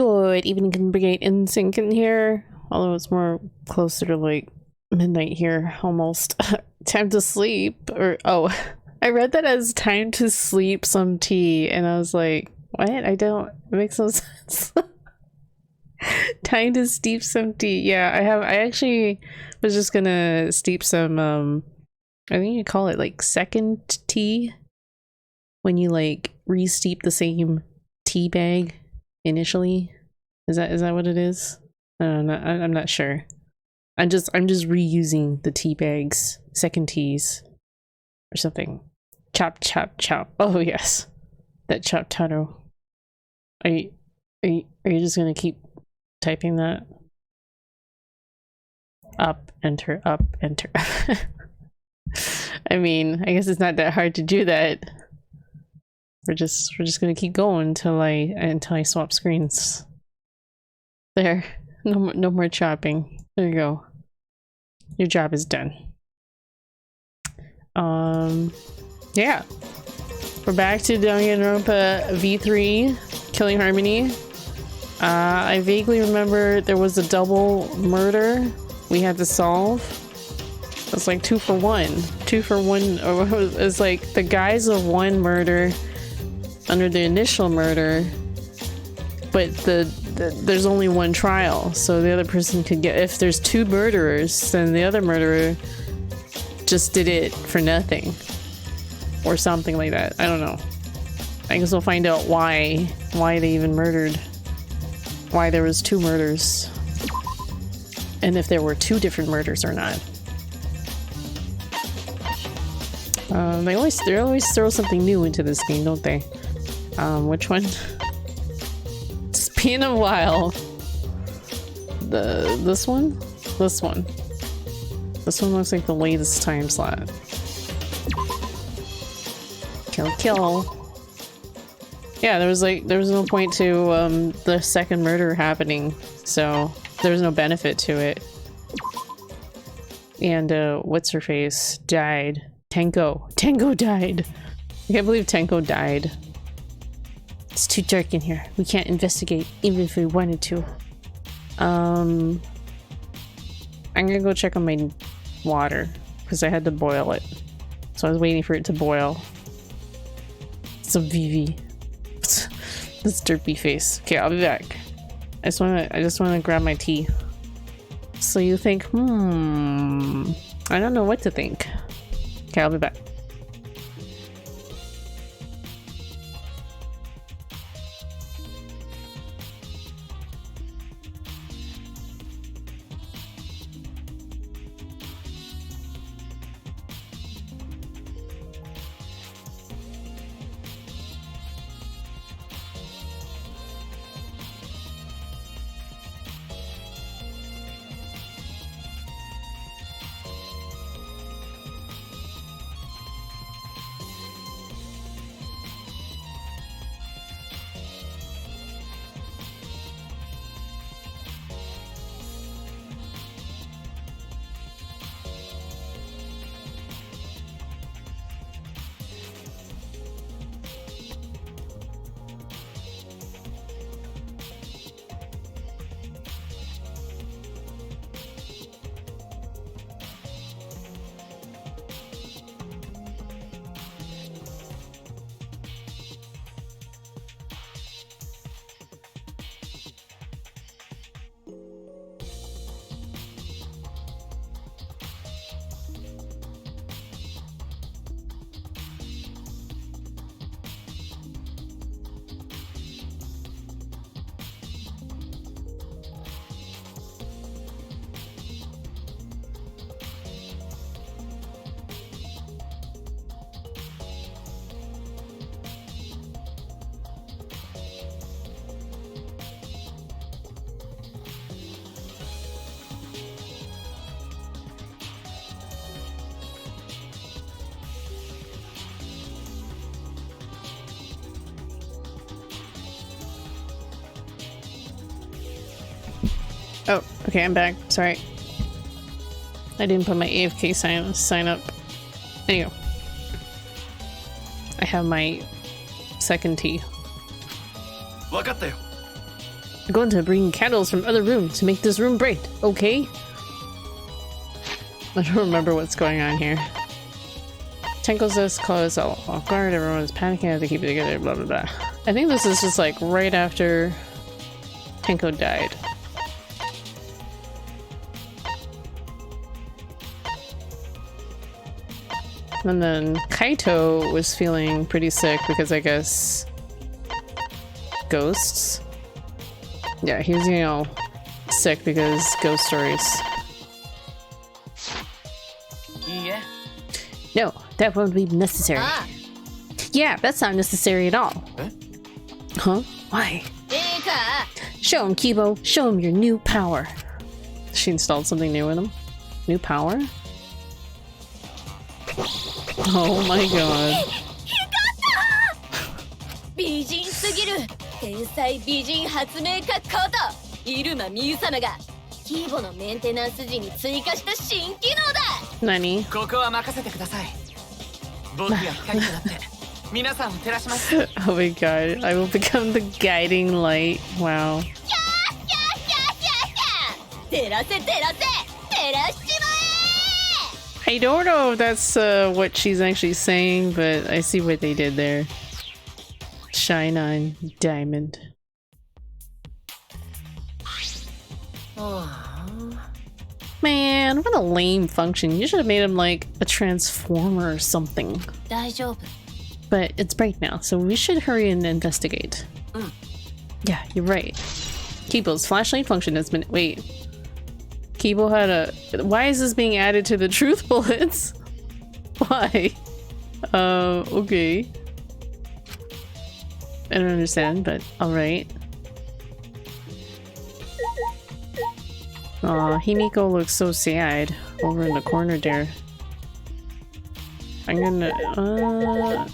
Good evening, can bring in sync in here. Although it's more closer to like midnight here, almost. Time to sleep, or oh, I read that as time to sleep some tea, and I was like, what? It makes no sense. Time to steep some tea. Yeah, I actually was just gonna steep some, I think you call it like second tea, when you like re-steep the same tea bag initially. Is that what it is? I'm not sure. I'm just reusing the tea bags, second teas, or something. Chop chop chop. Oh yes, that chop taro. Are you just gonna keep typing that? Up enter, up enter. I mean, I guess it's not that hard to do that. We're just gonna keep going until I swap screens. There, no more chopping. There you go. Your job is done. Yeah, we're back to Danganronpa V3, Killing Harmony. I vaguely remember there was a double murder we had to solve. It was like 2 for 1. 2 for 1, or it was like the guise of one murder under the initial murder, but there's only one trial, so the other person could get, if there's 2 murderers, then the other murderer just did it for nothing. Or something like that. I don't know. I guess we'll find out why they even murdered. Why there was 2 murders. And if there were 2 different murders or not. They always throw something new into this game, don't they? Which one? It's been a while. This one? This one. This one looks like the latest time slot. Kill. Yeah, there was no point to the second murder happening, so there was no benefit to it. And what's her face died. Tenko died. I can't believe Tenko died. It's too dark in here. We can't investigate even if we wanted to. I'm gonna go check on my water because I had to boil it. So I was waiting for it to boil. Some VV. This derpy face. Okay, I'll be back. I just wanna grab my tea. So you think, I don't know what to think. Okay, I'll be back. Oh, okay, I'm back. Sorry. I didn't put my AFK sign up. Anyway. I have my second tea. I'm going to bring candles from other rooms to make this room bright, okay? I don't remember what's going on here. Tenko's this close off guard, everyone's panicking, I have to keep it together, blah blah blah. I think this is just like right after Tenko died. And then Kaito was feeling pretty sick because I guess ghosts. Yeah, he was, you know, sick because ghost stories. Yeah. No, that won't be necessary. Ah. Yeah, that's not necessary at all. Eh? Huh? Why? Show him, Kibo. Show him your new power. She installed something new in him. New power? Oh my god. 美人すぎる天才美人発明家こと入間美優様がキーボのメンテナンス時に追加した新機能だ。何? ここは任せてください。僕が光となって皆さんを照らします。Oh my god, I will become the guiding light. Wow. 照らせ照らせ照らしちま I don't know if that's what she's actually saying, but I see what they did there. Shine on diamond. Man, what a lame function. You should have made him like a transformer or something. 大丈夫。 But it's bright now, so we should hurry and investigate. Yeah, you're right. Kibo's flashlight function has been— wait. Kibo had a— why is this being added to the truth bullets? Why? Okay. I don't understand, but alright. Aw, Himiko looks so sad over in the corner there. I'm gonna—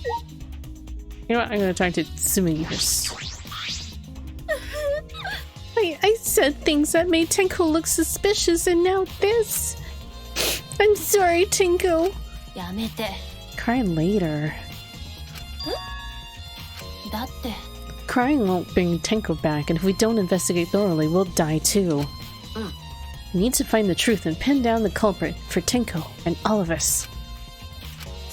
you know what? I'm gonna talk to Tsumi first. I said things that made Tenko look suspicious, and now this. I'm sorry, Tenko. やめて。 Cry later. だって。 Crying won't bring Tenko back, and if we don't investigate thoroughly, we'll die too. We need to find the truth and pin down the culprit for Tenko and all of us.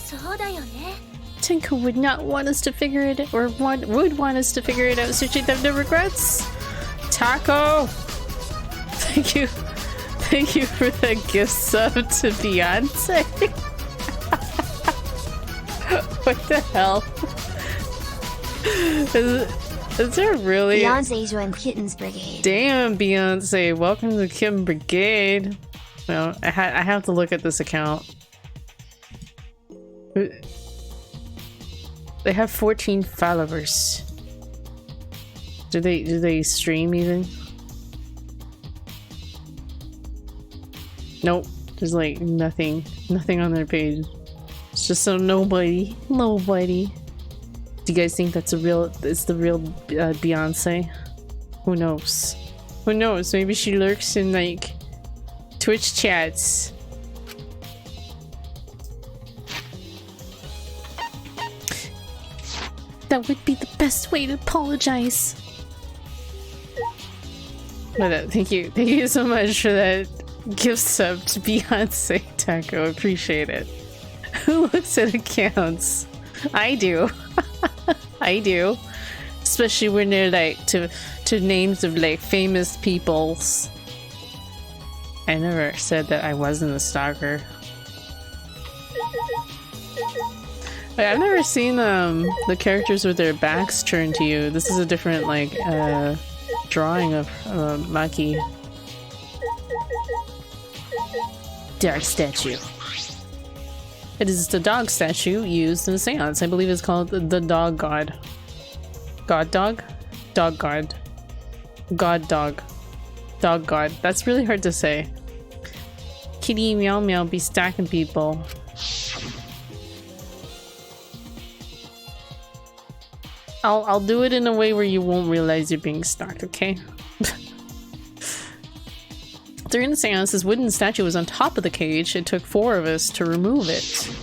そうだよね。 Tenko would not want us to figure it— or would want us to figure it out so she'd have no regrets. Taco! Thank you. Thank you for the gift sub to Beyonce. What the hell? Is there really— Beyonce's Run Kittens Brigade. Damn, Beyonce. Welcome to Kim Brigade. Well, I have to look at this account. They have 14 followers. Do they stream even? Nope. There's like nothing on their page. It's just so nobody. Do you guys think that's the real Beyonce? Who knows? Who knows? Maybe she lurks in like Twitch chats. That would be the best way to apologize. But thank you so much for that gift sub to Beyonce, Taco. Appreciate it. Who looks at accounts? I do. I do. Especially when they're like to names of like famous peoples. I never said that I wasn't a stalker. Wait, I've never seen the characters with their backs turned to you. This is a different like drawing of Maki. Dark statue. It is the dog statue used in a seance. I believe it's called the dog god. God dog? Dog god. God dog. Dog god. That's really hard to say. Kitty meow meow be stacking people. I'll do it in a way where you won't realize you're being stalked, okay? During the seance, this wooden statue was on top of the cage. It took 4 of us to remove it.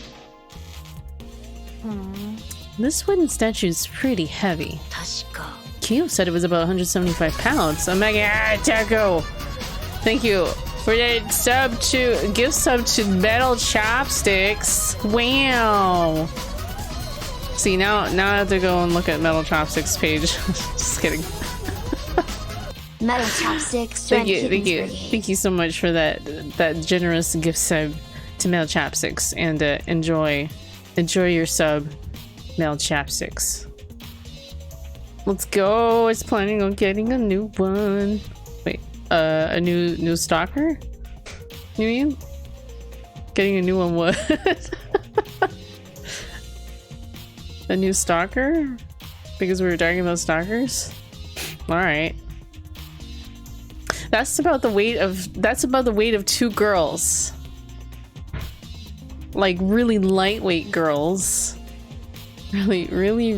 This wooden statue is pretty heavy. Kyo said it was about 175 pounds. I'm like, Taco! Thank you for that gift sub to Metal Chopsticks. Wow! See, now I have to go and look at Metal Chopsticks page. Just kidding. Metal Chopsticks. Thank you so much for that generous gift sub to Metal Chopsticks, and enjoy your sub, Metal Chopsticks. Let's go. I was planning on getting a new one. Wait, a new stalker? You mean? Getting a new one what? A new stalker? Because we were talking about stalkers? Alright. That's about the weight of 2 girls. Like really lightweight girls. Really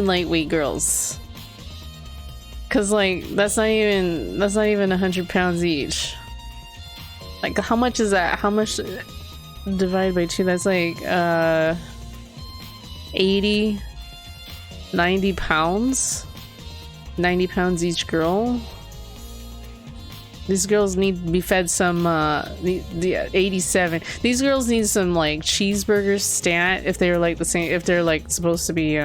lightweight girls. Cause like that's not even 100 pounds each. Like how much is that? How much divided by 2? That's like 80, 90 pounds. 90 pounds each girl. These girls need to be fed some the 87. These girls need some like cheeseburger stat if they're like the same, if they're like supposed to be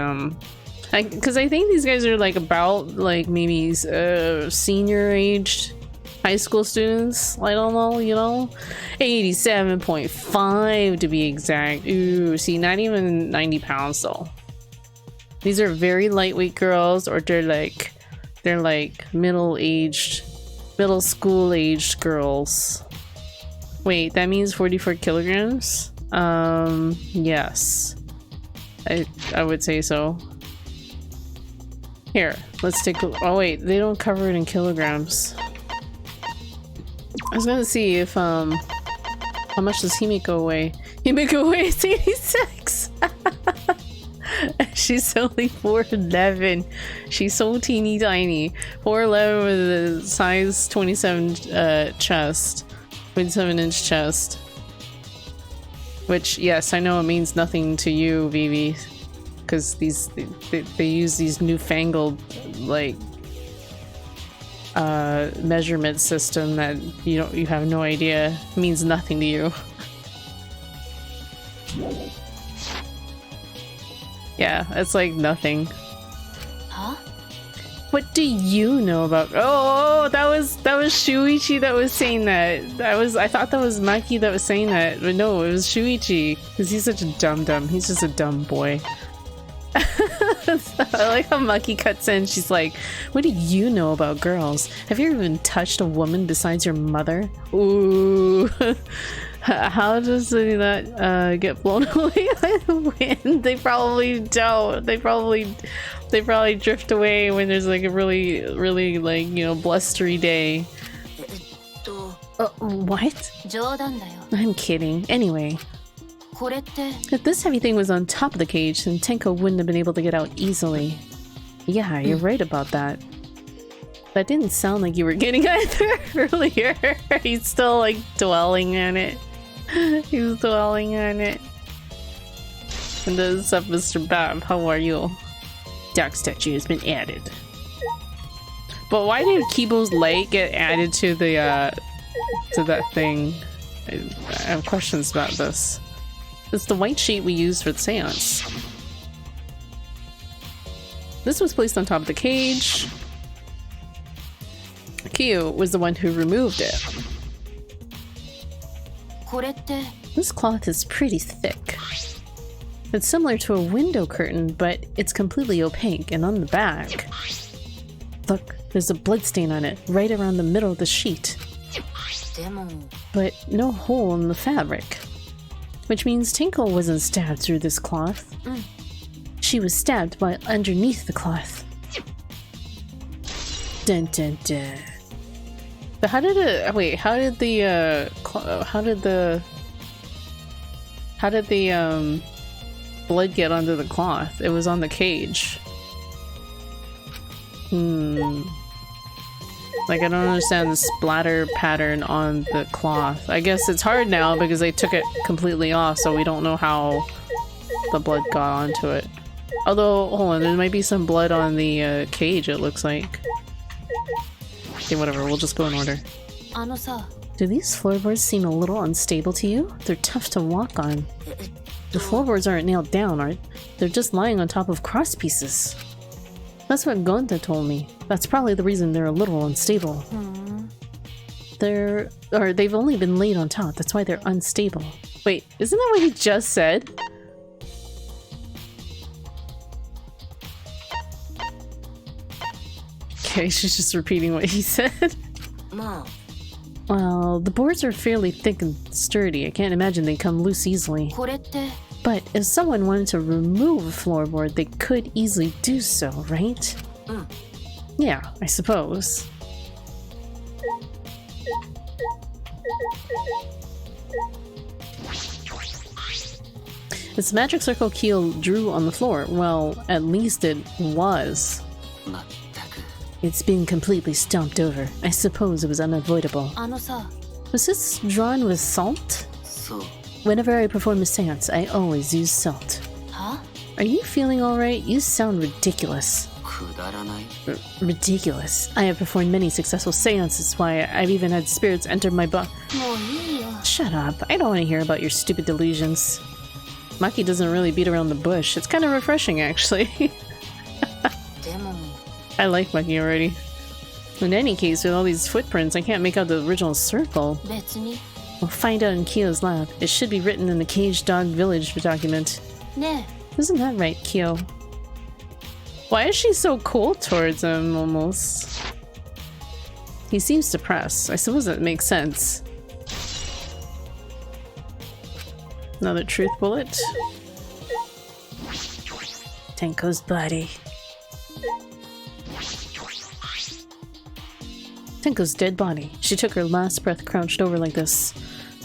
because I think these guys are like about like maybe senior aged high school students. I don't know, you know. 87.5 to be exact. Ooh, see, not even 90 pounds though. These are very lightweight girls, or they're like middle school aged girls. Wait, that means 44 kilograms? Yes. I would say so. Here, let's take a, oh wait, they don't cover it in kilograms. I was gonna see if how much does Himiko weigh? Himiko weighs 86! She's only 4'11". She's so teeny tiny. 4'11" with a size 27 chest. 27-inch chest. Which, yes, I know it means nothing to you, Vivi. Because they use these newfangled, like, measurement system that you have no idea. It means nothing to you. Yeah, it's like nothing. Huh? What do you know about? Oh, that was Shuichi that was saying that. I thought that was Maki that was saying that, but no, it was Shuichi because he's such a dum-dum. He's just a dumb boy. I like how Maki cuts in. She's like, "What do you know about girls? Have you even touched a woman besides your mother?" Ooh. How does that get blown away by the wind? They probably don't. They probably drift away when there's like a really like, you know, blustery day. What? I'm kidding. Anyway, if this heavy thing was on top of the cage, then Tenko wouldn't have been able to get out easily. Yeah, you're right about that. That didn't sound like you were getting either earlier. He's still like dwelling on it. He's dwelling on it. And what's up, Mr. Bob? How are you? Dark statue has been added. But why did Kibo's light get added to the to that thing? I have questions about this. It's the white sheet we used for the seance. This was placed on top of the cage. Kyo was the one who removed it. This cloth is pretty thick. It's similar to a window curtain, but it's completely opaque, and on the back, look, there's a bloodstain on it, right around the middle of the sheet. But no hole in the fabric. Which means Tinkle wasn't stabbed through this cloth. She was stabbed by underneath the cloth. Dun dun dun. But how did it? Wait, how did the blood get onto the cloth? It was on the cage. Like, I don't understand the splatter pattern on the cloth. I guess it's hard now because they took it completely off, so we don't know how the blood got onto it. Although, hold on, there might be some blood on the cage, it looks like. Okay, whatever, we'll just go in order. あのさ、 Do these floorboards seem a little unstable to you? They're tough to walk on. The floorboards aren't nailed down, are they're just lying on top of cross pieces. That's what Gonta told me. That's probably the reason they're a little unstable. They've only been laid on top, that's why they're unstable. Wait, isn't that what he just said? Okay, she's just repeating what he said. Mom. Well, the boards are fairly thick and sturdy. I can't imagine they come loose easily. これって But if someone wanted to remove a floorboard, they could easily do so, right? Yeah, I suppose. This magic circle Keel drew on the floor. Well, at least it was. まったく It's been completely stomped over. I suppose it was unavoidable. あのさ、 Was this drawn with salt? そう Whenever I perform a seance, I always use salt. は Are you feeling alright? You sound ridiculous. くだらない Ridiculous. I have performed many successful seances, why I've even had spirits enter my body. もういいよ。 Shut up. I don't want to hear about your stupid delusions. Maki doesn't really beat around the bush. It's kind of refreshing, actually. でも I like Maki already. In any case, with all these footprints, I can't make out the original circle. 別に We'll find out in Kyo's lab. It should be written in the Caged Dog Village document. ね Isn't that right, Kyo? Why is she so cool towards him, almost? He seems depressed. I suppose that makes sense. Another truth bullet. Tenko's body. Tenko's dead body. She took her last breath crouched over like this.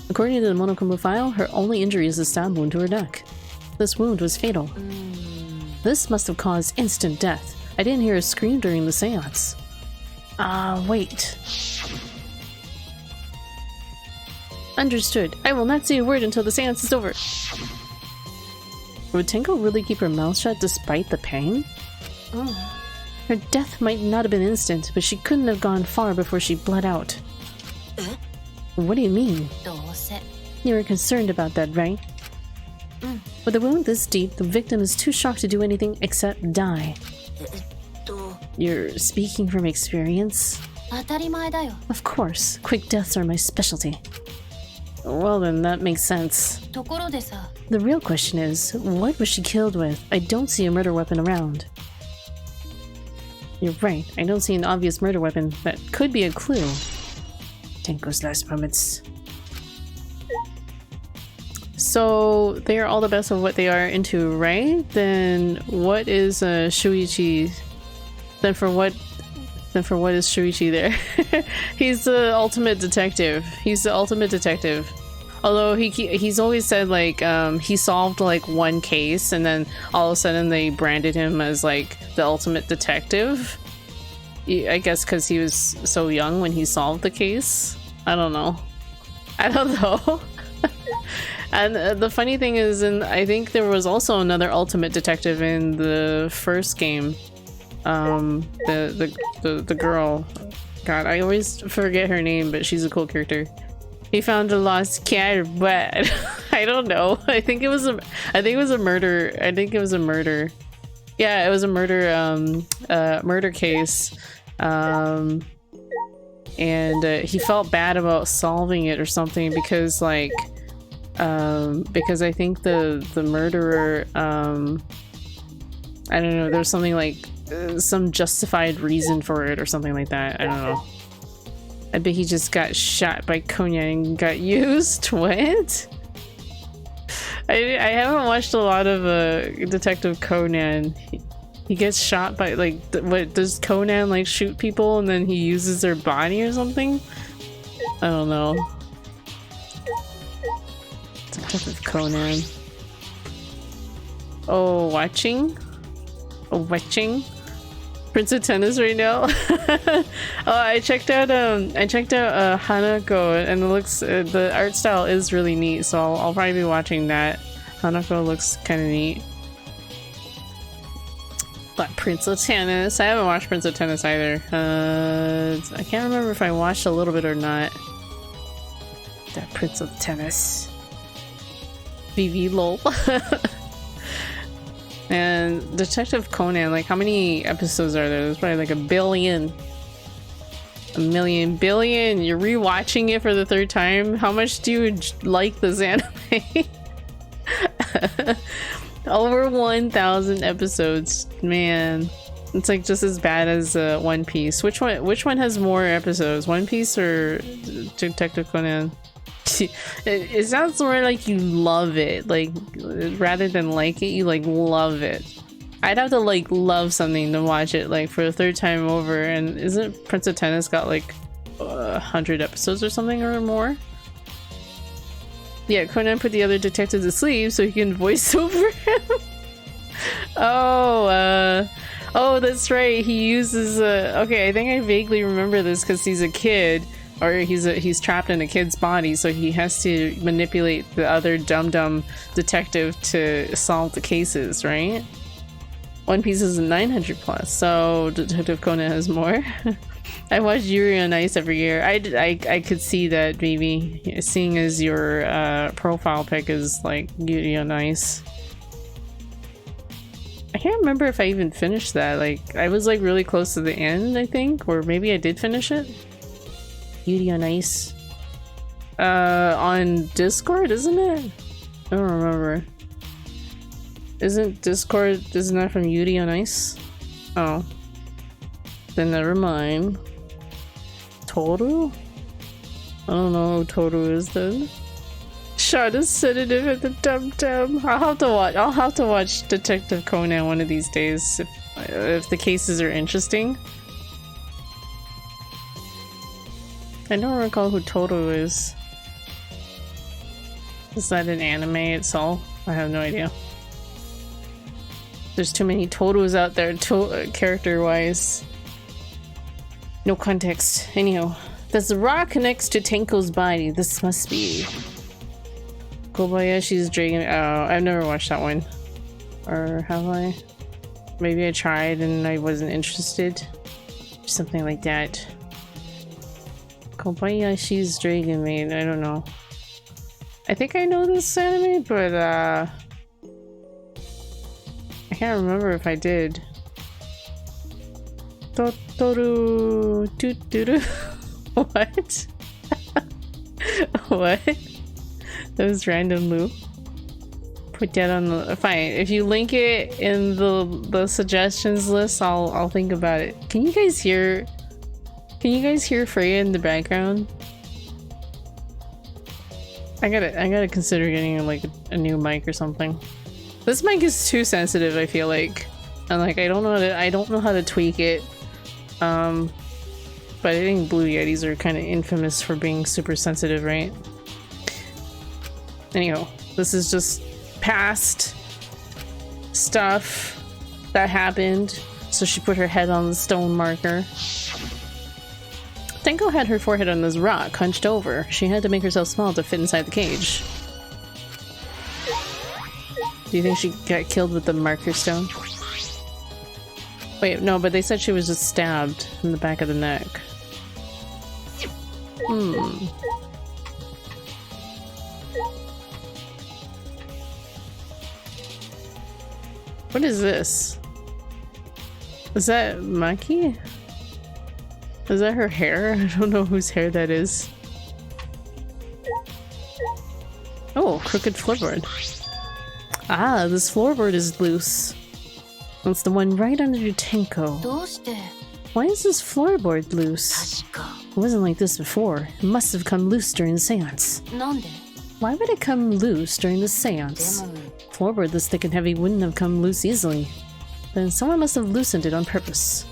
According to the Monokuma file, her only injury is a stab wound to her neck. This wound was fatal. This must have caused instant death. I didn't hear a scream during the seance. Wait. Understood. I will not say a word until the seance is over. Would Tenko really keep her mouth shut despite the pain? Her death might not have been instant, but she couldn't have gone far before she bled out. What do you mean? どうせ You were concerned about that, right? With a wound this deep, the victim is too shocked to do anything except die. と You're speaking from experience? 当たり前だよ。 Of course. Quick deaths are my specialty. Well then, that makes sense. ところでさ、 The real question is, what was she killed with? I don't see a murder weapon around. You're right, I don't see an obvious murder weapon. That could be a clue. Tenko's last moments. So, they are all the best of what they are into, right? Then what is Shuichi? Then for what is Shuichi there? He's the ultimate detective. He's the ultimate detective. Although he's always said like he solved like one case and then all of a sudden they branded him as like the ultimate detective. I guess because he was so young when he solved the case. I don't know. And the funny thing is, I think there was also another ultimate detective in the first game. The girl. God, I always forget her name, but she's a cool character. He found a lost cat, but I don't know. I think it was a murder. Yeah, it was a murder case. And he felt bad about solving it or something because like because I think the murderer I don't know, there's something like some justified reason for it or something like that. I don't know. I bet he just got shot by Konya and got used. What? I haven't watched a lot of Detective Conan. He gets shot by like what does Conan like shoot people and then he uses their body or something? I don't know. Detective Conan. Oh, watching? Prince of Tennis right now. Oh, I checked out Hanako and it looks the art style is really neat, so I'll probably be watching that. Hanako looks kind of neat. But Prince of Tennis. I haven't watched Prince of Tennis either. I can't remember if I watched a little bit or not. That Prince of Tennis. VV lol. And Detective Conan, like how many episodes are there? There's probably like a billion. A million billion. You're rewatching it for the third time. How much do you like this anime? Over 1,000 episodes, man. It's like just as bad as One Piece. Which one has more episodes, One Piece or Detective Conan? It sounds more like you love it, like rather than like it, you like love it. I'd have to like love something to watch it like for the third time over. And isn't Prince of Tennis got like 100 episodes or something or more? Yeah, Conan put the other detectives to sleep so he can voice over him. Oh, that's right. He uses okay, I think I vaguely remember this because he's a kid, or he's trapped in a kid's body, so he has to manipulate the other dumb detective to solve the cases, right? One Piece is 900 plus, so Detective Conan has more. I watch Yuri on Ice every year. I could see that, maybe, seeing as your profile pic is like Yuri on Ice. I can't remember if I even finished that. Like, I was like really close to the end, I think, or maybe I did finish it. Yuri on Ice. On Discord, isn't it? I don't remember. Isn't that from Yuri on Ice? Oh. Then never mind. Toru? I don't know who Toru is then. Shot a sedative at the dum-dum. I'll have to watch Detective Conan one of these days if the cases are interesting. I don't recall who Toru is. Is that an anime itself? I have no idea. There's too many Torus out there, character-wise. No context. Anyhow, there's a rock connects to Tenko's body. This must be Kobayashi's Dragon. Oh, I've never watched that one. Or have I? Maybe I tried and I wasn't interested. Something like that. Kobayashi's Dragon Maid. I don't know. I think I know this anime, but I can't remember if I did. Totoru doo-doo-doo. What? What? That was random loop. Put that on the fine. If you link it in the suggestions list, I'll think about it. Can you guys hear? Can you guys hear Freya in the background? I gotta consider getting like a new mic or something. This mic is too sensitive, I feel like, and like I don't know how to tweak it. But I think Blue Yetis are kind of infamous for being super sensitive, right? Anyhow, this is just past stuff that happened. So she put her head on the stone marker. Tenko had her forehead on this rock, hunched over. She had to make herself small to fit inside the cage. Do you think she got killed with the marker stone? Wait, no, but they said she was just stabbed in the back of the neck. What is this? Is that Maki? Is that her hair? I don't know whose hair that is. Oh, crooked floorboard. Ah, this floorboard is loose. It's the one right under your Tenko. Why is this floorboard loose? It wasn't like this before. It must have come loose during the seance. Why would it come loose during the seance? Floorboard this thick and heavy wouldn't have come loose easily. Then someone must have loosened it on purpose.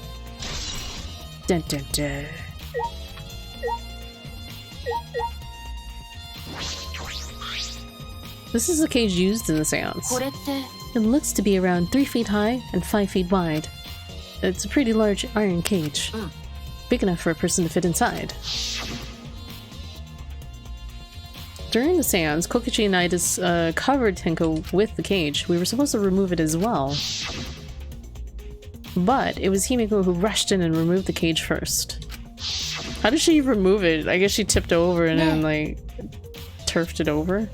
Dun, dun, dun. This is the cage used in the seance. It looks to be around 3 feet high and 5 feet wide. It's a pretty large iron cage. Big enough for a person to fit inside. During the seance, Kokichi and I just covered Tenko with the cage. We were supposed to remove it as well. But it was Himiko who rushed in and removed the cage first. How did she remove it? I guess she tipped over and then like turfed it over.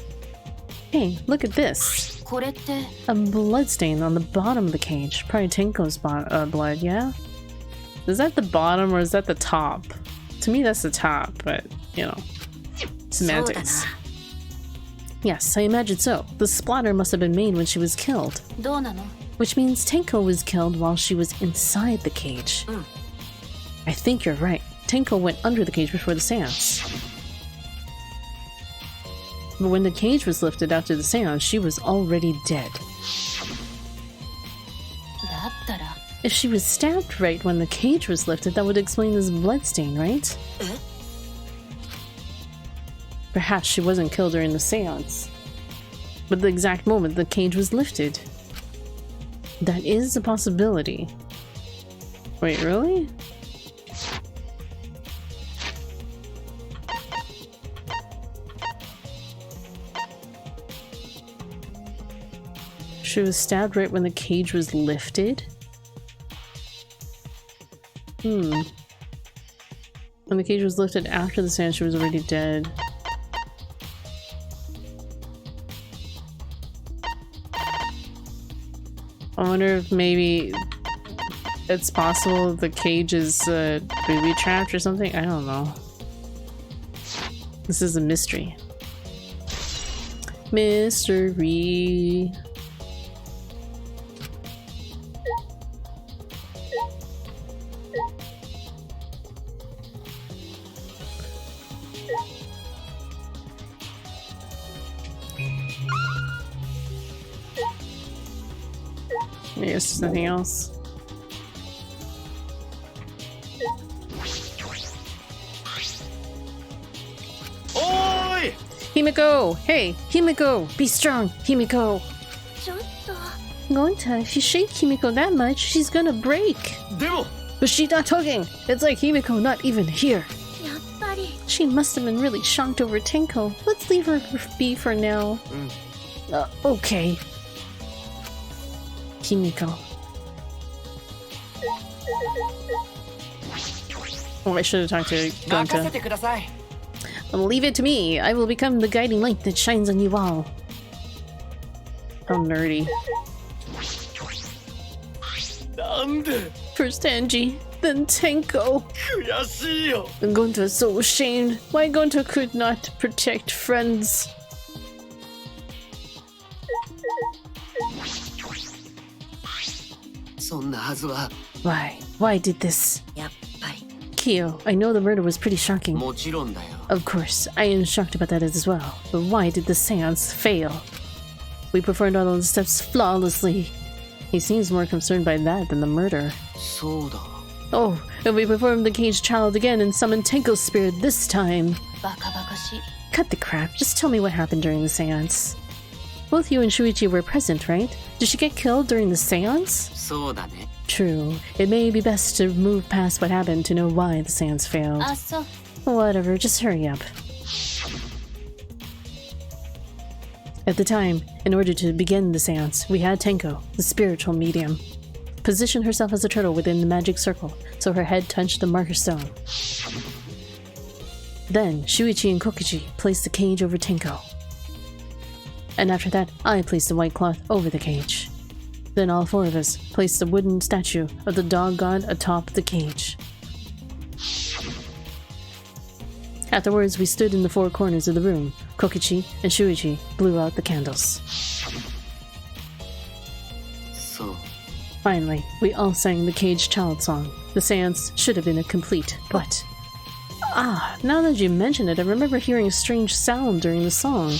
Hey, look at this. これって A bloodstain on the bottom of the cage. Probably Tenko's blood, yeah? Is that the bottom or is that the top? To me that's the top, but you know, semantics. Yes, I imagine so. The splatter must have been made when she was killed. どうなの? Which means Tenko was killed while she was inside the cage. I think you're right. Tenko went under the cage before the seance. But when the cage was lifted after the seance, she was already dead. だったら If she was stabbed right when the cage was lifted, that would explain this bloodstain, right? Perhaps she wasn't killed during the seance, but the exact moment the cage was lifted. That is a possibility. Wait, really? She was stabbed right when the cage was lifted? When the cage was lifted after the seance, she was already dead. I wonder if maybe it's possible the cage is booby trapped or something? I don't know. This is a mystery. Mystery. I guess there's nothing else. Oi! Himiko! Hey! Himiko! Be strong! Himiko! ちょっと Gonta, if you shake Himiko that much, she's gonna break! でも But she's not talking! It's like Himiko not even here! やっぱり She must have been really shocked over Tenko. Let's leave her be for now. Okay. Himiko. Oh, I should have talked to 任せ Gonta. てください Leave it to me. I will become the guiding light that shines on you all. How nerdy. なんで First Angie, then Tenko. 悔しいよ Gonta is so ashamed. Why Gonta could not protect friends? Why? Why did this? やっぱり Kyo, I know the murder was pretty shocking. もちろんだよ Of course, I am shocked about that as well. But why did the seance fail? We performed all of the steps flawlessly. He seems more concerned by that than the murder. そうだ Oh, and we performed the caged child again and summoned Tenko's spirit this time. バカバカしい Cut the crap. Just tell me what happened during the seance. Both you and Shuichi were present, right? Did she get killed during the seance? そうだね True. It may be best to move past what happened to know why the seance failed. あそう Whatever, just hurry up. At the time, in order to begin the seance, we had Tenko, the spiritual medium, position herself as a turtle within the magic circle, so her head touched the marker stone. Then, Shuichi and Kokichi placed the cage over Tenko. And after that, I placed the white cloth over the cage. Then all four of us placed the wooden statue of the dog god atop the cage. Afterwards, we stood in the four corners of the room. Kokichi and Shuichi blew out the candles. そう Finally, we all sang the caged child song. The seance should have been a complete, but... Ah, now that you mention it, I remember hearing a strange sound during the song.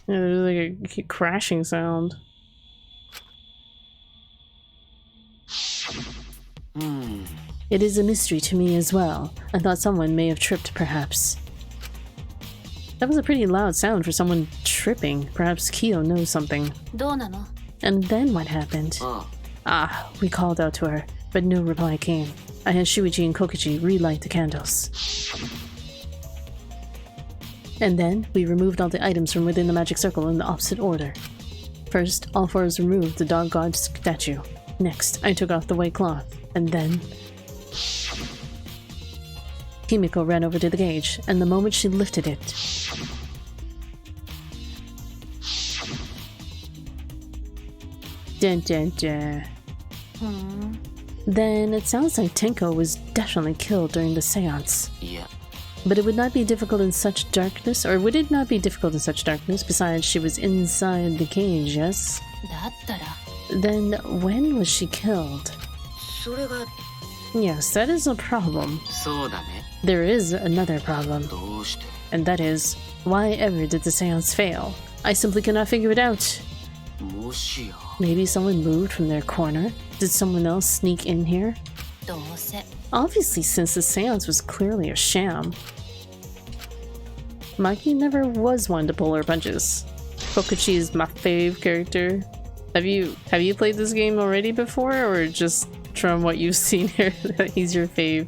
Yeah, there's like a crashing sound. It is a mystery to me as well. I thought someone may have tripped, perhaps. That was a pretty loud sound for someone tripping. Perhaps Kyo knows something. どうなの And then what happened? あ Ah, we called out to her, but no reply came. I had Shuichi and Kokichi relight the candles. And then we removed all the items from within the magic circle in the opposite order. First, all four of us removed the dog god statue. Next, I took off the white cloth. And then... Himiko ran over to the cage, and the moment she lifted it... Dun dun dun. Then it sounds like Tenko was definitely killed during the seance. Yeah. But it would not be difficult in such darkness, or would it not be difficult in such darkness? Besides, she was inside the cage, yes? だったら Then when was she killed? それが Yes, that is a problem. そうだね。 There is another problem, どうして and that is, why ever did the seance fail? I simply cannot figure it out. もしや Maybe someone moved from their corner? Did someone else sneak in here? どうせ Obviously, since the seance was clearly a sham. Maki never was one to pull her punches. Kokuchi is my fave character. Have you played this game already before, or just from what you've seen here that he's your fave?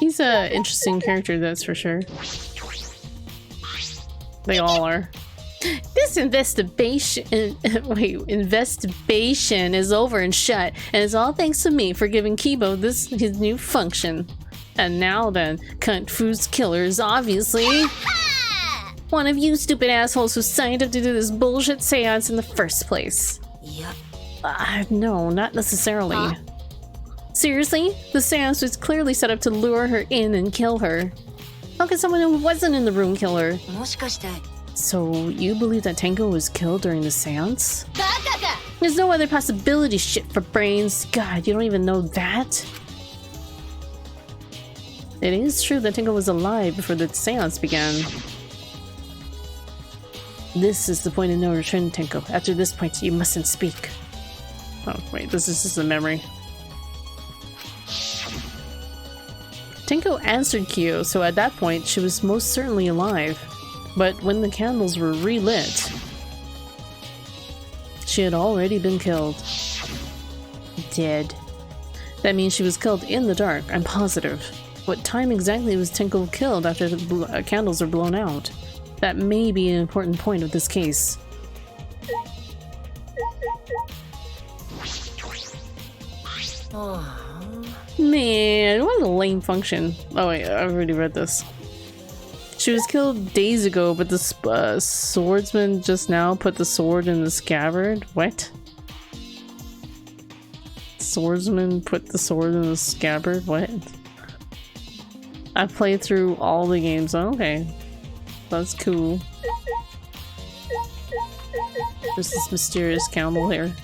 He's a interesting character, that's for sure. They all are. This investigation is over and shut, and it's all thanks to me for giving Kibo his new function. And now then, cunt Fu's killer is obviously one of you stupid assholes who signed up to do this bullshit seance in the first place. いや No, not necessarily. Huh? Seriously? The seance was clearly set up to lure her in and kill her. How could someone who wasn't in the room kill her? もしかして So, you believe that Tenko was killed during the seance? バカか There's no other possibility, shit for brains. God, you don't even know that? It is true that Tenko was alive before the seance began. This is the point of no return, Tenko. After this point, you mustn't speak. Oh, wait, this is just a memory. Tenko answered Kyo, so at that point, she was most certainly alive. But when the candles were relit, she had already been killed. Dead. That means she was killed in the dark, I'm positive. What time exactly was Tenko killed after the candles were blown out? That may be an important point of this case. Man, what a lame function. Oh wait, I already read this. She was killed days ago, but the swordsman just now put the sword in the scabbard? What? Swordsman put the sword in the scabbard? What? I've played through all the games. Oh, okay. That's cool. There's this mysterious candle here.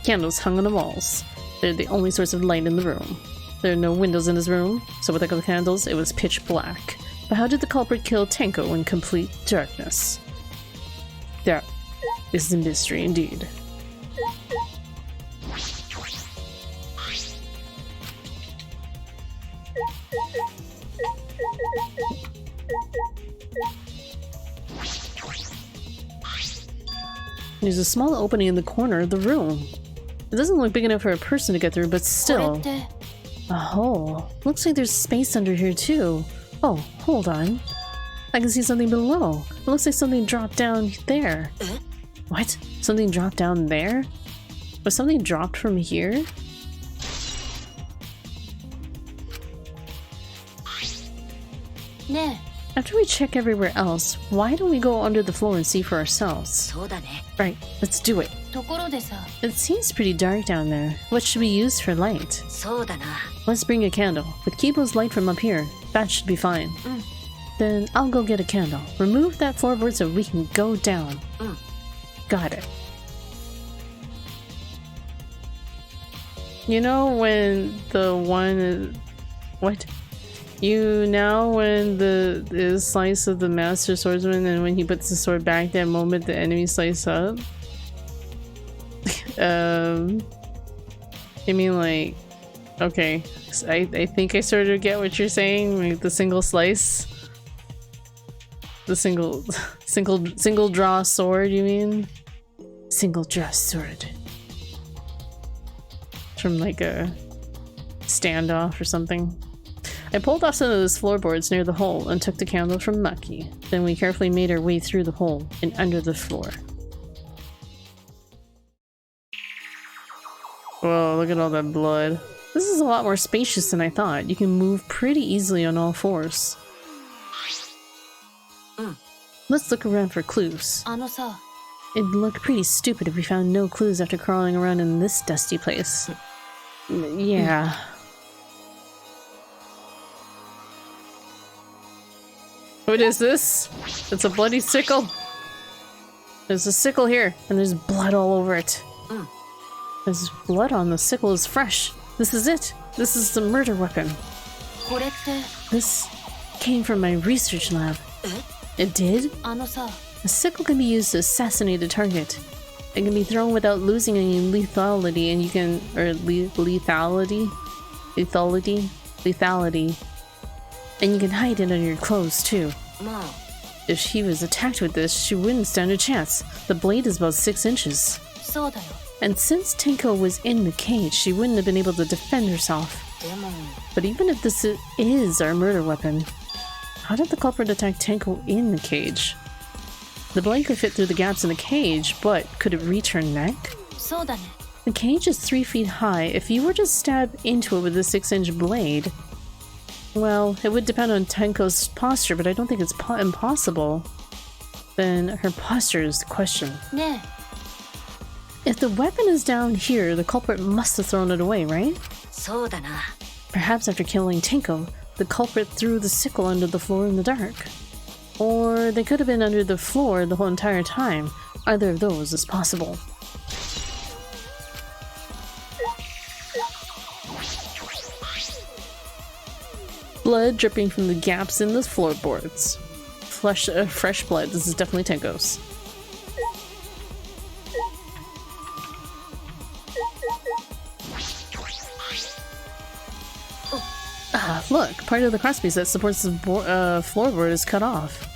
Candles hung on the walls. They're the only source of light in the room. There are no windows in this room, so without the candles, it was pitch black. But how did the culprit kill Tenko in complete darkness? That is the mystery indeed. There's a small opening in the corner of the room. It doesn't look big enough for a person to get through, but これ still. って A hole. Looks like there's space under here too. Oh, hold on. I can see something below. It looks like something dropped down there. What? Something dropped down there? Was something dropped from here?ね After we check everywhere else, why don't we go under the floor and see for ourselves? そうだね Right, let's do it. ところでさ It seems pretty dark down there. What should we use for light? そうだな Let's bring a candle. With Kibo's light from up here, that should be fine. Then I'll go get a candle. Remove that floorboard so we can go down. Got it. You know when the one is... What? You know when the slice of the master swordsman and when he puts the sword back, that moment the enemy slice up? I mean like... Okay, I think I sort of get what you're saying, like the single slice. The single draw sword, you mean? Single draw sword. From like a standoff or something. I pulled off some of those floorboards near the hole and took the candle from Maki. Then we carefully made our way through the hole and under the floor. Whoa, look at all that blood. This is a lot more spacious than I thought. You can move pretty easily on all fours. Let's look around for clues. It'd look pretty stupid if we found no clues after crawling around in this dusty place. Yeah. What is this? It's a bloody sickle. There's a sickle here, and there's blood all over it. There's blood on the sickle is fresh. This is it. This is the murder weapon. This came from my research lab. It did? A sickle can be used to assassinate a target. It can be thrown without losing any lethality, and you can, or lethality, and you can hide it under your clothes too. If she was attacked with this, she wouldn't stand a chance. The blade is about 6 inches. And since Tenko was in the cage, she wouldn't have been able to defend herself. But even if this is our murder weapon, how did the culprit attack Tenko in the cage? The blade could fit through the gaps in the cage, but could it reach her neck? The cage is 3 feet high. If you were to stab into it with a 6-inch blade, well, it would depend on Tenko's posture, but I don't think it's impossible. Then her posture is the question. If the weapon is down here, the culprit must have thrown it away, right? Perhaps after killing Tenko, the culprit threw the sickle under the floor in the dark. Or they could have been under the floor the whole entire time. Either of those is possible. Blood dripping from the gaps in the floorboards. Fresh blood. This is definitely Tenko's. Ah, look! Part of the crosspiece that supports the floorboard is cut off.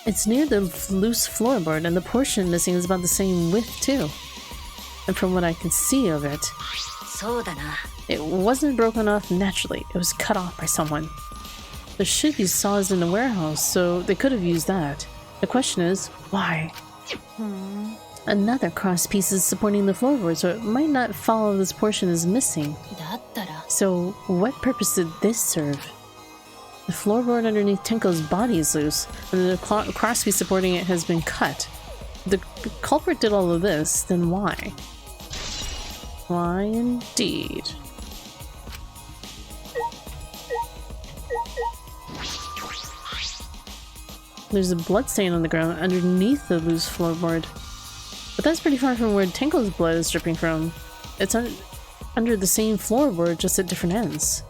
It's near the loose floorboard, and the portion missing is about the same width too. And from what I can see of it, it wasn't broken off naturally. It was cut off by someone. There should be saws in the warehouse, so they could have used that. The question is, why? Another cross piece is supporting the floorboard, so it might not follow this portion is missing. So, what purpose did this serve? The floorboard underneath Tenko's body is loose, and the crosspiece supporting it has been cut. If the culprit did all of this, then why? Why indeed? There's a bloodstain on the ground underneath the loose floorboard. But that's pretty far from where Tenko's blood is dripping from. It's under the same floorboard, just at different ends.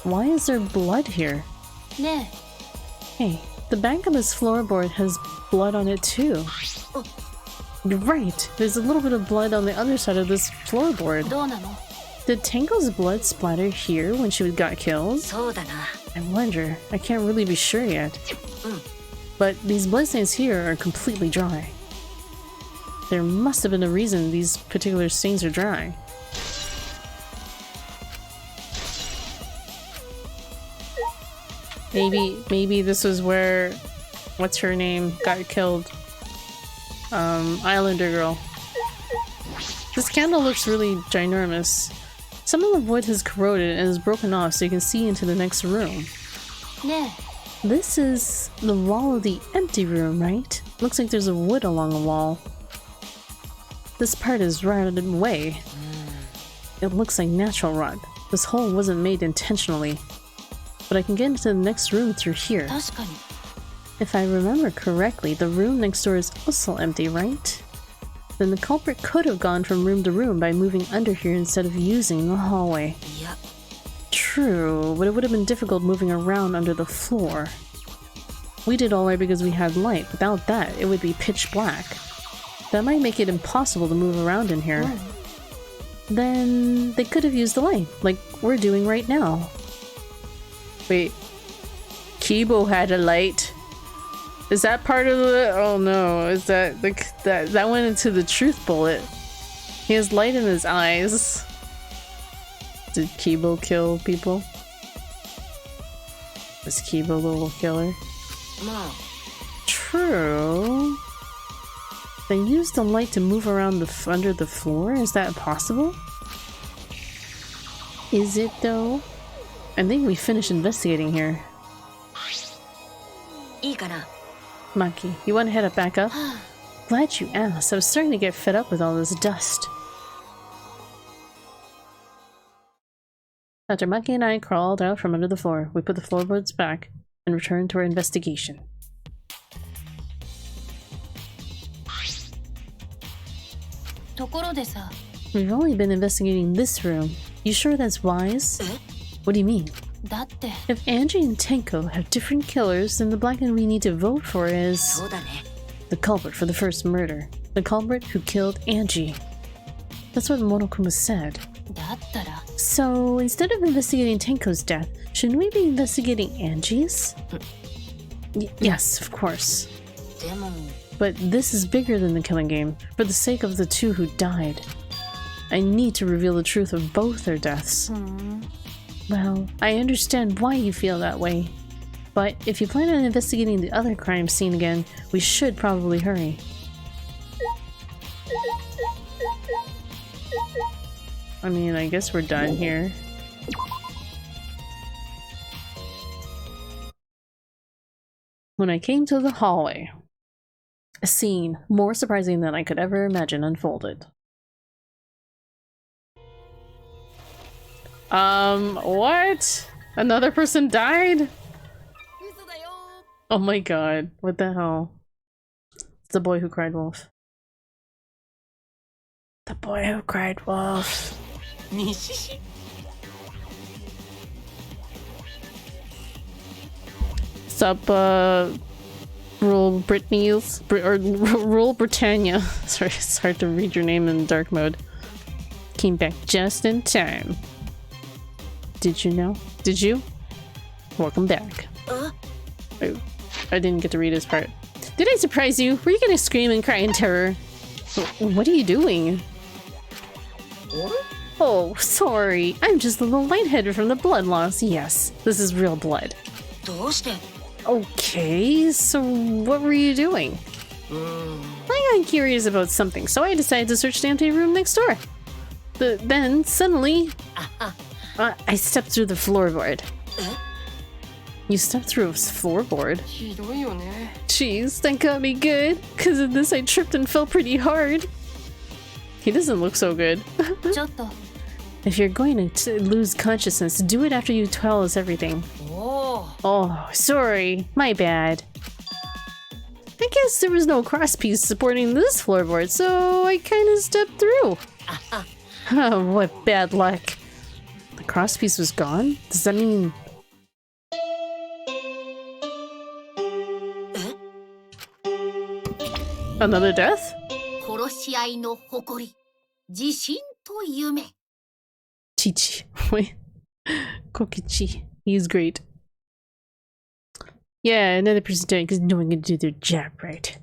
Why is there blood here? Hey, the back of this floorboard has blood on it too. You're right, there's a little bit of blood on the other side of this floorboard. Did Tenko's blood splatter here when she got killed? I wonder, I can't really be sure yet. But these bloodstains here are completely dry. There must have been a reason these particular stains are dry. Maybe this was where, what's her name, got killed. Islander girl. This candle looks really ginormous. Some of the wood has corroded and is broken off so you can see into the next room. This is the wall of the empty room, right? Looks like there's a wood along the wall. This part is rotted away. It looks like natural rot. This hole wasn't made intentionally. But I can get into the next room through here. If I remember correctly, the room next door is also empty, right? Then the culprit could have gone from room to room by moving under here instead of using the hallway. True, but it would have been difficult moving around under the floor. We did alright because we had light. Without that, it would be pitch black. That might make it impossible to move around in here. Then they could have used the light, like we're doing right now. Wait, Kibo had a light. Is that part of the? Oh no, is that the that went into the truth bullet? He has light in his eyes. Did Kibo kill people? Is Kibo the little killer? No. True. They use the light to move around under the floor? Is that possible? Is it though? I think we finished investigating here. Maki, you want to head up back up? Glad you asked. I was starting to get fed up with all this dust. After Maki and I crawled out from under the floor, we put the floorboards back and returned to our investigation. We've only been investigating this room. You sure that's wise? What do you mean? If Angie and Tenko have different killers, then the black one we need to vote for is the culprit for the first murder. The culprit who killed Angie. That's what Monokuma said. So, instead of investigating Tenko's death, shouldn't we be investigating Angie's? Yes, of course. But this is bigger than the killing game, for the sake of the two who died. I need to reveal the truth of both their deaths. Well, I understand why you feel that way. But if you plan on investigating the other crime scene again, we should probably hurry. I mean, I guess we're done here. When I came to the hallway, a scene more surprising than I could ever imagine unfolded. What? Another person died? Oh my god, what the hell? It's the boy who cried wolf. The boy who cried wolf. Sup, Rule Brittany's, Rule Britannia. Sorry, it's hard to read your name in dark mode. Came back just in time. Did you know? Did you? Welcome back. Oh, I didn't get to read his part. Did I surprise you? Were you gonna scream and cry in terror? What are you doing? Oh, sorry. I'm just a little lightheaded from the blood loss. Yes, this is real blood. Okay, so what were you doing? I got curious about something, so I decided to search the empty room next door. But then, suddenly, I stepped through the floorboard. You stepped through a floorboard? Jeez, that got me good. Cause of this I tripped and fell pretty hard. He doesn't look so good. If you're going to lose consciousness, do it after you tell us everything. Oh, sorry. My bad. I guess there was no crosspiece supporting this floorboard, so I kinda stepped through. Oh, what bad luck. The crosspiece was gone? Does that mean... Another death? Chichi. Wait. Kokichi. He's great. Yeah, another person died because no one can do their job right.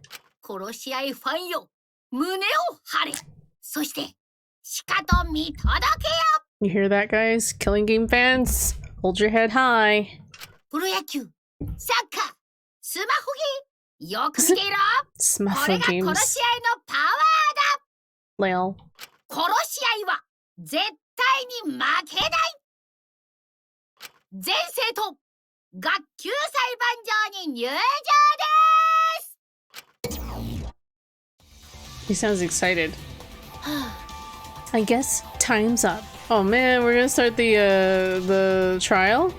You hear that, guys? Killing game fans? Hold your head high. Smaffle games. Lale. He sounds excited. I guess time's up. Oh man, we're gonna start the trial?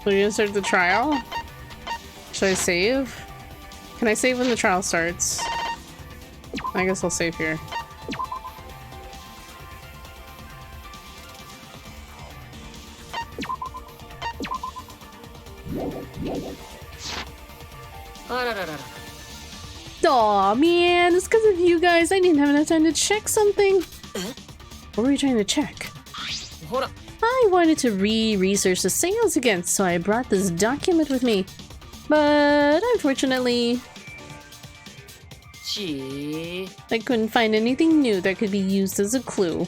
We're gonna start the trial? Should I save? Can I save when the trial starts? I guess I'll save here. Aw, man, it's because of you guys. I didn't have enough time to check something. What were you trying to check? I wanted to research the sales again, so I brought this document with me. But unfortunately, I couldn't find anything new that could be used as a clue.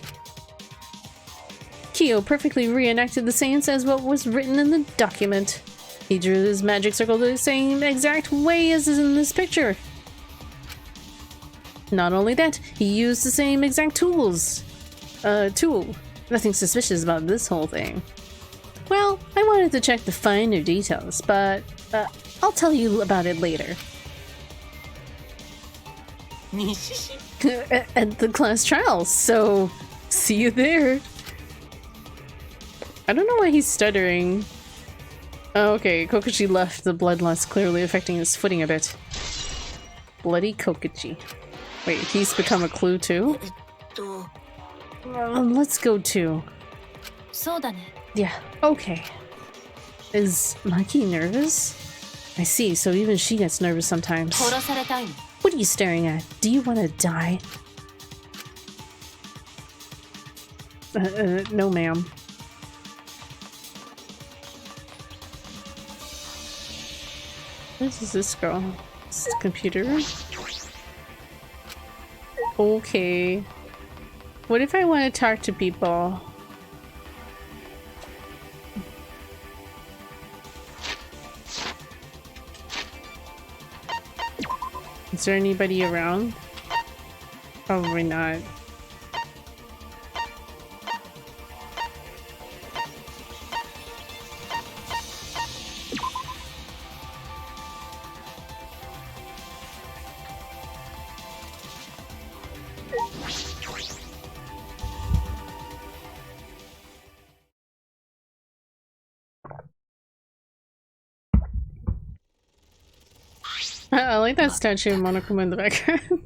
Kyo perfectly reenacted the science as what was written in the document. He drew his magic circle the same exact way as is in this picture. Not only that, he used the same exact tools. Nothing suspicious about this whole thing. Well, I wanted to check the finer details, but I'll tell you about it later. At the class trials, so see you there. I don't know why he's stuttering. Oh, okay, Kokuchi left, the blood loss clearly affecting his footing a bit. Bloody Kokuchi. Wait, he's become a clue too? Let's go too. Yeah, okay. Is Maki nervous? I see, so even she gets nervous sometimes. What are you staring at? Do you want to die? No ma'am. What is this girl? This is computer? Okay. What if I want to talk to people? Is there anybody around? Probably not. I like that statue of Monokuma in the background.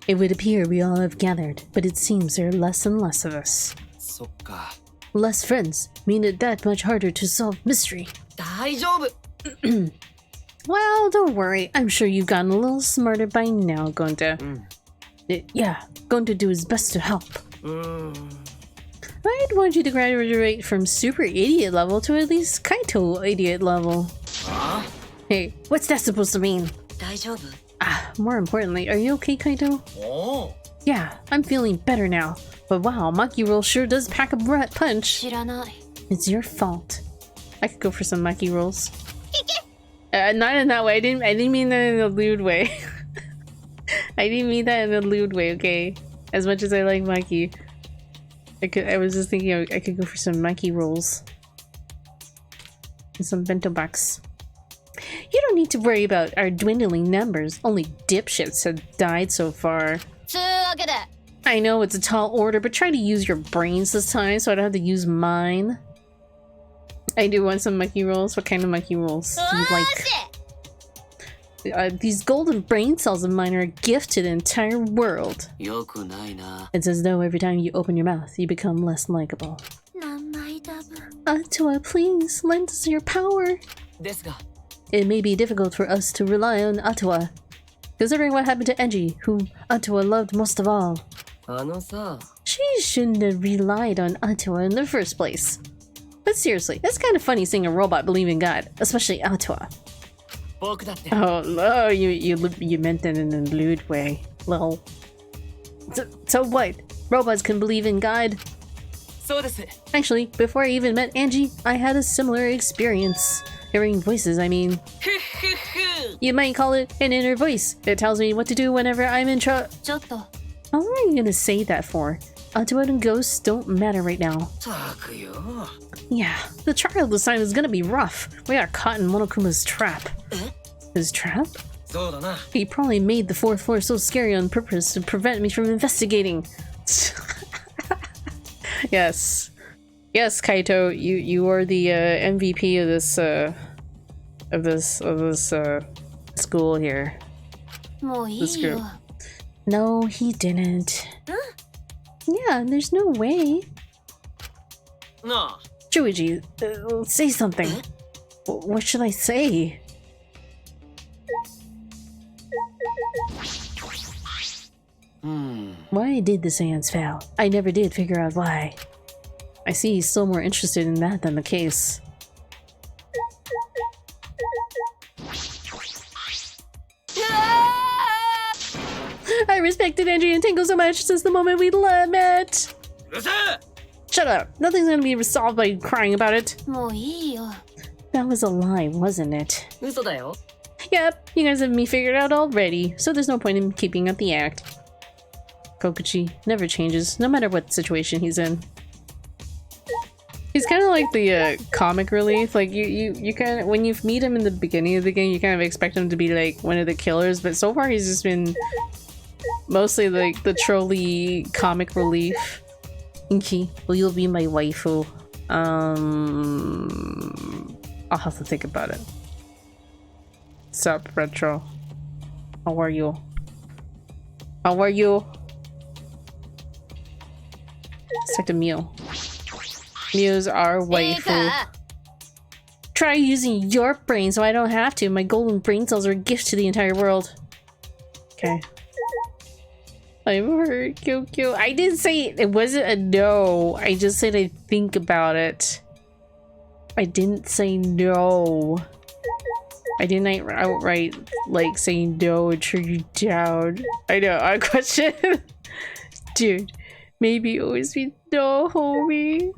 It would appear we all have gathered, but it seems there are less and less of us. Less friends mean it that much harder to solve mystery. Well, don't worry. I'm sure you've gotten a little smarter by now, Gonta. Yeah, Gonta do his best to help. I'd want you to graduate from super idiot level to at least Kaito idiot level. Hey, what's that supposed to mean? More importantly, are you okay, Kaito? Yeah, I'm feeling better now. But wow, Maki Roll sure does pack a punch. It's your fault. I could go for some Maki Rolls. Not in that way. I didn't mean that in a lewd way. I didn't mean that in a lewd way, okay? As much as I like Maki. I was just thinking I could go for some Maki Rolls. And some bento box. You don't need to worry about our dwindling numbers. Only dipshits have died so far. I know it's a tall order, but try to use your brains this time so I don't have to use mine. I do want some Maki Rolls. What kind of Maki Rolls do you like? These golden brain cells of mine are a gift to the entire world. It's as though every time you open your mouth, you become less likable. Atua, please, lend us your power. It may be difficult for us to rely on Atua, considering what happened to Enji, whom Atua loved most of all. She shouldn't have relied on Atua in the first place. But seriously, it's kind of funny seeing a robot believe in God, especially Atua. Oh no, you meant that in a lewd way. Lol. So what? Robots can believe in God? Actually, before I even met Angie, I had a similar experience. Hearing voices, I mean. You might call it an inner voice. It tells me what to do whenever I'm in trouble. How long are you gonna say that for? Atua and ghosts don't matter right now. Yeah, the trial this time is gonna be rough. We got caught in Monokuma's trap. His trap? He probably made the 4th floor so scary on purpose to prevent me from investigating. Yes. Yes, Kaito, you are the MVP of this school here. This group. No, he didn't. Yeah, there's no way. Chuiji, say something. What should I say? Why did the seance fail? I never did figure out why. I see he's still more interested in that than the case. I respected Angie and Tingle so much since the moment we met. Shut up. Nothing's gonna be resolved by crying about it. もういいよ。 That was a lie, wasn't it? 嘘だよ。 Yep, you guys have me figured out already, so there's no point in keeping up the act. Kokuchi never changes, no matter what situation he's in. He's kind of like the comic relief. Like you kind of, when you meet him in the beginning of the game, you kind of expect him to be like one of the killers, but so far he's just been mostly like the trolley comic relief. Inky, will you be my waifu? I'll have to think about it. Sup, Retro? How are you? How are you? Start to Mew. Mew's our waifu. Try using your brain so I don't have to. My golden brain cells are a gift to the entire world. Okay. I'm hurt, Kyokyo. I didn't say it wasn't a no. I just said I'd think about it. I didn't say no. I didn't outright like saying no and turn you down. I know, I question. Dude, maybe always be no, homie.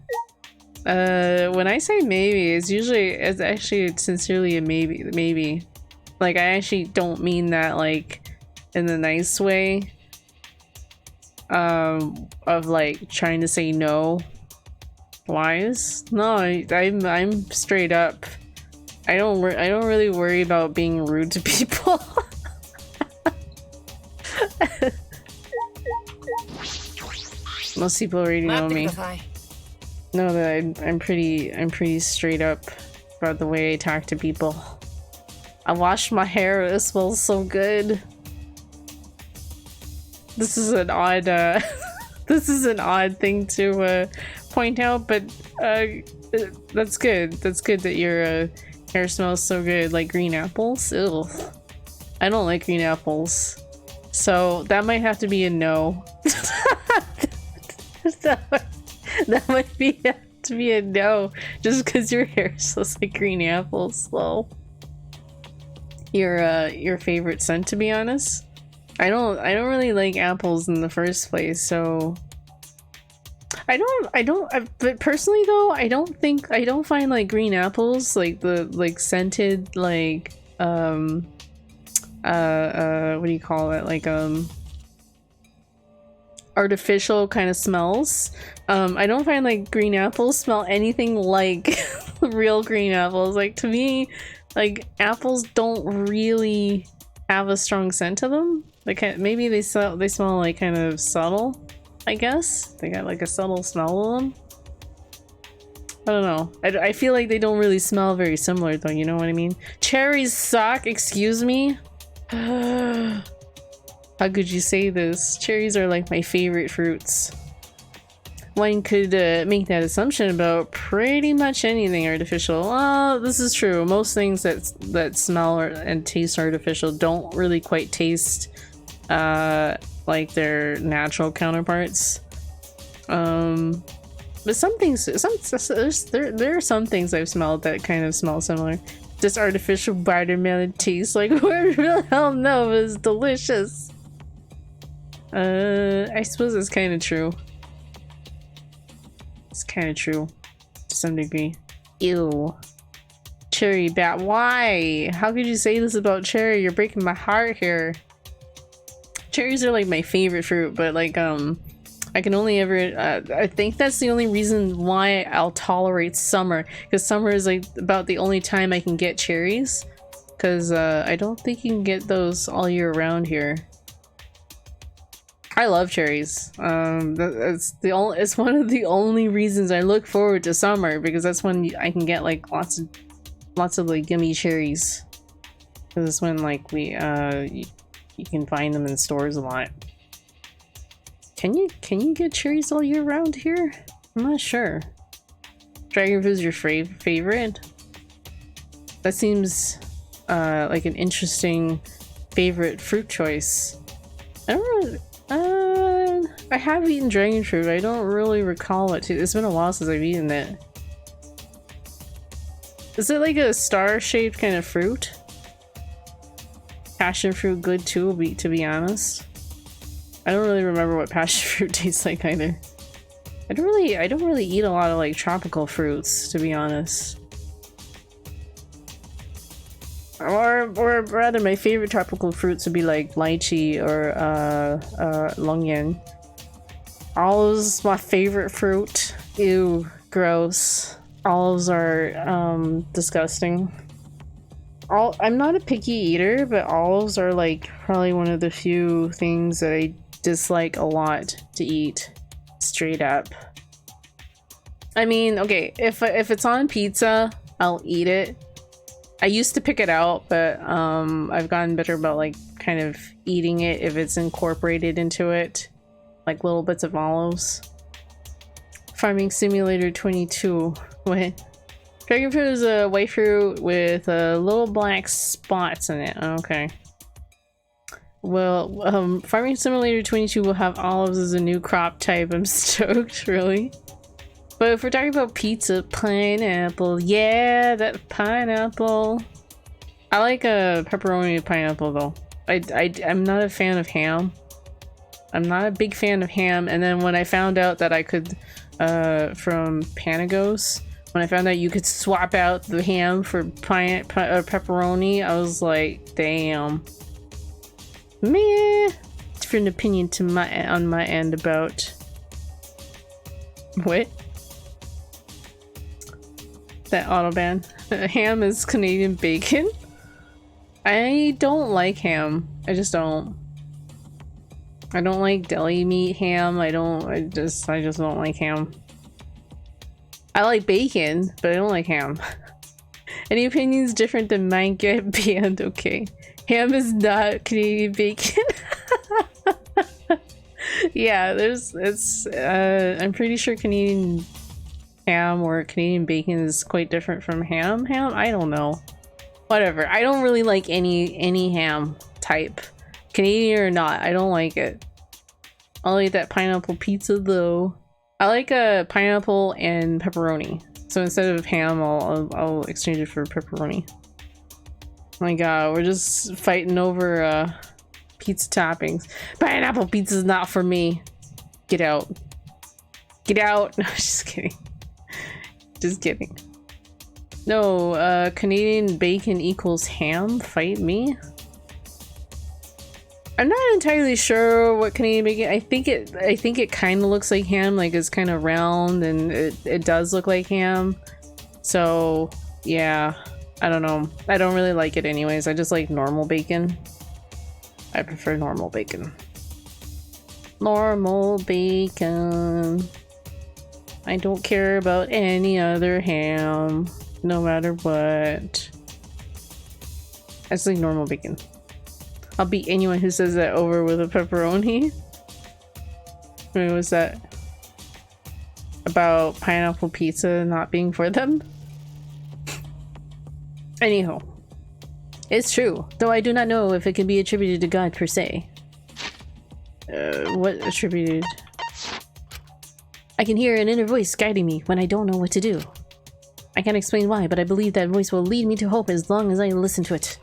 When I say maybe, it's actually sincerely a maybe. Like, I actually don't mean that like in the nice way. Of like trying to say no. Wise? No, I'm straight up. I don't really worry about being rude to people. Most people already know me. Know that I'm pretty straight up about the way I talk to people. I washed my hair, it smells so good. This is an odd this is an odd thing to point out, but that's good. That's good that your hair smells so good, like green apples. Ew. I don't like green apples, so that might have to be a no. that might have to be a no, just because your hair smells like green apples. Well, your favorite scent, to be honest. I don't really like apples in the first place, so but personally though, I don't find like green apples, like the like scented, like what do you call it, like artificial kind of smells. I don't find like green apples smell anything like real green apples. Like, to me, like apples don't really have a strong scent to them. Like, maybe they smell like kind of subtle, I guess. They got like a subtle smell to them. I don't know. I feel like they don't really smell very similar though, you know what I mean? Cherries suck, excuse me? How could you say this? Cherries are like my favorite fruits. One could make that assumption about pretty much anything artificial. Well, this is true. Most things that smell and taste artificial don't really quite taste like their natural counterparts. But some things, there are some things I've smelled that kind of smell similar. This artificial watermelon tastes like hell no, it's delicious. I suppose it's kind of true. It's kind of true to some degree. Ew. Cherry bat, why? How could you say this about cherry? You're breaking my heart here. Cherries are like my favorite fruit, but like I can only ever I think that's the only reason why I'll tolerate summer, because summer is like about the only time I can get cherries, because I don't think you can get those all year round here. I love cherries. It's one of the only reasons I look forward to summer, because that's when I can get like lots of like yummy cherries. Because it's when like you can find them in stores a lot. Can you get cherries all year round here? I'm not sure. Dragon fruit is your favorite? That seems like an interesting favorite fruit choice. I don't really. I have eaten dragon fruit. I don't really recall it too. It's been a while since I've eaten it. Is it like a star-shaped kind of fruit? Passion fruit good too, to be honest. I don't really remember what passion fruit tastes like either. I don't really eat a lot of like tropical fruits, to be honest. Or rather, my favorite tropical fruits would be like lychee or longyan. Olives is my favorite fruit. Ew, gross. Olives are disgusting. I'm not a picky eater, but olives are like probably one of the few things that I dislike a lot to eat. Straight up. I mean, okay, if it's on pizza, I'll eat it. I used to pick it out, but I've gotten better about like kind of eating it if it's incorporated into it, like little bits of olives. Farming Simulator 22. What? Dragon fruit is a white fruit with little black spots in it. Okay. Well, Farming Simulator 22 will have olives as a new crop type. I'm stoked, really. But if we're talking about pizza, pineapple, yeah, that pineapple. I like a pepperoni with pineapple though. I'm not a fan of ham. I'm not a big fan of ham. And then when I found out that I could, from Panagos, when I found out you could swap out the ham for pepperoni, I was like, damn. Meh. Different opinion on my end about what? That autoban. Ham is Canadian bacon? I don't like ham. I just don't. I don't like deli meat ham. I just don't like ham. I like bacon, but I don't like ham. Any opinions different than mine get banned? Okay. Ham is not Canadian bacon. Yeah, I'm pretty sure Canadian ham or Canadian bacon is quite different from ham. I don't know. Whatever. I don't really like any ham type. Canadian or not, I don't like it. I like that pineapple pizza though. I like a pineapple and pepperoni. So instead of ham, I'll exchange it for pepperoni. Oh my god, we're just fighting over pizza toppings. Pineapple pizza is not for me. Get out. Get out. No, just kidding. Just kidding. No, Canadian bacon equals ham? Fight me? I'm not entirely sure what Canadian bacon. I think it kind of looks like ham, like it's kind of round, and it does look like ham. So yeah, I don't know. I don't really like it anyways. I just like normal bacon. I prefer normal bacon. Normal bacon. I don't care about any other ham, no matter what. I just like normal bacon. I'll beat anyone who says that over with a pepperoni. Wait, was that about pineapple pizza not being for them? Anyhow, it's true, though I do not know if it can be attributed to God per se. What attributed? I can hear an inner voice guiding me when I don't know what to do. I can't explain why, but I believe that voice will lead me to hope as long as I listen to it.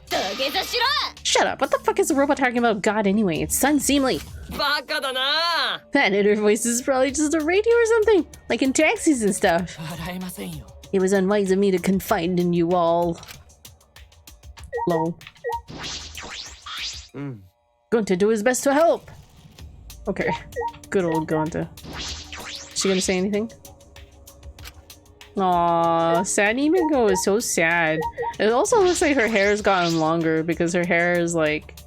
Shut up! What the fuck is the robot talking about God anyway? It's unseemly! That inner voice is probably just a radio or something, like in taxis and stuff. It was unwise of me to confide in you all. Lol. Going to do his best to help! Okay. Good old Gonta. Is she gonna say anything? Aww, Sad Emiko is so sad. It also looks like her hair's gotten longer because her hair is like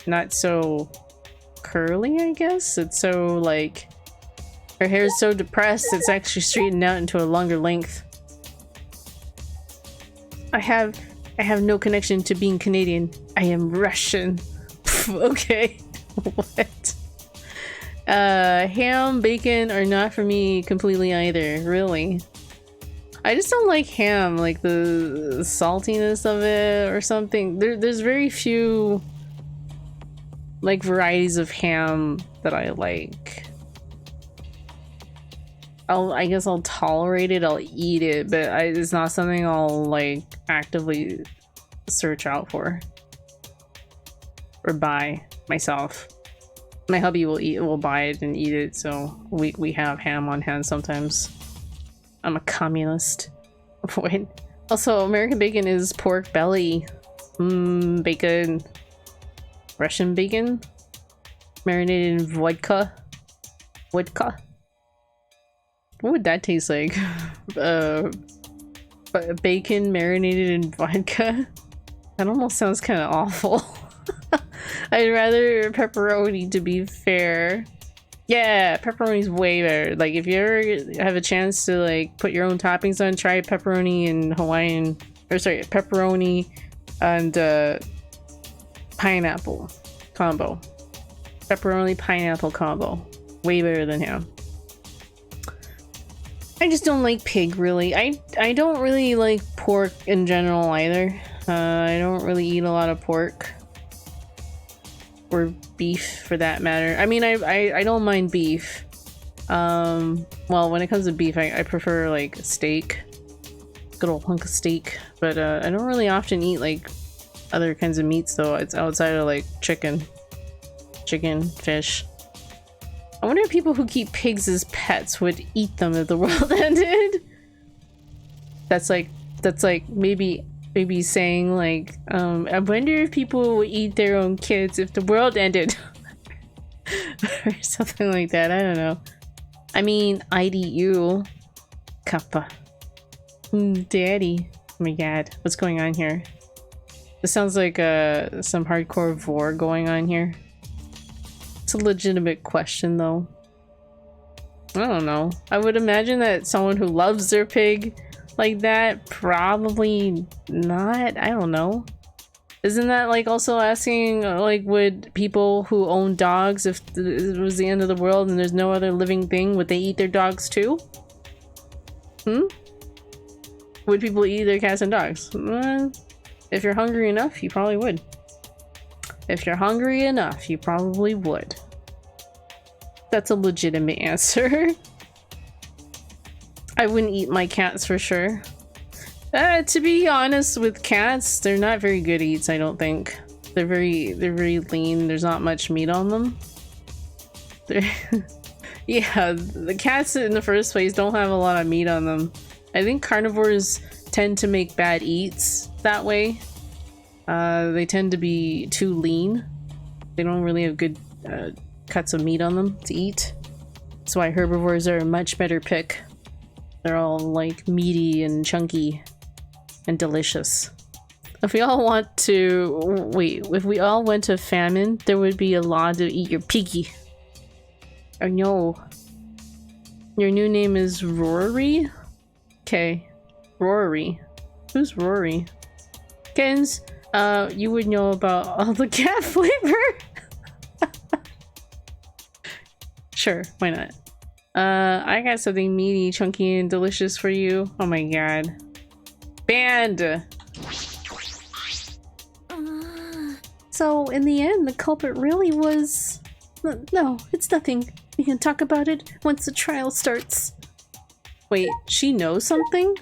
not so curly, I guess. It's so like her hair is so depressed it's actually straightened out into a longer length. I have no connection to being Canadian. I am Russian. Okay. What? Ham, bacon are not for me completely either, really. I just don't like ham, like the saltiness of it or something. There's very few like varieties of ham that I like. I guess I'll tolerate it, I'll eat it, but it's not something I'll like actively search out for or buy myself. My hubby will buy it and eat it, so we have ham on hand sometimes. I'm a communist. Wait. Also, American bacon is pork belly. Bacon. Russian bacon? Marinated in vodka. Vodka? What would that taste like? Bacon marinated in vodka? That almost sounds kind of awful. I'd rather pepperoni, to be fair. Yeah, pepperoni's way better. Like, if you ever have a chance to, like, put your own toppings on, try pepperoni and Hawaiian... Or, sorry, pepperoni and, pineapple combo. Pepperoni pineapple combo. Way better than ham. I just don't like pig, really. I don't really like pork in general either. I don't really eat a lot of pork. Or beef, for that matter. I mean, I don't mind beef. Well, when it comes to beef, I prefer, like, steak. Good old hunk of steak. But, I don't really often eat, like, other kinds of meats, though. It's outside of, like, chicken, fish. I wonder if people who keep pigs as pets would eat them if the world ended. That's like maybe saying, like, I wonder if people would eat their own kids if the world ended. Or something like that. I don't know. I mean, I'd eat you. Kappa. Daddy. Oh my god. What's going on here? This sounds like some hardcore vor going on here. It's a legitimate question, though. I don't know. I would imagine that someone who loves their pig like that, probably not. I don't know. Isn't that like also asking, like, would people who own dogs, if it was the end of the world and there's no other living thing, would they eat their dogs too? Would people eat their cats and dogs? If you're hungry enough, you probably would. If you're hungry enough, you probably would. That's a legitimate answer. I wouldn't eat my cats for sure. To be honest with cats, they're not very good eats, I don't think. They're very lean. There's not much meat on them. Yeah, the cats in the first place don't have a lot of meat on them. I think carnivores tend to make bad eats that way. They tend to be too lean. They don't really have good cuts of meat on them to eat. That's why herbivores are a much better pick. They're all like meaty and chunky and delicious. If we all want to... Wait, if we all went to famine, there would be a law to eat your piggy. Oh no. Your new name is Rory? Okay. Rory. Who's Rory? Kens, you would know about all the cat flavor. Sure, why not? I got something meaty, chunky, and delicious for you. Oh my god. Banned! So, in the end, the culprit really was... No, it's nothing. We can talk about it once the trial starts. Wait, she knows something?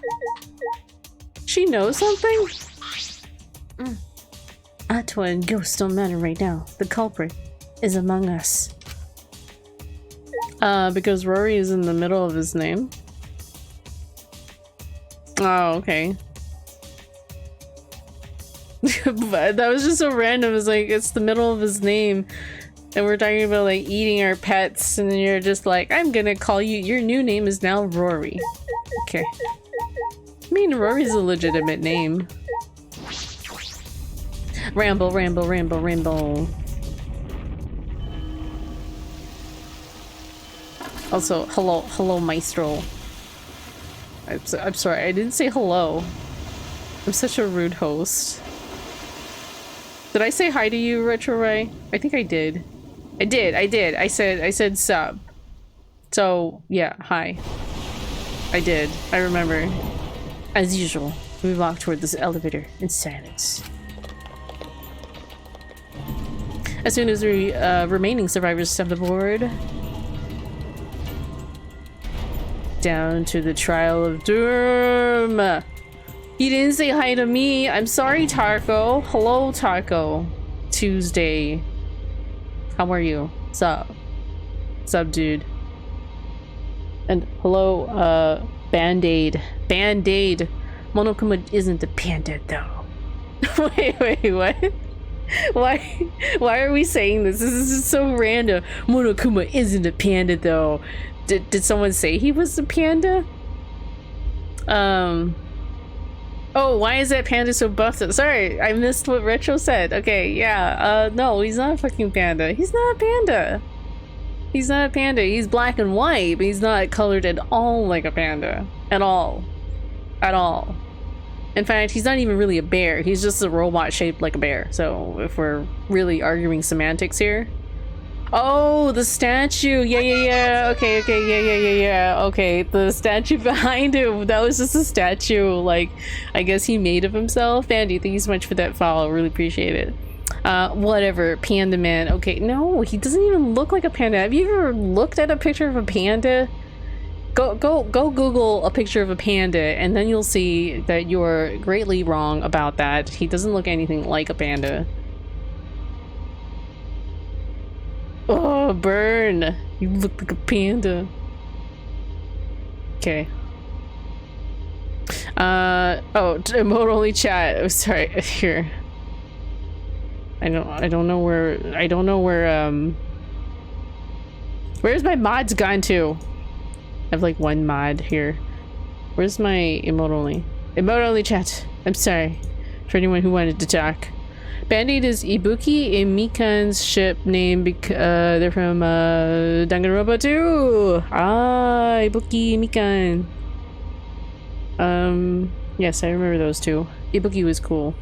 She knows something? Atwa and Ghost don't matter right now. The culprit is among us. Because Rory is in the middle of his name? Oh, okay. But that was just so random. It's like, it's the middle of his name. And we're talking about, like, eating our pets. And then you're just like, I'm gonna call you... Your new name is now Rory. Okay. I mean, Rory's a legitimate name. Ramble, ramble, ramble, ramble. Also, hello, Maestro. I'm sorry, I didn't say hello. I'm such a rude host. Did I say hi to you, Retro Ray? I think I did. I did. I said sub. So, yeah, hi. I did. I remember. As usual, we walk toward this elevator in silence. As soon as the remaining survivors step aboard, down to the trial of doom. He didn't say hi to me. I'm sorry, Taco. Hello, Taco. Tuesday. How are you? Sup? Sup, dude? And hello, Band-Aid. Band-Aid. Monokuma isn't a panda, though. wait, what? Why are we saying this? This is just so random. Monokuma isn't a panda, though. Did someone say he was a panda? Oh, why is that panda so buffed? Sorry, I missed what Retro said. Okay, yeah, no, he's not a fucking panda. He's not a panda. He's not a panda. He's black and white, but he's not colored at all like a panda. At all. At all. In fact, he's not even really a bear. He's just a robot shaped like a bear. So, if we're really arguing semantics here. Oh, the statue. Yeah. Okay. Yeah. Okay, the statue behind him. That was just a statue, like, I guess he made of himself. Andy, thank you so much for that follow. Really appreciate it. Whatever. Panda man. Okay, no, he doesn't even look like a panda. Have you ever looked at a picture of a panda? Go Google a picture of a panda, and then you'll see that you're greatly wrong about that. He doesn't look anything like a panda. Oh, burn! You look like a panda. Okay. Oh, emote only chat. Oh, sorry. Here. I don't know where. Where's my mods gone to? I have like one mod here. Where's my emote only? Emote only chat. I'm sorry for anyone who wanted to talk. Band-Aid is Ibuki, a Mikan's ship name they're from Danganronpa 2. Ah, Ibuki, Mikan. Yes, I remember those two. Ibuki was cool.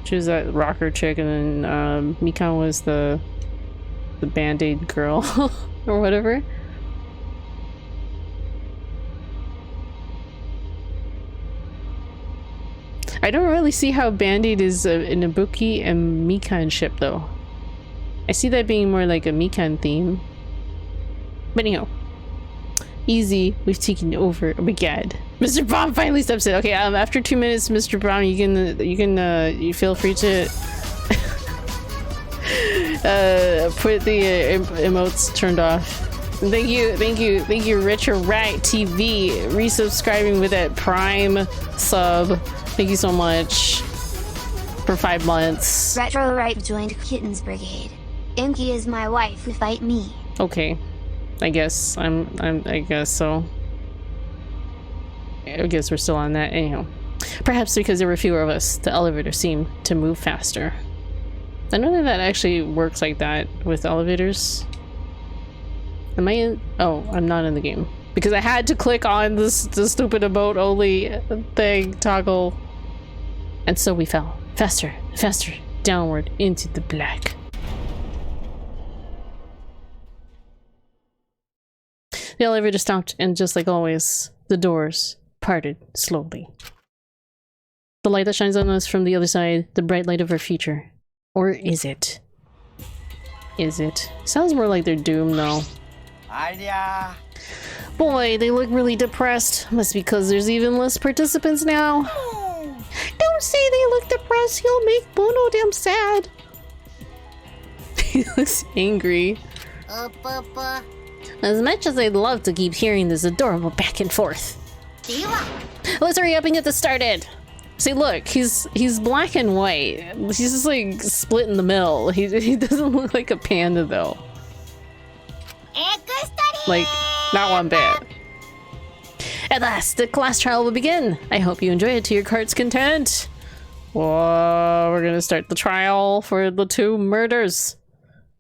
She was that rocker chick, and then Mikan was the Band-Aid girl or whatever. I don't really see how Band-Aid is an Ibuki and Mikan ship, though. I see that being more like a Mikan theme. But anyhow. Easy, we've taken over. Oh my god. Mr. Braun finally steps in. Okay, after 2 minutes, Mr. Braun, you feel free to put the emotes turned off. Thank you, Richard Right TV, resubscribing with that Prime sub. Thank you so much for 5 months. Retro Ripe joined Kittens Brigade. Inky is my wife who fight me. Okay, I guess I guess so. I guess we're still on that. Anyhow, perhaps because there were fewer of us, the elevator seemed to move faster. I know that actually works like that with elevators. Am I in? Oh, I'm not in the game because I had to click on the stupid emote only thing toggle. And so we fell faster, downward into the black. The elevator stopped, and just like always, the doors parted slowly. The light that shines on us from the other side, the bright light of our future. Or is it? Is it? Sounds more like they're doomed, though. Boy, they look really depressed. Must be because there's even less participants now. Don't say they look depressed. He'll make Bono damn sad. He looks angry. As much as I'd love to keep hearing this adorable back and forth. Let's hurry up and get this started. See, look, he's black and white. He's just like split in the middle. He doesn't look like a panda though. Like, not one bit. At last, the class trial will begin. I hope you enjoy it to your heart's content. Whoa, we're gonna start the trial for the 2 murders.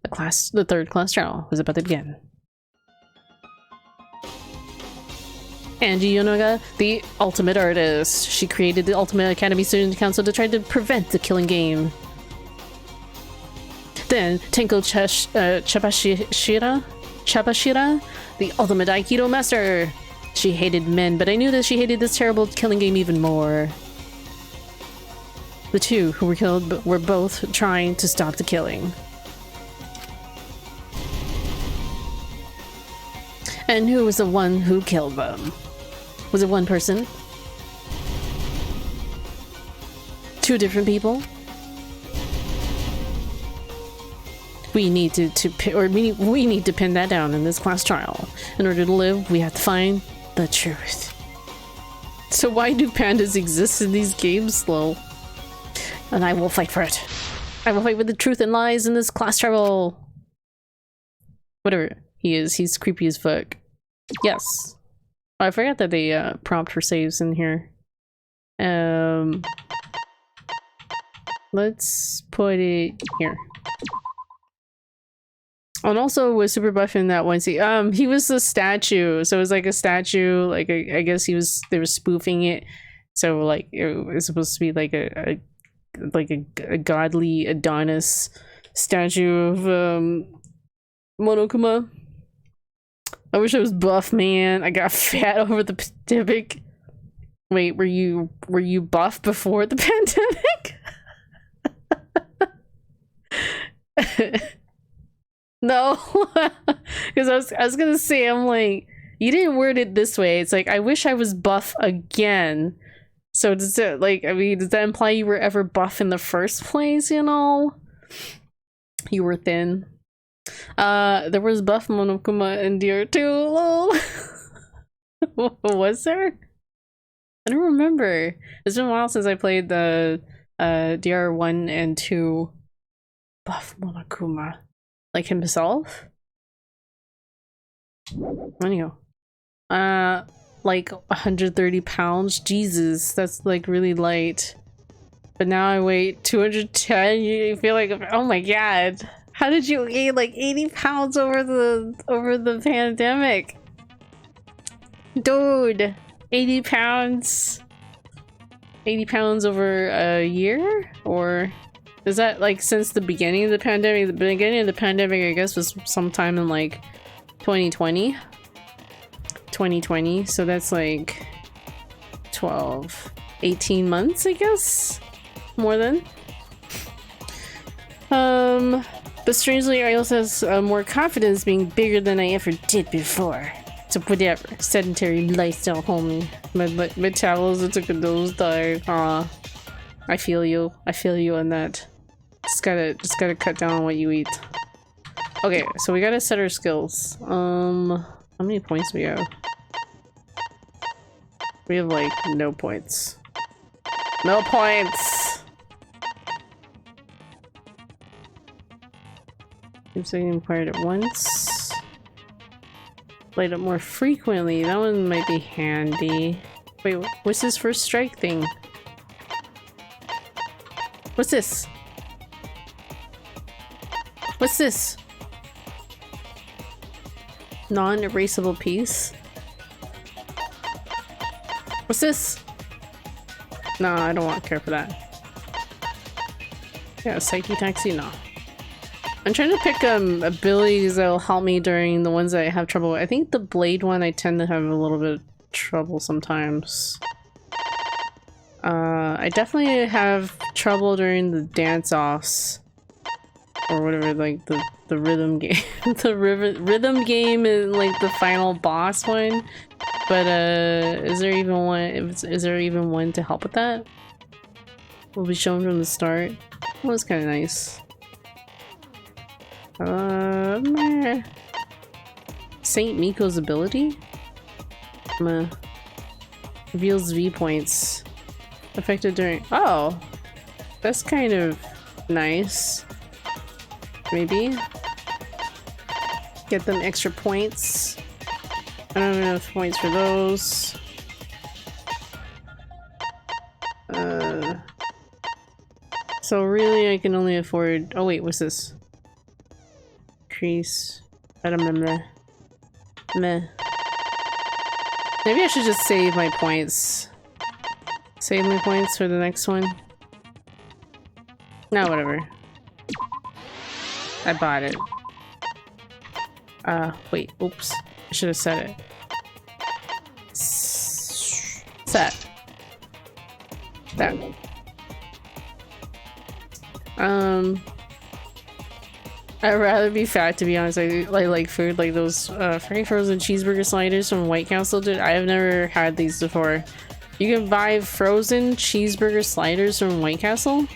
The third class trial is about to begin. Angie Yonaga, the ultimate artist. She created the Ultimate Academy Student Council to try to prevent the killing game. Then, Tenko Chapashira, the ultimate Aikido master. She hated men, but I knew that she hated this terrible killing game even more. The 2 who were killed were both trying to stop the killing. And who was the one who killed them? Was it one person? 2 different people? We need we need to pin that down in this class trial. In order to live, we have to find the truth. So why do pandas exist in these games, lol? And I will fight for it. I will fight with the truth and lies in this class trial. Whatever he is, he's creepy as fuck. Yes. Oh, I forgot that they prompt for saves in here. Let's put it here. And also was super buff in that one scene. He was a statue, so it was like a statue. Like I guess they were spoofing it. So like it was supposed to be like a godly Adonis statue of Monokuma. I wish I was buff, man. I got fat over the pandemic. Wait, were you buff before the pandemic? No, because I was gonna say, I'm like, you didn't word it this way. It's like, I wish I was buff again. So does it, like, I mean, does that imply you were ever buff in the first place, you know? You were thin. There was buff Monokuma in DR2, lol. Was there? I don't remember. It's been a while since I played the DR1 and 2 buff Monokuma. Like himself? Anyhow. Like 130 pounds? Jesus, that's like really light. But now I weigh 210. You feel like, oh my god. How did you gain like 80 pounds over the pandemic? Dude, 80 pounds. 80 pounds over a year? Or is that like since the beginning of the pandemic? The beginning of the pandemic, I guess, was sometime in like 2020. 2020, so that's like 18 months, I guess? More than? But strangely, I also have more confidence being bigger than I ever did before. So whatever, sedentary lifestyle, homie. My metabolism took a nosedive. Aw, I feel you. I feel you on that. Just gotta cut down on what you eat. Okay, so we gotta set our skills. How many points do we have? We have like no points. No points! Keeps getting acquired at once. Light up more frequently. That one might be handy. Wait, what's this first strike thing? What's this? What's this? Non-erasable piece? What's this? No, I don't want to care for that. Yeah, Psyche Taxi? No. I'm trying to pick abilities that'll help me during the ones that I have trouble with. I think the blade one I tend to have a little bit of trouble sometimes. I definitely have trouble during the dance-offs. Or whatever, like the rhythm game. The rhythm game is like the final boss one. But is there even one? Is there even one to help with that? Will be shown from the start. That was kind of nice. Meh. Saint Miko's ability? Meh. Reveals V points. Affected during. Oh, that's kind of nice. Maybe get them extra points. I don't have enough points for those. So really I can only afford— oh wait, what's this? Increase. I don't remember. Meh. Maybe I should just save my points. Save my points for the next one. No, whatever. I bought it. Wait, oops. I should have set it. Set. That. I'd rather be fat, to be honest. I like food, like those Frank frozen cheeseburger sliders from White Castle, dude. I have never had these before. You can buy frozen cheeseburger sliders from White Castle?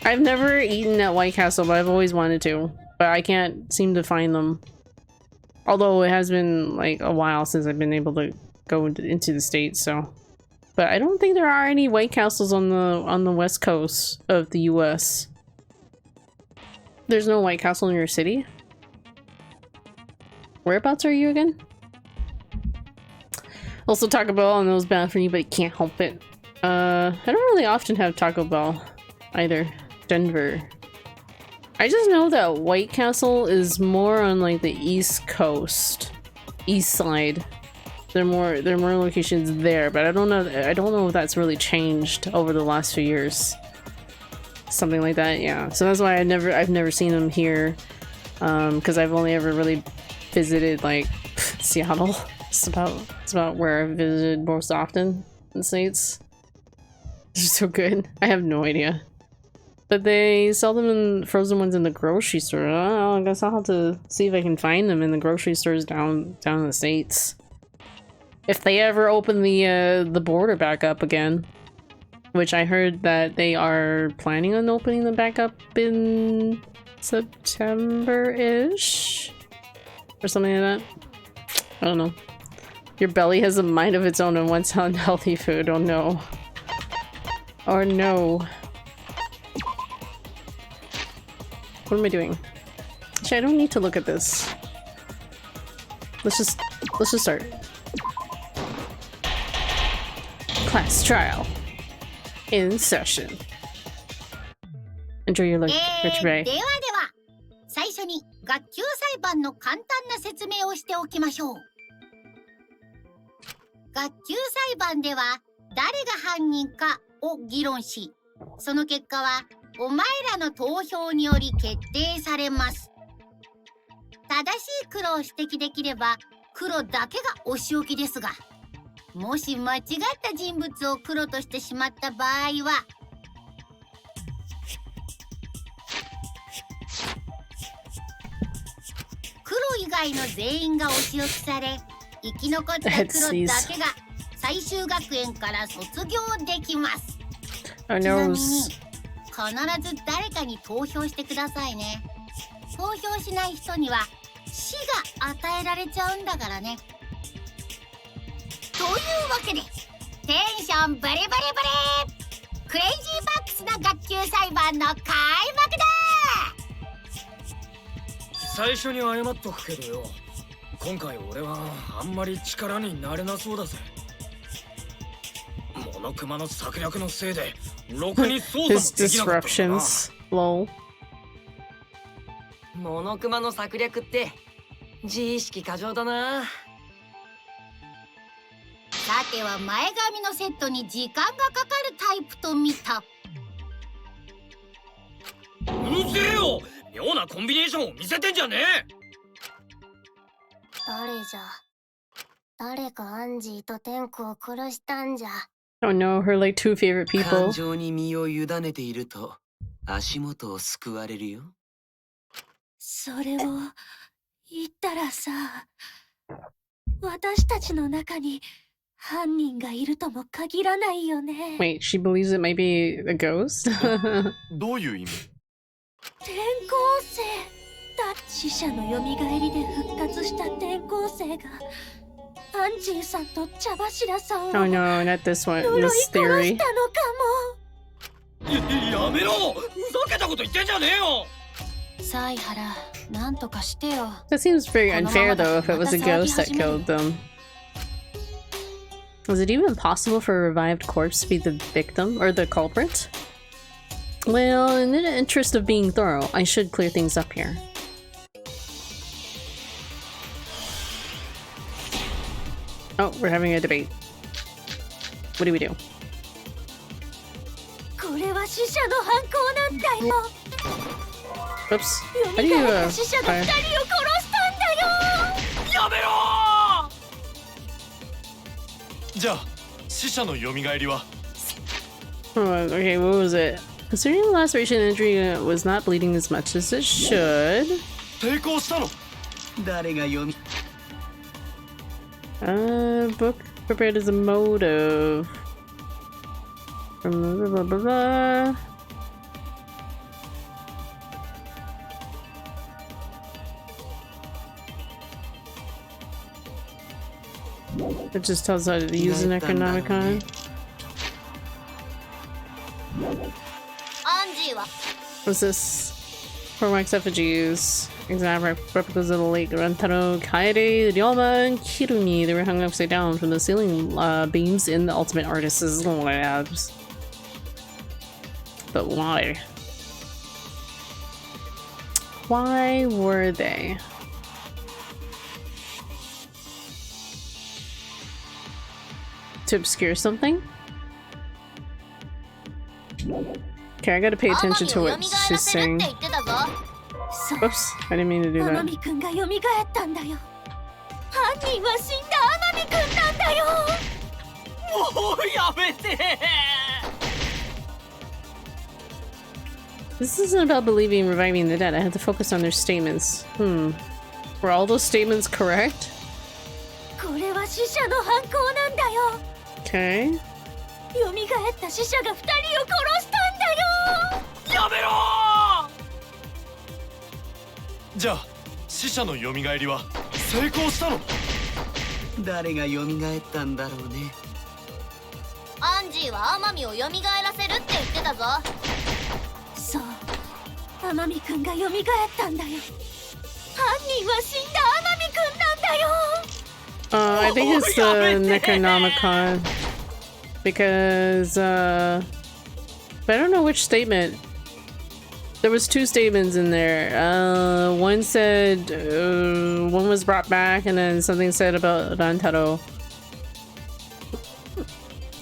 I've never eaten at White Castle, but I've always wanted to. but I can't seem to find them. Although it has been like a while since I've been able to go into the States, so. But I don't think there are any White Castles on the west coast of the US. There's no White Castle in your city? Whereabouts are you again? Also, Taco Bell, I know it's bad for you, but you can't help it. I don't really often have Taco Bell either. Denver. I just know that White Castle is more on like the East Coast, East side. There are more locations there, but I don't know if that's really changed over the last few years. Something like that, yeah. So that's why I've never seen them here, because I've only ever really visited like Seattle. It's about where I've visited most often in the States. They're so good. I have no idea. But they sell them in frozen ones in the grocery store. I guess I'll have to see if I can find them in the grocery stores down in the States. If they ever open the border back up again. Which I heard that they are planning on opening them back up in September-ish? Or something like that. I don't know. Your belly has a mind of its own and wants unhealthy food. Oh no. Oh no. What am I doing? Actually, I don't need to look at this. Let's just start. Class trial. In session. Enjoy your lunch, rich Ray. ではでは、最初に学級裁判の簡単な説明をしておきましょう。学級裁判では誰が犯人かを議論し、その結果はお前らの投票により決定されます。正しい黒を指摘できれば黒だけがお仕置きですが、もし間違った人物を黒としてしまった場合は、黒以外の全員がお仕置きされ、生き残った黒だけが最終学園から卒業できます。ちなみに必ず誰かに投票してくださいね。投票しない人には死が与えられちゃうんだからね。というわけで、テンションブリブリブリクレイジーバックスな学級裁判の開幕だ。最初に謝っとくけどよ、今回俺はあんまり力になれなそうだぜ。モノクマの策略のせいでろくに操作もできなかったんだな。モノクマの策略って自意識過剰だな。さては前髪のセットに時間がかかるタイプと見た。うるせえよ、妙なコンビネーションを見せてんじゃねえ。誰じゃ、誰がアンジーとテンクを殺したんじゃ。Oh no, her like two favorite people. 感情に身を委ねていると足元を救われるよ。それを言ったらさ、私たちの中に犯人がいるとも限らないよね。Wait, she believes it might be a ghost? どういう意味？転校生だ。死者の蘇りで復活した転校生がアンジーさんと茶柱さんを Oh no, not this one. 呪い This 殺 theory. したのかも。やめろ、ふざけたこと言ってんじゃねえよ。サイハラ、なんとかしてよ。 That seems very unfair though if it was a ghost that killed them. Was it even possible for a revived corpse to be the victim or the culprit? Well, in the interest of being thorough, I should clear things up here. Oh, we're having a debate. What do we do? これは死者の犯行なんだよ。 Oops. 蘇 How do you, った死者が2人を殺したんだよ。やめろじゃあ死者の蘇りは？ Oh, okay, what was it? Considering the laceration injury was not bleeding as much as it should. 抵抗したの？誰が読み Book prepared as a motive. Blah, blah, blah, blah, blah. It just tells how to use an Necronomicon. What's this? Cormac's effigies. Exact replicas of the late Rantaro, Kaede, Ryoma, and Kirumi. They were hung upside down from the ceiling beams in the Ultimate Artist's labs. But why? Why were they? To obscure something? Okay, I gotta pay attention to what she's saying. Oops, I didn't mean to do that. This isn't about believing and reviving the dead. I have to focus on their statements. Were all those statements correct? Okay. 蘇った死者が2人を殺したんだよ。やめろー。じゃあ死者の蘇りは成功したの？誰が蘇ったんだろうね。アンジーは天海を蘇らせるって言ってたぞ。そう、天海くんが蘇ったんだよ。犯人は死んだ天海くんなんだよ。I think it's the Necronomicon. Because, but I don't know which statement. There was two statements in there. One said, one was brought back, and then something said about Rantaro.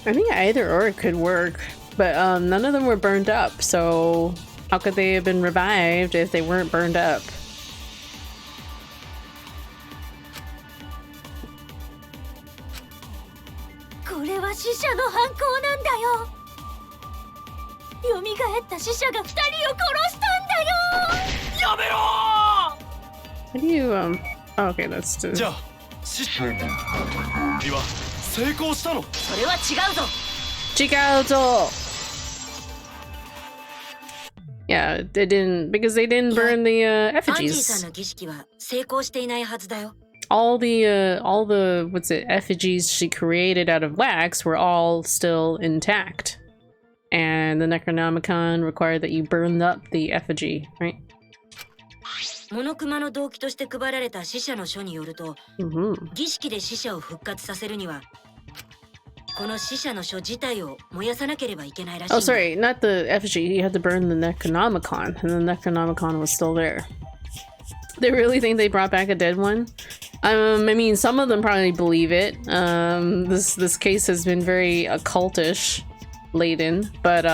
I think either or could work, but none of them were burned up, so how could they have been revived if they weren't burned up? How do you, oh, okay, that's just... じゃあ死者には成功したの？それは違うぞ。違うぞ! Yeah, they didn't, because they didn't burn the effigies. All the what's it, effigies she created out of wax were all still intact. And the Necronomicon required that you burn up the effigy, right? モノクマの動機として配られた死者の書によると、儀式で死者を復活させるには、この死者の書自体を燃やさなければいけないらしい。Oh, sorry, not the effigy. You had to burn the Necronomicon, and the Necronomicon was still there. They really think they brought back a dead one? I mean, some of them probably believe it. This case has been very occultish laden, but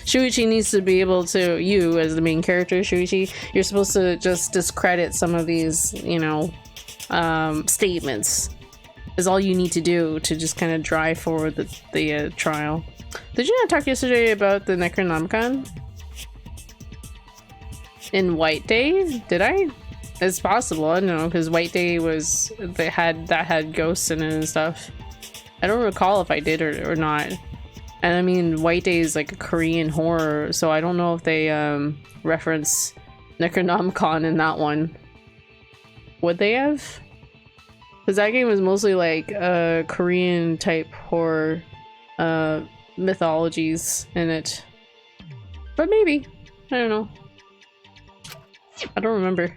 Shuichi needs to be able to, you as the main character, Shuichi, you're supposed to just discredit some of these, you know, statements. Is all you need to do to just kind of drive forward the trial. Did you not talk yesterday about the Necronomicon? In White Day? Did I? It's possible, I don't know, because White Day was, that had ghosts in it and stuff. I don't recall if I did or not. And I mean, White Day is like a Korean horror, so I don't know if they reference Necronomicon in that one. Would they have? Because that game was mostly like Korean type horror mythologies in it. But maybe. I don't know. I don't remember.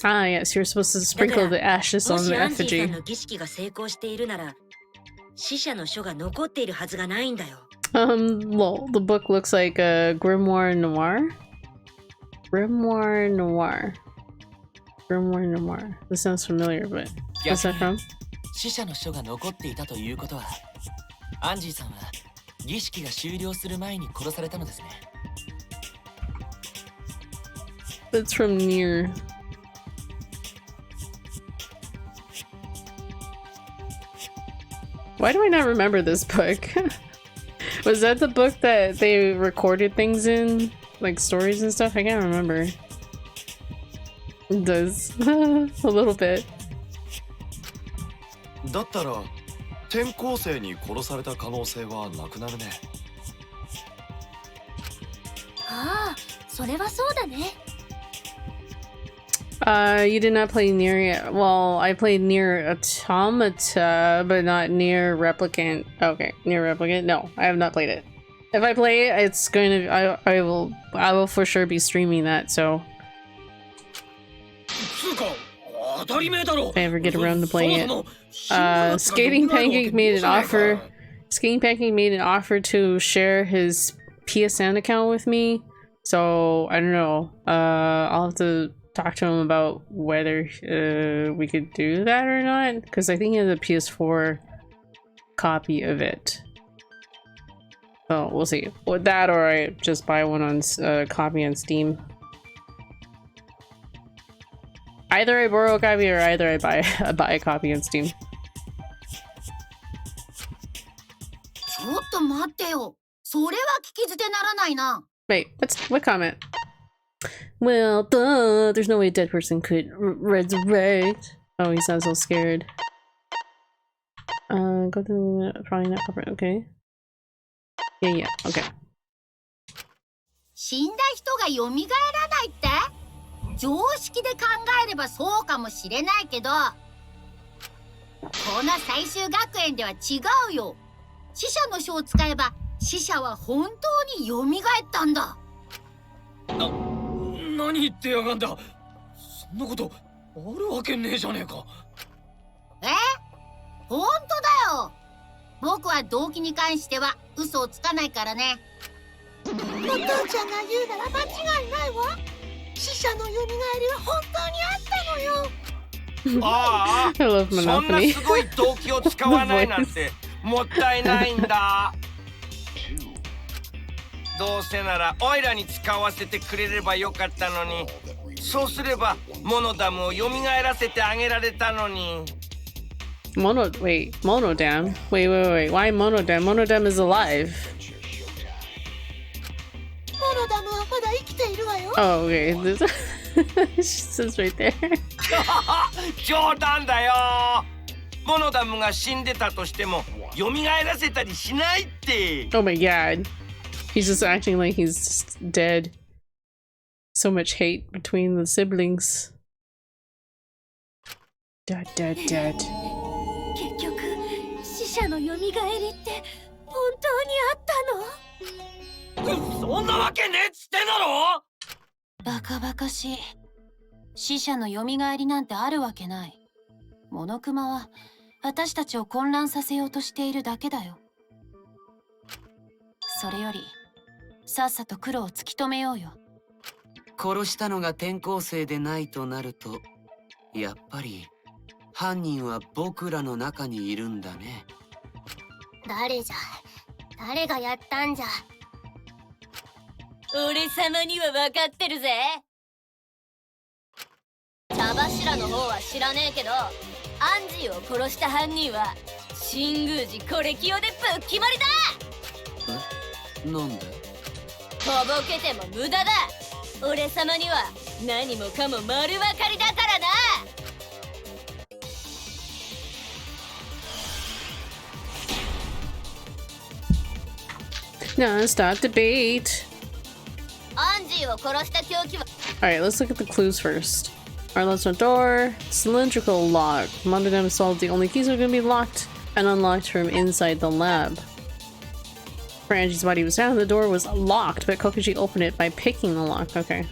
Ah, yes, you're supposed to sprinkle the ashes on the effigy. Well, the book looks like a Grimoire Noir. Grimoire Noir. Grimoire Noir. This sounds familiar, but what's that from? 死者の書が残っていたということは、アンジーさんは儀式が終了する前に殺されたのですね。That's from Nier. Why do I not remember this book? Was that the book that they recorded things in? Like stories and stuff? I can't remember. It does. A little bit. だったら転校生に殺された可能性はなくなるね。ああ、それはそうだね。You did not play Nier. Well, I played Nier Automata, but not Nier Replicant. Okay, Nier Replicant. No, I have not played it. If I play it, it's going to. I will for sure be streaming that. So if I ever get around to playing it. Skating Pancake made an offer. Skating Pancake made an offer to share his PSN account with me. So I don't know. I'll have to talk to him about whether we could do that or not, because I think he has a PS4 copy of it. So we'll see. With that, or I just buy one on copy on Steam. Either I borrow a copy or either I buy a copy on Steam. ちょっと待ってよ。それは聞き捨てならないな。 Wait, what comment? Well, duh, there's no way a dead person could resurrect. Oh, he sounds so scared. Go to the probably not covered. Okay. Yeah, okay. 死んだ人が蘇らないって？常識で考えればそうかもしれないけど、この最終学園では違うよ。死者の書を使えば死者は本当に蘇ったんだ。何言ってやがんだ。そんなことあるわけねえじゃねえか。本当だよ。僕は動機に関しては嘘をつかないからね。お父ちゃんが言うなら間違いないわ。死者の蘇りは本当にあったのよ。ああ、そんなすごい動機を使わないなんてもったいないんだ。どうせならオイラに使わせてくれればよかったのに、そうすればモノダムを蘇らせてあげられたのに。Wait, Monodam? Wait, why Monodam? Monodam is alive. モノダムはまだ生きているわよ。 Oh, okay. She says right there. 冗談だよ。モノダムが死んでたとしても蘇らせたりしないって。Oh my god. He's just acting like he's just dead. So much hate between the siblings. Dead. 結局、死者の蘇りって本当にあったの？そんなわけねえっつってんだろ。バカバカしい。死者の蘇りなんてあるわけない。モノクマは私たちを混乱させようとしているだけだよ。それよりさっさと黒を突き止めようよ。殺したのが転校生でないとなると、やっぱり犯人は僕らの中にいるんだね。誰じゃ？誰がやったんじゃ？俺様には分かってるぜ。茶柱の方は知らねえけど、アンジーを殺した犯人は新宮寺コレキヨでぶっ決まりだ。なんで？とぼけても無駄だ。俺様には何もかも丸分かりだからな。Non-stop debate. アンジーを殺した凶器は。 Alright, let's look at the clues first. Arlot's front door, cylindrical lock. Monodam solved the only keys that are going to be locked and unlocked from inside the lab. Where Angie's body was found, the door was locked, but Kokuji opened it by picking the lock. Okay.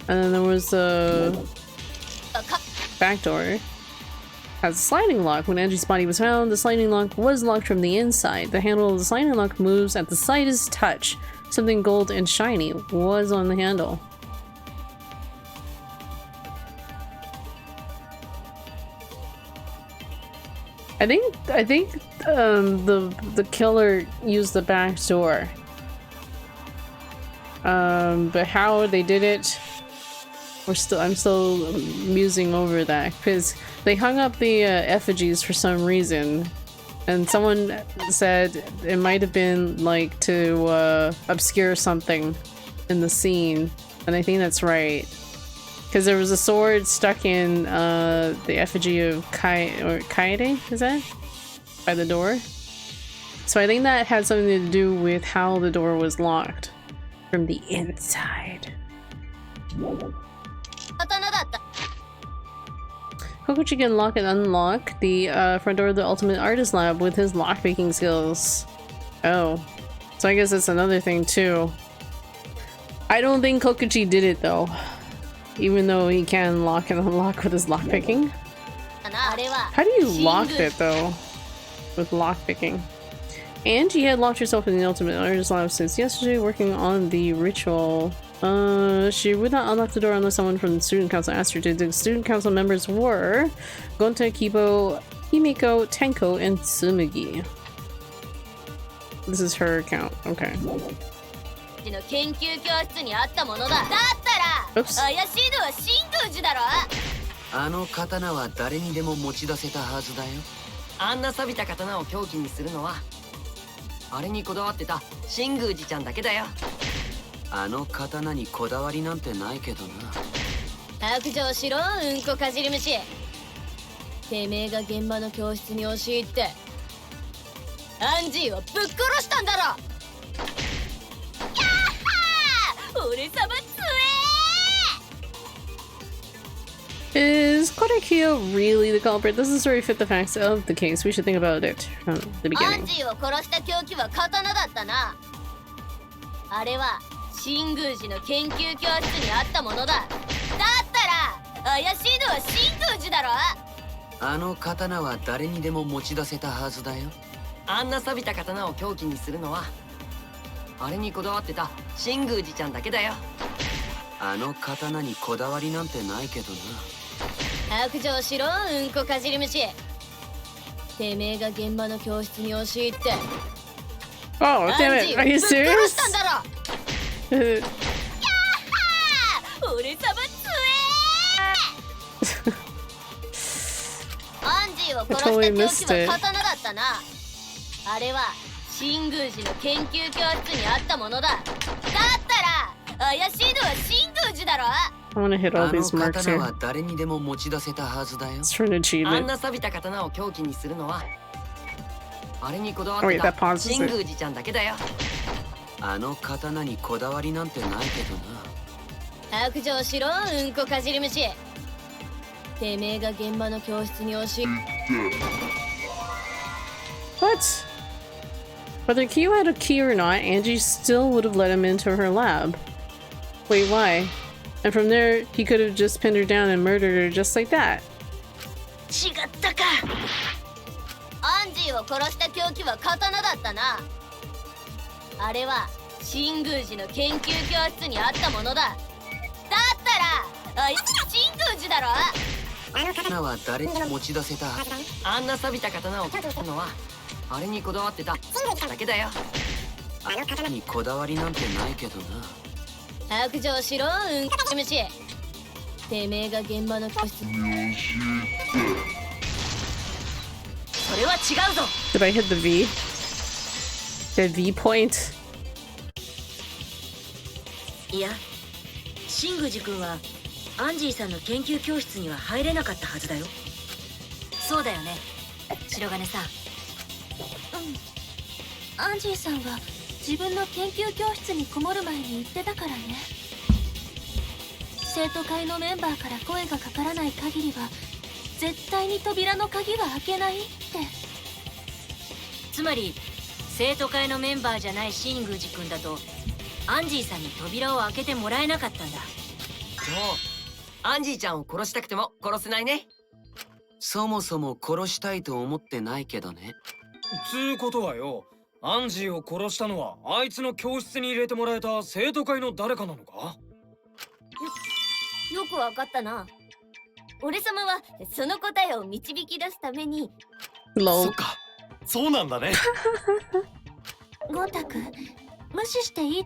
And then there was the back door. Has a sliding lock. When Angie's body was found, the sliding lock was locked from the inside. The handle of the sliding lock moves at the slightest touch. Something gold and shiny was on the handle. I think the killer used the back door. But how they did it, I'm still musing over that, because they hung up the effigies for some reason, and someone said it might have been like to obscure something in the scene, and I think that's right. Because there was a sword stuck in the effigy of Kaede, is that? By the door. So I think that had something to do with how the door was locked. from the inside. Kokuchi can lock and unlock the front door of the Ultimate Artist Lab with his lockpicking skills. Oh. So I guess that's another thing too. I don't think Kokuchi did it though. Even though he can lock and unlock with his lockpicking. How do you lock it though? With lockpicking. Angie had locked herself in the Ultimate Artist Lab since yesterday working on the ritual. She would not unlock the door unless someone from the student council asked her to. The student council members were Gonta, Kibo, Himiko, Tenko, and Tsumugi. This is her account. Okay. Oops. あの刀は誰にでも持ち出せたはずだよ。あんな錆びた刀を凶器にするのはあれにこだわってた新宮寺ちゃんだけだよ。あの刀にこだわりなんてないけどな。白状しろ、うんこかじり虫。てめえが現場の教室に押し入ってアンジーをぶっ殺したんだろ。やっはー、俺様強Is Korekiyo really the culprit? Does the story fit the facts of the case? We should think about it from the ア beginning. ンジーを殺した凶器は刀だったな。あれは新宮寺の研究教室にあったものだ。だったら怪しいのは新宮寺だろ。あの刀は誰にでも持ち出せたはずだよ。あんな錆びた刀を凶器にするのはあれにこだわってた新宮寺ちゃんだけだよ。あの刀にこだわりなんてないけどな。白状しろ、うんこかじり虫。てめえが現場の教室に押し入って Oh, damn it. Are you serious? したんだろ。やっはー、俺様強え。アンジーを殺した凶器は刀だったな。あれは新宮寺の研究教室にあったものだ。だったら怪しいのは新宮寺だろ。I want to hit all these marks here. は誰にでも持ち出せたはずだよ。 It's for an あん achievement. な錆びた刀を凶器にするのはあれにこだわっ Oh て wait, that た pauses 新 it. 宮寺ちゃんだけだよ。あの刀にこだわりなんてないけどな。白状しろ、うんこかじり虫。てめえが現場の教室に押し What? Whether Kiyo had a key or not, Angie still would have let him into her lab. Wait, why? And from there, he could have just pinned her down and murdered her just like that. 違ったか。アンジーを殺した凶器は刀だったな。あれは新宮寺の研究教室にあったものだ。だったら新宮寺だろ。あの刀は誰にも持ち出せたはずだよ。あんな錆びた刀を削ったのはあれにこだわってただけだよ。あの刀にこだわりなんてないけどな。白状しろ、うんこ虫。てめえが現場の教室。それは違うぞ。 Did I hit the V? The V point? いや、新宮寺君はアンジーさんの研究教室には入れなかったはずだよ。そうだよね、白金さん。アンジーさんは自分の研究教室にこもる前に言ってたからね。生徒会のメンバーから声がかからない限りは絶対に扉の鍵は開けないって。つまり生徒会のメンバーじゃない新宮寺君だとアンジーさんに扉を開けてもらえなかったんだ。そう、アンジーちゃんを殺したくても殺せないね。そもそも殺したいと思ってないけどね。つうことはよ、アンジーを殺したのはあいつの教室に入れてもらえた生徒会の誰かなのか。よくわかったな。俺様はその答えを導き出すために。Lol. そっか、そうなんだね。ゴンタ君、無視していい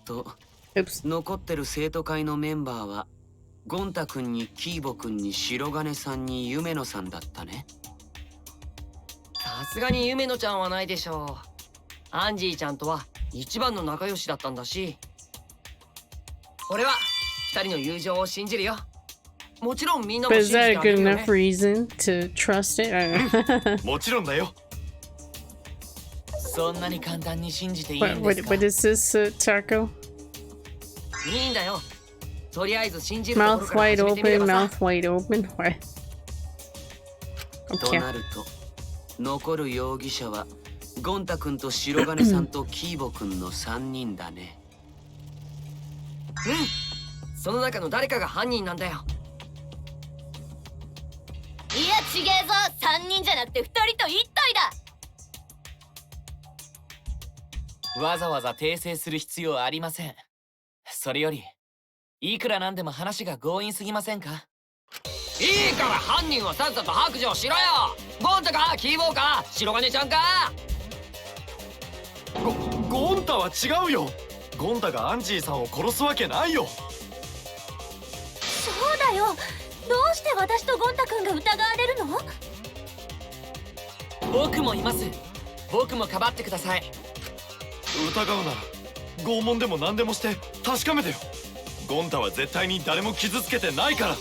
と。Oops. 残ってる生徒会のメンバーはゴンタ君にキーボ君に白金さんに夢野さんだったね。さすがに夢野ちゃんはないでしょう。アンジーちゃんとは一番の仲良しだったんだし。俺は二人の友情を信じるよ。もちろんみんなも But 信 is じて that あ a げ good るよね。 enough reason to trust it? I don't know. もちろんだよ。そんなに簡単に信じていい What, んですか what is this, Taco? いいんだよ。とりあえず信じるところ Mouth から wide 始めてみれ open, ば mouth さ。 wide open. What? と Okay. なると残る容疑者はゴンタ君と白金さんとキーボ君の3人だね。うん。その中の誰かが犯人なんだよ。いやちげえぞ、3人じゃなくて2人と1体だ。わざわざ訂正する必要はありません。それよりいくらなんでも話が強引すぎませんか？いいから犯人はさっさと白状しろよ。ゴンタかキーボーか白金ちゃんか。ゴンタは違うよ。ゴンタがアンジーさんを殺すわけないよ。そうだよ。どうして私とゴンタ君が疑われるの？僕もいます。僕もかばってください。疑うなら拷問でも何でもして確かめてよ。ゴンタは絶対に誰も傷つけてないから。拷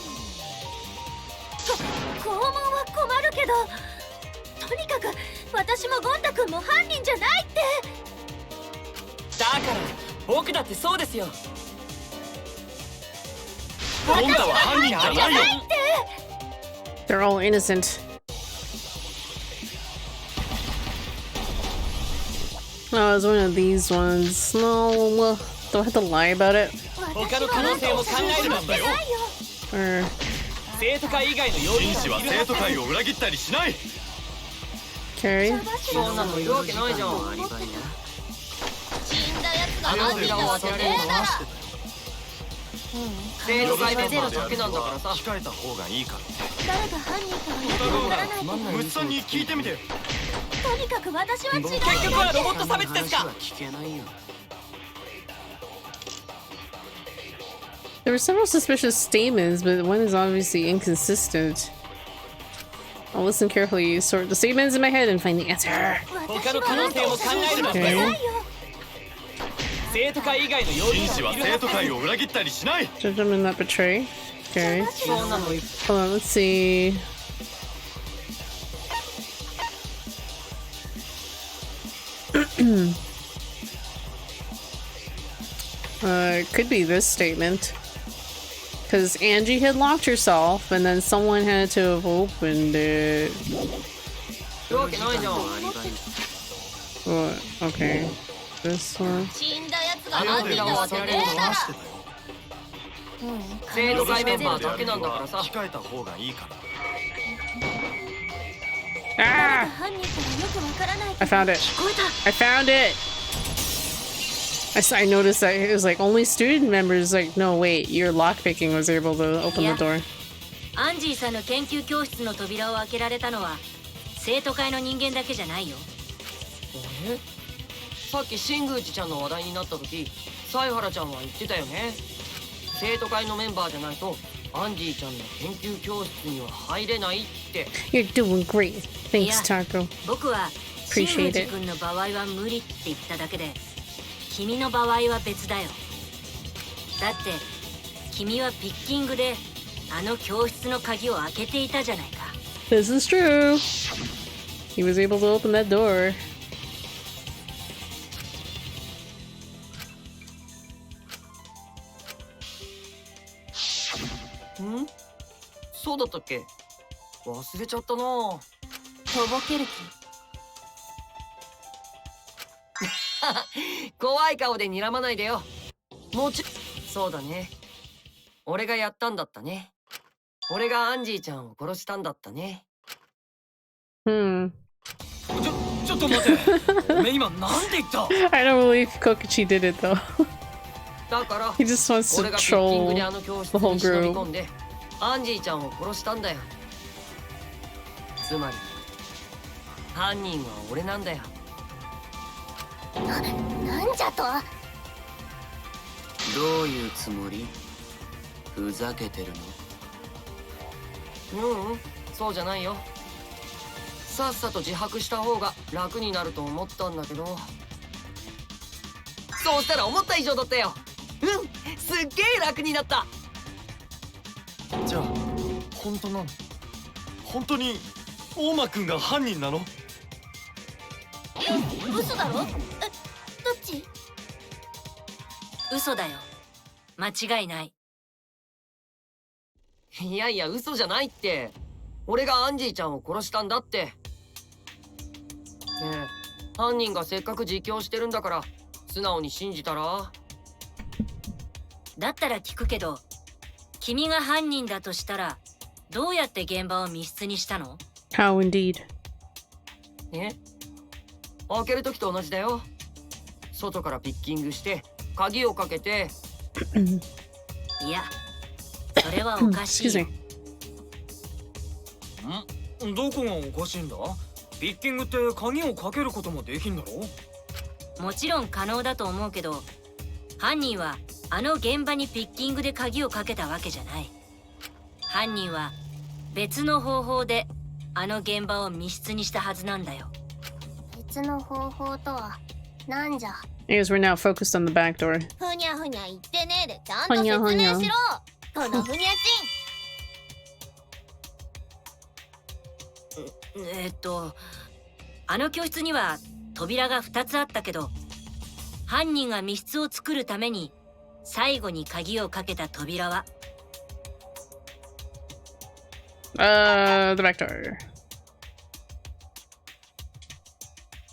問は困るけど、とにかく私もゴンタ君も犯人じゃないって。だから僕だってそうですよ。ゴンタは犯人じゃないよ。 They're all innocent. Oh, it's one of these ones. No, do I have to lie about it? 他の可能性も考えるんだよ。 Or 生徒会以外の容疑紳士は生徒会を裏切ったりしない。 Carrie? そんなのいるわけないじゃん。アリバイな。死んだやつがあの犯人なわけねえだろ。生徒会メンバーだけなんだからさ。控えた方がいいから。誰が犯人かはよくわからないけど、ムツさんに聞いてみてよ。とにかく私は違う。結局はロボット差別ですか？聞けないよ。 There were several suspicious statements, but one is obviously inconsistent. I'll listen carefully, sort the statements in my head, and find the answer. 他の可能性も考えるんだよ。生徒会以外の容疑紳士は生徒会を裏切ったりしない。 Judge them and not betray. Okay. そんなのいる。 Hold on, let's see. It could be this statement. Because Angie had locked herself, and then someone had to have opened it. いるわけないじゃん。 What? Okay. This one? 死んだやつが犯人なわけねえだろ。生徒会メンバーだけなんだからさ。控えた方がいいから。 Ah! 犯人かはよくわからない I found it. I found it! I noticed that it was like only student members. Like, no, wait, your lockpicking was able to open the door. アンジーさんの研究教室の扉を開けられたのは生徒会の人間だけじゃないよ。え？さっき新宮寺ちゃんの話題になった時、犀原ちゃんは言ってたよね。生徒会のメンバーじゃないとアンジーちゃんの研究教室には入れないって。 You're doing great. Thanks, Taco. 僕は Appreciate 新宮 it. 寺君の場合は無理って言っただけで、君の場合は別だよ。だって君はピッキングであの教室の鍵を開けていたじゃないか。 This is true. He was able to open that door. ん？そうだったっけ？忘れちゃったな。とぼける気。怖い顔で睨まないでよ。もちそうだね。俺がやったんだったね。俺がアンジーちゃんを殺したんだったね。Hmm. ちょっと待って。おめえ今なんて言った？ I don't believe Kokichi did it though. だから He just wants to 俺がピッキング troll であの教室 the whole に忍び group. 込んでアンジーちゃんを殺したんだよ。つまり犯人は俺なんだよ。なんじゃと？どういうつもり？ふざけてるの？うん、そうじゃないよ。さっさと自白した方が楽になると思ったんだけど、そうしたら思った以上だったよ。すっげえ楽になった。じゃあ本当なの？本当に大間くんが犯人なの？わ嘘だろ？どっち？嘘だよ。間違いない。いやいや、嘘じゃないって。俺がアンジーちゃんを殺したんだって。ねえ、犯人がせっかく自供してるんだから素直に信じたら？だったら聞くけど、君が犯人だとしたらどうやって現場を密室にしたの？ How indeed. え？開ける時と同じだよ。外からピッキングして鍵をかけて。いや、それはおかしい。どこがおかしいんだ？ピッキングって鍵をかけることもできんだろ？もちろん可能だと思うけど、犯人はあの現場にピッキングで鍵をかけたわけじゃない。犯人は別の方法であの現場を密室にしたはずなんだよ。別の方法とはなんじゃ？ Because we're now focused on the back door. ふにゃふにゃ言ってねえでちゃんと説明しろ。このふにゃちん。あの教室には扉が2つあったけど、犯人が密室を作るために最後に鍵をかけた扉はthe back door.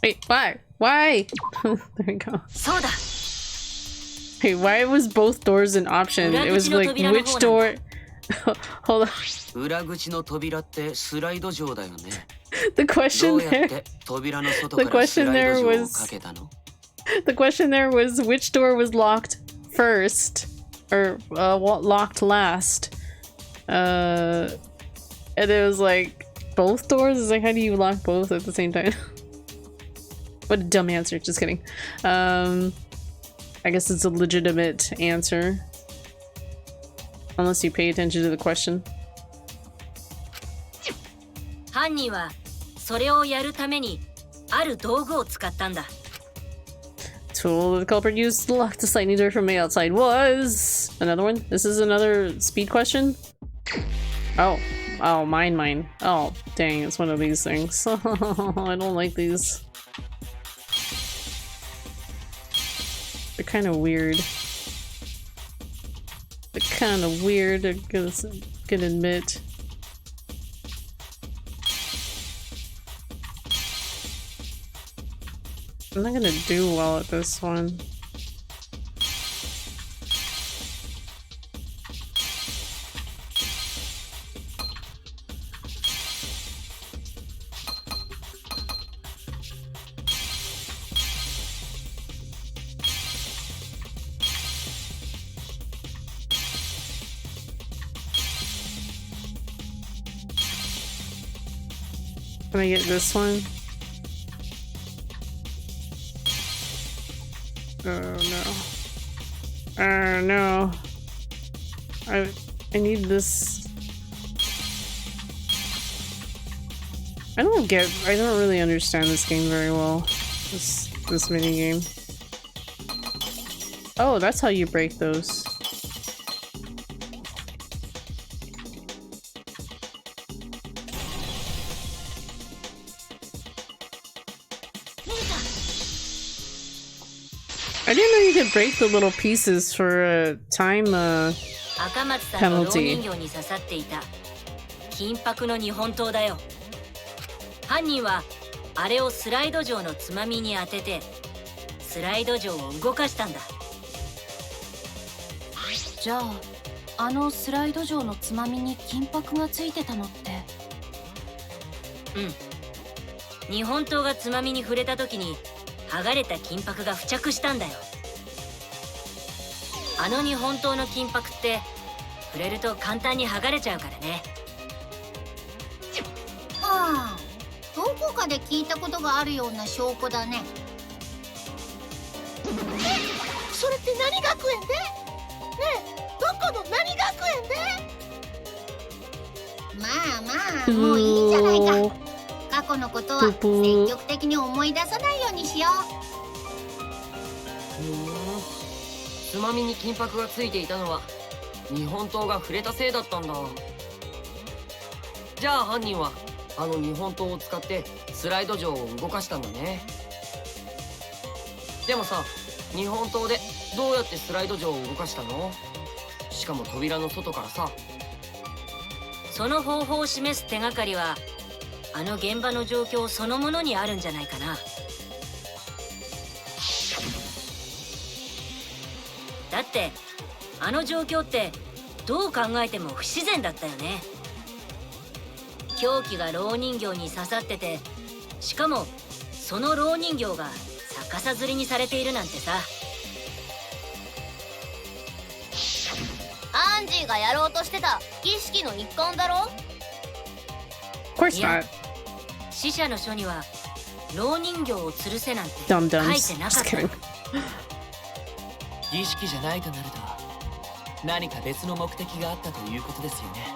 Wait, why? Why? There we go. そうだ。Hey, why was both doors an option? It was like, which door? Hold on. 裏口の扉ってスライド錠だよね。The question there. The question there was. The question there was which door was locked first, or locked last. And it was like both doors. It's like, how do you lock both at the same time? What a dumb answer. Just kidding. I guess it's a legitimate answer. Unless you pay attention to the question. 犯人はそれをやるためにある道具を使ったんだ。Tool the culprit used to lock the sliding door from the outside was another one. This is another speed question. Oh, mine. Oh, dang! It's one of these things. I don't like these. They're kind of weird. I can admit. I'm not gonna do well at this one. Can I get this one? Oh no. I need this. I don't really understand this game very well. This mini game. Oh, that's how you break those. I didn't know you could break the little pieces for a time penalty. 金箔の日本刀だよ。犯人はあれをスライド錠のつまみに当ててスライド錠を動かしたんだ。じゃあ、あのスライド錠のつまみに金箔がついてたのって。うん。日本刀がつまみに触れた時に剥がれた金箔が付着したんだよ。あの日本刀の金箔って触れると簡単に剥がれちゃうからね。はあ、どこかで聞いたことがあるような証拠だね。それって何学園で？ねえ、どこの何学園で？まあもういいんじゃないか。過去のことは積極的に思い出さないようにしよう。つまみに金箔がついていたのは日本刀が触れたせいだったんだ。じゃあ犯人はあの日本刀を使ってスライド錠を動かしたんだね。でもさ、日本刀でどうやってスライド錠を動かしたの？しかも扉の外からさ。その方法を示す手がかりはあの現場の状況そのものにあるんじゃないかな。だってあの状況ってどう考えても不自然だったよね。凶器が蝋人形に刺さってて、しかもその蝋人形が逆さ吊りにされているなんてさ。アンジーがやろうとしてた儀式の一環だろ？ Of course not. 死者の書には蝋人形を吊るせなんて書 Dum いて dums. なか Just った。 kidding. 儀式じゃないとなると何か別の目的があったということですよね。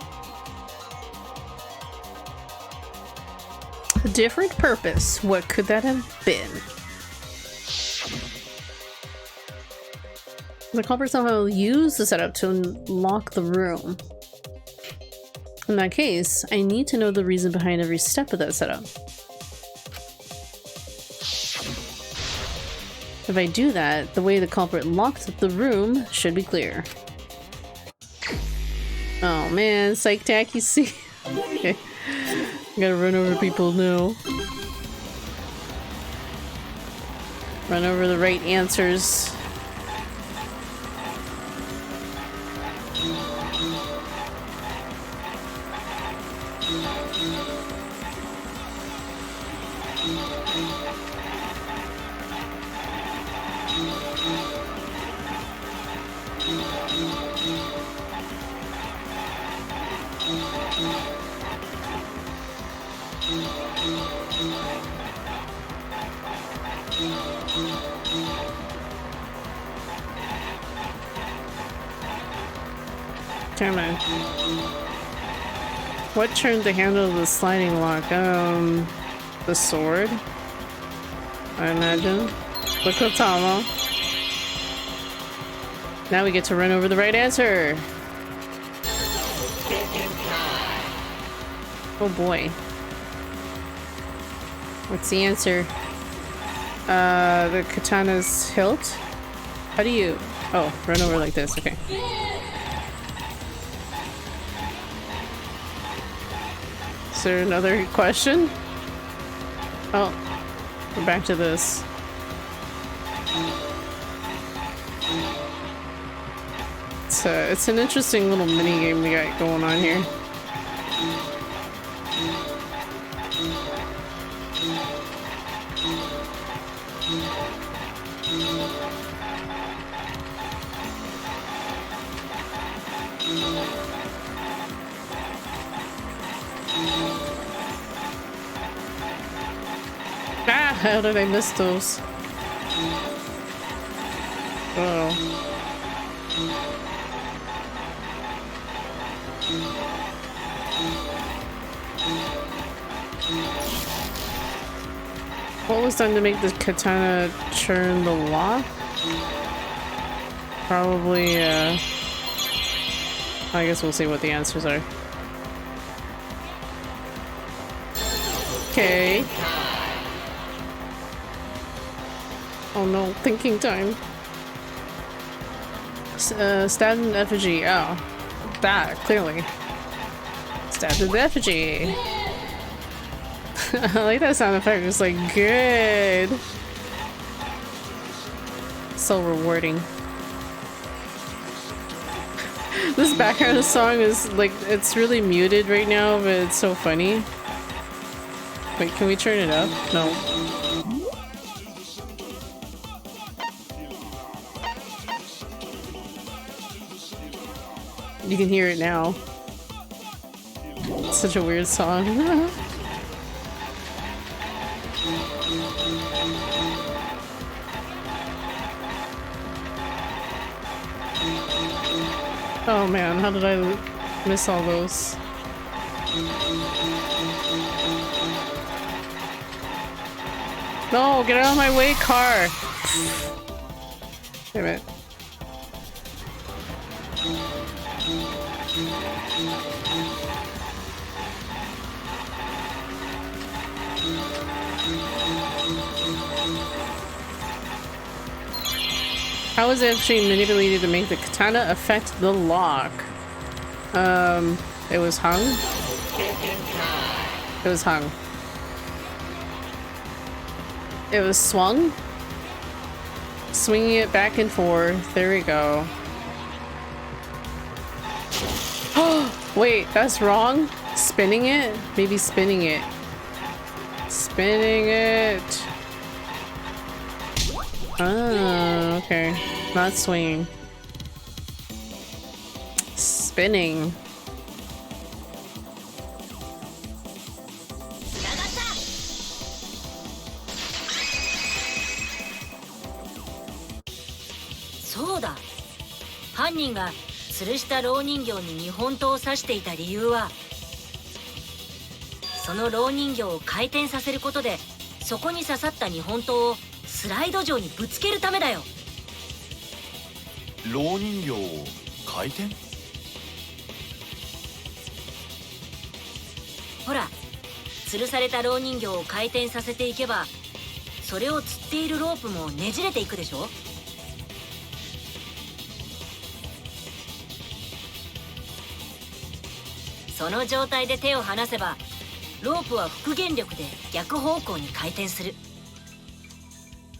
A different purpose. What could that have been? The culprit somehow used the setup to unlock the room. In that case, I need to know the reason behind every step of that setup. If I do that, the way the culprit locked the room should be clear. Oh man, psych tacky see. Okay. I gotta run over people now. Run over the right answers. Damn it. What turned the handle of the sliding lock? The sword? I imagine. The katana. Now we get to run over the right answer. Oh boy. What's the answer? The katana's hilt? How do you... Oh, run over like this, okay. Is there another question? Oh, we're back to this. It's an interesting little mini game we got going on here. Ah, how did I miss those? Oh. What was done to make the katana turn the lock? Probably, I guess we'll see what the answers are. Okay. Oh no, thinking time. Stabbed in effigy. Oh, that, clearly. Stabbed in the effigy. I like that sound effect. It's like, good. So rewarding. This background song is like, it's really muted right now, but it's so funny. Wait, can we turn it up? No. You can hear it now. It's such a weird song. Oh man, how did I miss all those? No, get out of my way, car! Damn it. How was it actually manipulated to make the katana affect the lock? It was hung? It was hung. It was swung? Swinging it back and forth. There we go. Wait, that's wrong? Spinning it? Maybe spinning it. Spinning it. Ah, okay. Not swinging. Spinning.そうだ。犯人が吊るした蝋人形に日本刀を刺していた理由は、その蝋人形を回転させることで、そこに刺さった日本刀をスライド上にぶつけるためだよ。蝋人形を回転？ほら、吊るされた蝋人形を回転させていけば、それを吊っているロープもねじれていくでしょ。その状態で手を離せば、ロープは復元力で逆方向に回転する。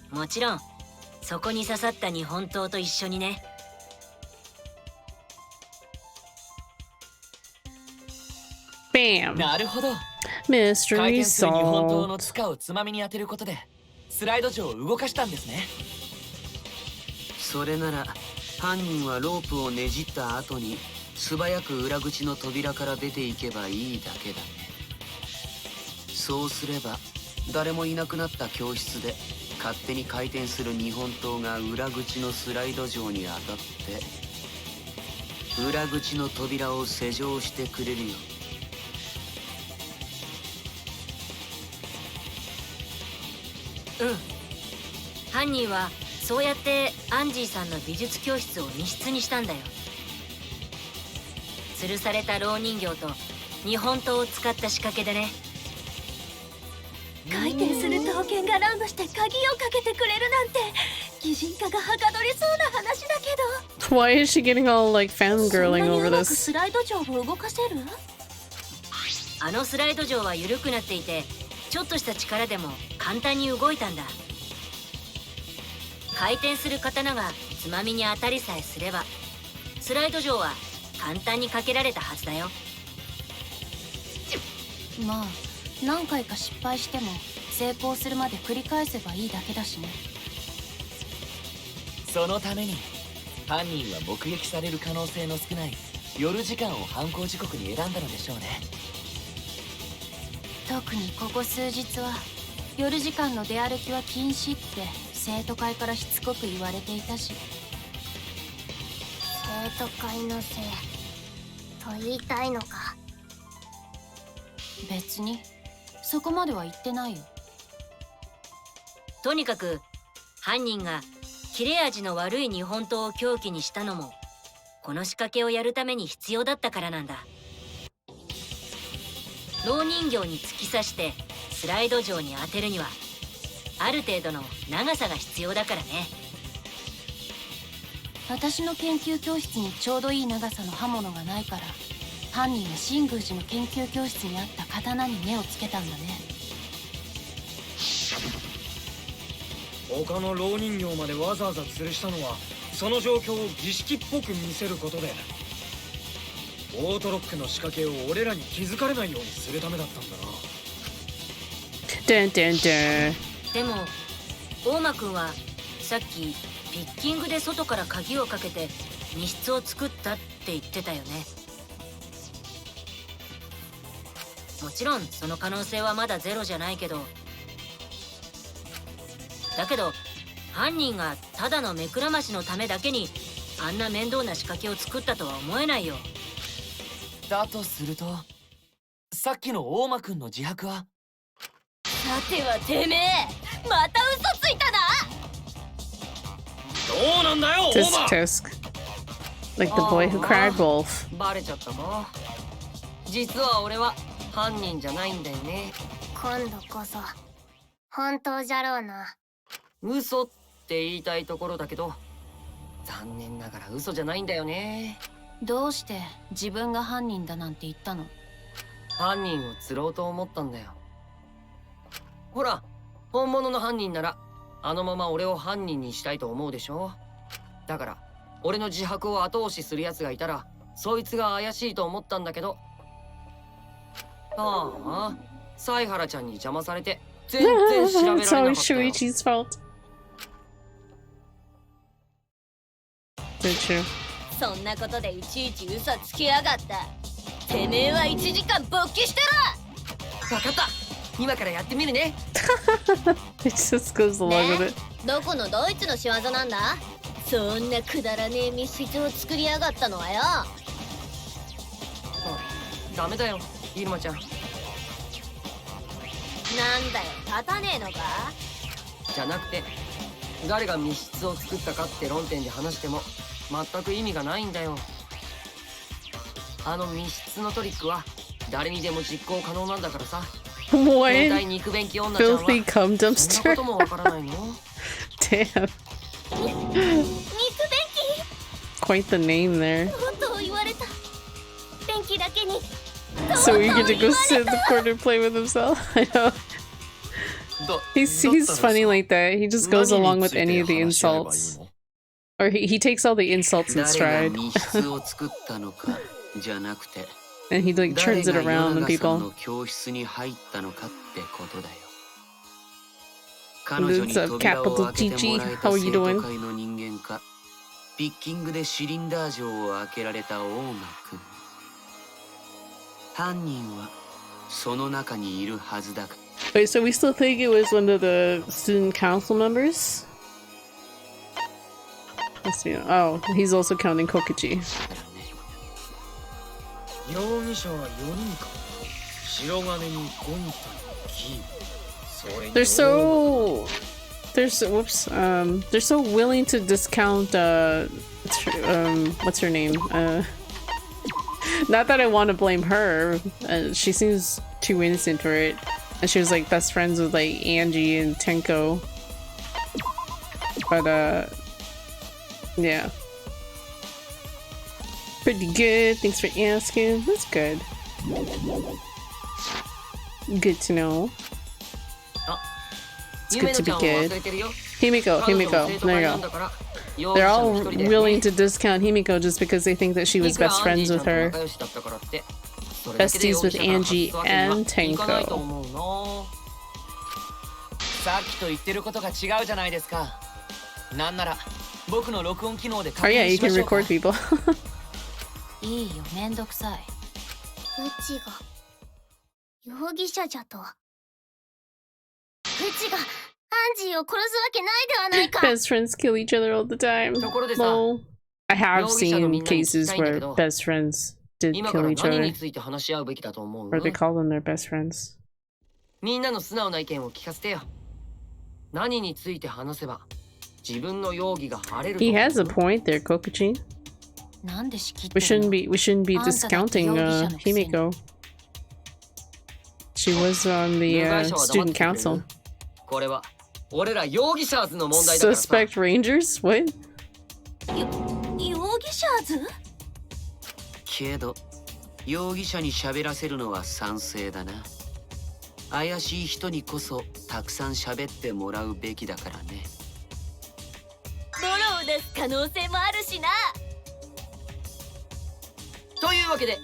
もちろんそこに刺さった日本刀と一緒にね。Bam! なるほど。Mystery 回転する日本刀の solved. 塚をつまみに当てることでスライド上を動かしたんですね。それなら犯人はロープをねじった後に素早く裏口の扉から出ていけばいいだけだね。そうすれば誰もいなくなった教室で勝手に回転する日本刀が裏口のスライド上に当たって裏口の扉を施錠してくれるよ。うん。犯人はそうやってアンジーさんの美術教室を密室にしたんだよ。吊るされた蝋人形と日本刀を使った仕掛けでね。回転する刀剣が乱舞して鍵をかけてくれるなんて擬人化がはかどりそうな話だけど。 Why is she getting all like fangirling over そんなにうまく this? スライド錠を動かせる？あのスライド錠は緩くなっていて、ちょっとした力でも簡単に動いたんだ。回転する刀がつまみに当たりさえすれば、スライド錠は簡単にかけられたはずだよ。まあ何回か失敗しても成功するまで繰り返せばいいだけだしね。そのために犯人は目撃される可能性の少ない夜時間を犯行時刻に選んだのでしょうね。特にここ数日は夜時間の出歩きは禁止って生徒会からしつこく言われていたし。生徒会のせいと言いたいのか。別にそこまでは言ってないよ。とにかく犯人が切れ味の悪い日本刀を凶器にしたのも、この仕掛けをやるために必要だったからなんだ。蝋人形に突き刺してスライド錠に当てるにはある程度の長さが必要だからね。私の研究教室にちょうどいい長さの刃物がないから、犯人は新宮寺の研究教室にあった刀に目をつけたんだね。他の蝋人形までわざわざ吊るしたのは、その状況を儀式っぽく見せることでオートロックの仕掛けを俺らに気づかれないようにするためだったんだな。でも大間くんはさっきピッキングで外から鍵をかけて密室を作ったって言ってたよね。もちろんその可能性はまだゼロじゃないけど、だけど犯人がただの目くらましのためだけにあんな面倒な仕掛けを作ったとは思えないよ。だとするとさっきの大間くんの自白は。さてはてめえまた嘘ついたな。どうなんだよ Tisk tisk. Like the boy who cried wolf. バレちゃったな。実は俺は犯人じゃないんだよね。今度こそ本当じゃろうな。嘘って言いたいところだけど、残念ながら嘘じゃないんだよね。どうして自分が犯人だなんて言ったの？犯人を釣ろうと思ったんだよ。ほら、本物の犯人ならあのまま俺を犯人にしたいと思うでしょ。だから俺の自白を後押しする奴がいたらそいつが怪しいと思ったんだけど、ああ、犀原ちゃんに邪魔されて全然調べられなかったよ。It's always Shuichi's fault. That's true. そんなことでいちいち嘘つきやがった。てめえは1時間勃起してろ。わかった。今からやってみるね。It just goes along with it. どこのドイツの仕業なんだ？そんなくだらねえ密室を作りやがったのはよ。ダメだよ、イルマちゃん。なんだよ、立たねえのか？じゃなくて、誰が密室を作ったかって論点で話しても全く意味がないんだよ。あの密室のトリックは誰にでも実行可能なんだからさ。What? 変態肉便器女ちゃんは Filthy cum そん dumpster? なこともわからないの？ Damn. 肉便器 Quite the name there. とうとう言われた。便器だけに So you get to go sit in the corner and play with himself? I know. He's funny like that. He just goes along with any of the insults. Or he takes all the insults in stride. And he like turns it around on people. What's up, capital GG? How are you doing? ピッキングでシリンダー錠を開けられた大間くん。犯人はその中にいるはずだ。 Wait, so we still think it was one of the student council members? Let's see. Oh, he's also counting Kokichi. 容疑者は4人か。白金にゴンタにキー。They're so willing to discount what's her name? Not that I want to blame her. She seems too innocent for it. And she was like best friends with like Angie and Tenko. But yeah. Pretty good. Thanks for asking. That's good. Good to know. It's good to be good. Himiko. There you go. They're all willing to discount Himiko just because they think that she was best friends with her. Besties with Angie and Tenko. さっきと言ってることが違うじゃないですか。なんなら僕の録音機能で Oh yeah, you can record people. いいよ、めんどくさい。うちが容疑者じゃと。うちがアンジーを殺すわけないではないか。 Best friends kill each other all the time. Lol. I have seen cases where best friends did kill each other. Or they call them their best friends. みんなの素直な意見を聞かせてよ。何について話せば自分の容疑が晴れると。 He has a point there, Kokuchi. We shouldn't be discounting Himiko. She was on the student council. これは俺ら容疑者ズの問題だからさ。 Suspect Rangers? What? 容疑者ズ？けど容疑者に喋らせるのは賛成だな。怪しい人にこそたくさん喋ってもらうべきだからね。ボロを出す可能性もあるしな。というわけで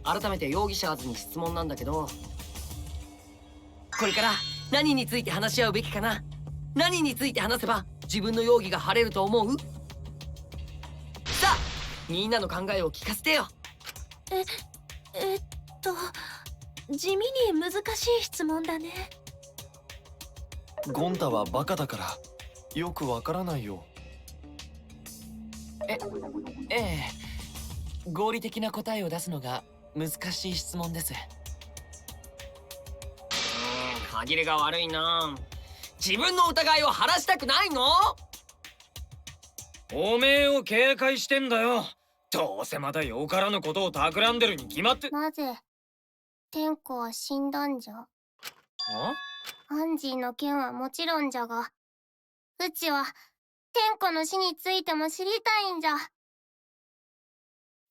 改めて容疑者ズに質問なんだけど、これから何について話し合うべきかな。何について話せば自分の容疑が晴れると思う？さあみんなの考えを聞かせてよ。地味に難しい質問だね。ゴンタはバカだからよくわからないよ。ええ、合理的な答えを出すのが難しい質問です。歯切れが悪いな。自分の疑いを晴らしたくないの？おめえを警戒してんだよ。どうせまたよからぬことを企んでるに決まって。なぜ天子は死んだんじゃ。アンジーの件はもちろんじゃが、うちは天子の死についても知りたいんじゃ。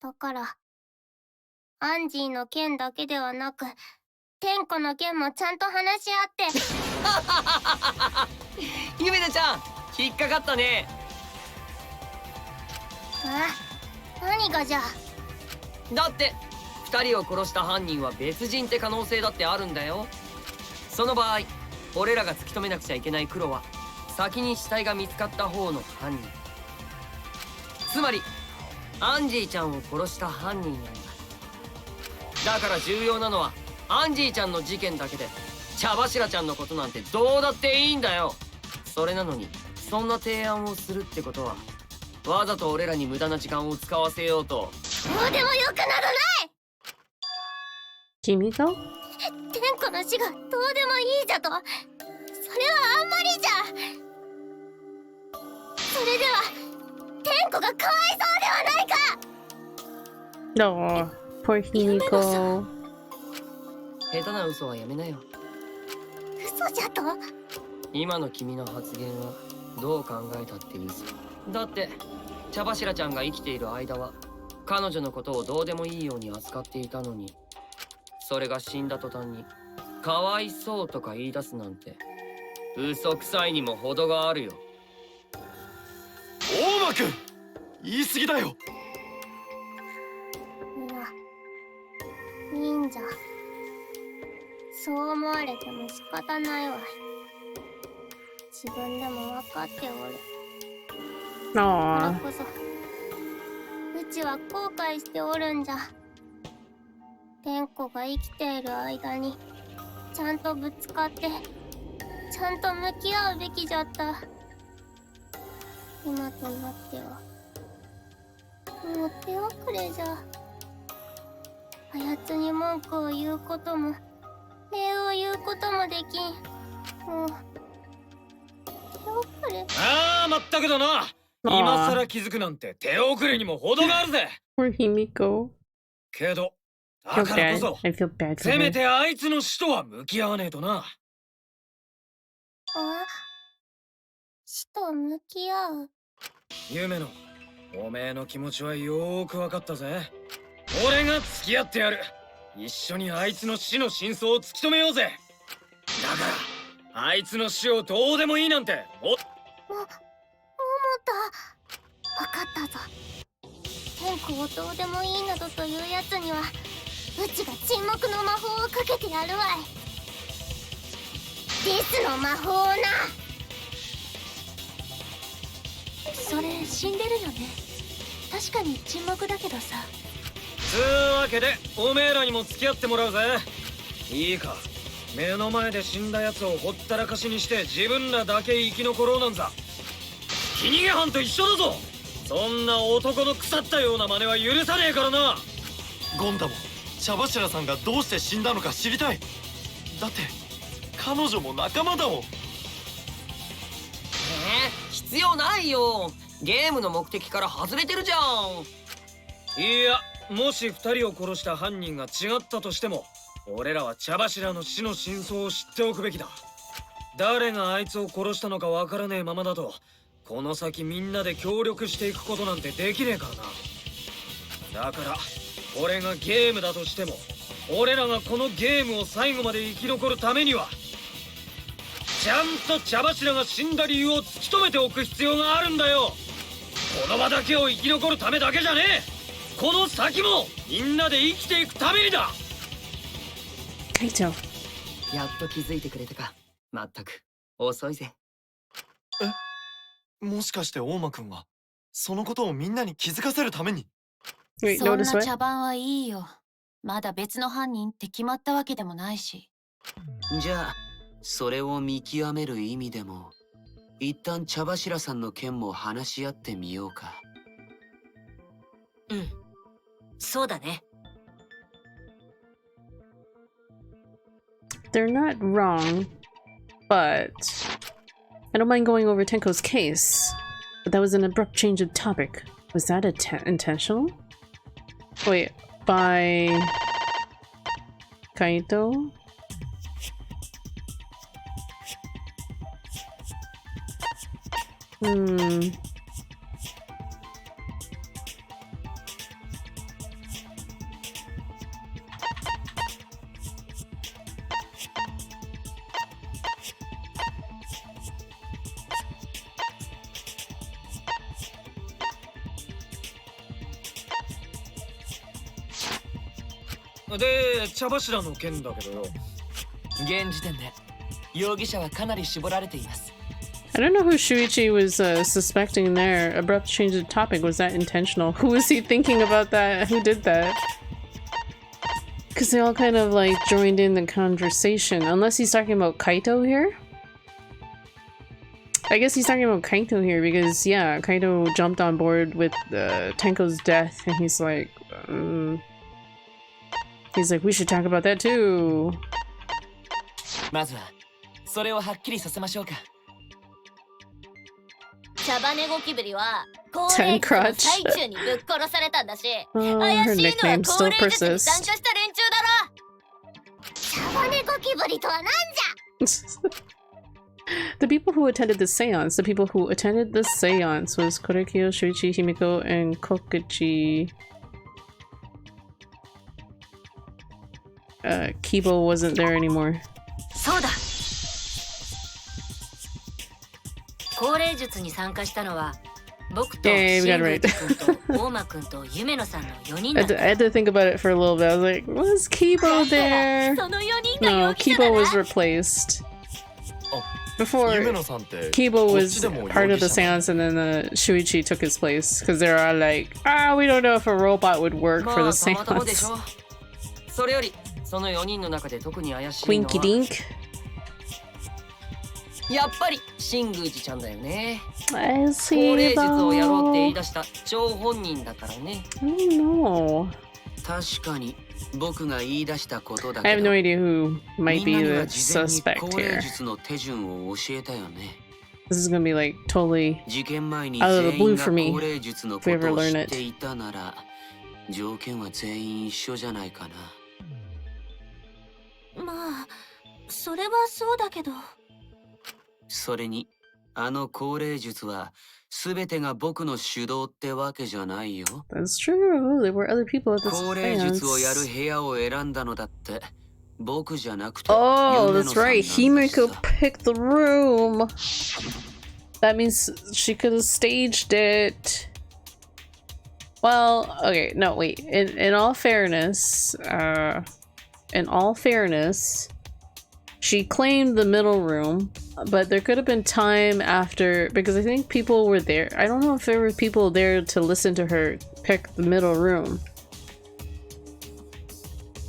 だから、アンジーの件だけではなく、天子の件もちゃんと話し合って。ゆめなちゃん、引っかかったね。何がじゃ。だって2人を殺した犯人は別人って可能性だってあるんだよ。その場合、俺らが突き止めなくちゃいけない黒は先に死体が見つかった方の犯人、つまりアンジーちゃんを殺した犯人なんだ。だから重要なのはアンジーちゃんの事件だけで、茶柱ちゃんのことなんてどうだっていいんだよ。それなのにそんな提案をするってことは、わざと俺らに無駄な時間を使わせようと。どうでもよくなどない。君が？天子の死がどうでもいいじゃと。それはあんまりじゃ。それでは天子がかわいそうではないか。No, poor Himiko. 下手な嘘はやめなよ。嘘じゃと？今の君の発言はどう考えたって嘘だって。茶柱ちゃんが生きている間は彼女のことをどうでもいいように扱っていたのに、それが死んだ途端にかわいそうとか言い出すなんて嘘くさいにも程があるよ。大間くん、言い過ぎだよ。いや、いいんじゃ。そう思われても仕方ないわい。自分でも分かっておる。だからこそ、うちは後悔しておるんじゃ。天子が生きている間にちゃんとぶつかってちゃんと向き合うべきじゃった。今となってはもう手遅れじゃ。あやつに文句を言うことも礼を言うこともできん。もう手遅れ。ああ、まったくだな。今さら気づくなんて手遅れにも程があるぜ。Poor Himiko. けどだからこそ I feel bad for せめ her. てあいつの死とは向き合わねえとな。死と向き合う。夢のおめえの気持ちはよーくわかったぜ。俺が付き合ってやる。一緒にあいつの死の真相を突き止めようぜ。だからあいつの死をどうでもいいなんて思った。分かったぞ。天子をどうでもいいなどというやつにはうちが沈黙の魔法をかけてやるわい。デスの魔法をな。それ死んでるよね。確かに沈黙だけどさ。つうわけでおめえらにも付き合ってもらうぜ。いいか、目の前で死んだやつをほったらかしにして自分らだけ生き残ろうなんざひき逃げ犯と一緒だぞ。そんな男の腐ったような真似は許さねえからな。ゴンダも茶柱さんがどうして死んだのか知りたい。だって彼女も仲間だもん。必要ないよ。ゲームの目的から外れてるじゃん。いや、もし2人を殺した犯人が違ったとしても俺らは茶柱の死の真相を知っておくべきだ。誰があいつを殺したのかわからねえままだとこの先みんなで協力していくことなんてできねえからな。だからこれがゲームだとしても俺らがこのゲームを最後まで生き残るためにはちゃんと茶柱が死んだ理由を突き止めておく必要があるんだよ。この場だけを生き残るためだけじゃねえ。この先もみんなで生きていくためにだ。カイチョ。やっと気づいてくれたか。まったく遅いぜ。もしかして大間くんはそのことをみんなに気づかせるために。そんな茶番はいいよ。まだ別の犯人って決まったわけでもないし。じゃあそれを見極める意味でも一旦茶柱さんの件も話し合ってみようか。うん、そうだね。They're not wrong, but I don't mind going over Tenko's case. But that was an abrupt change of topic. Was that intentional? Wait, by Kaito? で、茶柱の件だけどよ。現時点で容疑者はかなり絞られています。I don't know who Shuichi was suspecting there. Abrupt change of topic. Was that intentional? Who was he thinking about that? Who did that? Because they all kind of like joined in the conversation. Unless he's talking about Kaito here? I guess he's talking about Kaito here because, yeah, Kaito jumped on board with Tenko's death and he's like, we should talk about that too. まずはそれをはっきりさせましょうか。茶羽ゴキブリは高齢期の最中にぶっ殺されたんだし、怪しいのは高齢術に参加した連中だろ。茶羽ゴキブリとはなんじゃ。The people who attended the seance, was Korekyo, Shuichi, Himiko, and Kokuchi. Kibo wasn't there anymore. そうだ。高齢術に参加したのは僕とシングル君と大間君と夢野さんの4人だった。I had to think about it for a little bit. I was like, was Kibo there? No, Kibo was replaced. Before, Kibo was part of the seance and then Shuichi took his place because they were all like, we don't know if a robot would work for the seance. Winky Dink. やっぱり新宮寺ちゃんだよね。高齢術をやろうって言い出した張本人だからね。確かに僕が言い出したことだけど。I have no idea who might be the suspect here. 高齢術の手順を教えたよね。This is gonna be like totally out of the blue for me if we ever learn it. 条件は全員一緒じゃないかな。まあ、それはそうだけど。それに、あの高齢術は全てが僕の主導ってわけじゃないよ。That's true. There were other people at the seance. 高齢術をやる部屋を選んだのだって僕じゃなくて。Oh, that's right. Himiko picked the room. That means she could have staged it. Well, okay, no, wait. In all fairness, she claimed the middle room, but there could have been time after because I think people were there. I don't know if there were people there to listen to her pick the middle room.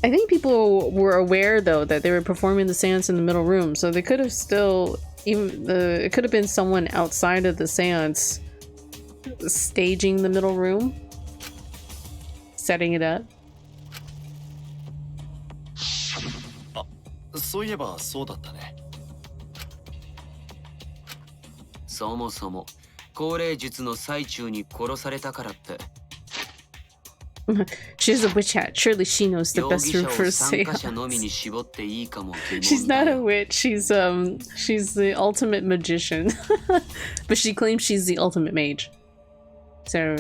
I think people were aware though that they were performing the seance in the middle room, so they could have still it could have been someone outside of the seance staging the middle room, setting it up. そういえばそうだったね。そもそも高齢術の最中に殺されたからって。She's a witch hat. Surely she knows the best room for a seance. She's not a witch. She's the ultimate magician. But she claims she's the ultimate mage. So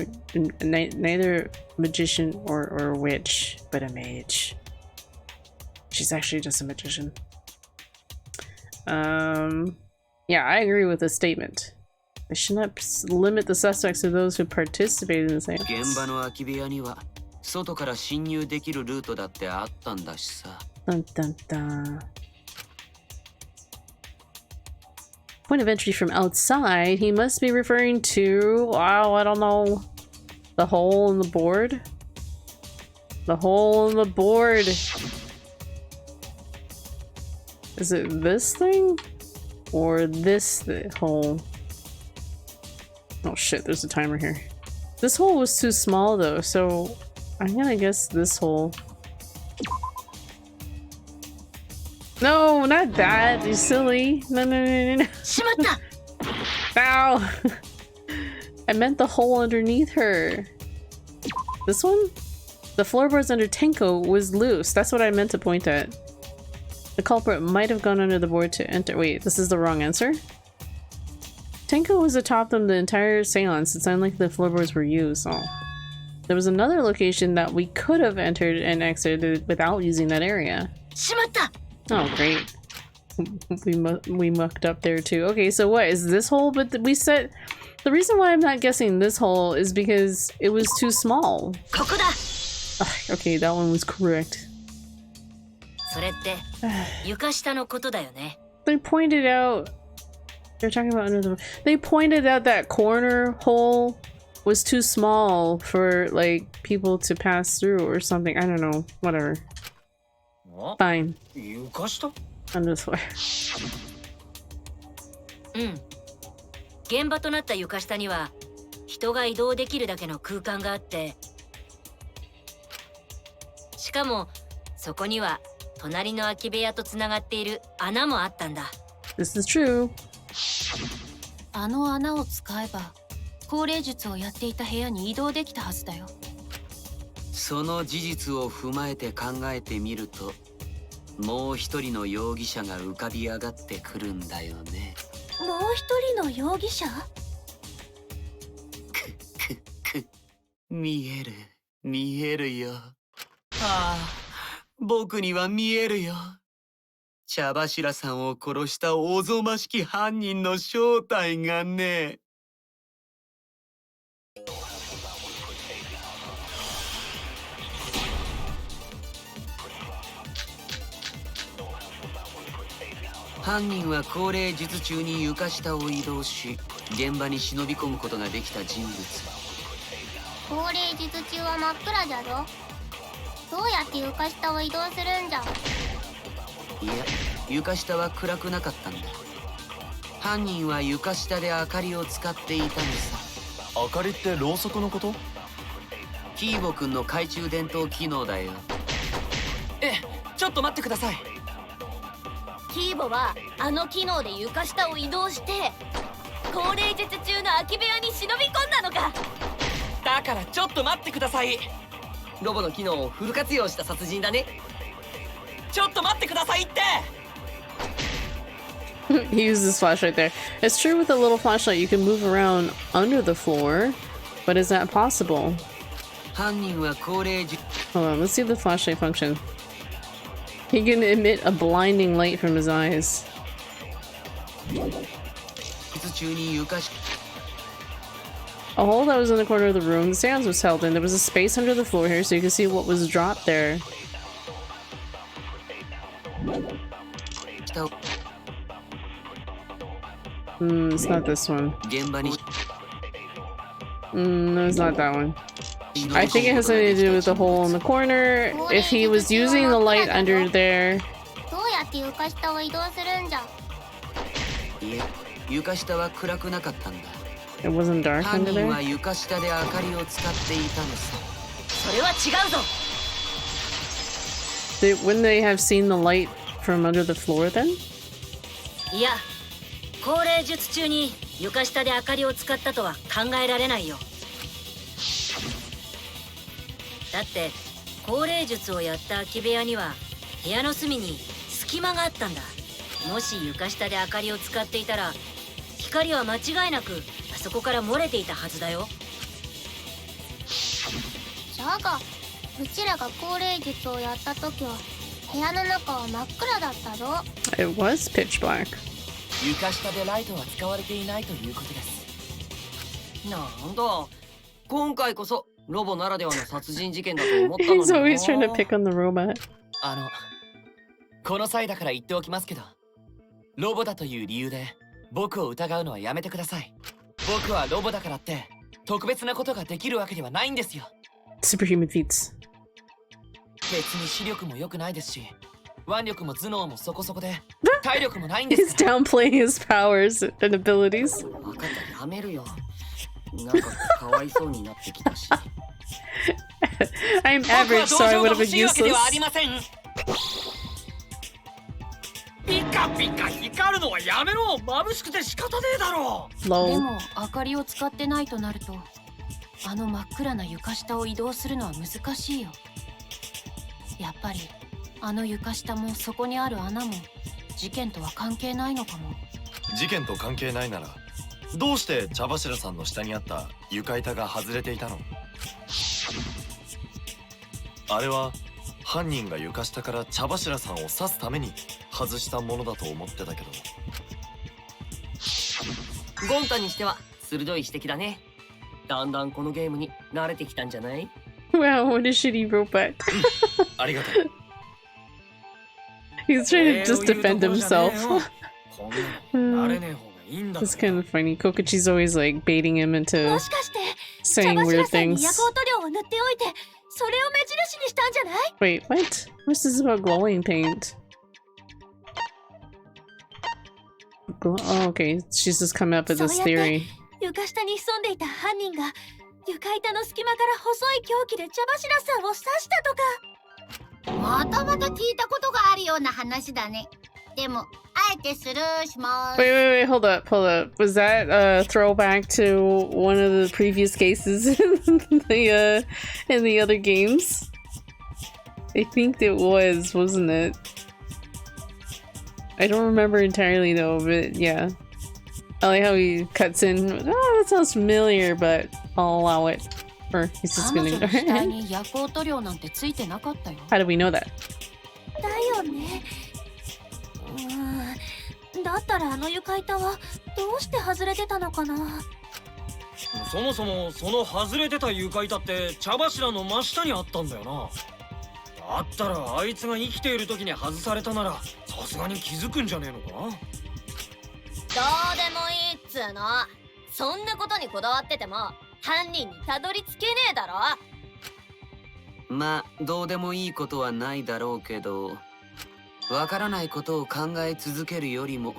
neither magician or witch, but a mage. She's actually just a magician. Yeah, I agree with this statement. They should not limit the suspects to those who participated in the seance. 現場の空き部屋には外から侵入できるルートだってあったんだしさ。Dun dun dun. Point of entry from outside. He must be referring to, wow, I don't know, the hole in the board? The hole in the board. Is it this thing? Or this hole? Oh shit, there's a timer here. This hole was too small though, so I'm gonna guess this hole. No, not that, you silly. No. Ow! I meant the hole underneath her. This one? The floorboards under Tenko was loose. That's what I meant to point at. The culprit might have gone under the board to enter. Wait, this is the wrong answer? Tenko was atop them the entire seance. It sounded like the floorboards were used. So there was another location that we could have entered and exited without using that area. Oh, great. We mucked up there too. Okay, so what is this hole? But we said the reason why I'm not guessing this hole is because it was too small. Okay, that one was correct. They pointed out. They're talking about another. They pointed out that corner hole was too small for like people to pass through or something. I don't know. Whatever. Fine. On this way. 現場となった床下には人が移動できるだけの空間があって、しかもそこには隣の空き部屋とつながっている穴もあったんだ。This is true. あの穴を使えば高齢術をやっていた部屋に移動できたはずだよ。その事実を踏まえて考えてみると、もう一人の容疑者が浮かび上がってくるんだよね。もう一人の容疑者？見えるよ。ああ、僕には見えるよ。茶柱さんを殺したおぞましき犯人の正体がね。犯人は高齢術中に床下を移動し、現場に忍び込むことができた人物。高齢術中は真っ暗じゃぞ。どうやって床下を移動するんじゃ。いや、床下は暗くなかったんだ。犯人は床下で明かりを使っていたのさ。明かりってろうそくのこと？キーボくんの懐中電灯機能だよ。ちょっと待ってください。キーボはあの機能で床下を移動して高齢術中の空き部屋に忍び込んだのか。だからちょっと待ってください。ロボの機能をフル活用した殺人だね。ちょっと待ってくださいって。He used his flashlight there. It's true with a little flashlight you can move around under the floor, but is that possible? 犯人は高齢術。Hold on, let's see the flashlight function. He can emit a blinding light from his eyes. A hole that was in the corner of the room, the seance was held in. There was a space under the floor here so you can see what was dropped there. It's not this one. No, it's not that one. I think it has something to do with the hole in the corner. If he was using the light under there. どうやって床下を移動するんじゃ。いや、床下は暗くなかったんだ。It wasn't dark under 犯人 there? は床下で明かりを使っていたのさ。それは違うぞ。Wouldn't they have seen the light from under the floor then? いや、高齢術中に床下で明かりを使ったとは考えられないよ。だって高齢術をやった空き部屋には部屋の隅に隙間があったんだ。もし床下で明かりを使っていたら光は間違いなくあそこから漏れていたはずだよ。だがうちらが高齢術をやった時は部屋の中は真っ暗だったぞ。 It was pitch black. 床下でライトは使われていないということです。なんだ、今回こそロボならではの殺人事件だと思ったのに。 He's always trying to pick on the robot. この際だから言っておきますけど、ロボだという理由で僕を疑うのはやめてください。僕はロボだからって特別なことができるわけではないんですよ。 Superhuman feats. 別に視力も良くないですし、腕力も頭脳もそこそこで、体力もないんです。 He's downplaying his powers and abilities. 分かった、やめるよ。なんかかわいそうになってきたし。I'm average, so I would have been useless. ピカピカ光るのはやめろ。眩しくて仕方ねえだろ。でも明かりを使ってないとなると、あの真っ暗な床下を移動するのは難しいよ。やっぱりあの床下もそこにある穴も事件とは関係ないのかも。事件と関係ないならどうして茶柱さんの下にあった床板が外れていたの？あれは犯人が床下から茶柱さんを刺すために外したものだと思ってたけど。ゴンタにしては鋭い指摘だね。だんだんこのゲームに慣れてきたんじゃない？ Wow, what a shitty robot. ありがとう。He's trying to just defend himself. It's kind of funny. Kokuchi's always like baiting him into saying weird things. Wait, what? What's this about glowing paint? Oh, okay. She's just coming up with this theory. 床下に潜んでいた犯人が床板の隙間から細い凶器で茶柱さんを刺したとか。もともと聞いたことがあるような話だね。でも、あえてスルーします。Wait, hold up. Was that a throwback to one of the previous cases in the other games? I think it was, wasn't it? I don't remember entirely though, but yeah. I like how he cuts in. Oh, that sounds familiar, but I'll allow it. Or he's just gonna ignore it. How do we know that? だよね。だったらあの床板はどうして外れてたのかな。そもそもその外れてた床板って茶柱の真下にあったんだよな。だったらあいつが生きている時に外されたならさすがに気づくんじゃねえのかな。どうでもいいっつうの。そんなことにこだわってても犯人にたどり着けねえだろ。まあどうでもいいことはないだろうけど、わからないことを考え続けるよりも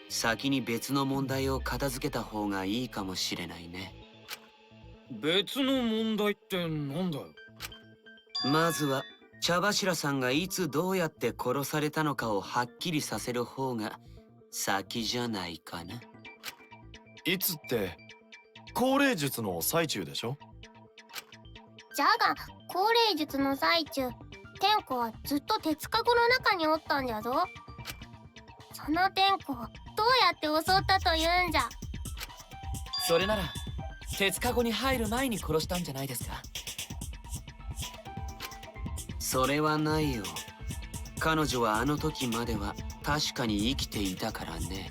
先に別の問題を片付けた方がいいかもしれないね。別の問題ってなんだよ。まずは茶柱さんがいつどうやって殺されたのかをはっきりさせる方が先じゃないかな。いつって降霊術の最中でしょ。じゃが降霊術の最中、天子はずっと鉄かごの中におったんじゃぞ。その天子をどうやって襲ったというんじゃ。それなら鉄かごに入る前に殺したんじゃないですか。それはないよ。彼女はあの時までは確かに生きていたからね。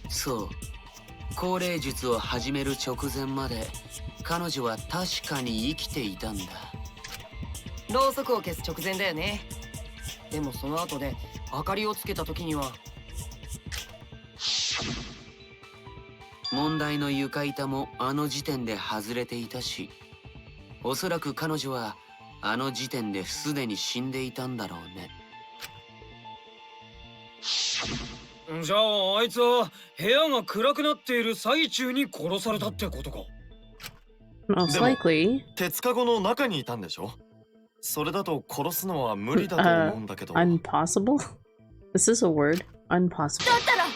そう、降霊術を始める直前まで彼女は確かに生きていたんだ。ろうそくを消す直前だよね。でもその後で明かりをつけた時には問題の床板もあの時点で外れていたし、おそらく彼女はあの時点ですでに死んでいたんだろうね。じゃああいつは部屋が暗くなっている最中に殺されたってことか。Most likely. 鉄かごの中にいたんでしょ。それだと殺すのは無理だと思うんだけど。Impossible? This is a word. Impossible. だったら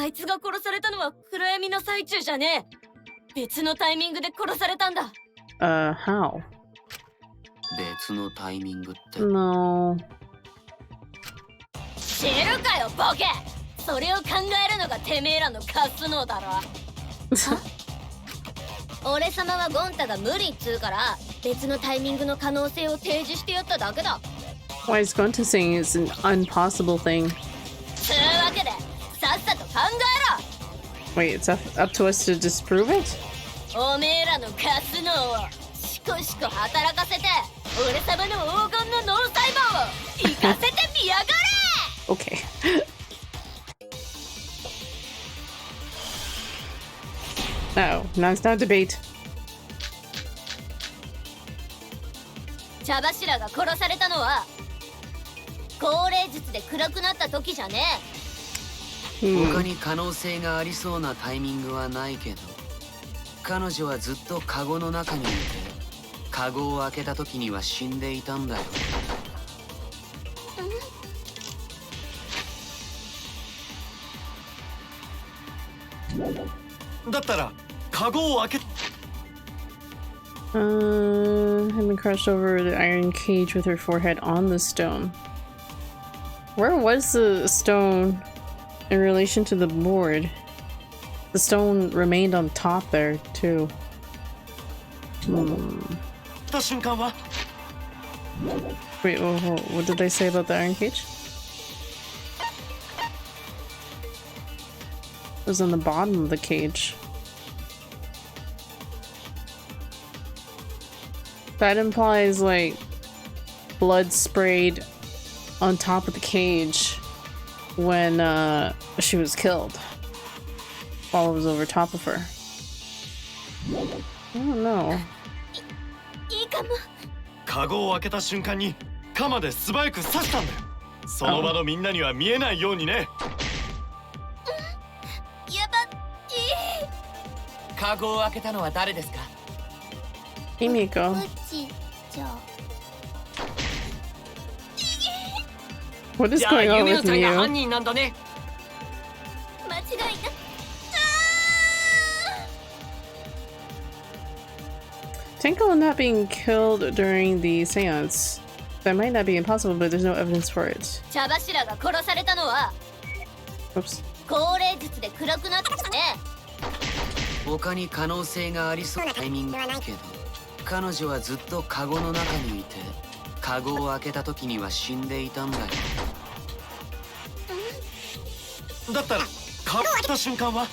あいつが殺されたのは暗闇の最中じゃねえ。別のタイミングで殺されたんだ。How? 別のタイミングって。No. 知るかよボケ。それを考えるのがてめえらのカスノだろ。俺様はゴンタが無理っつうから別のタイミングの可能性を提示してやっただけだ。 Why is Gonta saying it's an impossible thing? つうわけでさっさと考えろ。 Wait, it's up to us to disprove it? おめえらのカスノをしこしこ働かせて俺様の黄金の脳細胞を生かせてみやがれ。 Okay. Oh, now it's not debate. 茶柱が殺されたのは降霊術で暗くなった時じゃねえ。他に可能性がありそうなタイミングはないけど、彼女はずっとカゴの中にいて、カゴを開けた時には死んでいたんだよ。だったらカゴを開け。Having crashed over the iron cage with her forehead on the stone. Where was the stone in relation to the board? The stone remained on top there too. Wait, what did they say about the iron cage? It was on the bottom of the cage. That implies like blood sprayed on top of the cage when she was killed while it was over top of her. I don't know. カゴを開けた瞬間に鎌で素早く刺したんだよ。その場のみんなには見えないようにね。やばい。カゴを開けたのは誰ですか？ミミコ。うちじゃあ。What is going on with you? じゃあユミノちゃんが犯人なんだね。間違いな。Tenko not being killed during the seance. That might not be impossible, but there's no evidence for it. 茶柱が殺されたのは Oops. 高齢術で暗くなったね。他に可能性がありそうなタイミングだけど、彼女はずっとカゴの中にいて、カゴを開けた時には死んでいたんだよ。だったらカゴを開けた瞬間は？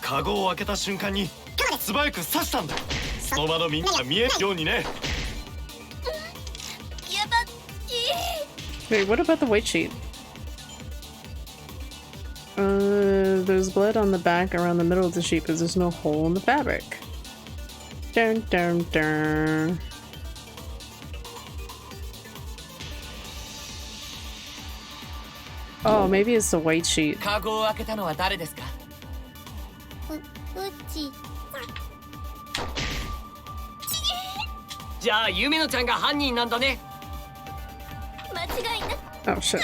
カゴを開けた瞬間に素早く刺したんだよ。その場のみんなが見えるようにね。やばい。 Wait, what about the white sheet? There's blood on the back around the middle of the sheet, but there's no hole in the fabric. Dun dun dun. Oh, maybe it's the white sheet. カゴを開けたのは誰ですか？うち。じゃあユミノちゃんが犯人なんだね。間違いな。 Oh shit.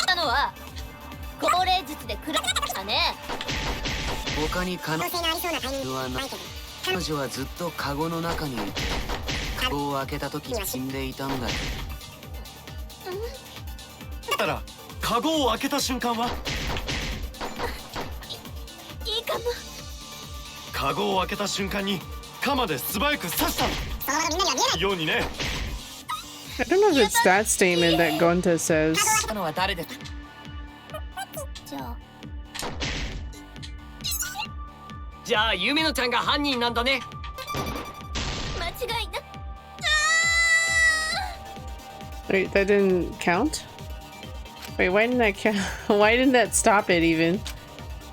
たのは高齢術で暗かったね。他に可能性がありそうなタイミングはないけど、彼女はずっとカゴの中にいて、カゴを開けた時に死んでいたんだよ。だったらカゴを開けた瞬間は？いいかも。カゴを開けた瞬間に鎌で素早く刺したの。その場のみんなには見えないようにね。I don't know if it's that statement that Gonta says. たのは誰ですか？じゃあ。じゃあユミノちゃんが犯人なんだね。間違いな。Wait, that didn't count? Wait, why didn't that count? Why didn't that stop it even?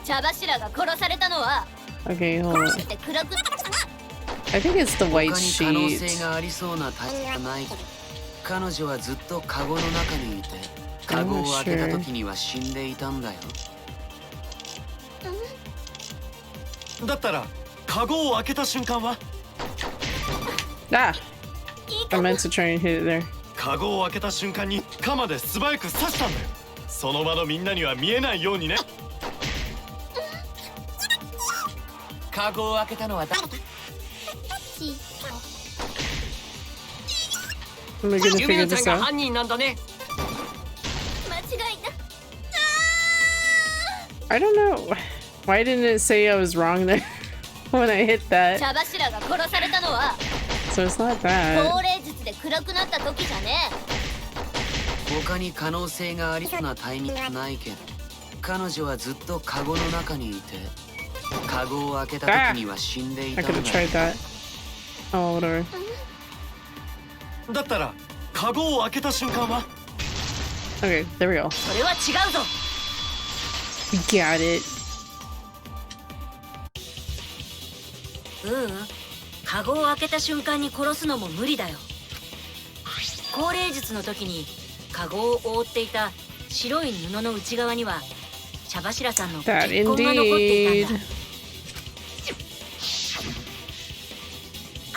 茶柱が殺されたのは Okay, hold on. で暗くなったな。 I think it's the white 他に可能 sheet. 性がありそうなタイミングはないけど、彼女はずっとカゴの中にいて、カゴを開けた時には死んでいたんだよ。だったらカゴを開けた瞬間は？ Ah! I meant to try and hit it there. カゴを開けた瞬間に鎌で素早く刺したんだよ。その場のみんなには見えないようにね。カゴを開けたのは誰？ Am I gonna ユミ figure ノちゃ this んが out? 犯人なんだね。間違いな。 I don't know. Why didn't it say I was wrong there when I hit that? 茶柱が殺されたのは So it's not 高 that. 齢術で暗くなった時じゃね。他に可能性がありそうなタイミングはないけど、彼女はずっとカゴの中にいて、カゴを開けた時には死んでいた I ん could だ have よ。 tried that. Oh, whatever. だったらカゴを開けた瞬間は？ Okay, there we go. それは違うぞ。 We got it. カゴを開けた瞬間に殺すのも無理だよ。高齢術の時にカゴを覆っていた白い布の内側には茶柱さんの血痕が残っていたんだ。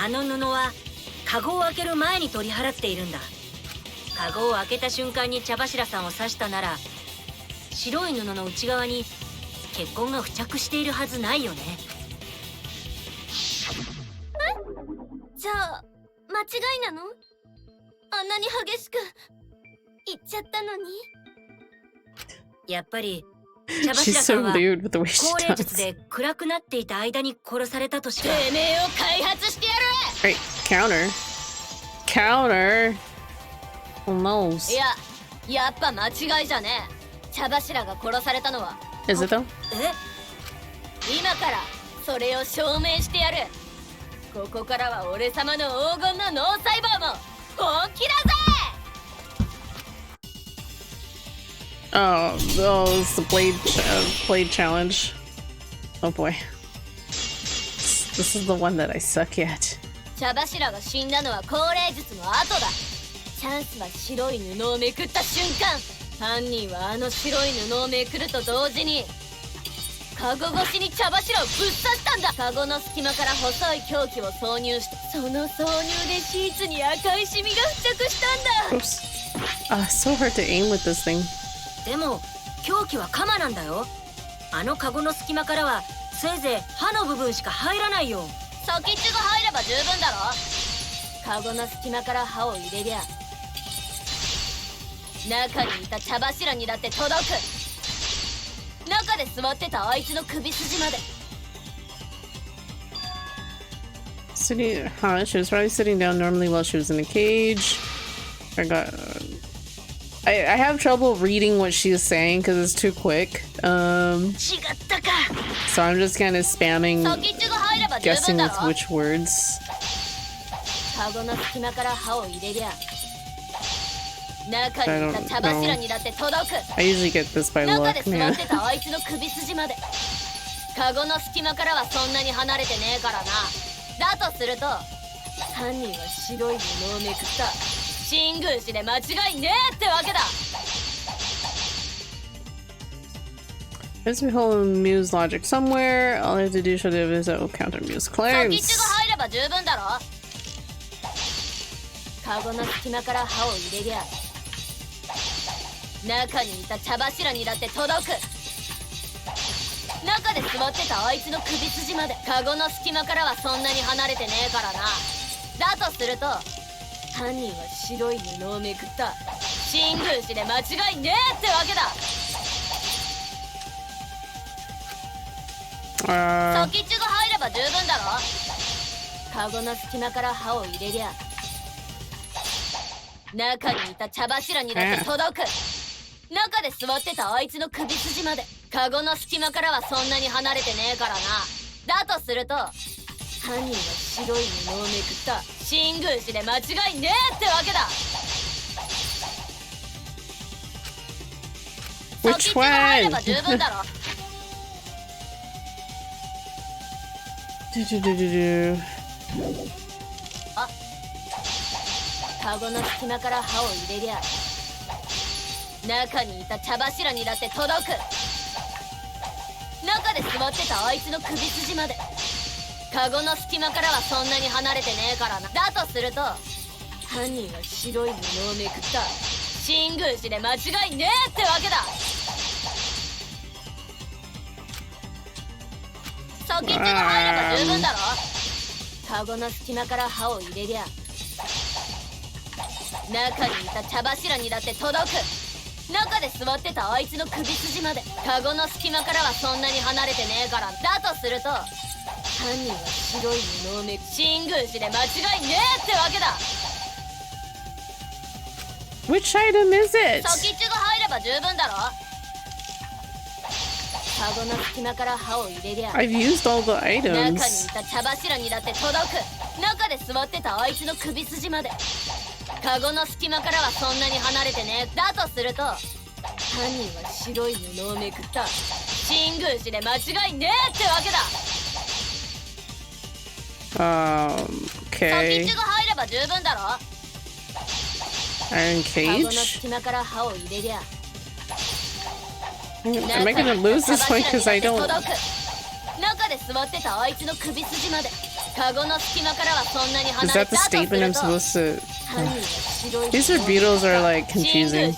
あの布はカゴを開ける前に取り払っているんだ。カゴを開けた瞬間に茶柱さんを刺したなら、白い布の内側に血痕が付着しているはずないよね。じゃあ間違いなの？あんなに激しく言っちゃったのに。やっぱり茶柱さんは高齢術で暗くなっていた間に殺されたとしか。てめえを開発してやる。Right, counter. Almost. いや、やっぱ間違いじゃねえ。茶柱が殺されたのは。Is it though? 今からそれを証明してやる。ここからは俺様の黄金の脳細胞も本気だぜ。Oh, it's the blade challenge. Oh boy. This is the one that I suck at. 茶柱が死んだのは高齢術の後だ。チャンスは白い布をめくった瞬間、犯人はあの白い布をめくると同時にカゴ越しに茶柱をぶっ刺したんだ。カゴの隙間から細い凶器を挿入して、その挿入でシーツに赤いシミが付着したんだ。So hard to aim with this thing. でも凶器は鎌なんだよ。あのカゴの隙間からはせいぜい刃の部分しか入らないよ。先っちょが入れば十分だろ。カゴの隙間から刃を入れりゃ中にいた茶柱にだって届く。中で座ってたあいつの首筋まで。She was probably sitting down normally while she was in a cage. I have trouble reading what she's saying because it's too quick. So I'm just kind of spamming, guessing with which words. カゴの隙間から刃を入れりゃ中にいた茶柱にだって届く。 I usually get this by luck, 中で座ってたあいつの首筋まで。カゴの隙間からはそんなに離れてねえからな。だとすると犯人は白い布をめくった新宮氏で間違いねえってわけだ。 Let's behold Muse logic somewhere. All I have to do should have is counter Muse 先っちょが claims. 入れば十分だろ。カゴの隙間から刃を入れりゃ中にいた茶柱にだって届く。中で座ってたあいつの首筋まで。カゴの隙間からはそんなに離れてねえからな。だとすると犯人は白い布をめくった新宮氏で間違いねえってわけだ。先っちょが入れば十分だろ。カゴの隙間から刃を入れりゃ中にいた茶柱にだって届く。中で座ってたあいつの首筋まで。カゴの隙間からはそんなに離れてねえからな。だとすると犯人は白い布をめくった新宮氏で間違いねえってわけだ。先っちょが入れば十分だろ。カゴの隙間から刃を入れりゃ中にいた茶柱にだって届く。中で座ってたあいつの首筋まで。カゴの隙間からはそんなに離れてねえからな。だとすると犯人は白い布をめくった新宮氏で間違いねえってわけだ。先っちょが入れば十分だろ。カゴの隙間から刃を入れりゃ中にいた茶柱にだって届く。中で座ってたあいつの首筋まで。カゴの隙間からはそんなに離れてねえから。だとすると犯人は白い布をめく新宮氏で間違いねえってわけだ。 Which item is it? 先っちょが入れば十分だろ。カゴの隙間から刃を入れりゃ I've used all the 中にい items. た茶柱にだって届く。中で座ってたあいつの首筋まで。カゴの隙間からはそんなに離れてね。だとすると犯人は白い布をめくった新宮氏で間違いねえってわけだ。 Okay. 先っちょが入れば十分だろ。 Iron カゴの cage. 隙間から刃を入れりゃ Am I gonna lose this one because I don't? 中で座ってたあいつの首筋まで。Is that the statement I'm supposed to... These beetles are like confusing.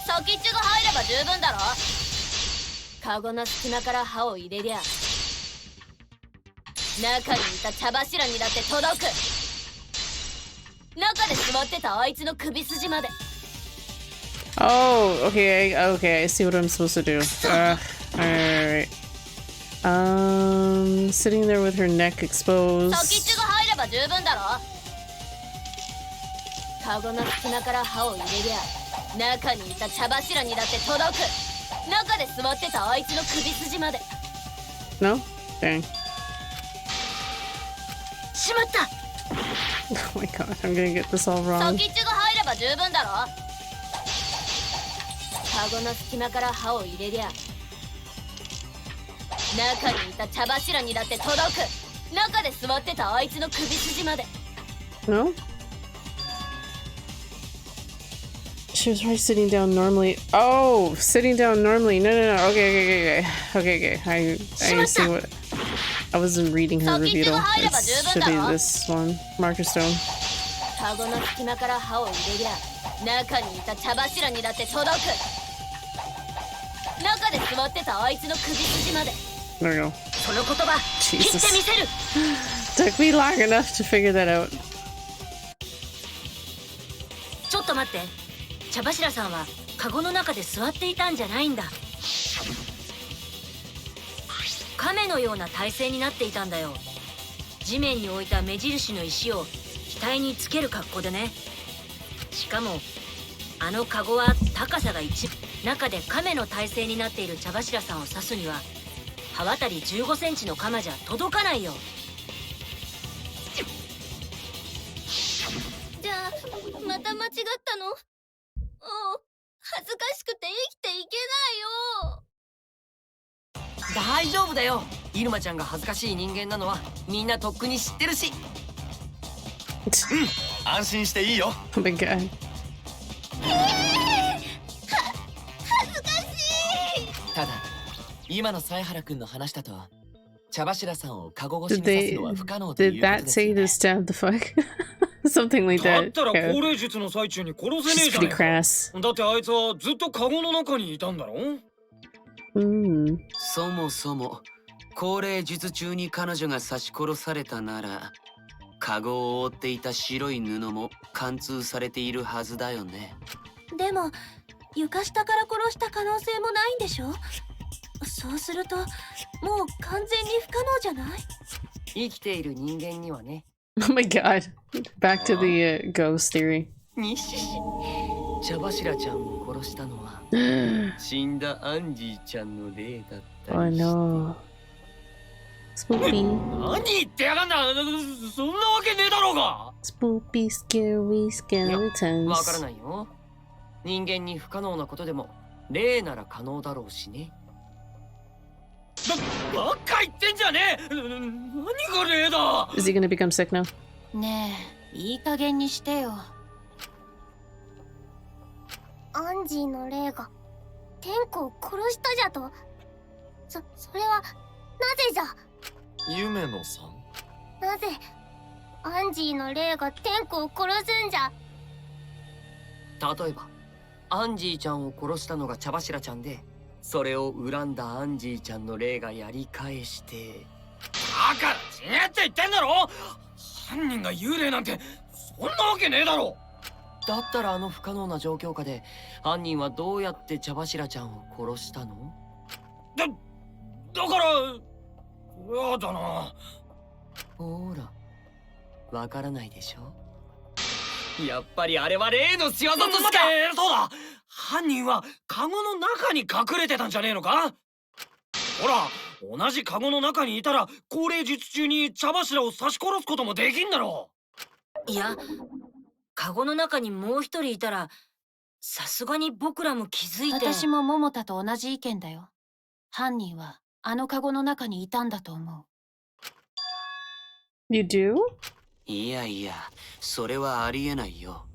先っちょが入れば十分だろ。カゴの隙間から刃を入れりゃ中にいた茶柱にだって届く。中で座ってたあいつの首筋まで。 Oh, okay, okay, I see what I'm supposed to do. Alright. Sitting there with her neck exposed. 先っちょが入れば十分だろ。カゴの隙間から刃を入れりゃ中にいた茶柱にだって届く。中で座ってたあいつの首筋まで。 No? Dang. しまった。 Oh my god, I'm gonna get this all wrong. 先っちょが入れば十分だろ。カゴの隙間から刃を入れりゃ中にいた茶柱にだって届く。中で座ってたあいつの首筋まで。 No? She was probably sitting down normally. Oh, sitting down normally. No, no, no. Okay. I see what... I wasn't reading her rebuttal. It should be this one. Marker stone. カゴの隙間から刃を入れりゃ中にいた茶柱にだって届く。中で座ってたあいつの首筋まで。 There we go. その言葉聞いてみせる。 Took me long enough to figure that out. ちょっと待って。茶柱さんはカゴの中で座っていたんじゃないんだ。亀のような体勢になっていたんだよ。地面に置いた目印の石を額につける格好でね。しかもあのカゴは高さが中で亀の体勢になっている茶柱さんを指すには刃渡り15センチの鎌じゃ届かないよ。じゃあまた間違ったの？恥ずかしくて生きていけないよ。大丈夫だよ。イルマちゃんが恥ずかしい人間なのはみんなとっくに知ってるし。安心していいよ。Oh my god. 恥ずかしい。ただ今の犀原くんの話だと茶柱さんをカゴ越しに刺すのは不可能ということですよね。Did that say to stab the fuck? Something like だっ that. たら Yeah. 高齢術の最中に殺せねえ She's じゃね pretty えか。 crass. だってあいつはずっとカゴの中にいたんだろ。そもそも高齢術中に彼女が刺し殺されたならカゴを覆っていた白い布も貫通されているはずだよね。でも床下から殺した可能性もないんでしょ。そうするともう完全に不可能じゃない？生きている人間にはね。 Oh my god. Back to the ghost theory. にしし茶柱ちゃんを殺したのは死んだアンジーちゃんの霊だったりして。 Oh no. Spooky. 何言ってやがんだ。そんなわけねえだろうが。 Spooky, scary いや、わから skeletons. ないよ。人間に不可能なことでも霊なら可能だろうしね。ばっか言ってんじゃねえ。何が霊だ。 Is he gonna become sick now? ねえ、いい加減にしてよ。アンジーの霊が天子を殺したじゃと。それはなぜじゃ。夢野さん。なぜアンジーの霊が天子を殺すんじゃ。例えばアンジーちゃんを殺したのが茶柱ちゃんで、それを恨んだアンジーちゃんの霊がやり返して。だから違えって言ってんだろ。犯人が幽霊なんてそんなわけねえだろ。だったらあの不可能な状況下で犯人はどうやって茶柱ちゃんを殺したの？だからやだな。ほらわからないでしょ。やっぱりあれは霊の仕業としか。そうだ。犯人はカゴの中に隠れてたんじゃねえのか。ほら同じカゴの中にいたら高齢術中に茶柱を刺し殺すこともできんだろう。いやカゴの中にもう一人いたらさすがに僕らも気づいて。私も桃田と同じ意見だよ。犯人はあのカゴの中にいたんだと思う。 You do? いやいや、それはありえないよ。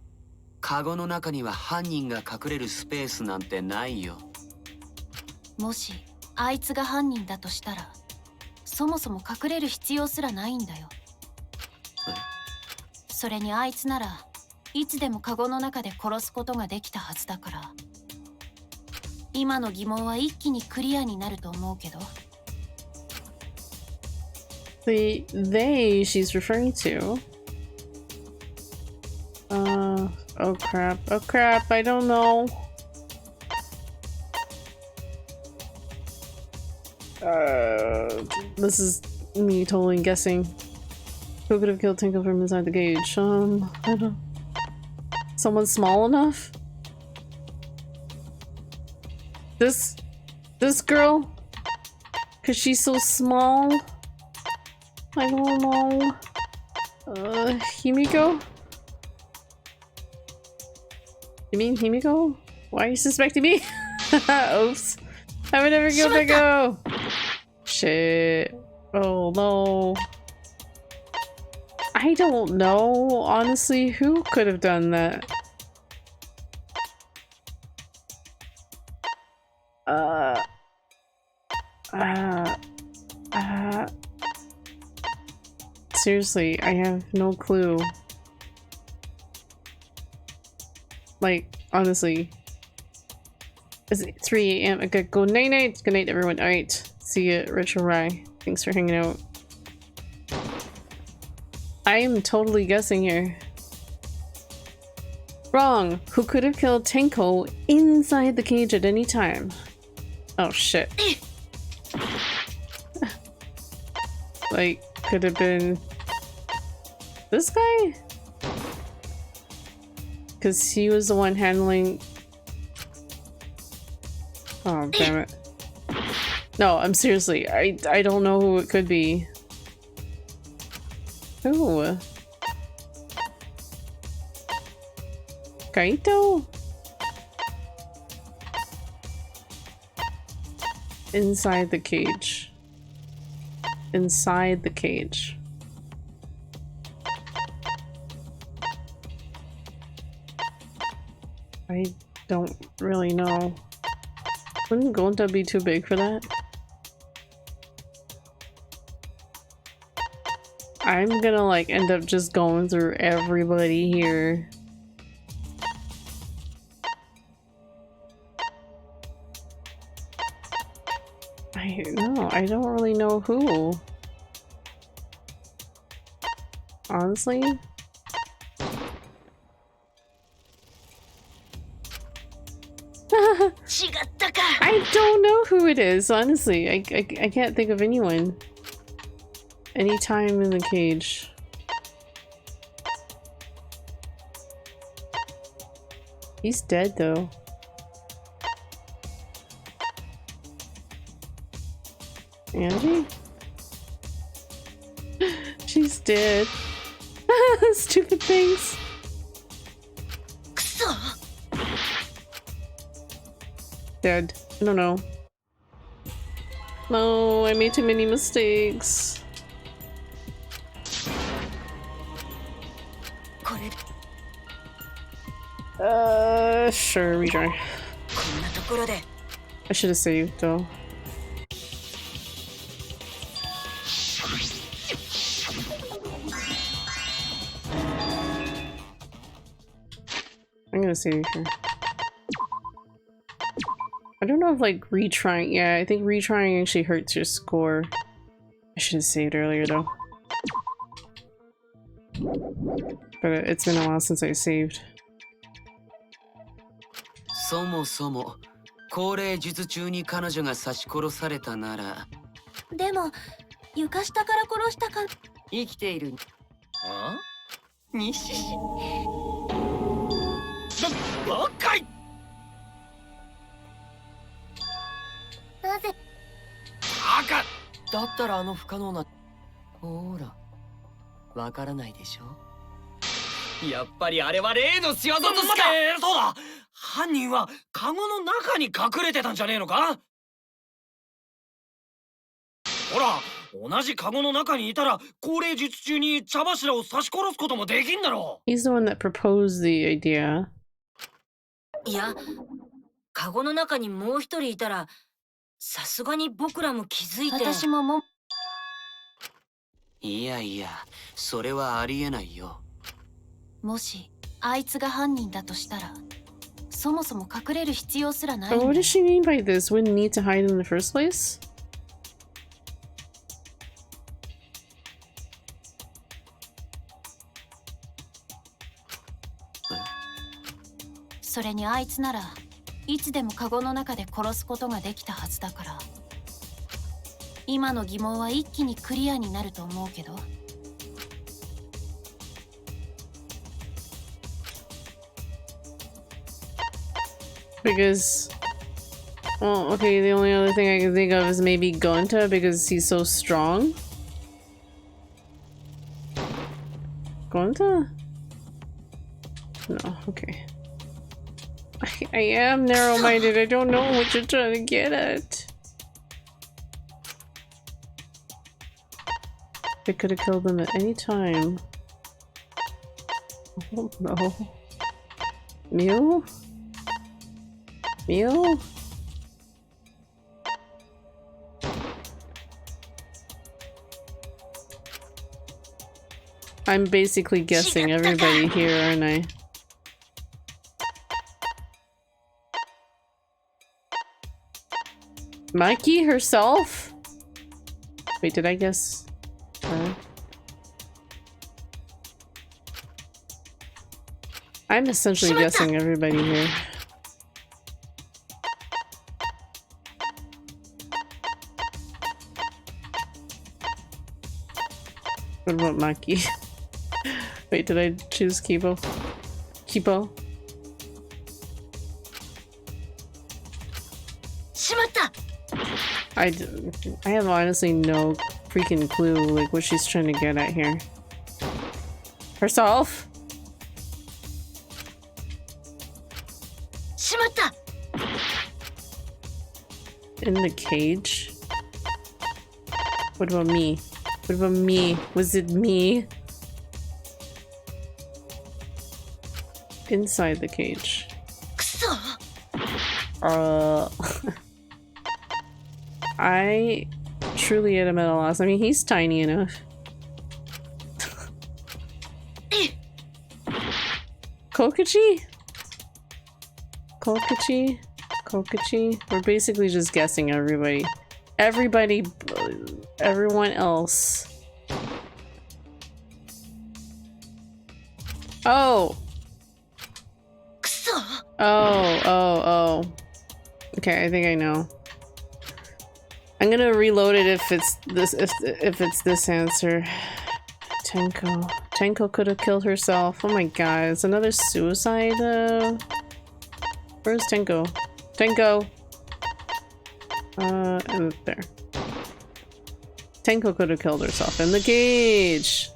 カゴの中には犯人が隠れるスペースなんてないよ。もしあいつが犯人だとしたら、そもそも隠れる必要すらないんだよ。それにあいつならいつでもカゴの中で殺すことができたはずだから、今の疑問は一気にクリアになると思うけど。The they she's referring to. Oh crap. Oh crap, I don't know. This is me totally guessing. Who could have killed Tinko from inside the cage? I don't... Someone small enough? This girl? Cause she's so small? I don't know. Himiko? You mean Himiko? Why are you suspecting me? Oops. I would never give it a go! Shit. Oh no. I don't know, honestly, who could have done that? Seriously, I have no clue. Like, honestly. Is it 3 AM? Okay, go night night. Good night, everyone. Alright, see ya, Rachel Rye. Thanks for hanging out. I am totally guessing here. Wrong! Who could have killed Tenko inside the cage at any time? Oh shit. Like, could have been this guy? Because he was the one handling... Oh, damn it. No, I'm seriously, I don't know who it could be. Ooh. Kaito? Inside the cage. Inside the cage. I don't really know. Wouldn't Gonta be too big for that? I'm gonna like end up just going through everybody here. I don't really know who. Honestly. I don't know who it is, honestly. I can't think of anyone. Any time in the cage. He's dead though. Angie? She's dead. Stupid things. Dead. I don't know. No, I made too many mistakes. Sure, retry. I should have saved though. I'm gonna save here. I don't know if like retrying, yeah, I think retrying actually hurts your score. I should have saved earlier though. But it's been a while since I saved. そもそも高齢術中に彼女が刺し殺されたなら。でも床下から殺したか。生きている。あ？西。若い。なぜ？赤。だったらあの不可能な。ほら、わからないでしょ。やっぱりあれは例の仕業としか。そうだ。犯人はカゴの中に隠れてたんじゃねえのか？ほら、同じカゴの中にいたら高齢術中に茶柱を刺し殺すこともできんだろう。 He's the one that proposed the idea. いや、カゴの中にもう一人いたらさすがに僕らも気づいて。私もも。いやいや、それはありえないよ。もしあいつが犯人だとしたら、そもそも隠れる必要すらないんだ。What does she mean by this? Wouldn't need to hide in the first place? それにあいつならいつでもカゴの中で殺すことができたはずだから、今の疑問は一気にクリアになると思うけど。Because, well, okay, the only other thing I can think of is maybe Gonta because he's so strong. Gonta? No, okay. I am narrow-minded. I don't know what you're trying to get at. They could have killed them at any time. Oh no. Mew? Mew? I'm basically guessing everybody here, aren't I? Mikey herself? Wait, did I guess her? I'm essentially guessing everybody here. What about Maki? Wait, did I choose Kibo? Kibo? I have honestly no freaking clue like what she's trying to get at here. Herself? In the cage? What about me? What about me? Was it me? Inside the cage. I truly am at a loss. I mean, he's tiny enough. Kokichi? Kokichi? Kokichi? We're basically just guessing everybody. Everybody, everyone else. Oh! Oh. Okay, I think I know. I'm gonna reload it if it's this if it's this answer. Tenko. Tenko could have killed herself. Oh my god, it's another suicide. Where's Tenko? Tenko. And there. Tenko could have killed herself in the cage.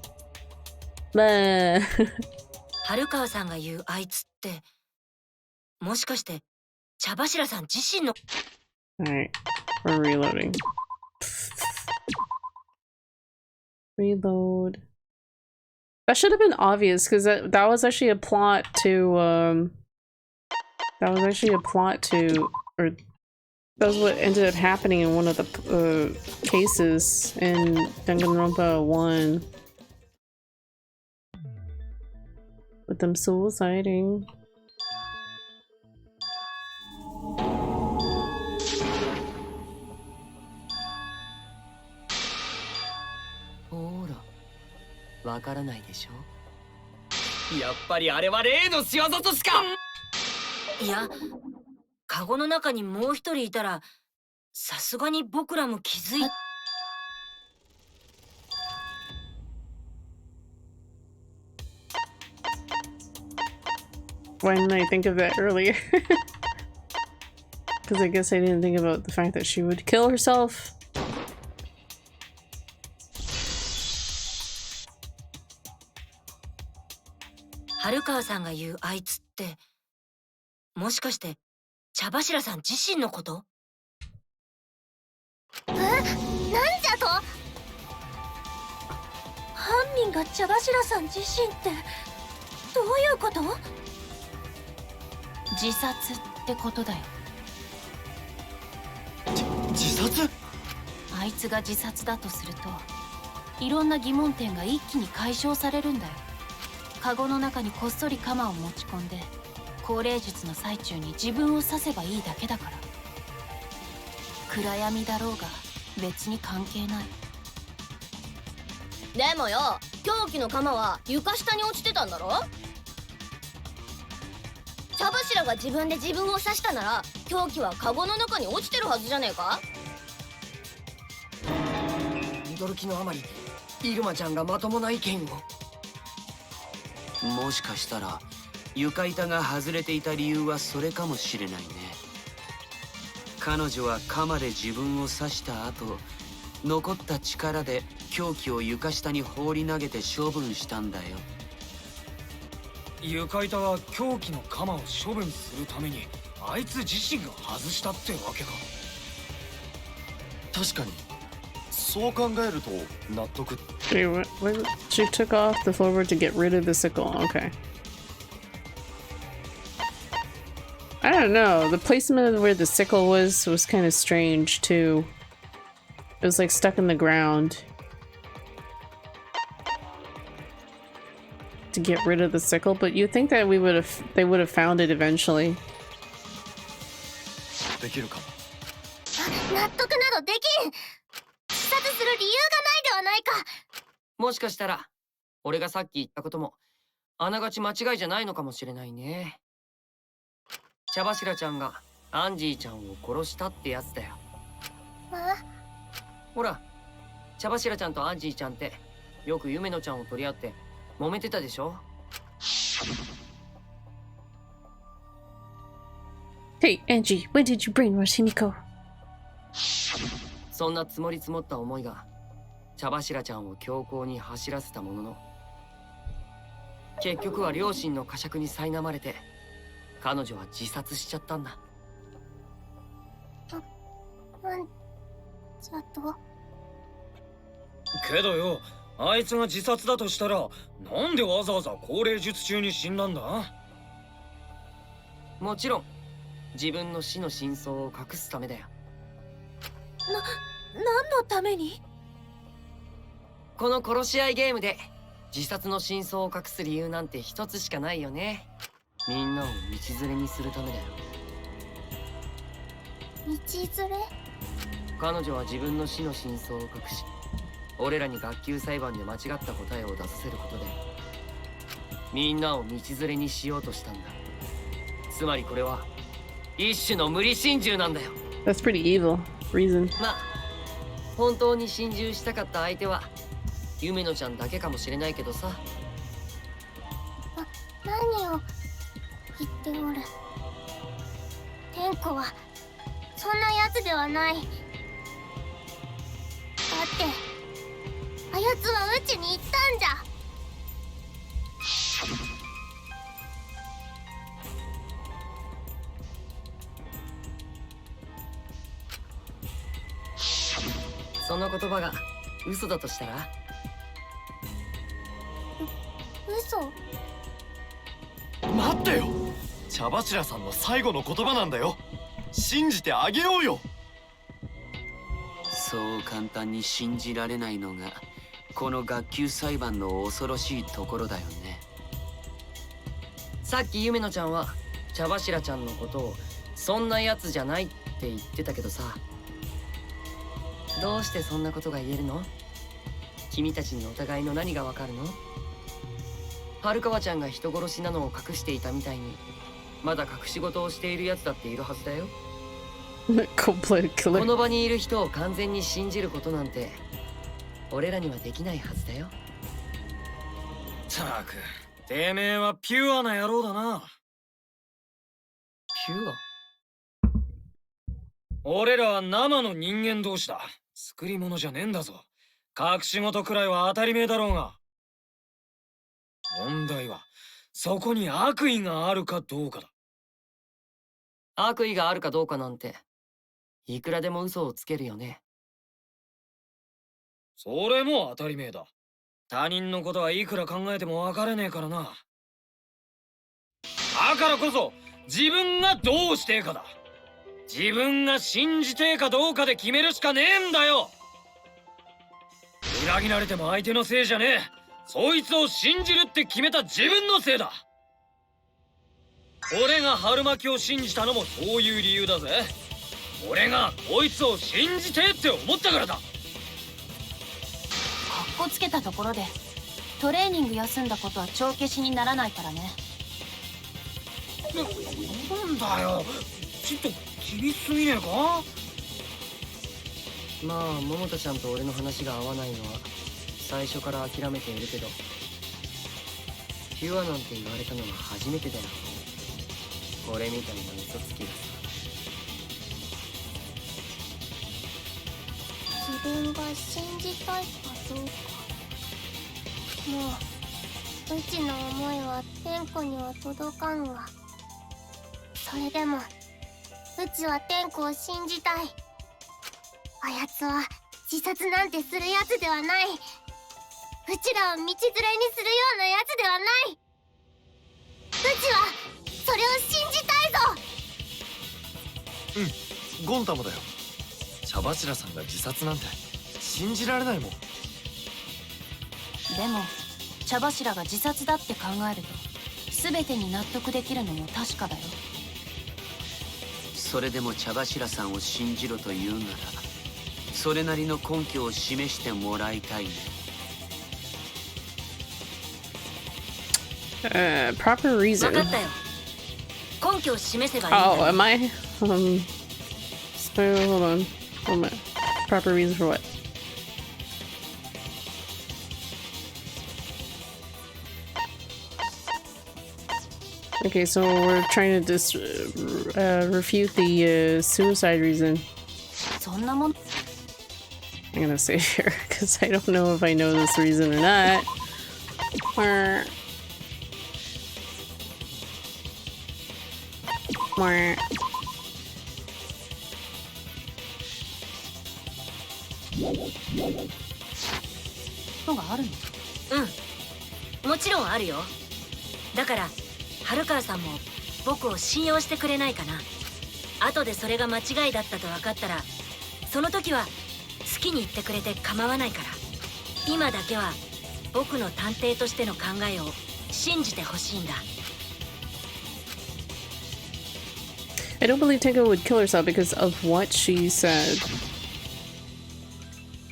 Alright, we're reloading. Reload. That should have been obvious because that was actually a plot to or that was what ended up happening in one of the cases in Danganronpa 1 with them suiciding. Why didn't I think of that earlier? Because I guess I didn't think about the fact that she would kill herself. 自殺？あいつが自殺だとすると、いろんな疑問点が一気に解消されるんだよ。カゴの中にこっそり鎌を持ち込んで、降霊術の最中に自分を刺せばいいだけだから。暗闇だろうが別に関係ない。でもよ、凶器の鎌は床下に落ちてたんだろ。茶柱が自分で自分を刺したなら、凶器はカゴの中に落ちてるはずじゃねえか。驚きのあまりイルマちゃんがまともな意見を。もしかしたら床板が外れていた理由はそれかもしれないね。彼女は鎌で自分を刺した後、残った力で凶器を床下に放り投げて処分したんだよ。床板は凶器の鎌を処分するためにあいつ自身が外したってわけか。確かにそう考えると納得。 Wait, what? She took off the floorboard to get rid of the sickle. Okay. I don't know. The placement of where the sickle was kind of strange too. It was like stuck in the ground. To get rid of the sickle, but you'd think that they would have found it eventually. できるかも。納得などできん。自殺する理由がないではないか。もしかしたら俺がさっき言ったこともあながち間違いじゃないのかもしれないね。茶柱ちゃんがアンジーちゃんを殺したってやつだよ。ほら、茶柱ちゃんとアンジーちゃんってよく夢野ちゃんを取り合って揉めてたでしょ。 Hey, Angie, when did you brainwash Himiko? そんな積もり積もった思いが茶柱ちゃんを強行に走らせたものの、結局は両親の呵責に苛まれて彼女は自殺しちゃったんだ。ちょっと。けどよ、あいつが自殺だとしたらなんでわざわざ降霊術中に死んだんだ。もちろん自分の死の真相を隠すためだよ。何のために？この殺し合いゲームで自殺の真相を隠す理由なんて一つしかないよね。みんなを道連れにするためだよ。道連れ？彼女は自分の死の真相を隠し、俺らに学級裁判で間違った答えを出させることでみんなを道連れにしようとしたんだ。つまりこれは一種の無理心中なんだよ。 That's pretty evil. Reason. まあ本当に心中したかった相手は夢野ちゃんだけかもしれないけどさ。何を言っておる。天子はそんなやつではない。だってあやつはうちに行ったんじゃ。その言葉が嘘だとしたら？嘘？待ってよ、茶柱さんの最後の言葉なんだよ。信じてあげようよ。そう簡単に信じられないのがこの学級裁判の恐ろしいところだよね。さっき夢野ちゃんは茶柱ちゃんのことをそんなやつじゃないって言ってたけどさ、どうしてそんなことが言えるの？君たちにお互いの何がわかるの？春川ちゃんが人殺しなのを隠していたみたいにまだ隠し事をしているやつだっているはずだよ。この場にいる人を完全に信じることなんて俺らにはできないはずだよ。ったく、てめえはピュアな野郎だな。ピュア？俺らは生の人間同士だ。作り物じゃねえんだぞ。隠し事くらいは当たり前だろうが。問題はそこに悪意があるかどうかだ。悪意があるかどうかなんていくらでも嘘をつけるよね。それも当たり前だ。他人のことはいくら考えても分からねえからな。だからこそ自分がどうしてえかだ。自分が信じてえかどうかで決めるしかねえんだよ。裏切られても相手のせいじゃねえ。そいつを信じるって決めた自分のせいだ。俺が春巻きを信じたのもそういう理由だぜ。俺がこいつを信じてって思ったからだ。かっこつけたところでトレーニング休んだことは帳消しにならないからね。なんだよ、ちょっと厳しすぎねえか。まあ桃田ちゃんと俺の話が合わないのは最初から諦めているけど、ピュアなんて言われたのは初めてだよ。俺みたいな嘘つきがさ。自分が信じたいかどうか。もううちの思いは天子には届かんが、それでもうちは天子を信じたい。あやつは自殺なんてするやつではない。うちらを道連れにするようなやつではない。うちはそれを信じたいぞ。うん、ゴンタもだよ。茶柱さんが自殺なんて信じられないもん。でも茶柱が自殺だって考えると全てに納得できるのも確かだよ。それでも茶柱さんを信じろと言うなら、それなりの根拠を示してもらいたいね。Proper reason. 分かったよ。根拠を示せばいいんだ。Oh, am I? So, hold on. Hold on. Proper reason for what? Okay, so we're trying to refute the suicide reason. I'm gonna say here because I don't know if I know this reason or not.うん、もちろんあるよ。だから春川さんも僕を信用してくれないかな。後でそれが間違いだったと分かったら、その時は好きに言ってくれて構わないから。今だけは僕の探偵としての考えを信じてほしいんだ。I don't believe Tenko would kill herself because of what she said.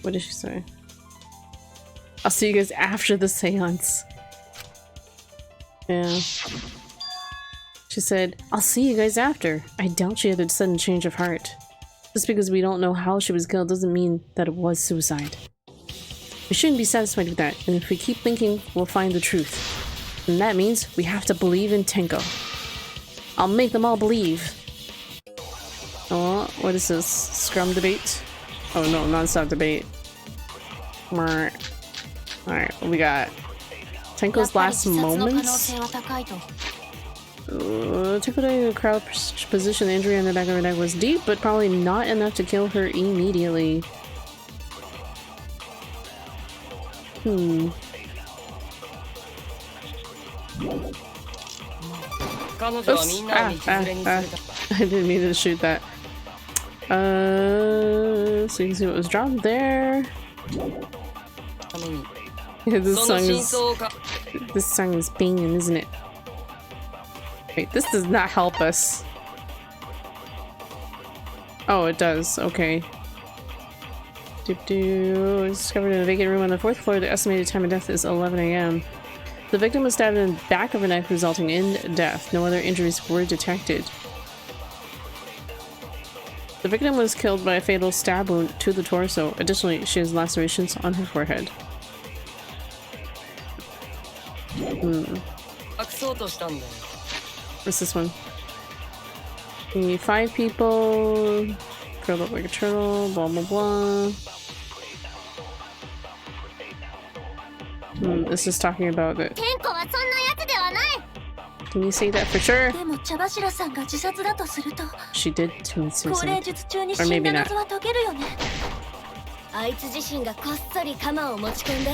What did she say? I'll see you guys after the seance. Yeah. She said, I'll see you guys after. I doubt she had a sudden change of heart. Just because we don't know how she was killed doesn't mean that it was suicide. We shouldn't be satisfied with that, and if we keep thinking, we'll find the truth. And that means we have to believe in Tenko. I'll make them all believe. Oh, what is this? Scrum debate? Oh no, non-stop debate. Alright, what we got? Tenko's last moments? Tenko crowd position the injury on the back of her neck was deep, but probably not enough to kill her immediately. Oops, I didn't mean to shoot that. So you can see what was dropped there. Yeah, this song is banging, isn't it? Wait, this does not help us. Oh, it does. Okay. Discovered in a vacant room on the 4th floor. The estimated time of death is 11 a.m. The victim was stabbed in the back of her neck, resulting in death. No other injuries were detected. The victim was killed by a fatal stab wound to the torso. Additionally, she has lacerations on her forehead. What's this one? We need 5 people. Curled up like a turtle. Blah blah blah. This is talking about it. Can you say that for sure? She did commit suicide. Or maybe not. あいつ自身がこっそり鎌を持ち込んで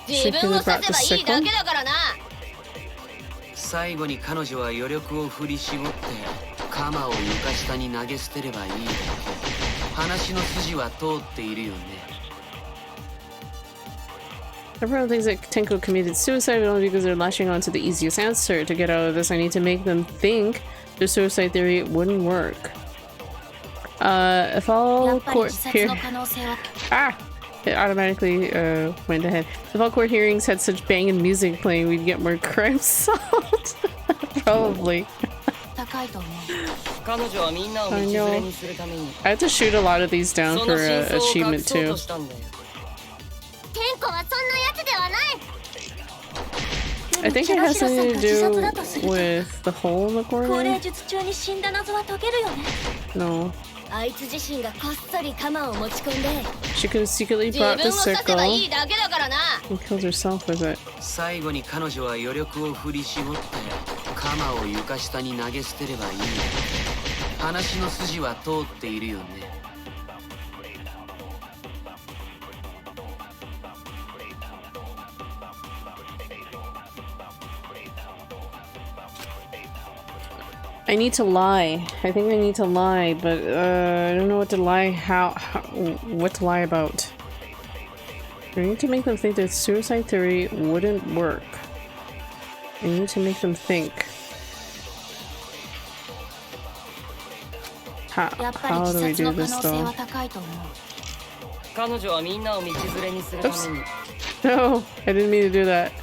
She 自分を刺せばいいだけだからな。最後に彼女は余力を振り絞って鎌を床下に投げ捨てればいいだけ。話の筋は通っているよね。Everyone thinks that Tenko committed suicide only because they're lashing on to the easiest answer. To get out of this, I need to make them think the suicide theory wouldn't work. If all court here... Ah! It automatically went ahead. If all court hearings had such banging music playing, we'd get more crime solved. Probably. I know. I have to shoot a lot of these down for achievement too. I think it has something to do with the hole in the corner. No. She could have secretly brought the circle and killed herself with it. 最後に彼女は余力を振り絞って鎌を床下に投げ捨てればいい。話の筋は通っているよね。I need to lie. I think I need to lie, but I don't know what to lie. What to lie about? I need to make them think that suicide theory wouldn't work. I need to make them think. How do we do this though? Oops. No, I didn't mean to do that.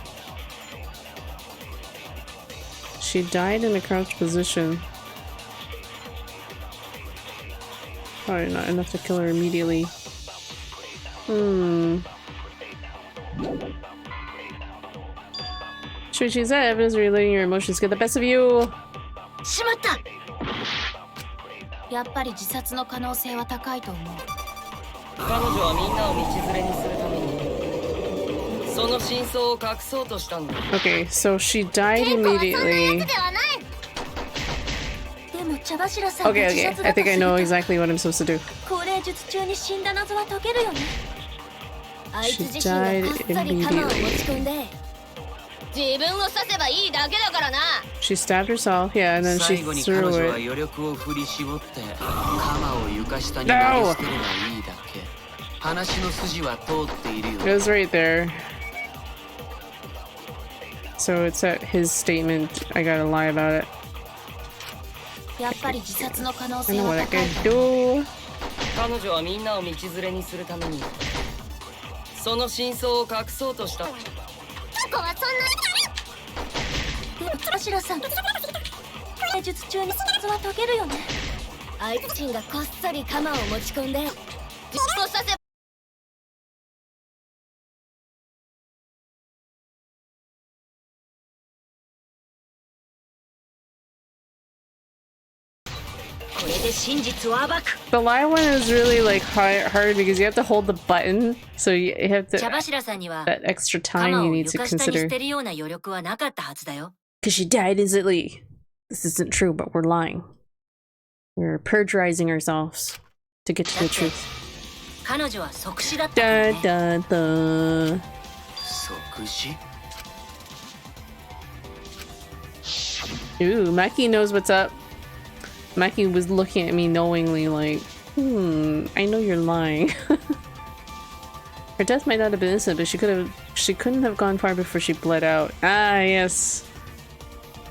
She died in a crouched position. Probably not enough to kill her immediately. Shuichi's that evidence where you're letting your emotions get the best of you. しまった。やっぱり自殺の可能性は高いと思う。彼女はみんなを道連れにするためにその真相を隠そうとしたんだ。Okay, so she died immediately. Okay, I think I know exactly what I'm supposed to do. She died immediately. She stabbed herself, yeah, and then she threw it. No! It was right there. So it's at his statement. I gotta lie about it. I know what I can do. 彼女はみんなを道連れにするためにその真相を隠そうとした。術中に殺は解けるよね。あいつちんがこっそり鎌を持ち込んで実行させ。The lie one is really like hard because you have to hold the button, so you have to that extra time you need to consider. Because she died instantly. This isn't true, but we're lying. We're perjurizing ourselves to get to the truth. Da da da. Ooh, Maki knows what's up. Maki was looking at me knowingly like, I know you're lying. Her death might not have been innocent, but she couldn't have gone far before she bled out. Ah, yes.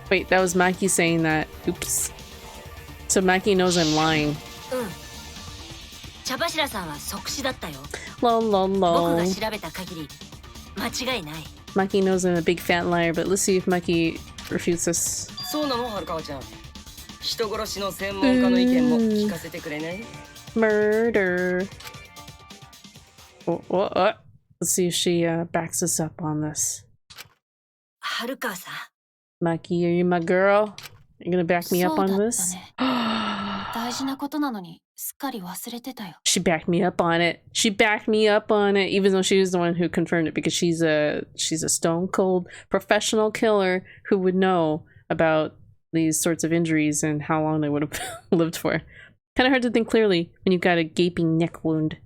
Wait, that was Maki saying that. Oops. So Maki knows I'm lying. Lol lol lol. Maki knows I'm a big fat liar, but let's see if Maki refutes this. そうなの、はるかちゃん。人殺しの専門家の意見も聞かせてくれね。Murder. Let's see if she backs us up on this. はるかさん。Maki, are you my girl? You gonna back me up on this? 大事なことなのにすっかり忘れてたよ。She backed me up on it. She backed me up on it, even though she was the one who confirmed it, because she's a stone cold professional killer who would know about these sorts of injuries and how long they would have lived for. Kind of hard to think clearly when you've got a gaping neck wound.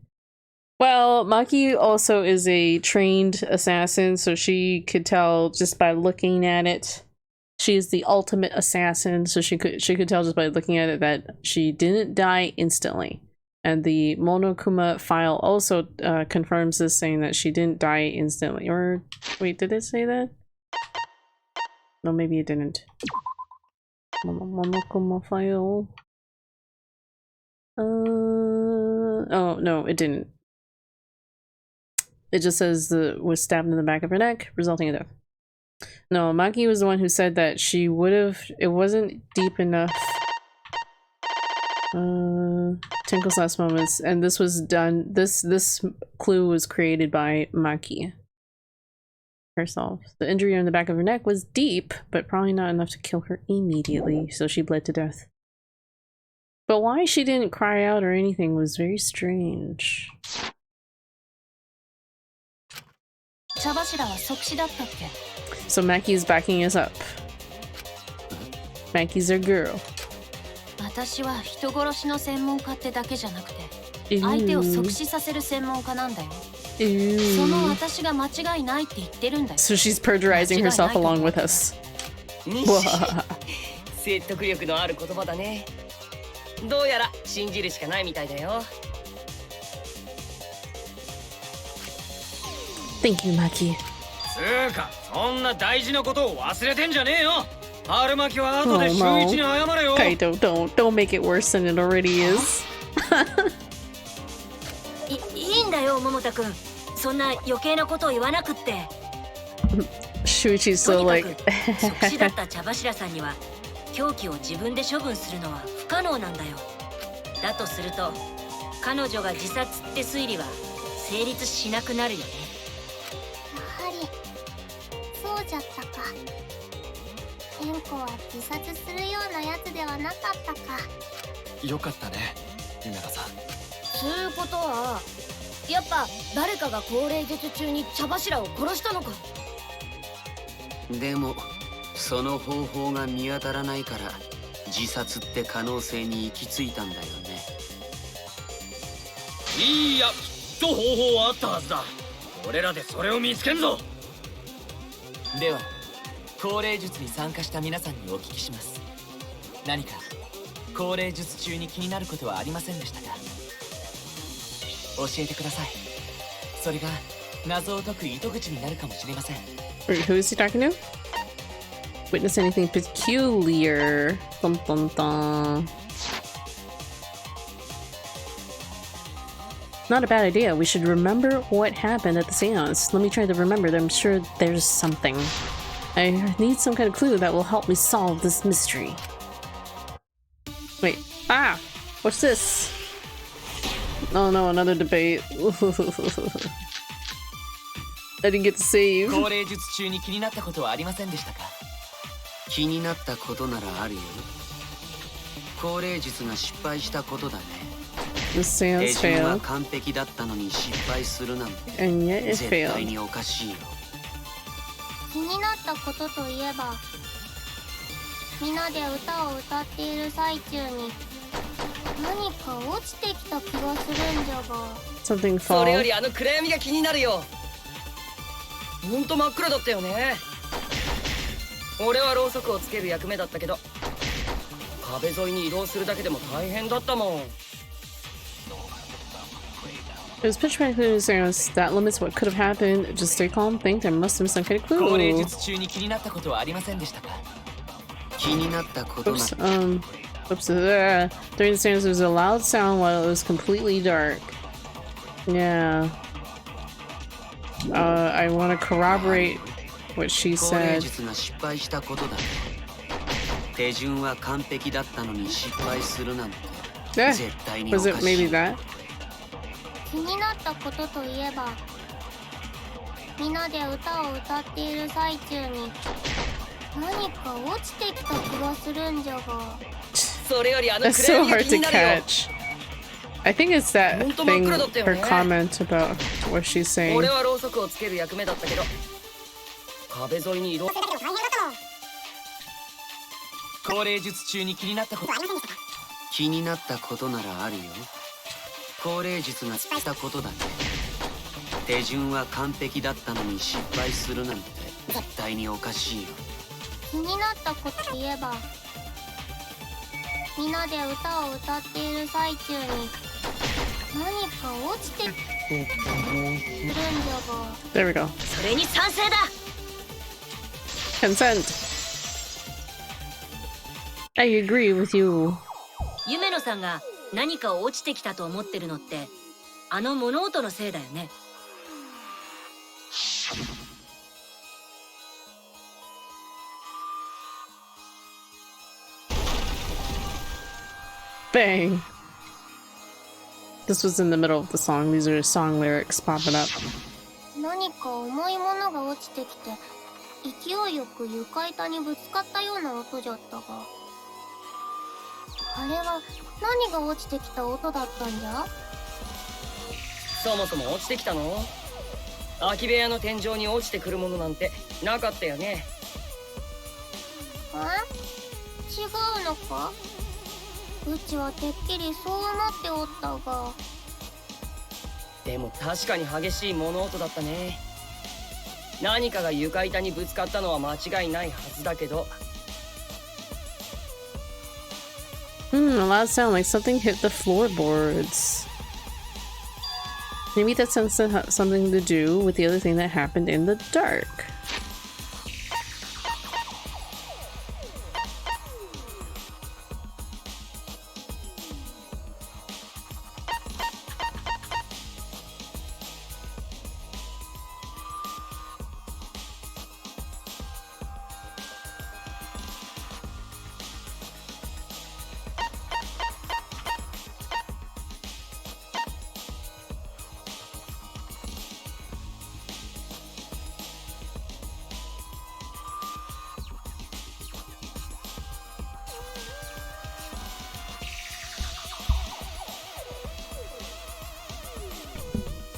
Well, Maki also is a trained assassin, so she could tell just by looking at it. she is the ultimate assassin, so she could tell just by looking at it that she didn't die instantly. And the Monokuma file also confirms this, saying that she didn't die instantly. Or wait, did it say that? No, maybe it didn't. Monokuma file. Oh no, it didn't. It just says was stabbed in the back of her neck, resulting in death. No, Maki was the one who said that she would have. It wasn't deep enough. Tinkle's last moments, and this was done. This clue was created by Maki herself. The injury on the back of her neck was deep, but probably not enough to kill her immediately, so she bled to death. But why she didn't cry out or anything was very strange. So Maki's backing us up. Maki's our girl. 私は人殺しの専門家ってだけじゃなくて、相手を即死させる専門家なんだよ。その私が間違いないって言ってるんだよ。So she's perjurizing herself along with us. 説得力のある言葉だね。どうやら信じるしかないみたいだよ。Thank you, Maki. つーか、そんな大事なことを忘れてんじゃねえよ。春巻きは後で週一に謝れよ。Kaito, don't make it worse than it already is. いいんだよ、桃太くん。そんな余計なことを言わなくって。Shuichi's so like. 即死だった茶柱さんには凶器を自分で処分するのは不可能なんだよ。だとすると彼女が自殺って推理は成立しなくなるよね。やはりそうじゃったか。エンコは自殺するようなやつではなかったか。よかったね、ユナガさん。そういうことはやっぱ誰かが高齢術中に茶柱を殺したのか。でもその方法が見当たらないから自殺って可能性に行き着いたんだよね。いや、きっと方法はあったはずだ。俺らでそれを見つけんぞ。では高齢術に参加した皆さんにお聞きします。何か高齢術中に気になることはありませんでしたか？教えてください。それが謎を解く糸口になるかもしれません。Who is he talking to? Witness anything peculiar? Dun, dun, dun. Not a bad idea. We should remember what happened at the seance. Let me try to remember. I'm sure there's something. I need some kind of clue that will help me solve this mystery. Wait. Ah! What's this? Oh no, another debate. I didn't get to save. 高齢術中に気になったことはありませんでしたか？気になったことならあるよ。高齢術が失敗したことだね。The seance 手順は failed. 完璧だったのに失敗するなんて And yet it 絶対 failed. におかしいよ。気になったことといえば、みんなで歌を歌っている最中に何か落ちてきた気がするんじゃが。Something それよ fall. りあの暗闇が気になるよ。ほんと真っ暗だったよね。俺はろうそくをつける役目だったけど、壁沿いに移動するだけでも大変だったもん。It was pitch black through the seance. That limits what could have happened. Just stay calm. Think there must have been some kind of 高齢 clue. 術中に気になったことはありませんでしたか？気になったことな Oops. ら Oops. During the seance, there was a loud sound while it was completely dark. Yeah. I want to corroborate what she 高齢 said. 術が失敗したことだ。手順は完璧だったのに失敗するなんて Yeah. 絶対にお Was か it しい。 maybe that? 気になったことといえば、みんなで歌を歌っている最中に何か落ちてきた気がするんじゃが。それよりあの That's 暗 so 闇が hard 気 to になるよ。 catch. I think it's that thing, her comment about what she's saying. 俺はろうそくをつける役目だったけど、壁沿いに移動。高齢術中に気になったことはありませんでしたか？気になったことならあるよ。高齢術がしたことだね。手順は完璧だったのに失敗するなんて絶対におかしいよ。気気になったこと言えば、みんなで歌を歌っている最中に何か落ちてくるんじゃが。 There we go. それに賛成だ。 Consent. I agree with you. 夢野さんが何か落ちてきたと思ってるのってあの物音のせいだよね。Bang. This was in the middle of the song. These are song lyrics popping up. 何か重いものが落ちてきて勢いよく床板にぶつかったような音じゃったが、あれは何が落ちてきた音だったんじゃ？そもそも落ちてきたの？空き部屋の天井に落ちてくるものなんてなかったよね。違うのか？うちはてっきりそう思っておったが。でも確かに激しい物音だったね。何かが床板にぶつかったのは間違いないはずだけど。A loud sound like something hit the floorboards. Maybe that's something to do with the other thing that happened in the dark.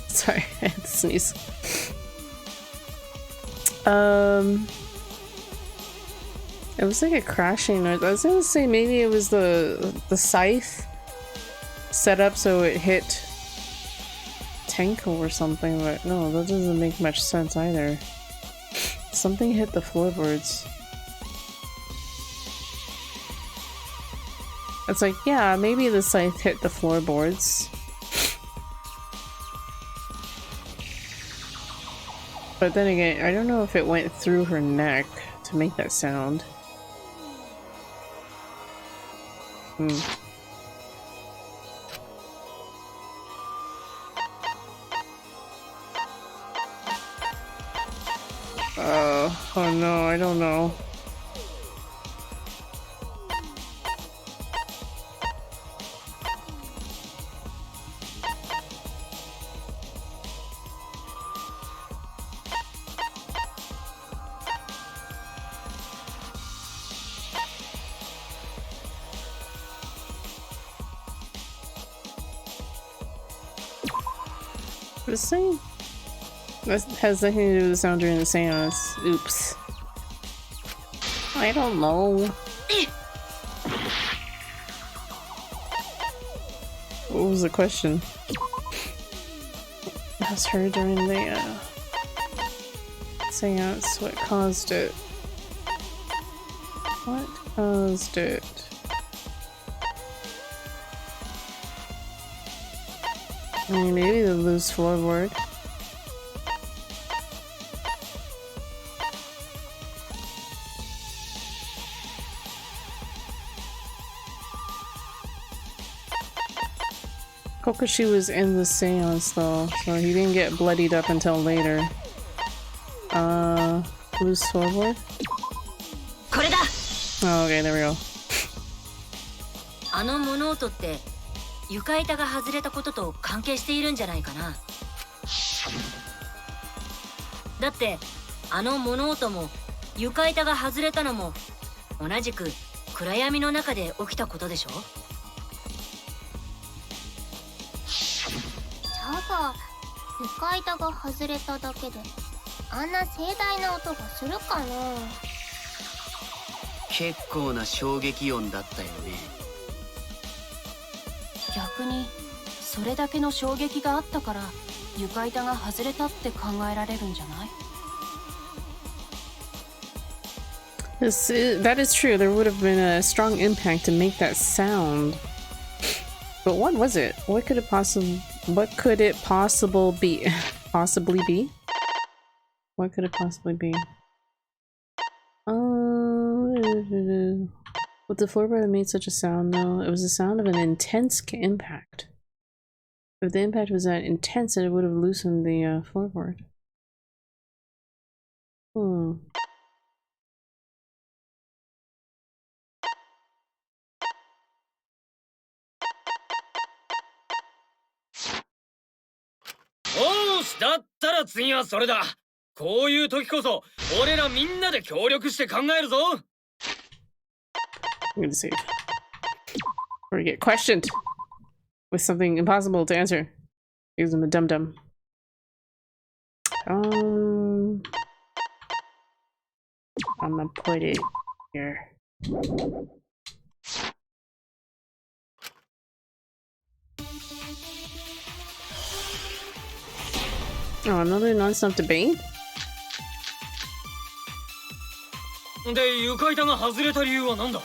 Sorry, I had to sneeze. It was like a crashing noise. I was gonna say maybe it was the scythe set up so it hit Tenko or something, but no, that doesn't make much sense either. Something hit the floorboards. It's like, yeah, maybe the scythe hit the floorboards. But then again, I don't know if it went through her neck to make that sound. Oh no, I don't know. This thing? That has nothing to do with the sound during the seance. Oops. I don't know. What was the question? That's her during the seance. What caused it? What caused it? I mean, maybe the loose floorboard. Kokoshi was in the seance though, so he didn't get bloodied up until later. Loose floorboard? Oh, okay, there we go. あの物音って床板が外れたことと関係しているんじゃないかな。だってあの物音も床板が外れたのも同じく暗闇の中で起きたことでしょ。だが床板が外れただけであんな盛大な音がするかな。結構な衝撃音だったよね。逆にそれだけの衝撃があったから床板が外れたって考えられるんじゃない？ That is true. There would have been a strong impact to make that sound. But what was it? What could it possibly be? What could it possibly be? With the floorboard that made such a sound, though, it was the sound of an intense impact. If the impact was that intense, it would have loosened the floorboard. Hmm.おーし、だったら次はそれだ。こういう時こそ俺らみんなで協力して考えるぞ。I'm gonna save. Or get questioned with something impossible to answer. Because I'm a dum-dum. I'm gonna put it here. Oh, another non-stop debate? で、床板が外れた理由は何だ？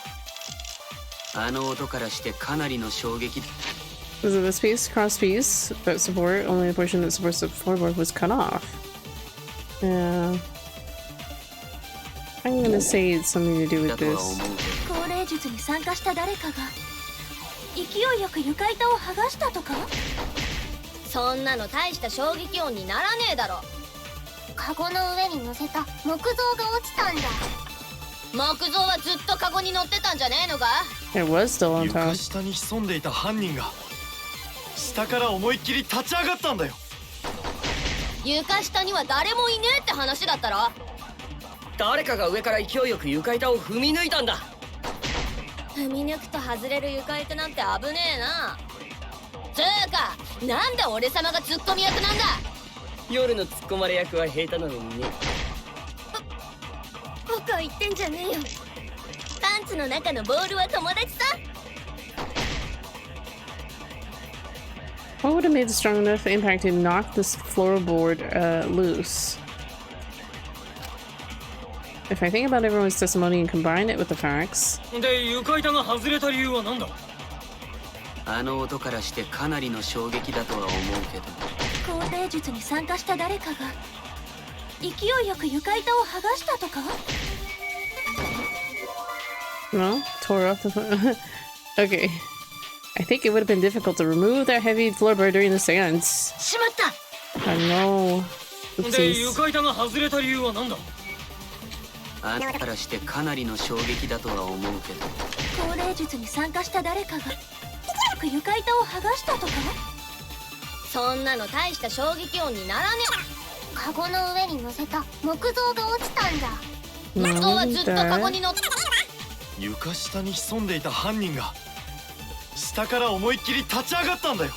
あの音からしてかなりの衝撃。 Was it this piece, cross piece, that support? Only the portion that supports the floorboard was cut off. Yeah. I'm gonna say it's something to do with this. 高齢術に参加した誰かが勢いよく床板を剥がしたとか？そんなの大した衝撃音にならねえだろ。カゴの上に乗せた木像が落ちたんだ。木像はずっとカゴに乗ってたんじゃねえのか？ It was still on top. 床下に潜んでいた犯人が下から思いっきり立ち上がったんだよ。床下には誰もいねえって話だったろ。誰かが上から勢いよく床板を踏み抜いたんだ。踏み抜くと外れる床板なんて危ねえな。つーか、なんで俺様がツッコミ役なんだ。夜の突っ込まれ役は平太なのにね。僕は言ってんじゃねえよ。パンツの中のボールは友達さ。 What would have made a strong enough impact to knock this floorboard loose? If I think about everyone's testimony and combine it with the facts. で、床板が外れた理由は何だ？あの音からしてかなりの衝撃だとは思うけど。高齢術に参加した誰かが勢いよく床板を剥がしたとか？ No, tore off the. Okay. I think it would have been difficult to remove that heavy floorboard during the seance. しまった。Oh no. で、 Oopsies. 床板が外れた理由は何だ？あの音からしてかなりの衝撃だとは思うけど。高齢術に参加した誰かが床板を剥がしたとか？そんなの大した衝撃音にならねえ。カゴの上に乗せた木像が落ちたんだ。木像はずっとカゴに乗って。床下に潜んでいた犯人が下から思いっきり立ち上がったんだよ。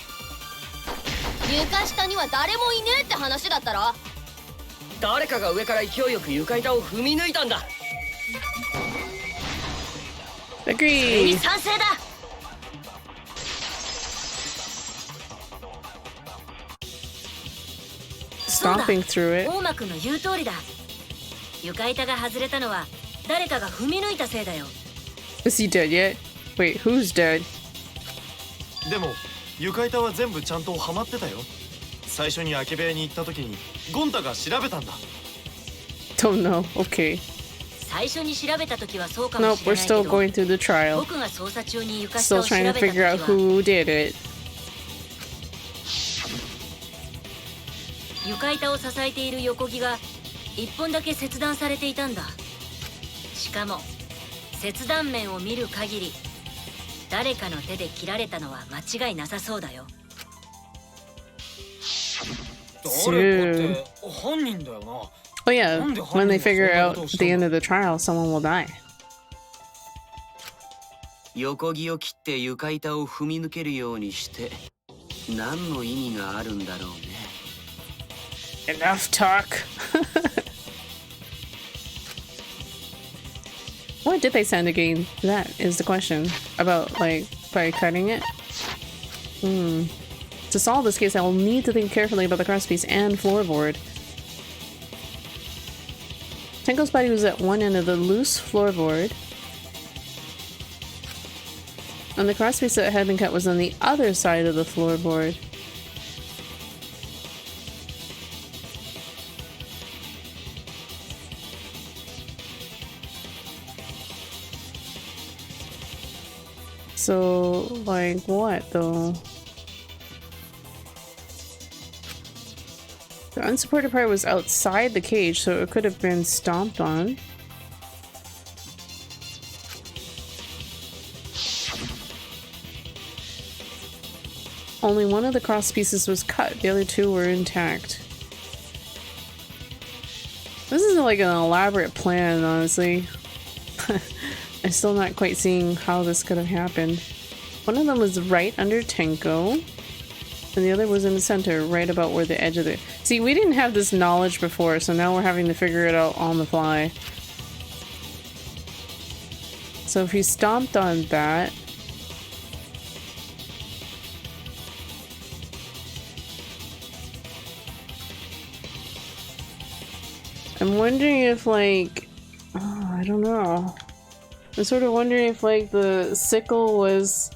床下には誰もいねえって話だったろ。誰かが上から勢いよく床板を踏み抜いたんだ。 Agree. 賛成だ。Stomping through it. 大間くんの言う通りだ。床板が外れたのは誰かが踏み抜いたせいだよ。Is he dead yet? Wait, who's dead? でも床板は全部ちゃんとはまってたよ。最初に空き部屋に行った時にゴンタが調べたんだ。 Don't know. Okay. 最初に調べた時はそうかも Nope, しれ we're ないけ still ど、 going through the trial. 僕が捜査中に床下 Still を調べ trying た to 時 figure out は who did it. 床板を支えている横木が一本だけ切断されていたんだ。しかも切断面を見る限り誰かの手で切られたのは間違いなさそうだよ。誰かって犯人だよな。 Oh yeah, when they figure out at the end of the trial, someone will die. 横木を切って床板を踏み抜けるようにして何の意味があるんだろうね。 Enough talk. What did they send again? That is the question. About, like, by cutting it? To solve this case, I will need to think carefully about the crosspiece and floorboard. Tenko's body was at one end of the loose floorboard, and the crosspiece that had been cut was on the other side of the floorboard. So, like, what though? The unsupported part was outside the cage, so it could have been stomped on. Only one of the cross pieces was cut, the other two were intact. This isn't like an elaborate plan, honestly. I'm still not quite seeing how this could have happened. One of them was right under Tenko, and the other was in the center, right about where the edge of the... See, we didn't have this knowledge before, so now we're having to figure it out on the fly. So if he stomped on that... I'm wondering if, like... Oh, I don't know. I'm sort of wondering if, like, the sickle was...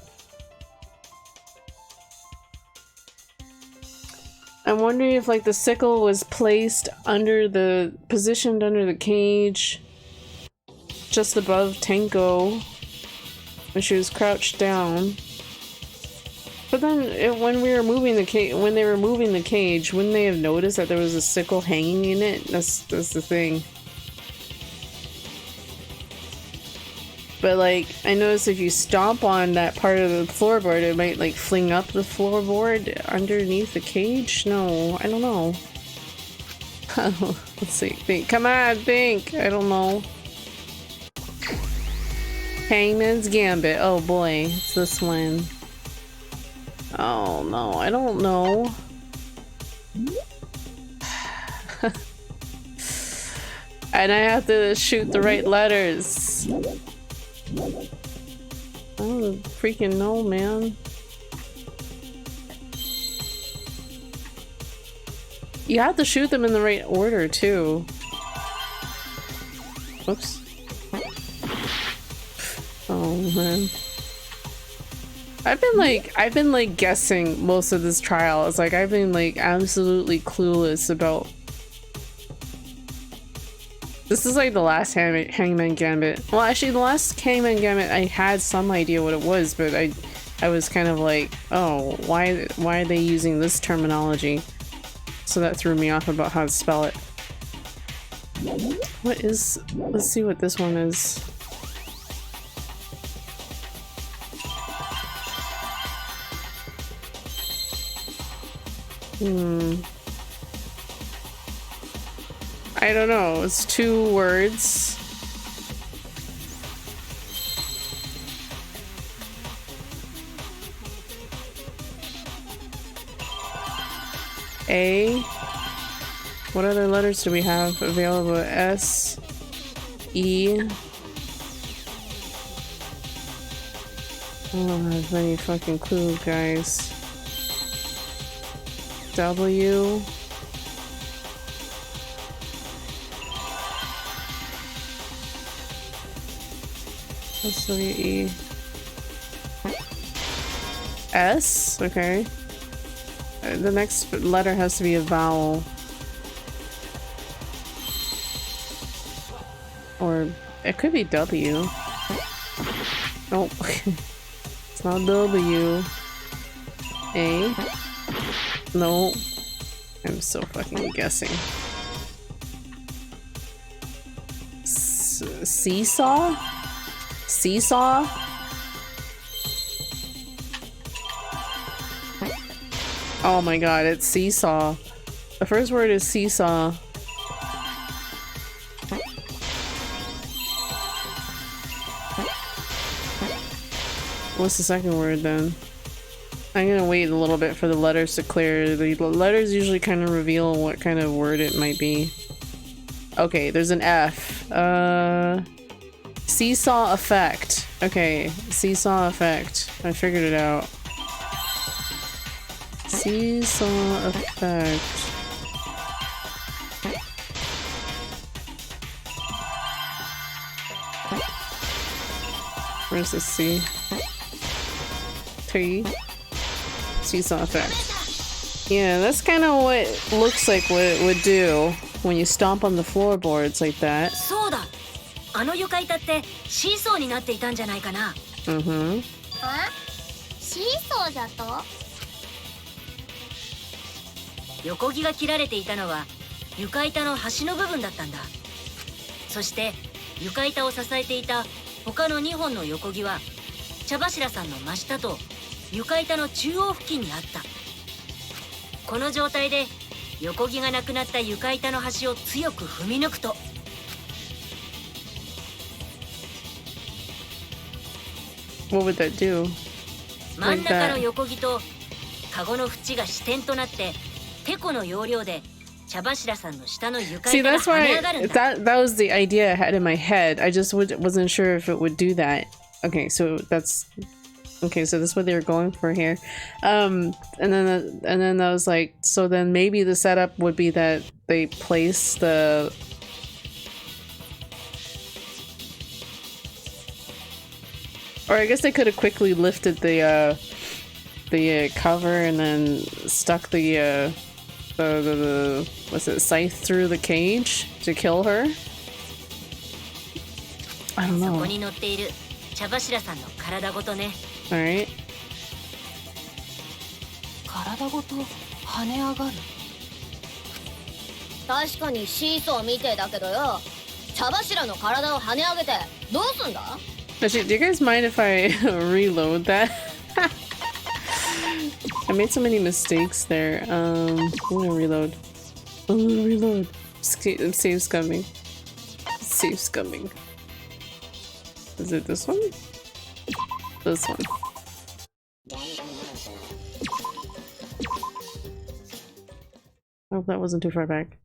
I'm wondering if, like, the sickle was placed under the... positioned under the cage, just above Tenko, when she was crouched down. But then, when we were moving the cage, when they were moving the cage, wouldn't they have noticed that there was a sickle hanging in it? That's the thing. But, like, I noticed if you stomp on that part of the floorboard, it might, like, fling up the floorboard underneath the cage? No, I don't know. Let's see. Think. Come on, think! I don't know. Hangman's Gambit. Oh boy, it's this one. Oh no, I don't know. And I have to shoot the right letters. I don't freaking know, man. You have to shoot them in the right order, too. Oops. Oh, man. I've been like guessing most of this trial. It's like I've been like absolutely clueless about... This is like the last Hangman Gambit. Well, actually, the last Hangman Gambit, I had some idea what it was, but I was kind of like, oh, why are they using this terminology? So that threw me off about how to spell it. What is... Let's see what this one is. I don't know. It's 2 words. A. What other letters do we have available? S. E. I don't have any fucking clue, guys. W. S-W-E. S? Okay. The next letter has to be a vowel. Or it could be W. Oh, it's not W. A. No. I'm so fucking guessing. Seesaw? Seesaw? Oh my god, it's seesaw. The first word is seesaw. What's the second word then? I'm gonna wait a little bit for the letters to clear. The letters usually kind of reveal what kind of word it might be. Okay, there's an F. Seesaw effect. Okay, seesaw effect. I figured it out. Seesaw effect. Where's the C? T. Seesaw effect. Yeah, that's kind of what it looks like what it would do when you stomp on the floorboards like that. そうだ。あの床板ってシーソーになっていたんじゃないかな。Mm-hmm. あ？シーソーじゃと？横木が切られていたのは床板の端の部分だったんだ。そして床板を支えていた他の2本の横木は茶柱さんの真下と床板の中央付近にあった。この状態で横木がなくなった床板の端を強く踏み抜くと、What would that do? 真ん中の横木とカゴの縁が支点となってテコの要領で茶柱さんの下の床 See, 板が that's 跳ね why 上がるんだ。 that was the idea I had in my head. I just wasn't sure if it would do that. Okay, so that's okay. So that's what they were going for here. And then I was like, so then maybe the setup would be that they place the. Or I guess they could have quickly lifted the cover and then stuck the what's it, scythe through the cage to kill her? I don't そ know. こに乗っている茶柱さんの体ごとね。 Alright. 体ごと跳ね上がる。確かにシーソーみてえだけどよ。茶柱の体を跳ね上げてどうすんだ？ Actually, do you guys mind if I reload that? I made so many mistakes there. I'm gonna reload. I'm gonna reload. Save's coming. Save's coming. Is it this one? This one. I hope that wasn't too far back.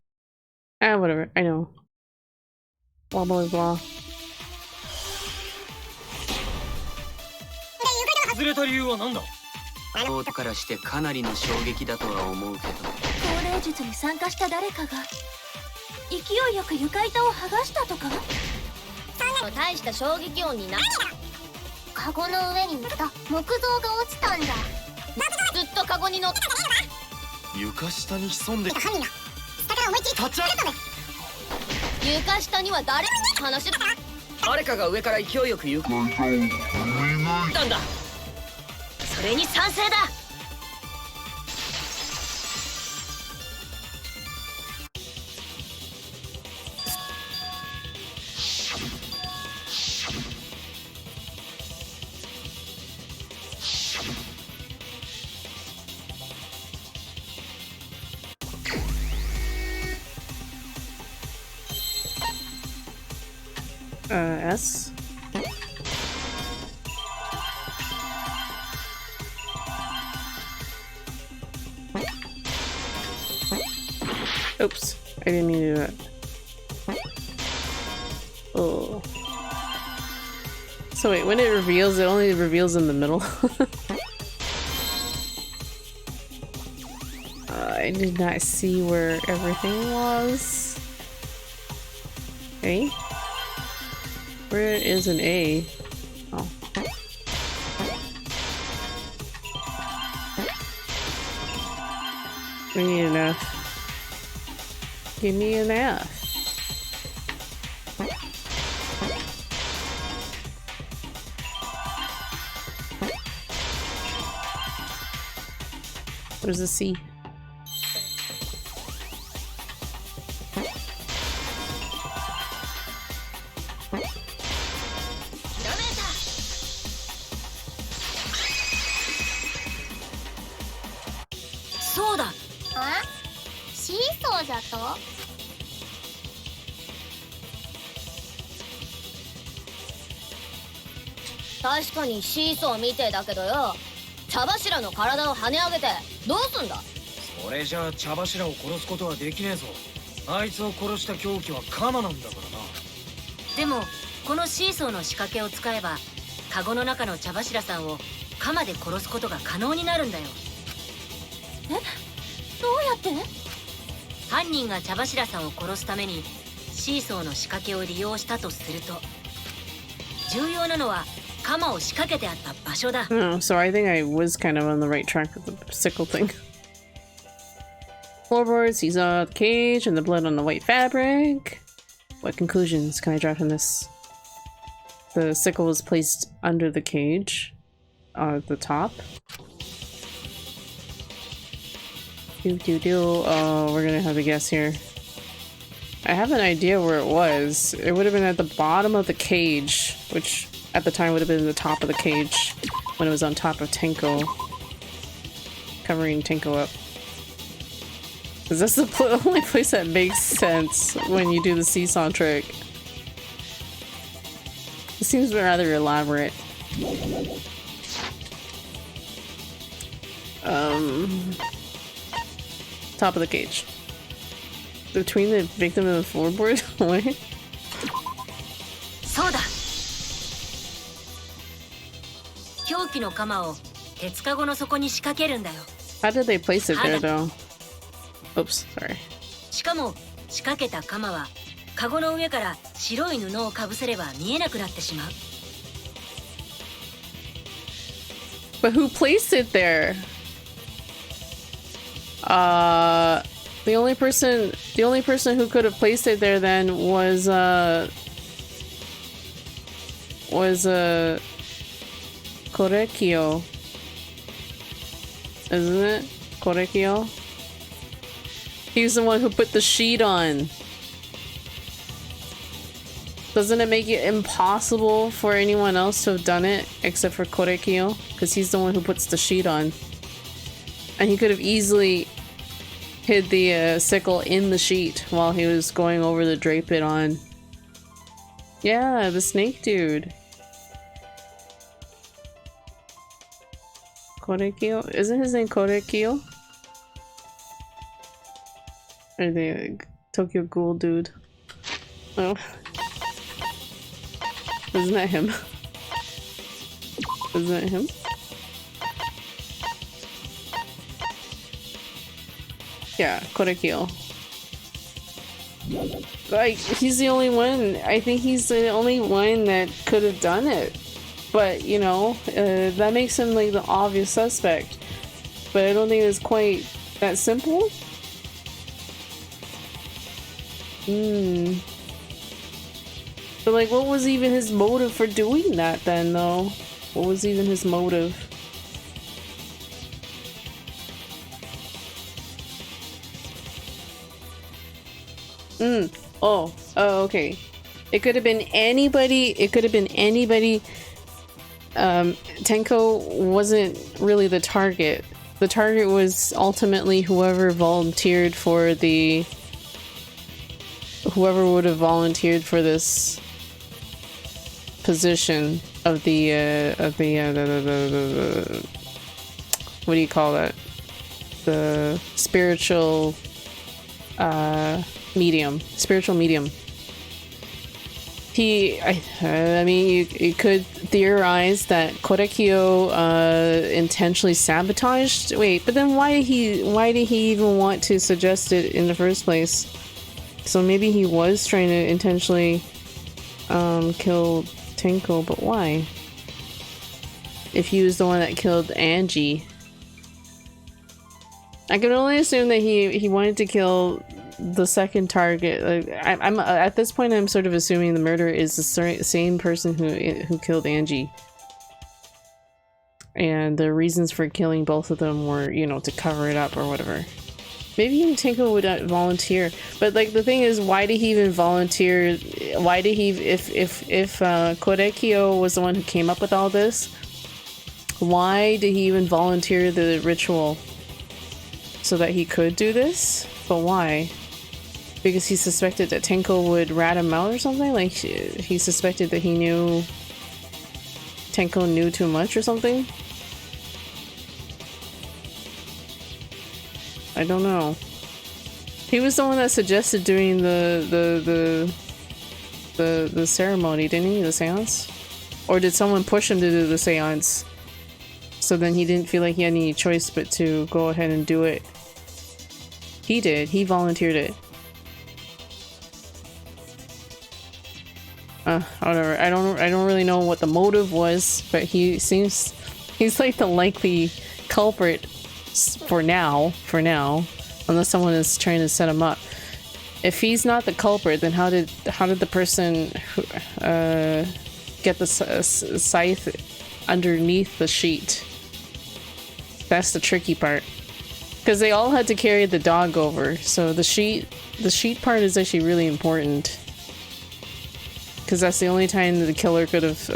Ah, whatever. I know. Blah blah blah. 外れた理由は何だ？弟からしてかなりの衝撃だとは思うけど。高齢術に参加した誰かが勢いよく床板を剥がしたとか？そんな大した衝撃音にな。カゴの上に乗った木像が落ちたんだ。ずっとカゴに乗ってた。床下に潜んで犯人が下から思いっきり立ち上がる。床下には誰の話だ？誰かが上から勢いよく床板をなんだ。それに賛成だ。S. Oops, I didn't mean to do that. Oh. So wait, when it reveals, it only reveals in the middle. I did not see where everything was. Okay. Where is an A? Oh. We need an F. Give me an F. Where's the C? .確かにシーソーみてえだけどよ。茶柱の体を跳ね上げてどうすんだ？それじゃあ茶柱を殺すことはできねえぞ。あいつを殺した凶器は鎌なんだからな。でもこのシーソーの仕掛けを使えばカゴの中の茶柱さんを鎌で殺すことが可能になるんだよ。え？どうやって？犯人が茶柱さんを殺すためにシーソーの仕掛けを利用したとすると、重要なのは鎌を仕掛けてあった場所だ。Oh, so I think I was kind of on the right track with the sickle thing. Floorboards, he saw the cage and the blood on the white fabric. What conclusions can I draw from this? The sickle was placed under the cage at the top. Oh, we're gonna have a guess here. I have an idea where it was. It would have been at the bottom of the cage, which at the time would have been the top of the cage when it was on top of Tenko, covering Tenko up. Because that's the only place that makes sense when you do the seesaw trick. It seems rather elaborate. Top of the cage. Between the victim and the floorboard? What? Soda. 凶器の鎌を鉄かごの底に仕掛けるんだよ。 How did they place it there though? Oops, sorry. しかも仕掛けた鎌はかごの上から白い布をかぶせれば見えなくなってしまう。 But who placed it there? The only person who could have placed it there then was Korekio. Isn't it? Korekio? He's the one who put the sheet on. Doesn't it make it impossible for anyone else to have done it except for Korekio? Because he's the one who puts the sheet on. And he could have easily hid the sickle in the sheet while he was going over the drape it on. Yeah, the snake dude. Korekio? Isn't his name Korekio? Or the Tokyo Ghoul dude? Oh. Isn't that him? Isn't that him? Yeah, Korekio. Like, he's the only one. I think he's the only one that could have done it. But, you know, that makes him like the obvious suspect. But I don't think it's quite that simple. But like, what was even his motive for doing that then, though? What was even his motive? Oh, okay. It could have been anybody. It could have been anybody. Tenko wasn't really the target. The target was ultimately whoever volunteered for the... Whoever would have volunteered for this position of the what do you call that? The spiritual medium. Spiritual medium. I mean, you could theorize that Korekio intentionally sabotaged. Wait, but then why did he even want to suggest it in the first place? So maybe he was trying to intentionally kill Tenko, but why? If he was the one that killed Angie. I can only assume that he wanted to kill the second target. Like, I'm at this point I'm sort of assuming the murderer is the same person who killed Angie. And the reasons for killing both of them were, you know, to cover it up or whatever. Maybe even Tenko would volunteer, but like the thing is, why did he even volunteer? Why did he, if Korekio was the one who came up with all this, why did he even volunteer the ritual? So that he could do this? But why? Because he suspected that Tenko would rat him out or something? Like, he suspected that he knew Tenko knew too much or something? I don't know. He was the one that suggested doing the ceremony, didn't he? The seance? Or did someone push him to do the seance? So then he didn't feel like he had any choice but to go ahead and do it. He did. He volunteered it. Whatever. I don't really know what the motive was, but he's like the likely culprit for now, unless someone is trying to set him up. If he's not the culprit, then how did the person get the scythe underneath the sheet? That's the tricky part. Because they all had to carry the dog over, so the sheet part is actually really important. Because that's the only time that the killer could have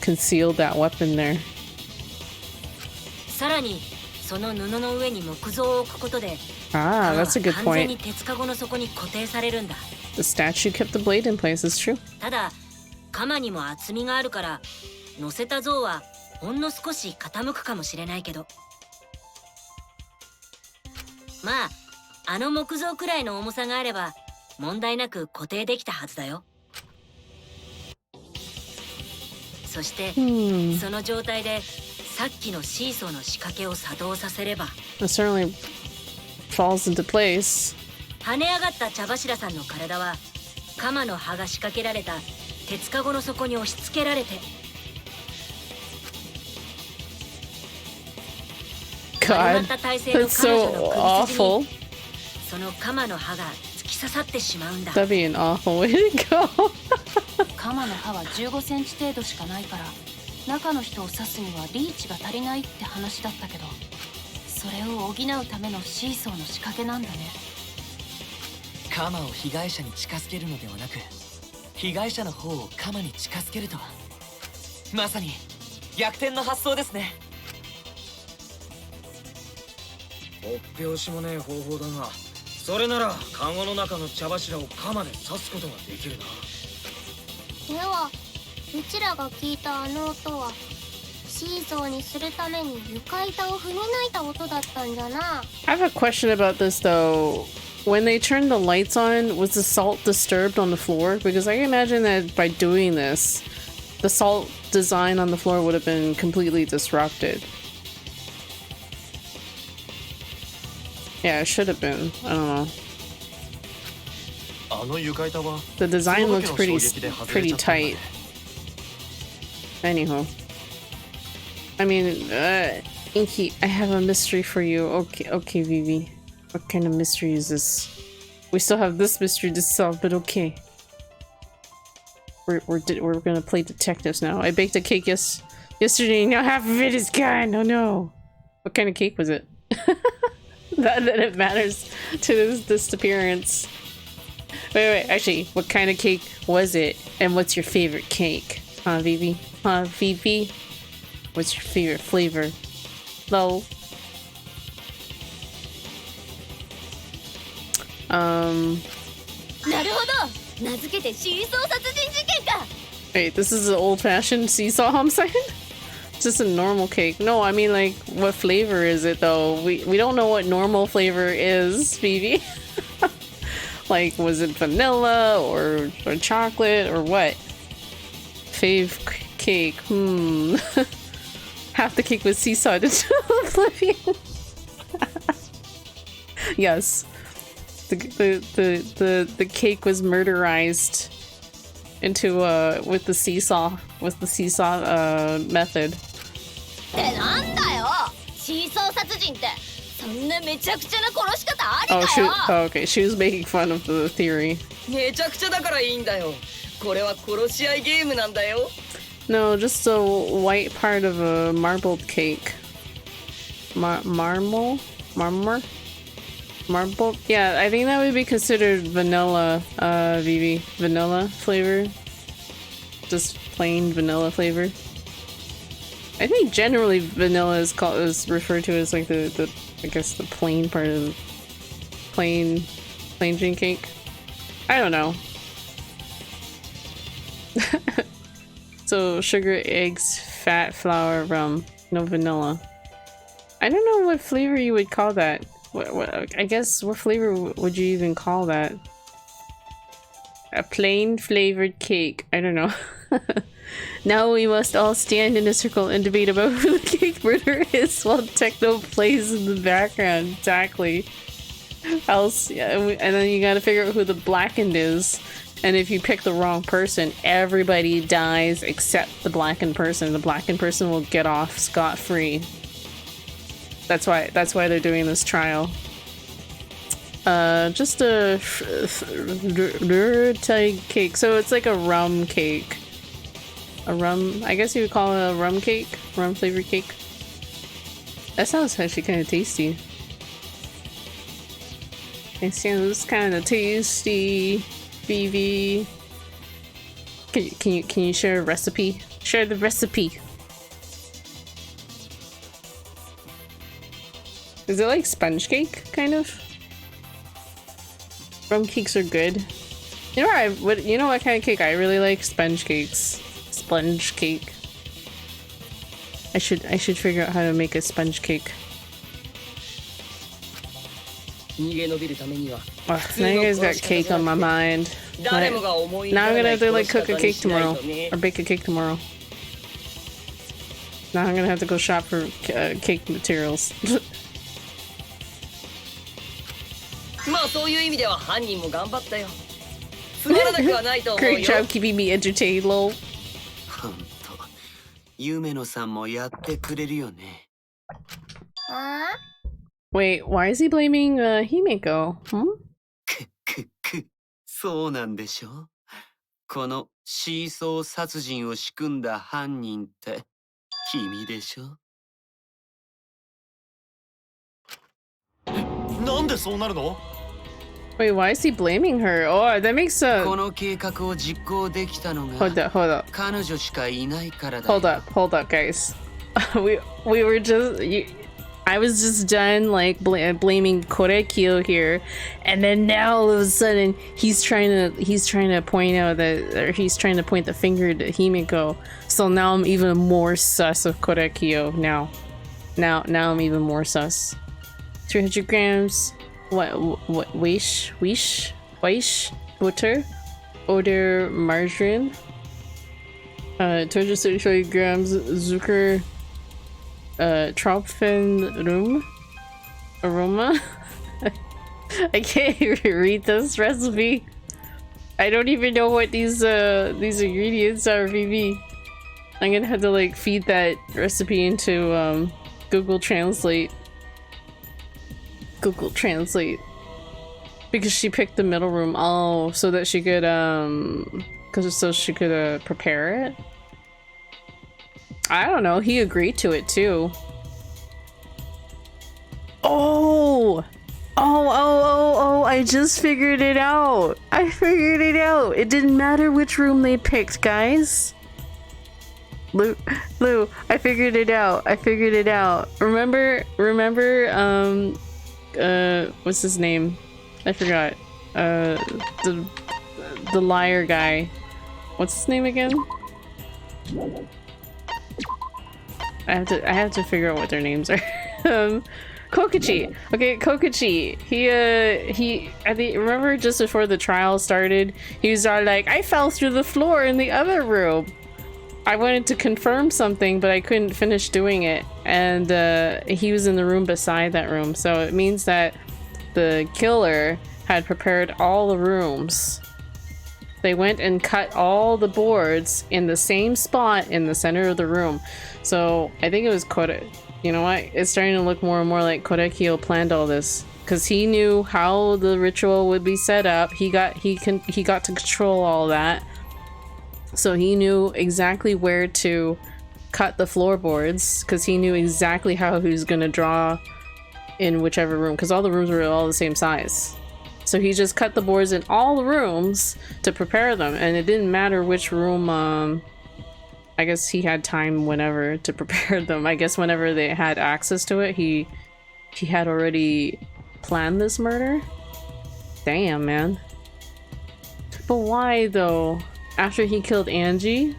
concealed that weapon there. Ah, that's a good point. The statue kept the blade in place, it's true. ただ、鎌にも厚みがあるから、乗せた像はほんの少し傾くかもしれないけど。まあ、あの木造くらいの重さがあれば、問題なく固定できたはずだよ。そして、その状態でさっきのシーソーの仕掛けを作動させれば。It certainly falls into place. 跳ね上がった茶柱さんの体は、鎌の刃が仕掛けられた鉄かごの底に押し付けられて。God, that's so awful. その鎌の刃が突き刺さってしまうんだ。That'd be an awful way to go. 鎌の刃は15センチ程度しかないから、中の人を刺すにはリーチが足りないって話だったけど、それを補うためのシーソーの仕掛けなんだね。鎌を被害者に近づけるのではなく、被害者の方を鎌に近づけるとは、まさに逆転の発想ですね。突拍子もねえ方法だが、それならカゴの中の茶柱を鎌で刺すことができるな。では、うちらが聞いたあの音はシーソーにするために床板を踏み抜いた音だったんじゃな。I have a question about this though. When they turned the lights on, was the salt disturbed on the floor? Because I can imagine that by doing this, the salt design on the floor would have been completely disrupted. Yeah, it should have been. I don't know. The design looks pretty tight. Anywho. I mean, Inky, I have a mystery for you. Okay, Vivi. What kind of mystery is this? We still have this mystery to solve, but okay. We're gonna play detectives now. I baked a cake yesterday, now half of it is gone. Oh no. What kind of cake was it? that it matters to this disappearance. Wait, actually, what kind of cake was it? And what's your favorite cake? Huh, Vivi? Huh, Vivi? What's your favorite flavor? Lol. Wait, this is an old-fashioned seesaw homicide? It's just a normal cake. No, I mean, like, what flavor is it, though? We don't know what normal flavor is, Phoebe. Like, was it vanilla, or chocolate, or what? Fave cake, Half the cake was seesawed into oblivion. Yes. The cake was murderized into with the seesaw method. Oh, okay, she was making fun of the theory. No, just the white part of a marbled cake. Marble? Yeah, I think that would be considered vanilla, Vivi. Vanilla flavor. Just plain vanilla flavor. I think generally vanilla is referred to as like the I guess the plain part of the plain gin cake. I don't know. So sugar, eggs, fat, flour, rum, no vanilla. I don't know what flavor you would call that. What I guess what flavor would you even call that? A plain flavored cake. I don't know. Now we must all stand in a circle and debate about who the cake murderer is while techno plays in the background. Exactly. Else, yeah, and then you gotta figure out who the blackened is. And if you pick the wrong person, everybody dies except the blackened person. The blackened person will get off scot-free. That's why they're doing this trial. Just a cake. So it's like a rum cake. I guess you would call it a rum cake? Rum flavored cake? That sounds actually kind of tasty. It sounds kind of tasty, BB. Can you share a recipe? Share the recipe. Is it like sponge cake, kind of? Rum cakes are good. You know what kind of cake I really like? Sponge cakes. Sponge cake. I should figure out how to make a sponge cake. Oh, now you guys got cake on my mind. Now I'm gonna have to like cook a cake tomorrow or bake a cake tomorrow. Now I'm gonna have to go shop for cake materials. Great job keeping me entertained, lol. Wait, why is he blaming Himeko? Hmm? そうなんでしょ? このシーソー殺人を仕組んだ犯人って君でしょ? なんでそうなるの? Wait, why is he blaming her? Oh, that makes sense. この計画を実行できたのが Hold up. 彼女しかいないからだよ。Hold up, guys. we were just I was just done like blaming Korekyo here, and then now all of a sudden he's trying to point out that, or he's trying to point the finger at Himeko. So now I'm even more sus of Korekyo. Now I'm even more sus. 300 grams. What? Wish butter, order margarine. 235 grams Zucker. Tropfen aroma. I can't even read this recipe. I don't even know what these ingredients are, BB. I'm gonna have to like feed that recipe into Google Translate. Because she picked the middle room. Oh, so that she could prepare it. I don't know, he agreed to it too. Oh, I just figured it out. It didn't matter which room they picked, guys. Lou, I figured it out. Remember, what's his name? I forgot. The liar guy. What's his name again? I have to figure out what their names are. Kokichi. Okay, Kokichi. Remember just before the trial started, he was all like, I fell through the floor in the other room. I wanted to confirm something, but I couldn't finish doing it. And he was in the room beside that room. So it means that the killer had prepared all the rooms. They went and cut all the boards in the same spot in the center of the room. So I think it was you know what? It's starting to look more and more like Korekyo planned all this, because he knew how the ritual would be set up. He got to control all that. So he knew exactly where to cut the floorboards, because he knew exactly how he was going to draw in whichever room, because all the rooms were all the same size. So he just cut the boards in all the rooms to prepare them, and it didn't matter which room. I guess he had time whenever to prepare them. I guess whenever they had access to it, he had already planned this murder. Damn, man. But why though? After he killed Angie?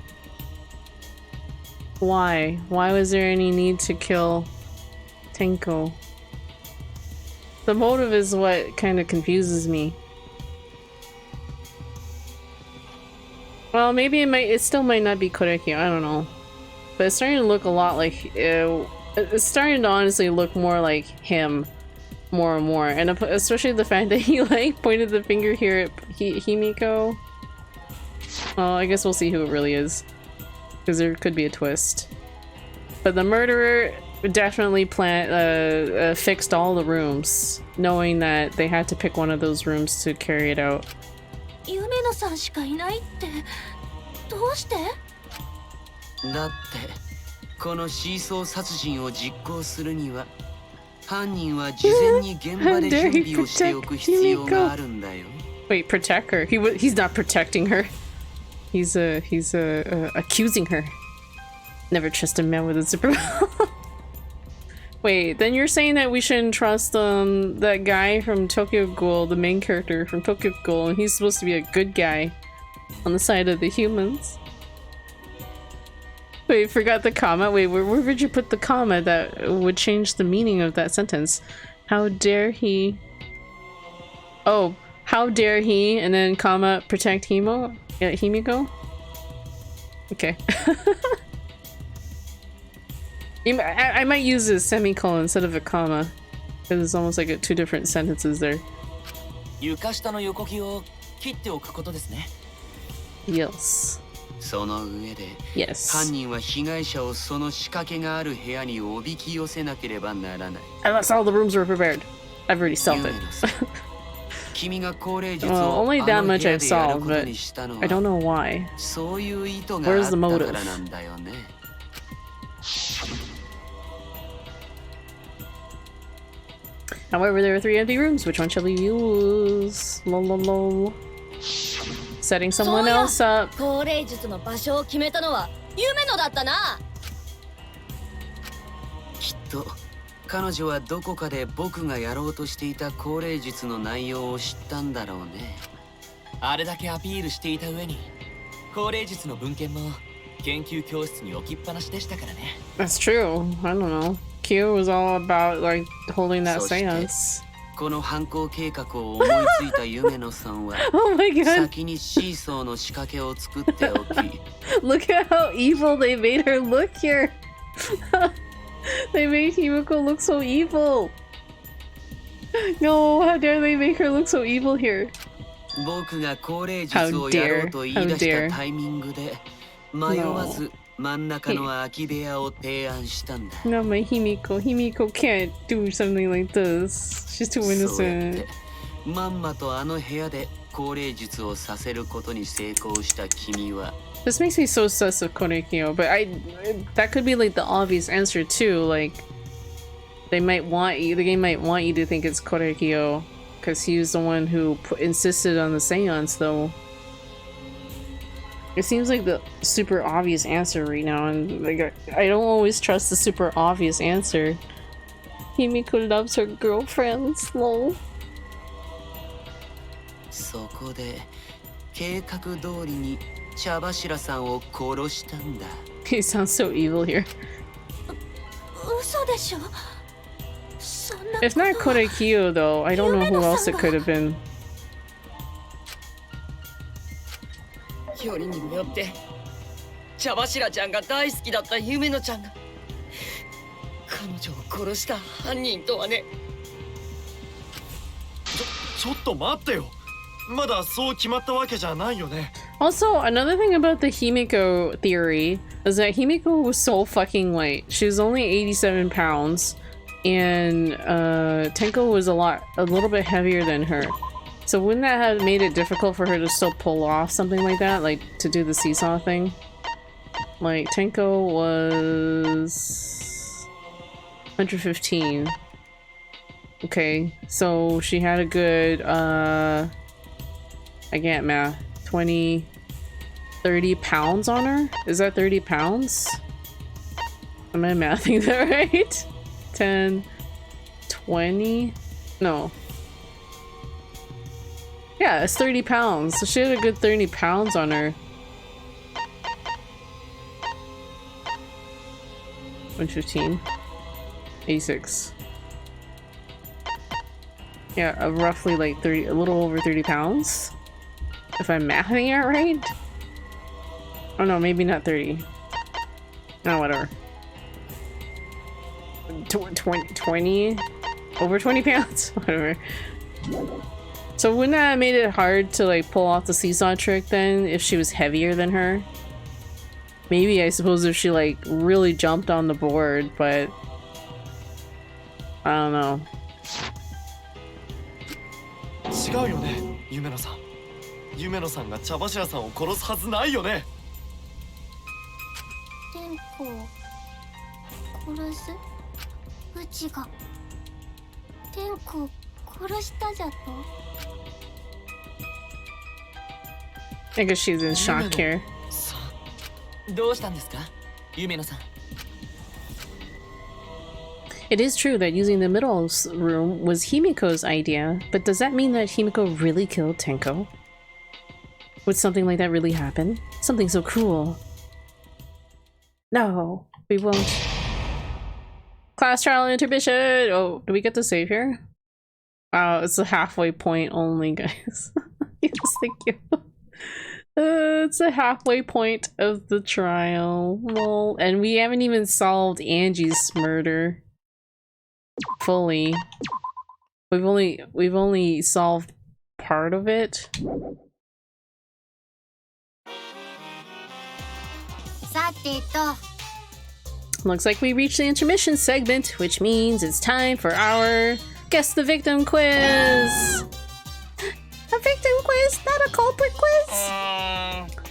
Why? Why was there any need to kill Tenko? The motive is what kind of confuses me. Well, maybe it still might not be Korekyo, I don't know. But it's starting to look a lot like, it's starting to honestly look more like him, more and more. And especially the fact that he like pointed the finger here at Himeko. Well, I guess we'll see who it really is. Because there could be a twist. But the murderer definitely fixed all the rooms, knowing that they had to pick one of those rooms to carry it out. 夢野さんしかいないってどうして？だってこのシーソー殺人を実行するには犯人は事前に現場で準備をしておく必要があるんだよ。Wait, protect her? He's not protecting her. He's accusing her. Never trust a man with a superpower. Wait, then you're saying that we shouldn't trust that guy from Tokyo Ghoul, the main character from Tokyo Ghoul, and he's supposed to be a good guy on the side of the humans. Wait, forgot the comma. Wait, where did you put the comma that would change the meaning of that sentence? How dare he? Oh, how dare he? And then comma protect Himiko? Okay. I might use a semicolon instead of a comma, because it's almost like two different sentences there. Yes. その上で、 Yes. 犯人は被害者をその仕掛けがある部屋におびき寄せなければならない。Unless all the rooms were prepared. I've already solved it. 君が高齢術 Well, を only あ that の部 much 屋 I've でやる solved, こと but にしたの I don't は know why. そういう意図があ Where's っ the た motive? からなんだよね。However, there are 3 empty rooms. Which one shall we use? Lol, lol, lol. Setting someone else up. 高齢術の場所を決めたのは夢野だったな。きっと彼女はどこかで僕がやろうとしていた高齢術の内容を知ったんだろうね。あれだけアピールしていた上に高齢術の文献も研究教室に置きっぱなしでしたからね。 That's true. I don't know. Q was all about like holding that seance. この犯行計画を思いついた夢野さんは Oh my god. 先にシーソーの仕掛けを作っておき Look at how evil they made her look here. They made Himiko look so evil. No, how dare they make her look so evil here. 僕が高齢術をやろうと言い出したタイミングで迷わず真ん中の空き部屋を提案したんだ。 No, my Himiko. Himiko can't do something like this. She's too そうやっ innocent. てまんまとあの部屋で高齢術をさせることに成功した君は This makes me so obsessed with Korekyo, but that could be like the obvious answer too. Like the game might want you to think it's Korekyo because he was the one who insisted on the seance, though. It seems like the super obvious answer right now, and like I don't always trust the super obvious answer. Himiko loves her girlfriends, lol. そこで計画通りに茶柱さんを殺したんだ。 He sounds so evil here. 嘘でしょ。そんな。 If not Korekyo, though, I don't know who else it could have been. よりにもよって茶柱ちゃんが大好きだった夢野ちゃんが彼女を殺した犯人とはね。ちょっと待ってよ。まだそう決まったわけじゃないよね。 Also, another thing about the Himiko theory is that Himiko was so fucking light. She was only 87 pounds, and Tenko was a little bit heavier than her. So wouldn't that have made it difficult for her to still pull off something like that, like to do the seesaw thing? Like Tenko was 115. Okay, so she had a good I can't math. 20, 30 pounds on her? Is that 30 pounds? Am I mathing that right? 10, 20? No. Yeah, it's 30 pounds. So she had a good 30 pounds on her. 115. 86. Yeah, roughly like 30, a little over 30 pounds. If I'm mathing it right? Oh no, maybe not 30. No, whatever. 20? Over 20 pounds? Whatever. So wouldn't that have made it hard to like pull off the seesaw trick then if she was heavier than her? Maybe, I suppose, if she like really jumped on the board, but I don't know. 違うよね、夢野さん。夢野さんが茶柱さんを殺すはずないよね。天子を殺す？うちが天子を殺したじゃと？ I guess she's in shock here. どうしたんですか、夢野さん。It is true that using the middle room was Himiko's idea, but does that mean that Himiko really killed Tenko? Would something like that really happen? Something so cruel. No, we won't. Class trial intermission! Oh, do we get to save here? Oh, it's a halfway point only, guys. Yes, thank you. It's a halfway point of the trial. Well, and we haven't even solved Angie's murder fully. We've only solved part of it. Looks like we reached the intermission segment, which means it's time for our Guess the Victim quiz! A victim quiz, not a culprit quiz?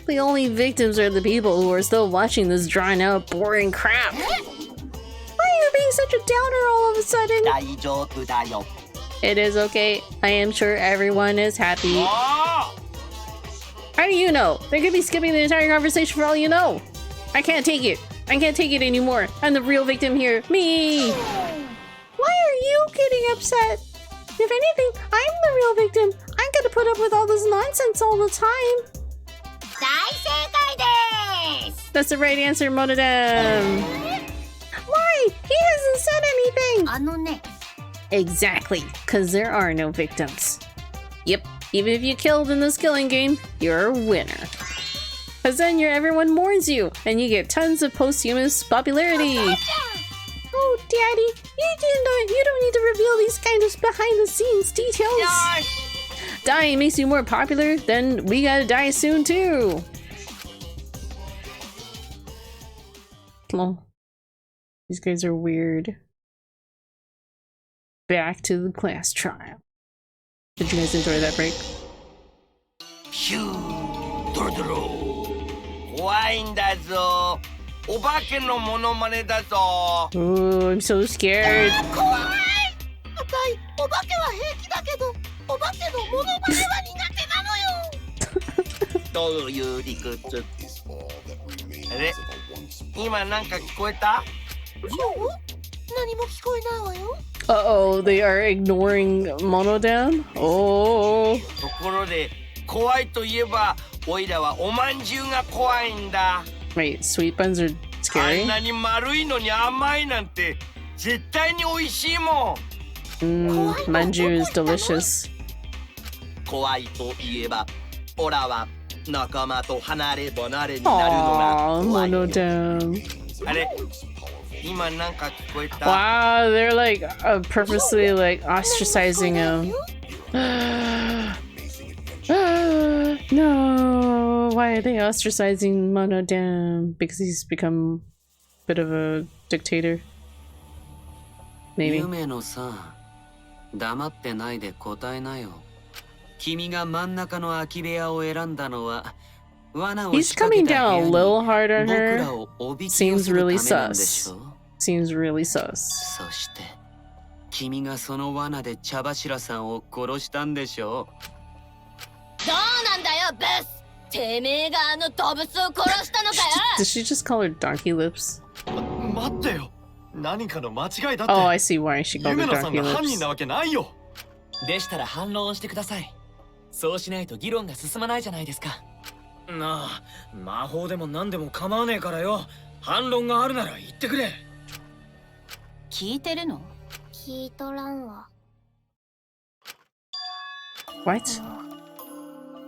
The only victims are the people who are still watching this drawn out, boring crap. Why are you being such a downer all of a sudden? It is okay. I am sure everyone is happy. How do you know? They could be skipping the entire conversation for all you know. I can't take it. I can't take it anymore. I'm the real victim here. Me! Why are you getting upset? If anything, I'm the real victim. I'm gonna put up with all this nonsense all the time. That's the right answer, Monodam. Why? He hasn't said anything. Exactly, because there are no victims. Yep, even if you killed in this killing game, you're a winner. Because then everyone mourns you, and you get tons of posthumous popularity. Oh, Daddy, you don't need to reveal these kind of behind-the-scenes details. Dying makes you more popular, then we gotta die soon too. Well, these guys are weird. Back to the class trial. Did you guys enjoy that break? Phew, Dordoro. 怖いんだぞ。お化けのモノマネだぞ。Oh, I'm so scared. 怖い。あたい、お化けは平気だけど、お化けのモノマネは苦手なのよ。どういう理屈？あれ？今なんか聞こえた？何も聞こえないわよ。Uh-oh, they are ignoring Monodam? Oh. ところで、怖いといえば、おいらはおまんじゅうが怖いんだ。Wait, sweet buns are scary? あんなに丸いのに甘いなんて、絶対に美味しいもん。Manju is delicious. 怖いといえば、オラは仲間と離れ離れになるのが怖い。Monodam. あれ？今なんか聞こえた？ Wow, they're like purposely like ostracizing him. No, why are they ostracizing Monodam? Because he's become a bit of a dictator. Maybe. 夢のさ、黙ってないで答えなよ。君が真ん中の空き部屋を選んだのは、罠を He's 仕掛け coming た部 down 屋 a に little hard on 僕 her. らをおびき寄 Seems せる really ためなんでし sus. ょ。Seems really sus. そして、君がその罠で茶柱さんを殺したんでしょ。どうなんだよ、ブス。てめえがあの動物を殺したのかよ。Did she just call her donkey lips? 待ってよ。何かの間違いだって。Oh, I see why she called 夢 her 野さん donkey が犯人 lips. なわけないよ。でしたら反論をしてください。そうしないと議論が進まないじゃないですか。なあ、魔法でも何でも構わねえからよ。反論があるなら言ってくれ。聞いてるの？聞いとらんわ。What?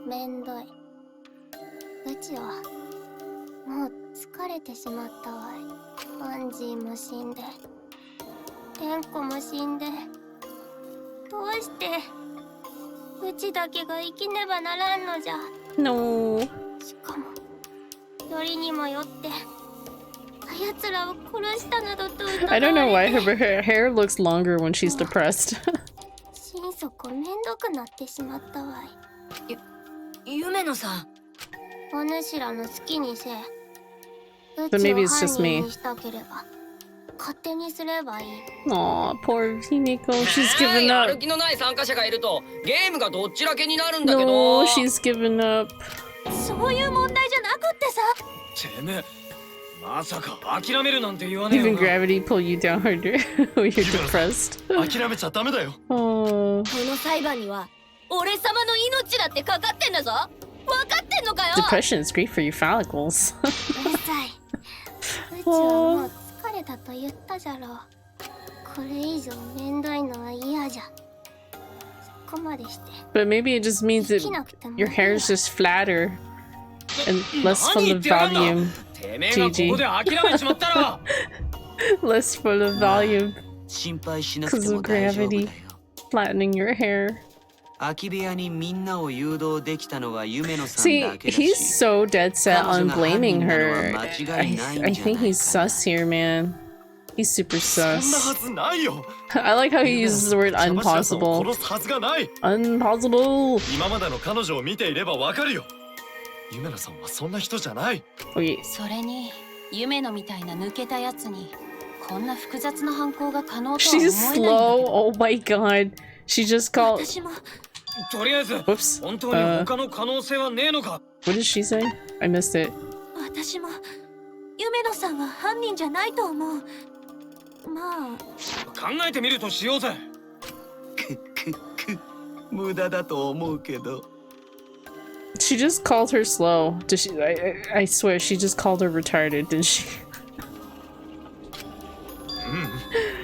めんどい。うちはもう疲れてしまったわい。アンジーも死んで、テンコも死んで、どうしてうちだけが生きねばならんのじゃ。 No. しかもよりにもよってあやつらを殺したなどと疑わ I don't know why れて her hair looks longer when she's depressed. 心底めんどくなってしまったわい。夢野さん。お主らの好きにせえ。う But ち maybe を it's 犯 just 人 me. にしたければ勝手にすればいい。 Aw, poor Himiko. She's given や up. る気のない参加者がいるとゲームがどっちらけになるんだけ No, ど。 she's given up. そういう問題じゃなくってさ。てめえ、まさか諦めるなんて言わねえよ Even な。 gravity pull you down harder when you're depressed. 諦めちゃダメだよ。 Oh. この裁判には俺様の命だってかかってんだぞ。分かってんのかよ。 Depression is great for your follicles. うるさい。うちはもう疲れたと言ったじゃろう。これ以上めんどいのは嫌じゃ。そこまでして。 But maybe it just means that your hair is just flatter and less full of volume. てめえがここで諦めちまったら Less full of volume 心配しなく because ても of 大丈夫だ gravity よ。 flattening your hair. 空き部屋にみんなを誘導できたのは夢野さん See, だけだ he's し。 so dead set on blaming her. 彼女が犯人なのは間違いないんじゃないかな。 I think he's sus here, man. He's super そんなは sus. ずないよ。 I like how he uses the word 茶柱さんを impossible. 殺すはずがない。 Impossible. 今までの彼女を見ていればわかるよ。夢野さんはそんな人じゃない。 Wait. それに夢のみたいな抜けたやつにこんな複雑な犯行が可能とは She's 思えないんだ slow. けど。 Oh my god. She just called. 私もとりあえず Whoops. 本当に他の可能性はねえのか。 What did she say? I missed it. 私も夢野さんは犯人じゃないと思う。まあ考えてみるとしようぜ。無駄だと思うけど。 She just called her slow. Did she? I swear, she just called her retarded, didn't she?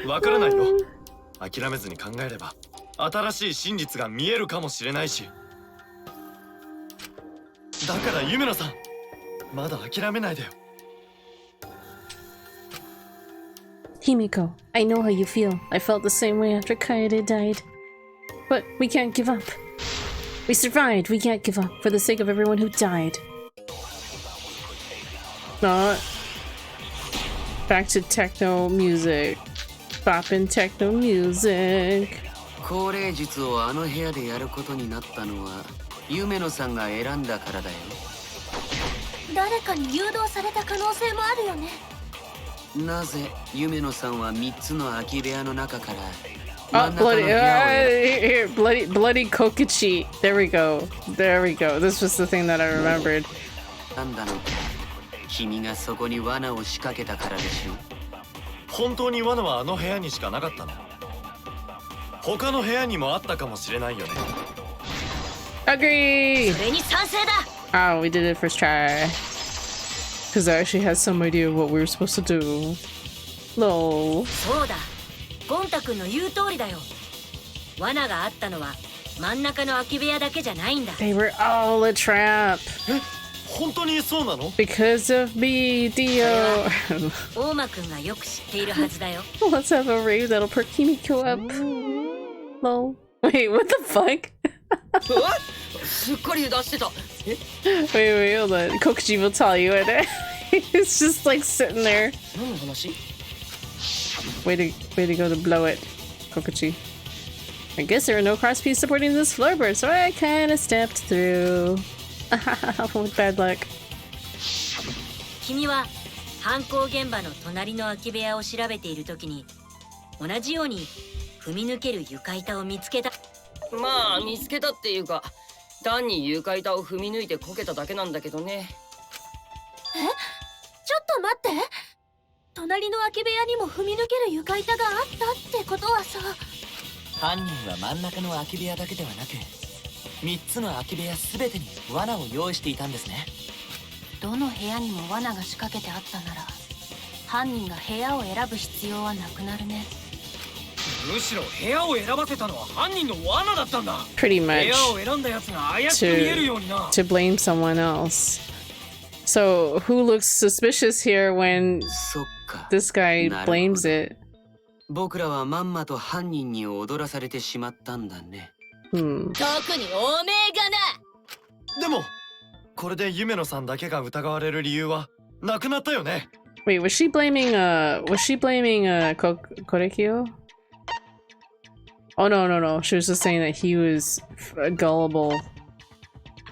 わからないよ。諦めずに考えれば新しい真実が見えるかもしれないし。だから夢野さん、まだ諦めないでよ。 Himiko, I know how you feel. I felt the same way after Kaede died. But we can't give up. We survived. We can't give up for the sake of everyone who died. Not back to techno music. Boppin' techno music. 高齢術をあの部屋でやることになったのは夢野さんが選んだからだよ。誰かに誘導された可能性もあるよね。なぜ夢野さんは3つの空き部屋の中から Oh, bloody, here, bloody Kokichi. There we go. There we go. This was the thing that I remembered. なんだのか。君がそこに罠を仕掛けたからでしょ。本当に罠はあの部屋にしかなかったの？他の部屋にもあったかもしれないよね。Agree! それに賛成だ。 Oh, we did it first try. Because I actually had some idea of what we were supposed to do. No. そうだ。ゴンタ君の言う通りだよ。罠があったのは真ん中の空き部屋だけじゃないんだ。 They were all a trap. え、本当にそうなの？ Because of me, Dio. 大間君がよく知っているはずだよ。Let's have a rave that'll perk Himiko up. Lol. Wait, what the fuck? すっかり出してた。 Wait, hold on. Kokuchi will tell you it. It's just like sitting there. 何の話？ Way to go to blow it, Kokuchi. I guess there are no cross pieces supporting this floorboard, so I kinda stepped through. With bad luck. 君は犯行現場の隣の空き部屋を調べているときに同じように踏み抜ける床板を見つけた。まあ見つけたっていうか単に床板を踏み抜いてこけただけなんだけどね。え、ちょっと待って。隣の空き部屋にも踏み抜ける床板があったってことはさ。犯人は真ん中の空き部屋だけではなく3つの空き部屋全てに罠を用意していたんですね。どの部屋にも罠が仕掛けてあったなら犯人が部屋を選ぶ必要はなくなるね。むしろ部屋を選ばせたのは犯人の罠だったんだ。 Pretty 部 much 屋を選んだやつが怪しく見えるようにな。 to blame someone else. So who looks suspicious here when そっか。 this guy blames it? 僕らはまんまと犯人に踊らされてしまったんだね。特におめえがな。でもこれで夢野さんだけが疑われる理由はなくなったよね。 Wait, was she blaming Korekyo? Oh no, she was just saying that he was gullible.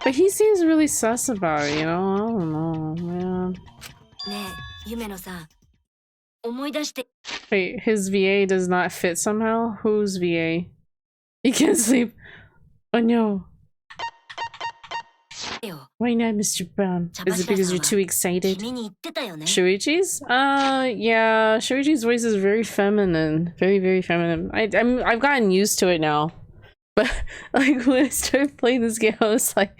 But he seems really sus about it, you know? I don't know, man. ねえ、夢野さん。思い出して。 Wait, his VA does not fit somehow? Whose VA? You can't sleep. Oh no. Why not, Mr. Brown? Is it because you're too excited? Shuichi's? Yeah, Shuichi's voice is very feminine. Very feminine. I've gotten used to it now. But like when I started playing this game, I was like,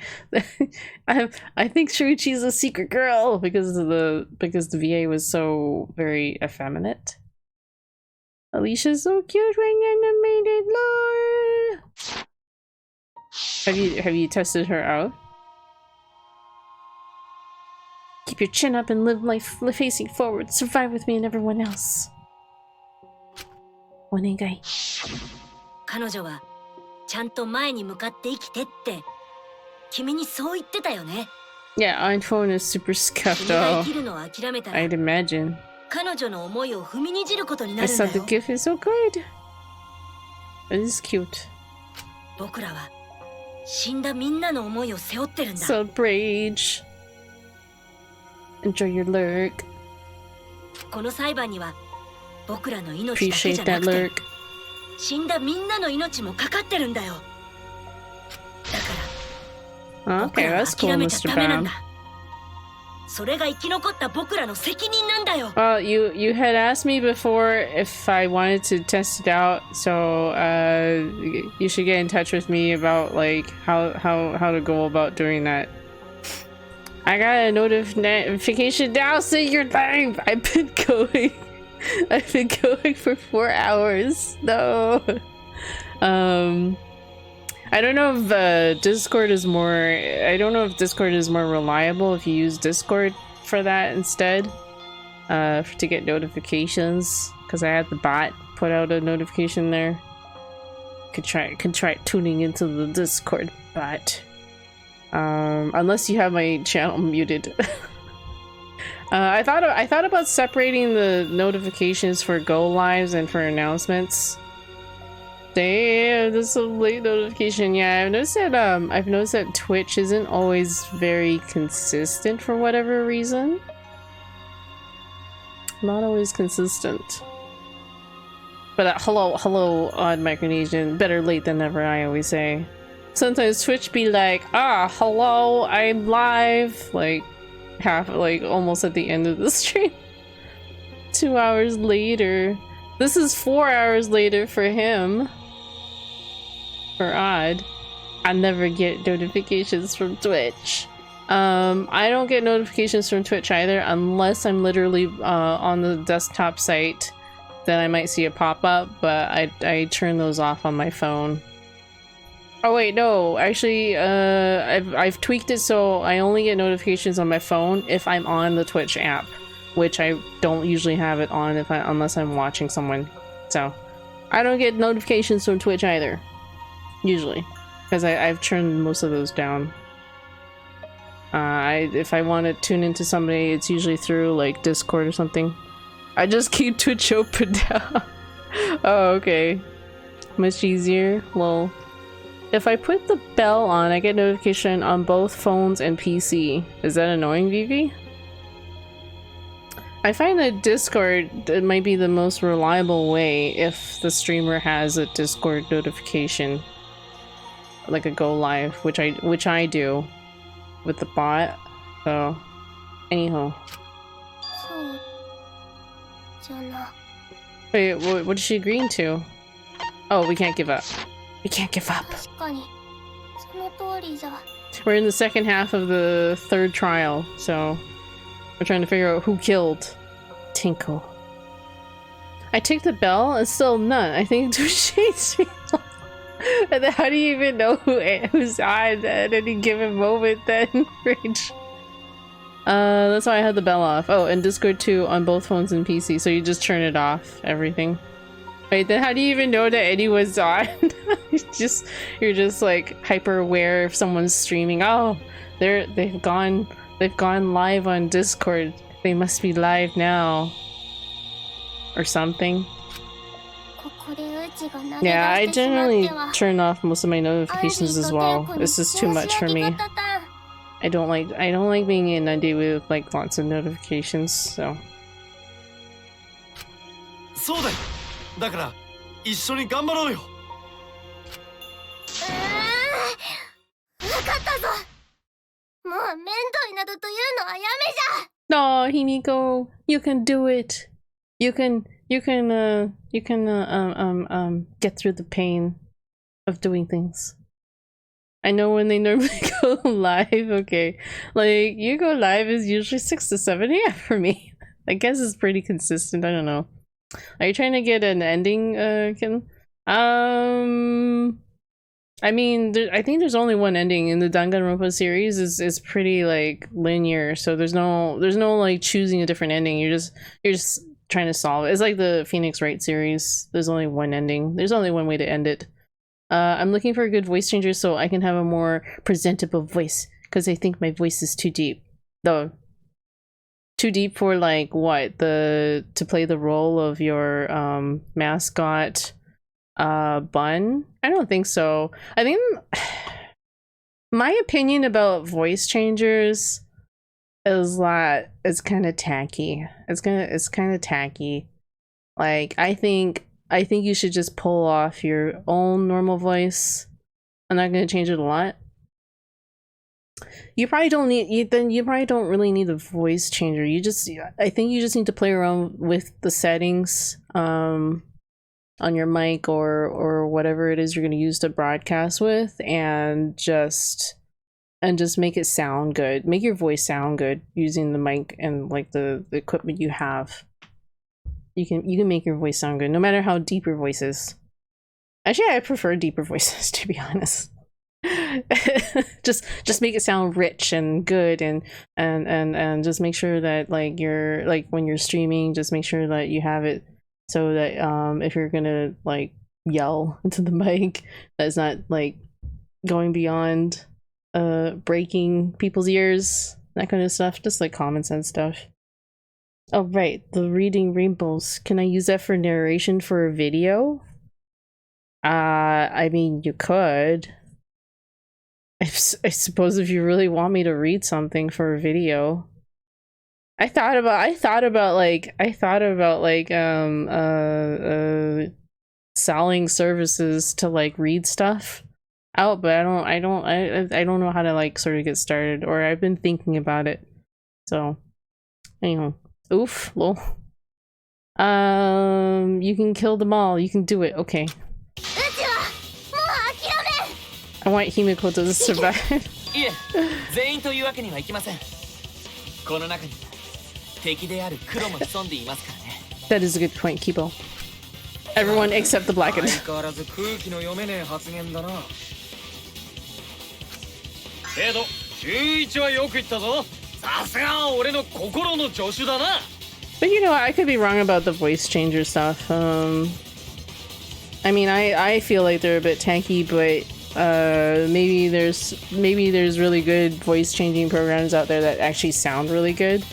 I think Shuichi's a secret girl because the VA was so very effeminate. Alicia's so cute when animated, lol. Have you tested her out? Keep your chin up and live life facing forward. Survive with me and everyone else. Onegai. 彼女はちゃんと前に向かって生きてって君にそう言ってたよね。Yeah, iPhone is super scuffed though. I'd imagine. 彼女の思いを踏みにじることにな I るんだ thought the よ。 gift is so good. It is cute. 僕らは死んだみんなの思いを背負ってるんだ。 So brave. Enjoy your lurk. この裁判には僕らの命だけじゃなくて死んだみんなの命もかかってるんだよ。だから僕らは諦めちゃダメなんだ。それが生き残った僕らの責任なんだよ。You had asked me before if I wanted to test it out, so you should get in touch with me about like how to go about doing that. I got a notification now saying you're live. I've been going for 4 hours. No. I don't know if Discord is more. I don't know if Discord is more reliable if you use Discord for that instead, to get notifications. Because I had the bot put out a notification there. Could try tuning into the Discord bot. Unless you have my channel muted. I thought about separating the notifications for go lives and for announcements. Damn, this is a late notification. Yeah, I've noticed that Twitch isn't always very consistent for whatever reason. Not always consistent. But hello, Odd Micronesian. Better late than never, I always say. Sometimes Twitch be like, hello, I'm live. Like almost at the end of the stream. 2 hours later. This is 4 hours later for him. For Odd. I never get notifications from Twitch. I don't get notifications from Twitch either unless I'm literally on the desktop site. Then I might see a pop-up, but I turn those off on my phone. Oh wait, no, actually, I've tweaked it so I only get notifications on my phone if I'm on the Twitch app, which I don't usually have it on unless I'm watching someone. So, I don't get notifications from Twitch either, usually, because I've turned most of those down. If I want to tune into somebody, it's usually through like Discord or something. I just keep Twitch open down. Oh, okay, much easier. Lol. If I put the bell on, I get notification on both phones and PC. Is that annoying, Vivi? I find that Discord might be the most reliable way if the streamer has a Discord notification, like a go live, which I do with the bot. So, anyhow. Wait, what is she agreeing to? Oh, we can't give up. We can't give up. We're in the second half of the third trial, so we're trying to figure out who killed Tinko. I took the bell and still none. I think Touche's me. And then how do you even know who's on at any given moment then, Rage? That's why I had the bell off. Oh, and Discord too on both phones and PC, so you just turn it off, everything. Wait, then how do you even know that Eddie was on? You're just like hyper aware if someone's streaming. Oh, they've gone live on Discord. They must be live now. Or something. Yeah, I generally turn off most of my notifications as well. This is too much for me. I don't like being inundated with like lots of notifications, so. そうだよ。だから一緒に頑張ろうよ。わかったぞ。もう面倒などというのはやめじゃ。No, Himiko, you can do it. You can get through the pain of doing things. I know when they normally go live, okay. Like, you go live is usually 6 to 7 a.m. for me. I guess it's pretty consistent, I don't know. Are you trying to get an ending, Kim? I mean, I think there's only one ending in the Danganronpa series. Is pretty like linear, so there's no like choosing a different ending. You're just trying to solve it. It's like the Phoenix Wright series. There's only one ending. There's only one way to end it. I'm looking for a good voice changer so I can have a more presentable voice, because I think my voice is too deep. Though, too deep for like what, to play the role of your mascot Bun? I don't think so. I think my opinion about voice changers is that it's kind of tacky. It's kind of tacky. Like, I think you should just pull off your own normal voice. I'm not gonna change it a lot. You probably don't really need a voice changer. I think you just need to play around with the settings on your mic or whatever it is you're going to use to broadcast with, and just make it sound good. Make your voice sound good using the mic and like the equipment you have. You can make your voice sound good no matter how deep your voice is. Actually, I prefer deeper voices, to be honest. just make it sound rich and good, and just make sure that like you're like when you're streaming, just make sure that you have it so that if you're gonna like yell into the mic, that's not like going beyond breaking people's ears, that kind of stuff. Just like common sense stuff. Oh right, the reading rainbows. Can I use that for narration for a video? I mean, you could. I suppose if you really want me to read something for a video. I thought about selling services to like read stuff out, but I don't know how to like sort of get started, or I've been thinking about it. So anyhow, oof, lol. You can kill them all. You can do it. Okay. I want Himiko to survive. That is a good point, Kibo. Everyone except the blackened. But you know, I could be wrong about the voice changer stuff. I mean, I feel like they're a bit tanky, but maybe there's really good voice changing programs out there that actually sound really good.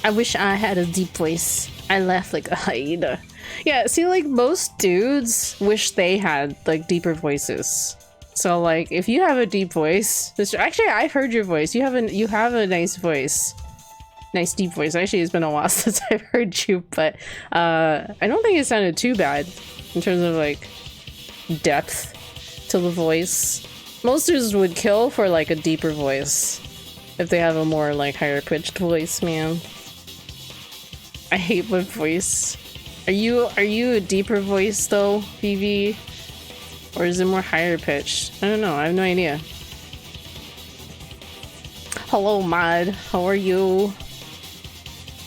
I wish I had a deep voice. I laugh like a hyena. Yeah, see, like most dudes wish they had like deeper voices. So like if you have a deep voice, actually I've heard your voice. You have a nice voice. Nice deep voice. Actually, it's been a while since I've heard you, but I don't think it sounded too bad in terms of like depth to the voice. Most dudes would kill for like a deeper voice if they have a more like higher pitched voice, man. I hate my voice. Are you a deeper voice though, VV? Or is it more higher pitched? I don't know, I have no idea. Hello, Mod. How are you?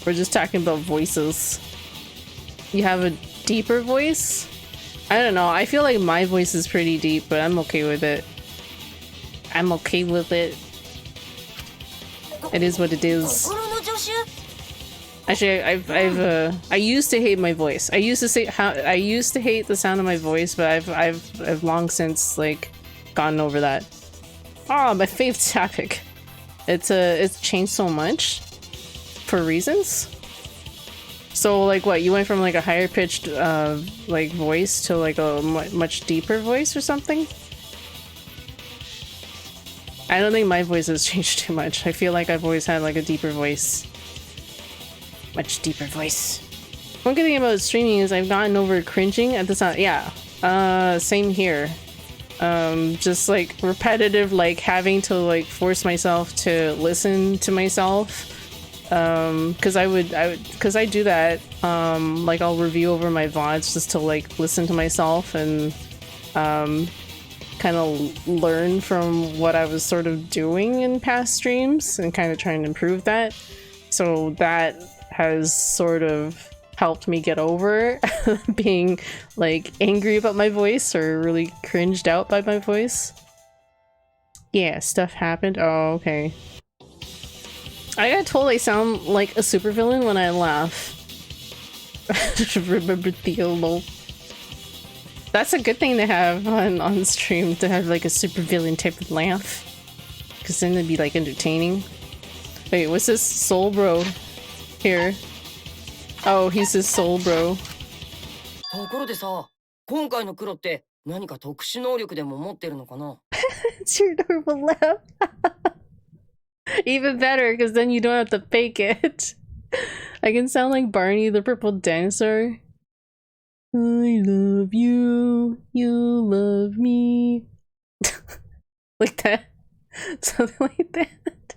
We're just talking about voices. You have a deeper voice? I don't know, I feel like my voice is pretty deep, but I'm okay with it. I'm okay with it. It is what it is. Actually, I used to hate my voice. I used to hate the sound of my voice, but I've long since like gotten over that. Oh, my favorite topic. It's changed so much for reasons. So like what, you went from like a higher pitched like voice to like a much deeper voice or something? I don't think my voice has changed too much. I feel like I've always had like a deeper voice. Much deeper voice. One good thing about streaming is I've gotten over cringing at the sound. Yeah, same here. Just like repetitive, like having to like force myself to listen to myself. Because I do that. Like I'll review over my VODs just to like listen to myself and kind of learn from what I was sort of doing in past streams and kind of trying to improve that. So that has sort of helped me get over being like angry about my voice or really cringed out by my voice. Yeah, stuff happened. Oh, okay. I got told I sound like a supervillain when I laugh. Remember Theo Lol. That's a good thing to have on stream, to have like a supervillain type of laugh. Because then it'd be like entertaining. Wait, what's this soul bro here? Oh, he's his soul bro. ところでさ、今回の黒って何か特殊能力でも持ってるのかな? It's your normal laugh. Even better, because then you don't have to fake it. I can sound like Barney the Purple Dinosaur. I love you, you love me. Like that. Something like that.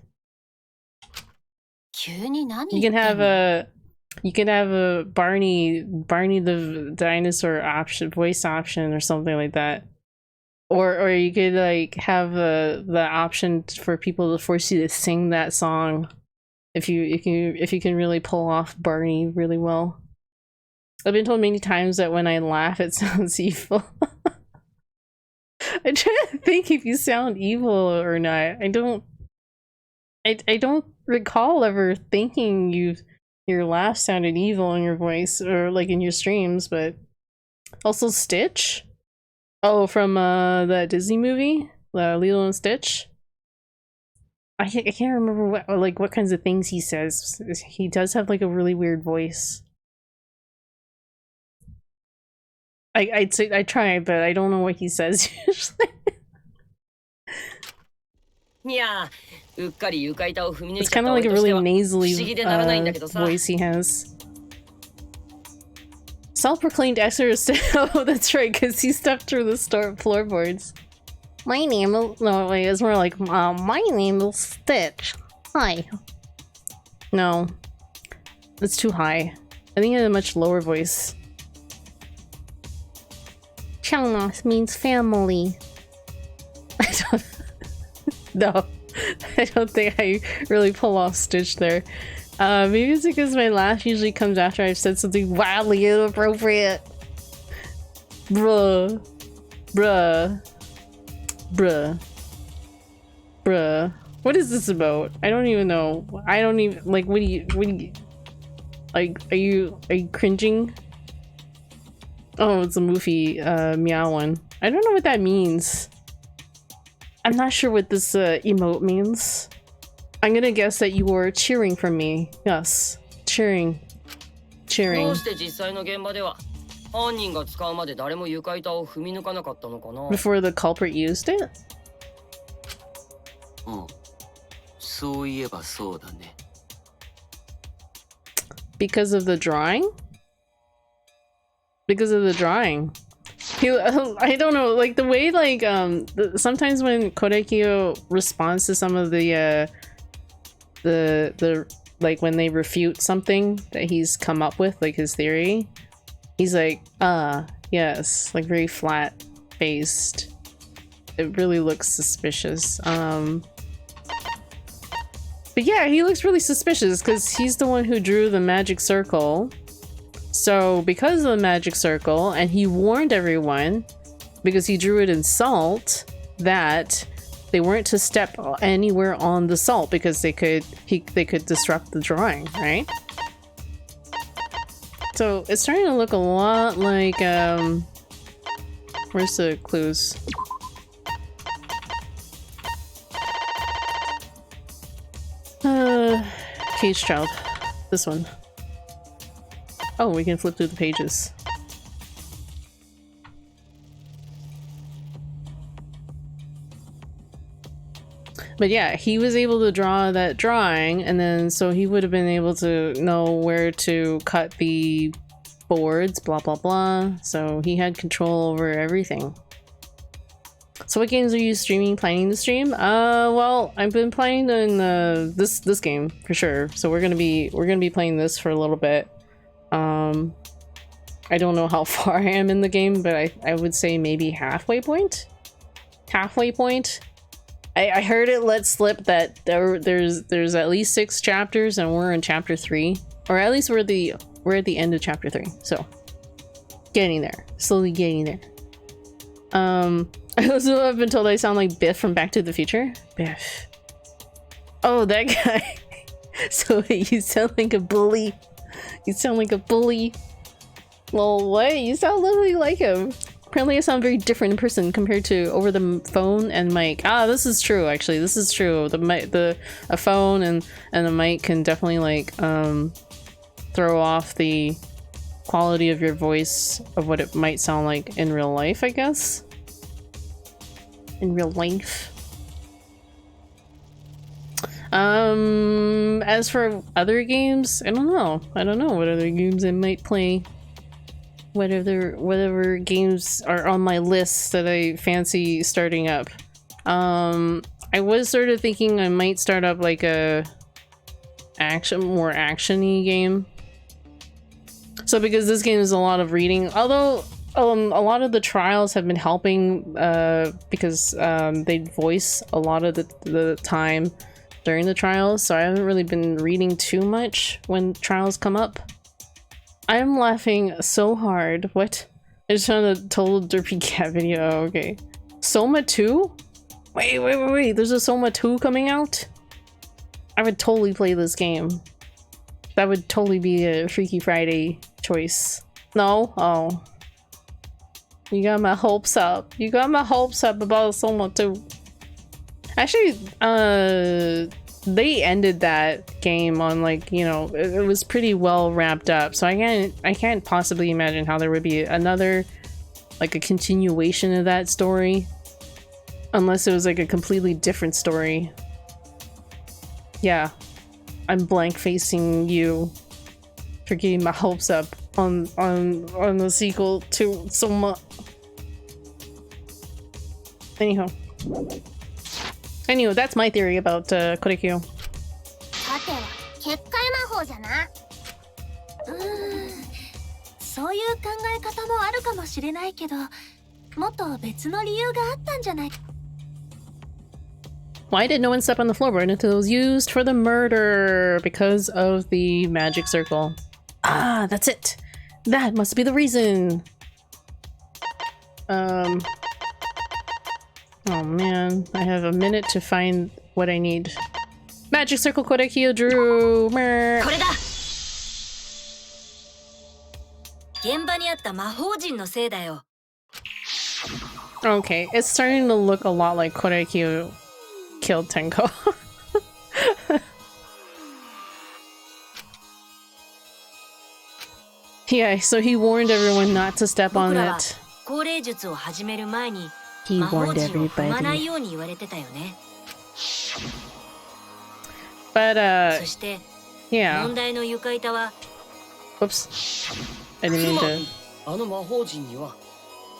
You can have a Barney the dinosaur option, voice option or something like that. Or you could like have the option for people to force you to sing that song if you can really pull off Barney really well. I've been told many times that when I laugh it sounds evil. I try to think if you sound evil or not. I don't recall ever thinking your laugh sounded evil in your voice or like in your streams, but also Stitch. Oh, from that Disney movie, Lilo and Stitch. I can't remember what kinds of things he says. He does have like a really weird voice. I'd say I try, but I don't know what he says usually. It's kind of like a really nasally voice he has. Self-proclaimed exorcist. Oh, that's right, because he stepped through the floorboards. My name is... No, wait, it's more like, my name is Stitch. Hi. No. That's too high. I think he had a much lower voice. Changnos means family. I don't... No. I don't think I really pull off Stitch there. Maybe it's because my laugh usually comes after I've said something wildly inappropriate. Bruh. What is this about? I don't even know. I don't even like. What do you like? Are you cringing? Oh, it's a Moofy meow one. I don't know what that means. I'm not sure what this emote means. I'm gonna guess that you were cheering for me. Yes. Cheering. Before the culprit used it? Because of the drawing? Because of the drawing. I don't know, like the way like sometimes when Korekiyo responds to some of the like when they refute something that he's come up with, like his theory, he's like, yes, like very flat faced. It really looks suspicious. But yeah, he looks really suspicious because he's the one who drew the magic circle. So because of the magic circle, and he warned everyone because he drew it in salt that they weren't to step anywhere on the salt because they could disrupt the drawing, right? So it's starting to look a lot like where's the clues? Cage Child. This one. Oh, we can flip through the pages. But yeah, he was able to draw that drawing, and then so he would have been able to know where to cut the boards, blah blah blah. So he had control over everything. So what games are you planning to stream? Well, I've been playing in this game for sure. So we're gonna be playing this for a little bit. I don't know how far I am in the game, but I would say maybe halfway point. Halfway point. I heard it let slip that there's at least 6 chapters and we're in chapter 3, or at least we're at the end of chapter 3. So getting there, slowly getting there. I also have been told I sound like Biff from Back to the Future. Biff. Oh, that guy. So you sound like a bully. You sound like a bully. Well, what? You sound literally like him. Apparently I sound very different in person compared to over the phone and mic. Ah, this is true, actually. This is true. A phone and a mic can definitely like throw off the quality of your voice of what it might sound like in real life, I guess. In real life. As for other games, I don't know. I don't know what other games I might play. Whatever games are on my list that I fancy starting up. I was sort of thinking I might start up like a more action-y game. So because this game is a lot of reading, although a lot of the trials have been helping because they voice a lot of the time during the trials, so I haven't really been reading too much when trials come up. I'm laughing so hard. What? I just found a total derpy cat video. Oh, okay. Soma 2? Wait. There's a Soma 2 coming out? I would totally play this game. That would totally be a Freaky Friday choice. No? Oh. You got my hopes up. You got my hopes up about Soma 2. Actually, they ended that game on like, you know, it was pretty well wrapped up, so I can't possibly imagine how there would be another, like a continuation of that story, unless it was like a completely different story. Yeah, I'm blank facing you for getting my hopes up on the sequel to Soma. Anyway, that's my theory about Korekyo. さては結界魔法じゃな。そういう考え方もあるかもしれないけど、もっと別の理由があったんじゃない？ Why did no one step on the floorboard until it was used for the murder? Because of the magic circle. Ah, that's it. That must be the reason. Oh man, I have a minute to find what I need. Magic circle Korekyo drew. これだ。現場にあった魔法陣のせいだよ。 Okay, it's starting to look a lot like Korekyo killed Tenko. Yeah, so he warned everyone not to step on it. 高齢術を始める前に He 魔法 warned 陣を踏まない everybody. ように言われてたよね。 But そして yeah. 問題の床板は Whoops. I didn't mean to. あの魔法陣には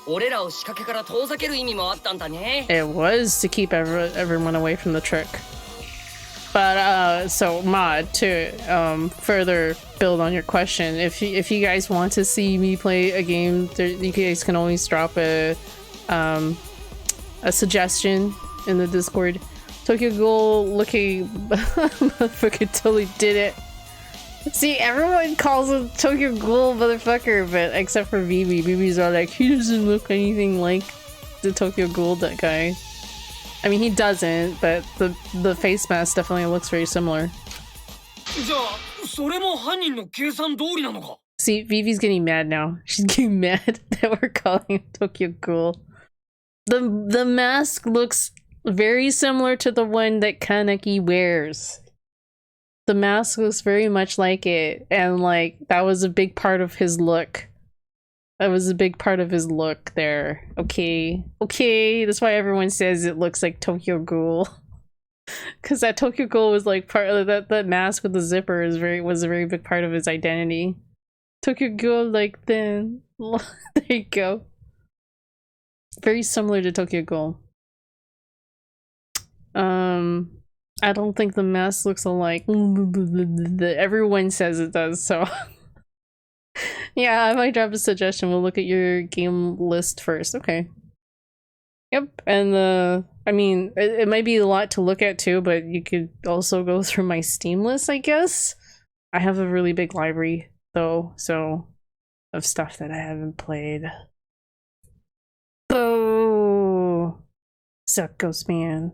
俺らを仕掛けから遠ざける意味もあったんだね。 It was to keep everyone away from the trick. But so Mod, to further build on your question, if you guys want to see me play a game, you guys can always drop a suggestion in the Discord. Tokyo Ghoul looking motherfucker totally did it. See, everyone calls him Tokyo Ghoul motherfucker, but except for Vivi. Vivi's all like, he doesn't look anything like the Tokyo Ghoul that guy. I mean, he doesn't, but the face mask definitely looks very similar. See, Vivi's getting mad now. She's getting mad that we're calling him Tokyo Ghoul. The mask looks very similar to the one that Kaneki wears. The mask looks very much like it, and like that was a big part of his look. That was a big part of his look there. Okay, that's why everyone says it looks like Tokyo Ghoul. Because that Tokyo Ghoul was like part of that mask with the zipper was a very big part of his identity. Tokyo Ghoul, like then there you go. Very similar to Tokyo Ghoul. I don't think the mask looks alike. Everyone says it does, so yeah, I might drop a suggestion. We'll look at your game list first. Okay. Yep, and I mean, it might be a lot to look at too, but you could also go through my Steam list, I guess. I have a really big library though, so of stuff that I haven't played. Boo! Suck, Ghost Man.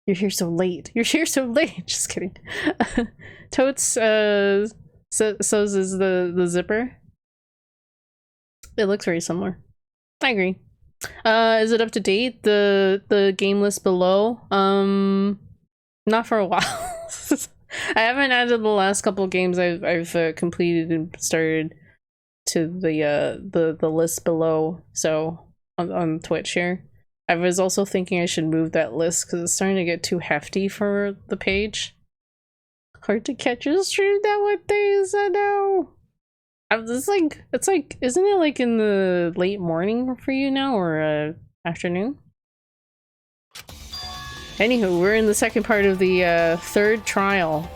You're here so late. You're here so late. Just kidding. Totes, so is the zipper. It looks very similar. I agree. Is it up to date? The game list below? Not for a while. I haven't added the last couple of games I've completed and started to the list below. So on Twitch here. I was also thinking I should move that list because it's starting to get too hefty for the page. Hard to catch a stream nowadays, I know. It's like, isn't it like in the late morning for you now, or afternoon? Anywho, we're in the second part of the third trial.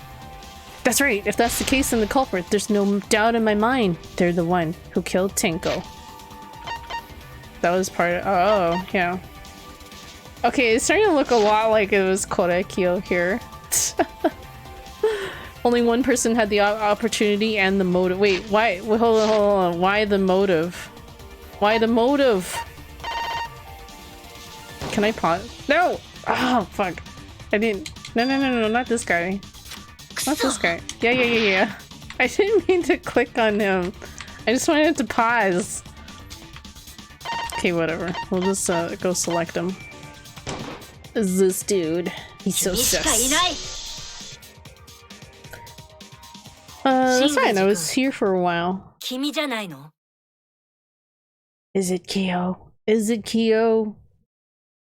That's right, if that's the case, then the culprit, there's no doubt in my mind, they're the one who killed Tenko. That was part of, oh, yeah. Okay, it's starting to look a lot like it was Korekyo here. Only one person had the opportunity and the motive. Wait, why? Wait, hold on. Why the motive? Why the motive? Can I pause? No! Oh, fuck. I didn't. No, not this guy. Not this guy. Yeah. I didn't mean to click on him. I just wanted to pause. Okay, whatever. We'll just go select him. Is this dude? He's so sus. That's fine. I was here for a while. Is it Kyo? Is it Kyo?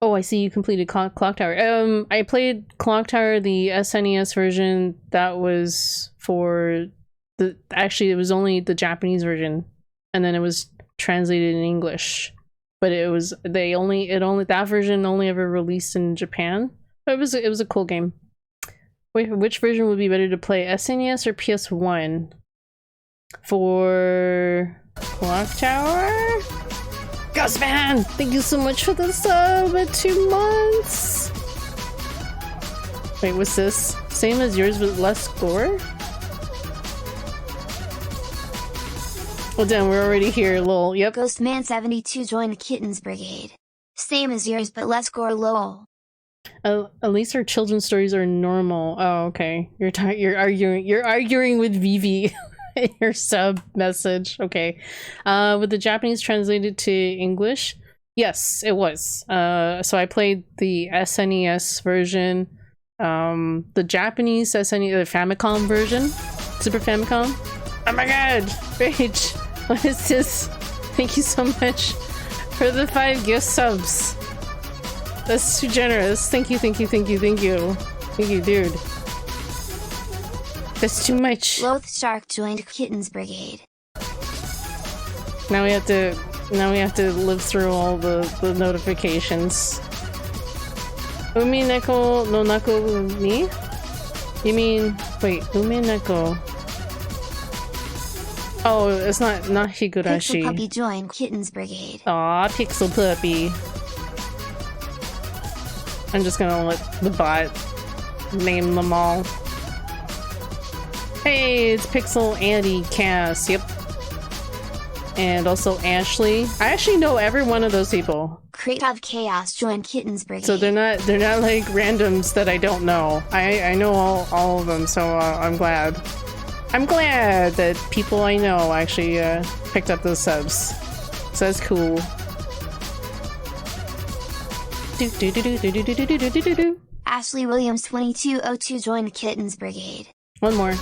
Oh, I see you completed Clock Tower. I played Clock Tower, the SNES version. That was for the. Actually, it was only the Japanese version, and then it was translated in English. But it was that version only ever released in Japan. But it was a cool game. Wait, which version would be better to play, SNES or PS1? For Clock Tower? Ghostman! Thank you so much for the sub at 2 months! Wait, what's this? Same as yours with less gore? Well damn, we're already here, lol, yep. Ghostman72 joined the Kittens Brigade. Same as yours but less gore, lol. At least our children's stories are normal. Oh, okay. You're arguing with Vivi in your sub message. Okay. With the Japanese translated to English? Yes, it was. So I played the SNES version, the Japanese SNES, the Famicom version, Super Famicom. Oh my god, Rage! What is this? Thank you so much for the 5 gift subs. That's too generous. Thank you, dude. That's too much. Loath Shark joined Kittens Brigade. Now we have to live through all the notifications. Umi neko no nako ni? You mean, wait, Umi neko. Oh, it's not Higurashi. Pixel Puppy joined Kittens Brigade. Aw, Pixel Puppy. I'm just gonna let the bot name them all. Hey, it's Pixel, Andy, Cass, yep. And also Ashley. I actually know every one of those people. Creative Chaos joined Kittens Brigade. So they're not like randoms that I don't know. I know all of them, so I'm glad. I'm glad that people I know actually picked up those subs. So that's cool. Ashley Williams 2202 joined Kittens Brigade. One more.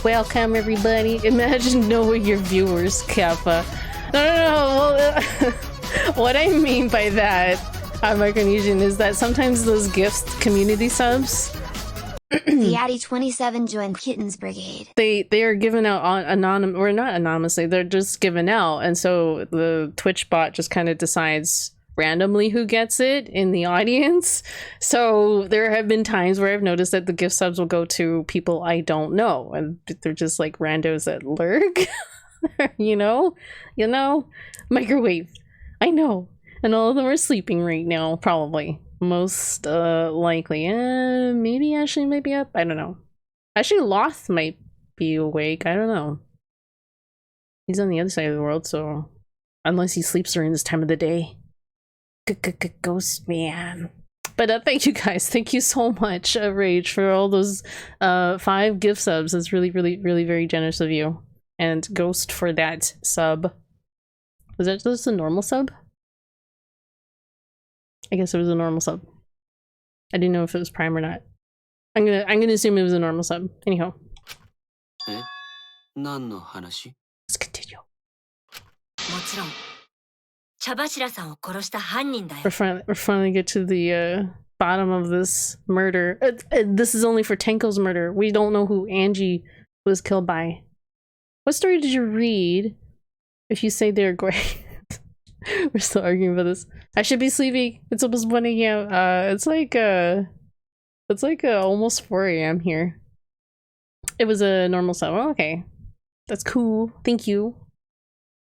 Welcome everybody. Imagine knowing your viewers, Kappa. No. Well, what I mean by that, Micronesian, is that sometimes those gifts, community subs, The Addy 27 joined Kittens Brigade. They are given out on or not anonymously. They're just given out, and so the Twitch bot just kind of decides randomly who gets it in the audience. So there have been times where I've noticed that the gift subs will go to people I don't know, and they're just like randos that lurk. you know, microwave. I know, and all of them are sleeping right now, probably. Most likely. Maybe Ashley might be up. I don't know. Actually, Loth might be awake. I don't know. He's on the other side of the world, so unless he sleeps during this time of the day. Ghost man. But thank you guys. Thank you so much, Rage, for all those 5 gift subs. That's really, really, really very generous of you. And Ghost for that sub. Was that just a normal sub? I guess it was a normal sub. I didn't know if it was Prime or not. I'm gonna assume it was a normal sub. Anyhow. Let's continue. We're finally get to the bottom of this murder. This is only for Tenko's murder. We don't know who Angie was killed by. What story did you read? If you say they're great. We're still arguing about this. I should be sleeping. It's almost 1 a.m. It's like almost 4 a.m. here. It was a normal sub. Oh, okay. That's cool. Thank you.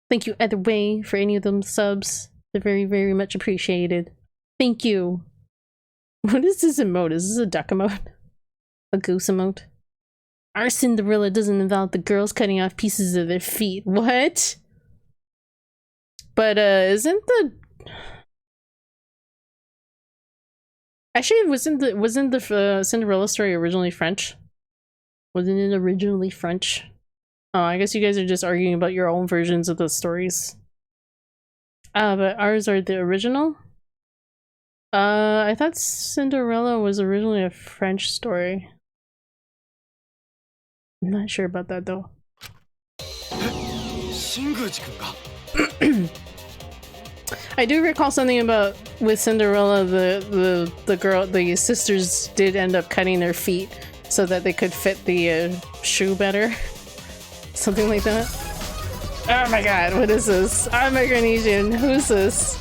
Thank you either way for any of them subs. They're very, very much appreciated. Thank you. What is this emote? Is this a duck emote? A goose emote? Our Cinderella doesn't involve the girls cutting off pieces of their feet. What? But isn't the actually wasn't the Cinderella story originally French? Wasn't it originally French? Oh, I guess you guys are just arguing about your own versions of the stories. But ours are the original. I thought Cinderella was originally a French story. I'm not sure about that though. I do recall something about with Cinderella, the sisters did end up cutting their feet so that they could fit the shoe better. Something like that. Oh my god, what is this? I'm Micronesian. Who's this?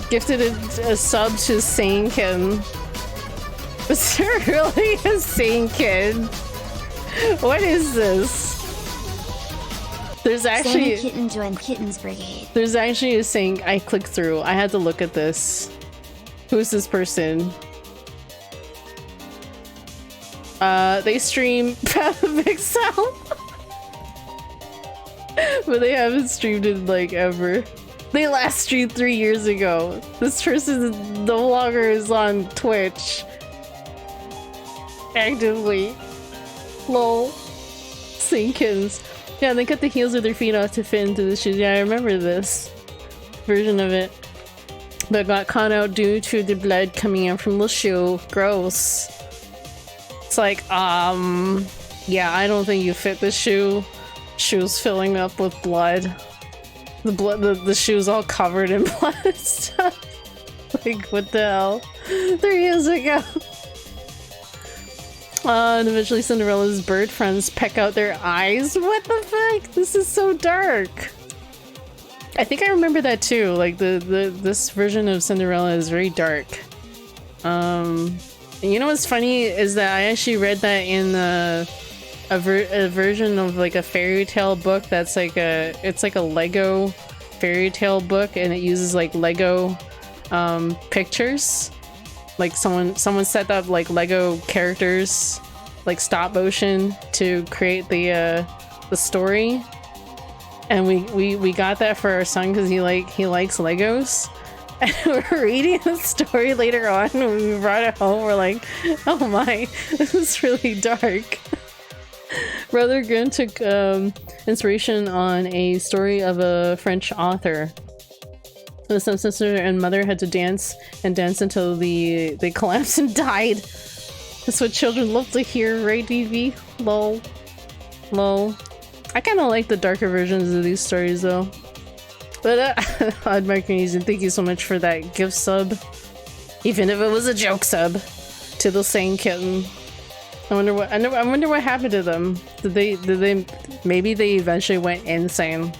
Gifted a sub to Sainkin. Is there really a Sainkin? What is this? There's actually Kitten joined Kittens Brigade. There's actually a saying I clicked through. I had to look at this. Who's this person? They stream Path of Exile. But they haven't streamed it like ever. They last streamed 3 years ago. This person no longer is on Twitch. Actively. Lol. Sinkins. Yeah, they cut the heels of their feet off to fit into the shoes. Yeah, I remember this version of it. But got caught out due to the blood coming out from the shoe. Gross. It's like, yeah, I don't think you fit the shoe. Shoes filling up with blood. The shoe's all covered in blood and stuff. Like, what the hell? 3 years ago. And eventually Cinderella's bird friends peck out their eyes. What the fuck? This is so dark. I think I remember that too. Like this version of Cinderella is very dark. You know what's funny is that I actually read that in a version of like a fairy tale book that's like it's like a Lego fairy tale book, and it uses like Lego pictures. Like someone set up like Lego characters, like stop motion, to create the story, and we got that for our son because he likes Legos, And we're reading the story later on when we brought it home. We're like, oh my, this is really dark. Brother Grimm took inspiration on a story of a French author. The stepsister and mother had to dance and dance until they collapsed and died. That's what children love to hear, right, DV? Lol. Lol. I kind of like the darker versions of these stories, though. But, Odd Mechanism, thank you so much for that gift sub. Even if it was a joke sub to the sane kitten. I wonder what happened to them. Did they, maybe they eventually went insane.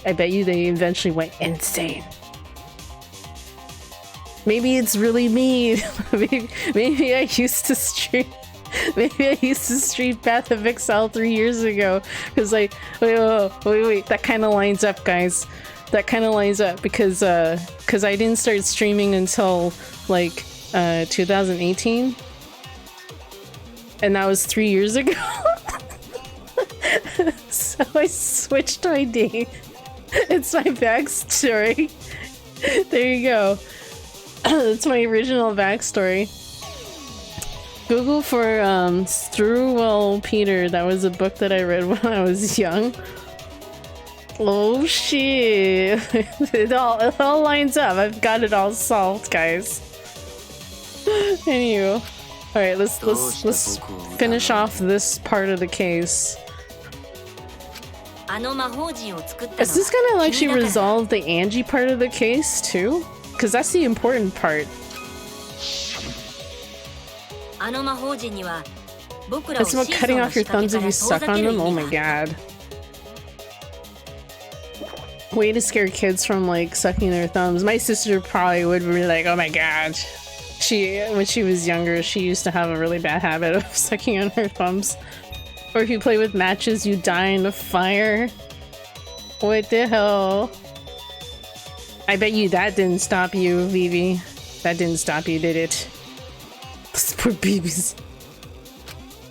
I bet you they eventually went insane. Maybe it's really me. maybe I used to stream. Maybe I used to stream Path of Exile 3 years ago. Because wait, that kind of lines up, guys. That kind of lines up because I didn't start streaming until like 2018, and that was 3 years ago. So I switched my name. It's my backstory. There you go. That's my original backstory. Google for Struwell Peter. That was a book that I read when I was young. Oh shit. It all lines up. I've got it all solved, guys. Anywho. Alright, let's finish off this part of the case. Is this gonna actually resolve the Angie part of the case too? Because that's the important part. It's about cutting off your thumbs if you suck on them? Oh my god. Way to scare kids from like sucking their thumbs. My sister probably would be like, oh my god. When she was younger, she used to have a really bad habit of sucking on her thumbs. Or if you play with matches, you die in the fire. What the hell? I bet you that didn't stop you, Vivi. That didn't stop you, did it? Those poor babies.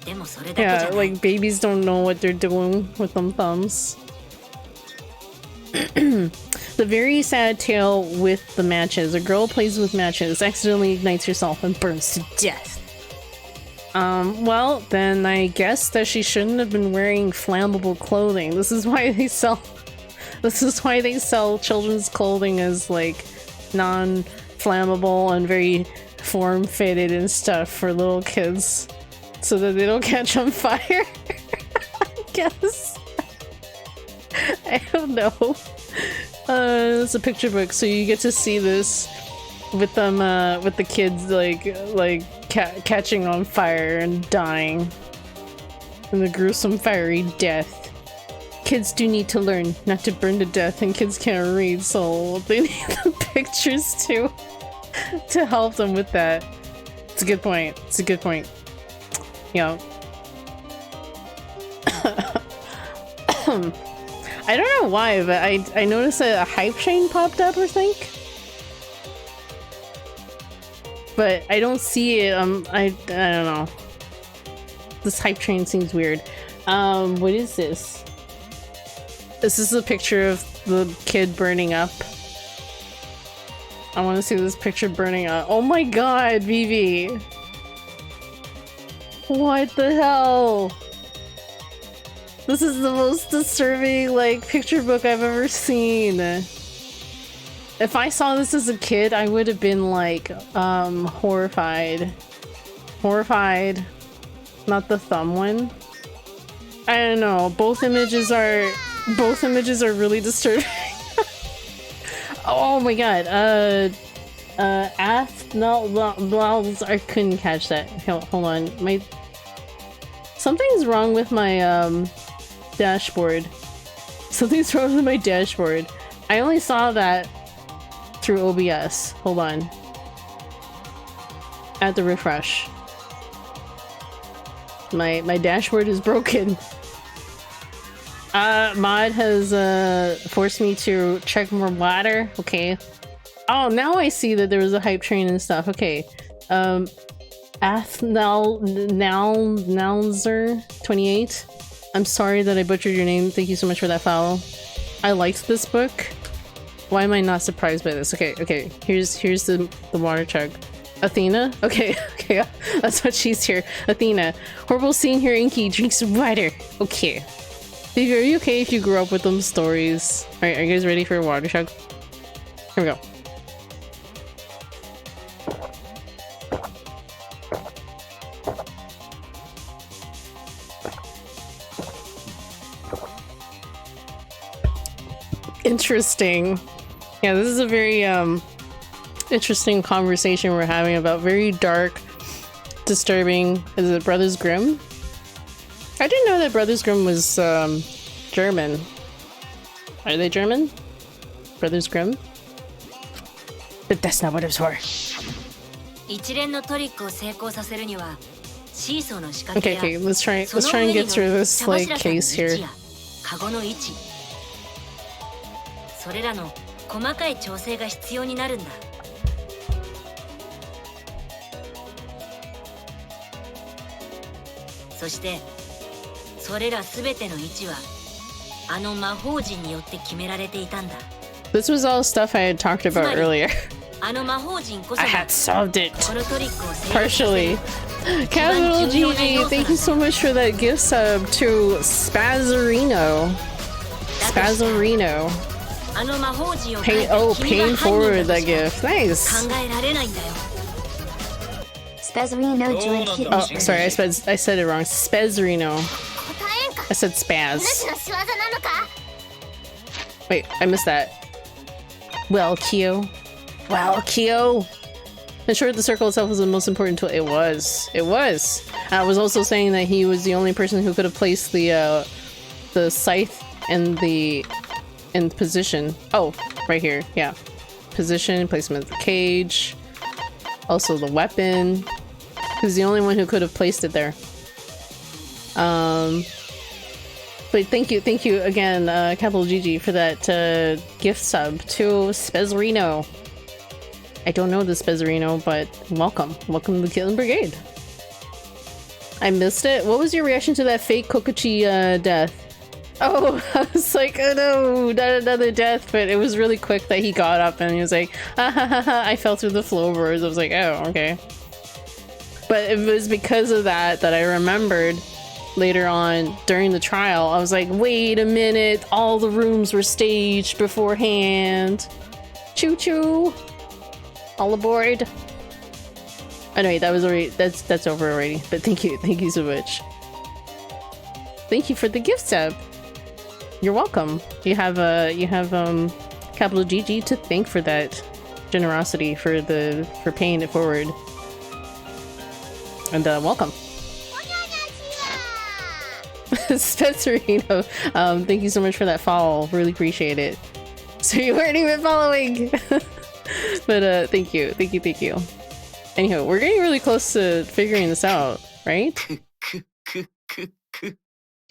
Yeah, like babies don't know what they're doing with them thumbs. The very sad tale with the matches. A girl plays with matches, accidentally ignites herself, and burns to death. Well, then I guess that she shouldn't have been wearing flammable clothing. This is why they sell children's clothing as like non-flammable and very form-fitted and stuff for little kids, so that they don't catch on fire. I guess. I don't know. It's a picture book, so you get to see this with them, with the kids like catching on fire and dying, and the gruesome fiery death. Kids do need to learn not to burn to death, and kids can't read, so they need the pictures too to help them with that. It's a good point. It's a good point. Yeah. I don't know why, but I noticed that a hype train popped up, I think. But I don't see it. I don't know. This hype train seems weird. What is this? This is a picture of the kid burning up. I want to see this picture burning up. Oh my god, Vivi! What the hell? This is the most disturbing, like, picture book I've ever seen. If I saw this as a kid, I would have been, like, horrified. Horrified. Not the thumb one. I don't know. Both images are really disturbing. Oh my god. I couldn't catch that. Hold on. Something's wrong with my, dashboard. Something's wrong with my dashboard. I only saw that through OBS. Hold on. I have to refresh. My dashboard is broken. Mod has forced me to check more water. Okay. Oh, now I see that there was a hype train and stuff. Okay. Nowzer28. I'm sorry that I butchered your name. Thank you so much for that follow. I liked this book. Why am I not surprised by this? Okay, okay. Here's the water chug. Athena? Okay, okay. That's what she's here. Athena. Horrible seeing here, Inky. Drink some water. Okay. Baby, are you okay if you grew up with them stories? Alright, are you guys ready for a water chug? Here we go. Interesting. Yeah, this is a very interesting conversation we're having about very dark, disturbing. Is it Brothers Grimm? I didn't know that Brothers Grimm was German. Are they German? Brothers Grimm? But that's not what it was for. Okay, okay, let's try and get through this like case here. それらの細かい調整が必要になるんだ。そしてそれらすべての位置はあの魔法陣によって決められていたんだ。This was all stuff I had talked about earlier. あの魔法陣こそ I had solved it このトリックを成立 partially. Capital GG, thank you so much for that gift sub to Spazzerino. Spazzerino. Paying forward that gift. Nice. Spazzerino joined Kittens. Oh, sorry, I said it wrong. Spazzerino. I said spaz. Wait, I missed that. Well, Kyo. Well, Kyo. Ensure the circle itself was the most important tool. It was. It was. I was also saying that he was the only person who could have placed the scythe in position. Oh, right here. Yeah. Position, placement of the cage. Also the weapon. He's the only one who could have placed it there. But thank you again, Capital GG, for that gift sub to Spezzerino. I don't know the Spezzerino, but welcome. Welcome to the Killing Brigade. I missed it. What was your reaction to that fake Kokuchi death? Oh, I was like, oh no, not another death, but it was really quick that he got up and he was like, ah, ha, ha, ha. I fell through the floorboards. I was like, oh, okay. But it was because of that I remembered later on during the trial. I was like, wait a minute, all the rooms were staged beforehand. Choo choo. All aboard. Anyway, that was already, that's over already. But thank you so much. Thank you for the gift sub. You're welcome. You have Capital GG to thank for that generosity, for paying it forward. And welcome. Spencerino, thank you so much for that follow. Really appreciate it. So you weren't even following. But thank you. Anyhow, we're getting really close to figuring this out, right?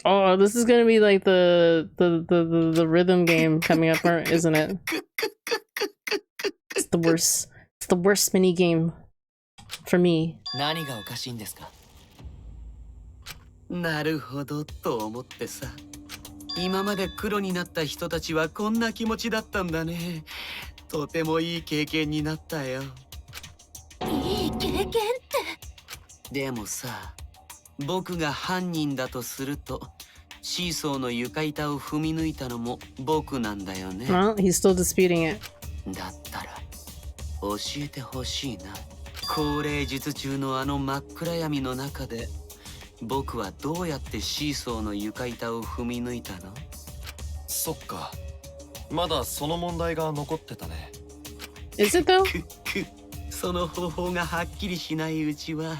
Oh, this is gonna be like the rhythm game coming up, isn't it? It's the worst. It's the worst mini game for me. 何がおかしいんですか? なるほどと思ってさ。今まで黒になった人たちはこんな気持ちだったんだね。とてもいい経験になったよ。いい経験って。でもさ、僕が犯人だとすると、シーソーの床板を踏み抜いたのも僕なんだよね。Well, he's still disputing it. だったら教えてほしいな。高齢術中のあの真っ暗闇の中で、僕はどうやってシーソーの床板を踏み抜いたの？そっか。まだその問題が残ってたね。Is it though? その方法がはっきりしないうちは、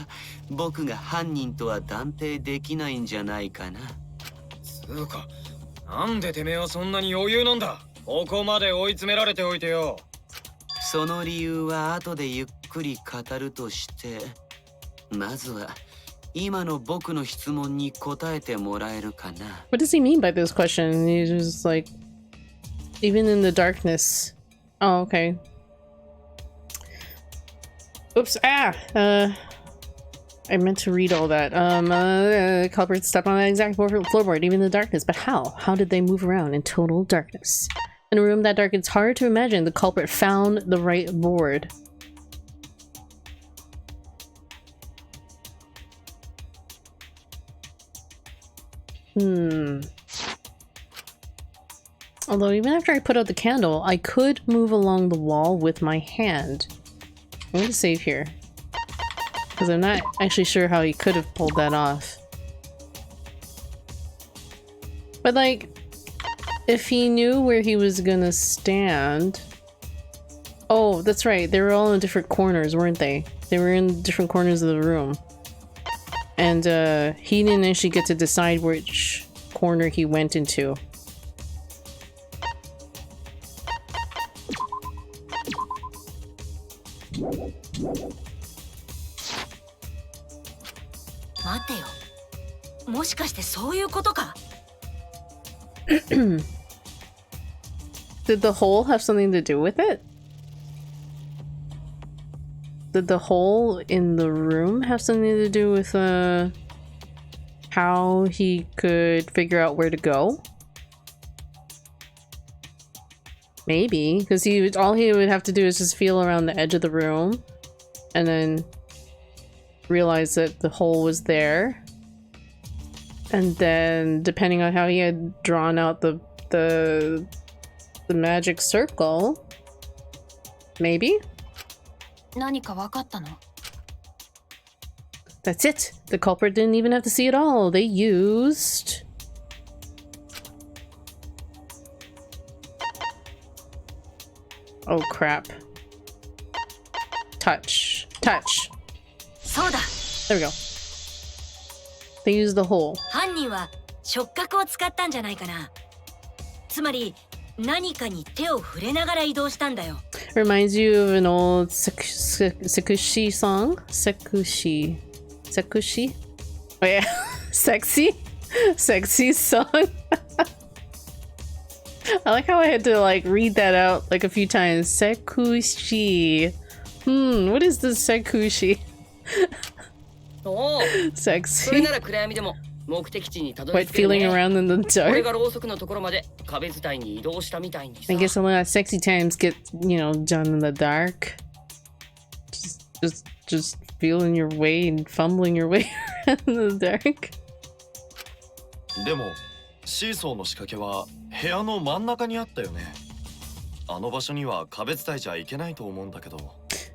僕が犯人とは断定できないんじゃないかな。そうか。なんでてめえはそんなに余裕なんだ。ここまで追い詰められておいてよ。その理由は後でゆっくり語るとして、まずは今の僕の質問に答えてもらえるかな。What does he mean by this question? He's just like, even in the darkness. Oh, okay. Oops. I meant to read all that. Culprits stepped on that exact floorboard, even in the darkness. But how? How did they move around in total darkness? In a room that dark, it's hard to imagine the culprit found the right board. Although even after I put out the candle, I could move along the wall with my hand. I'm gonna save here. Because I'm not actually sure how he could have pulled that off. But like, if he knew where he was gonna stand... Oh, that's right, they were all in different corners, weren't they? They were in different corners of the room. And he didn't actually get to decide which corner he went into. Did the hole have something to do with it? Did the hole in the room have something to do with how he could figure out where to go? Maybe, because all he would have to do is just feel around the edge of the room and then realize that the hole was there. And then, depending on how he had drawn out the magic circle, maybe? That's it! The culprit didn't even have to see it all. They used... Oh crap. Touch. Touch. There we go. They used the hole. Reminds you of an old Sekushi song? Sekushi? Oh yeah. Sexy song. I like how I had to like read that out like a few times. Sekushi. What is this Sekushi? Sexy. What, feeling around in the dark? I guess a lot of sexy times get, you know, done in the dark. Just feeling your way and fumbling your way around in the dark. でも、シーソーの仕掛けは部屋の真ん中にあったよね。あの場所には壁伝いじゃいけないと思うんだけど。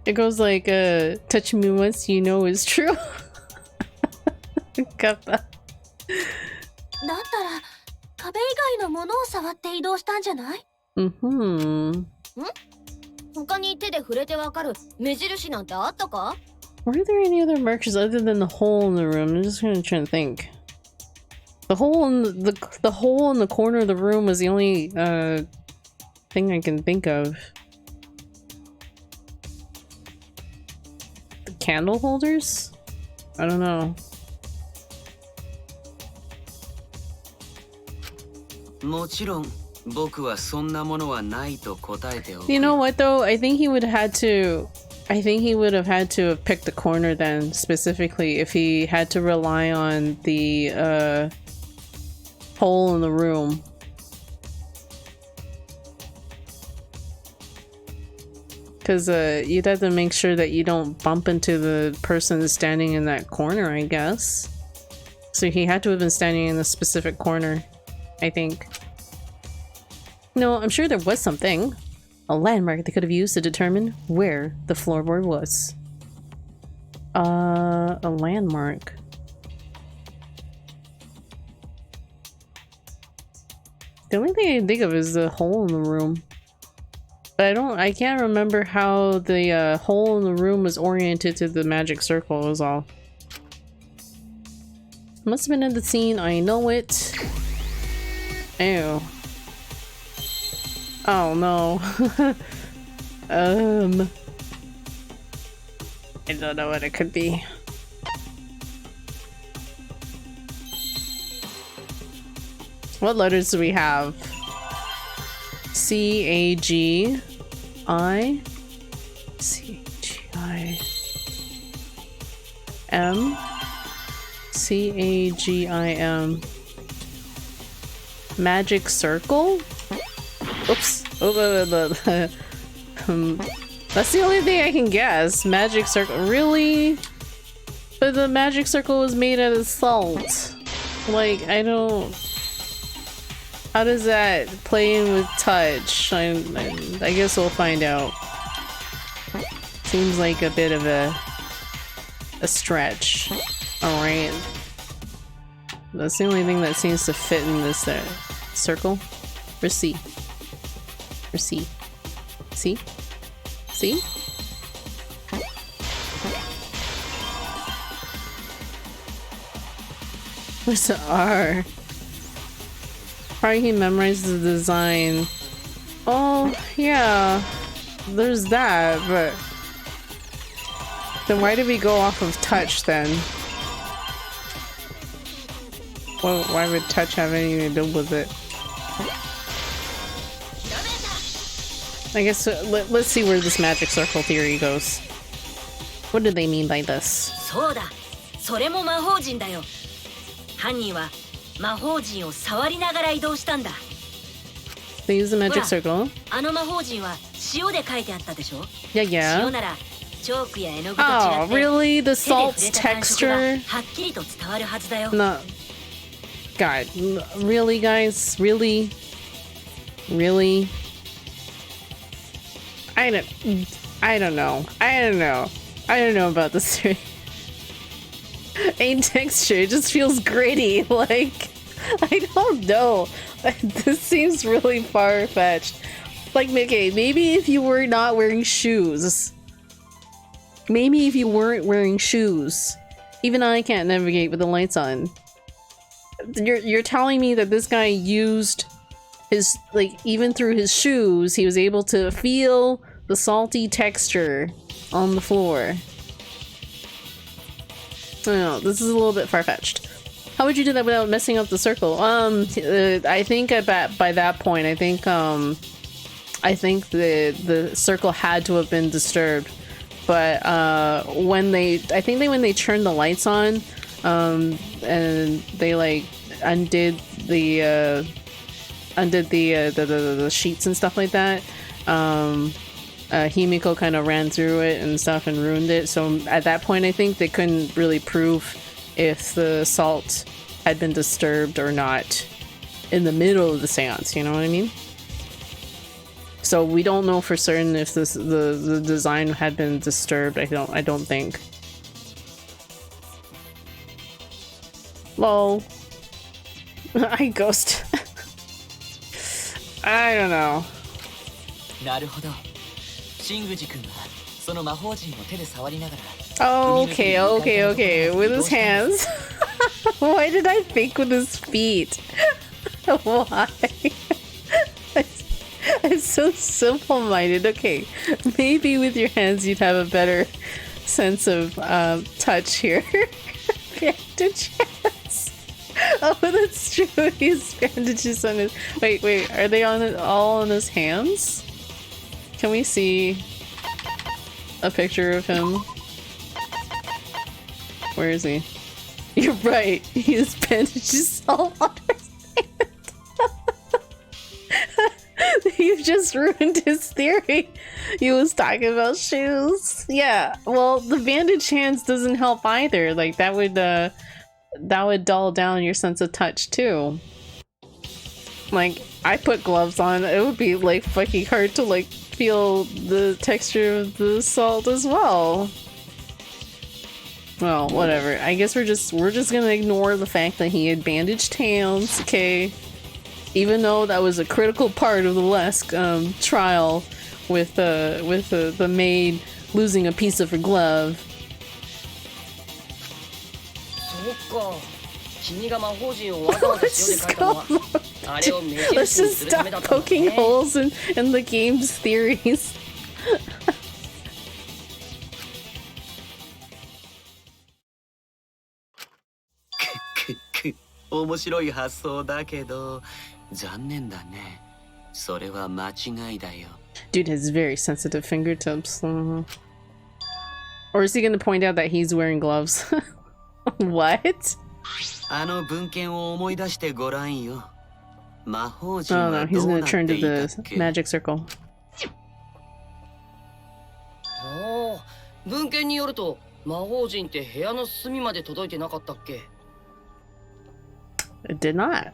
It goes like, touch me once you know is true. Got that. だったら壁以外のものを触って移動したんじゃない？他に手で触れてわかる目印なんてあったか？ Were there any other markers other than the hole in the room? I'm just gonna try to think. The hole in the hole in the corner of the room was the only thing I can think of. The candle holders? I don't know. You know what though? I think he would have had to have picked the corner then, specifically if he had to rely on the hole in the room. Because you'd have to make sure that you don't bump into the person standing in that corner, I guess. So he had to have been standing in a specific corner, I think. No, I'm sure there was something. A landmark they could have used to determine where the floorboard was. A landmark. The only thing I can think of is the hole in the room. But I can't remember how the hole in the room was oriented to the magic circle is all. Must have been in the scene, I know it. Ew. Oh no. I don't know what it could be. What letters do we have? C-A-G-I C-A-G-I-M C-A-G-I-M Magic circle? Oops. That's the only thing I can guess. Magic circle. Really? But the magic circle was made out of salt. Like, I don't... How does that play in with touch? I guess we'll find out. Seems like a bit of a stretch. Alright. That's the only thing that seems to fit in this circle. Or C. Or C. C? C? Where's the R? Probably he memorized the design. Oh, yeah. There's that, but... Then why did we go off of touch then? Well, why would touch have anything to do with it? I guess let's see where this magic circle theory goes. What do they mean by this? そうだ。それも魔法陣だよ。犯人は魔法陣を触りながら移動したんだ。They use the magic circle. あの魔法陣は塩で書いてあったでしょ? Yeah, yeah. 塩ならチョークや絵の具と違って really? The 手で salt's 触れた感触が texture? はっきりと伝わるはずだよ。 No. God. Really, guys? Really? Really? I don't know. I don't know about this theory. Ain't texture, it just feels gritty. Like, I don't know. This seems really far-fetched. Like, okay, maybe if you were not wearing shoes. Maybe if you weren't wearing shoes. Even I can't navigate with the lights on. You're telling me that this guy used his, like, even through his shoes, he was able to feel the salty texture on the floor. I don't know, this is a little bit far-fetched. How would you do that without messing up the circle? I think by that point, I think the circle had to have been disturbed. But when they turned the lights on, and they like undid the sheets and stuff like that, Himiko kind of ran through it and stuff and ruined it. So at that point, I think they couldn't really prove if the salt had been disturbed or not in the middle of the seance, you know what I mean? So we don't know for certain if the design had been disturbed. I don't think. Lol. I ghost. I don't know. なるほど。シングジ君はその魔法陣を手で触りながら。Okay. With his hands. Why did I think with his feet? Why? I'm so simple-minded. Okay, maybe with your hands you'd have a better sense of touch here. Bandage hands. Oh, that's true. He has bandages on his. Wait. Are they all on his hands? Can we see a picture of him? Where is he? You're right. He has bandages all on his hands. You've just ruined his theory. He was talking about shoes. Yeah, well, the bandaged hands doesn't help either. Like, that would dull down your sense of touch too. Like, I put gloves on, it would be like fucking hard to like feel the texture of the salt as well. Well, whatever. I guess we're just gonna ignore the fact that he had bandaged hands, okay? Even though that was a critical part of the last trial with the maid losing a piece of her glove. Let's just stop poking holes in the game's theories. 面白い発想だけど残念だね。それは間違いだよ。 Dude has very sensitive fingertips. Or is he gonna point out that he's wearing gloves? What? あの文献を思い出してごらんよ。魔法陣は no, he's どう gonna なっ turn て to いたっ the け？ magic circle. おお、文献によると魔法陣って部屋の隅まで届いてなかったっけ？ It did not.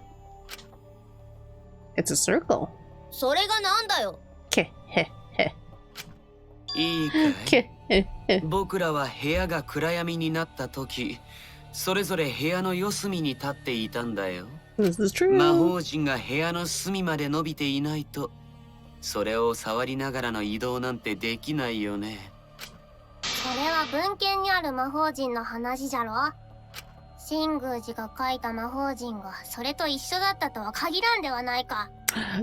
It's a circle. それがなんだよ。けへへ。いいかい？けへへ。僕らは部屋が暗闇になった時、それぞれ部屋の四隅に立っていたんだよ。This is true. 魔法陣が部屋の隅まで伸びていないと、それを触りながらの移動なんてできないよね。それは文献にある魔法陣の話じゃろ。神宮寺が書いた魔法陣がそれと一緒だったとは限らんではないか。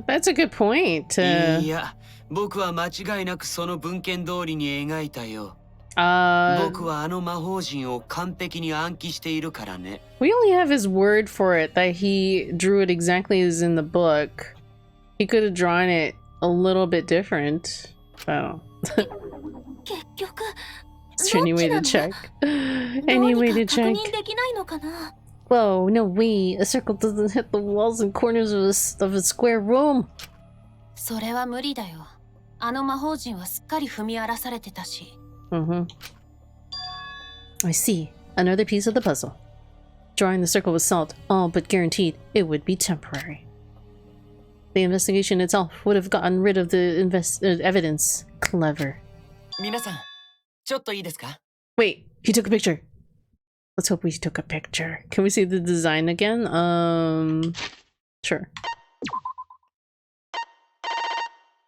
That's a good point. いや、僕は間違いなくその文献通りに描いたよ。僕はあの魔法陣を完璧に暗記しているからね。We only have his word for it that he drew it exactly as in the book. He could have drawn it a little bit different. Oh. Is there any way to check? Any way to check? Whoa, no way. A circle doesn't hit the walls and corners of a square room. それは無理だよ。あの魔法陣はすっかり踏み荒らされてたし。I see. Another piece of the puzzle. Drawing the circle with salt, all but guaranteed it would be temporary. The investigation itself would have gotten rid of the evidence. Clever. 皆さん、ちょっといいですか？ Wait, he took a picture. Let's hope we took a picture. Can we see the design again? Sure.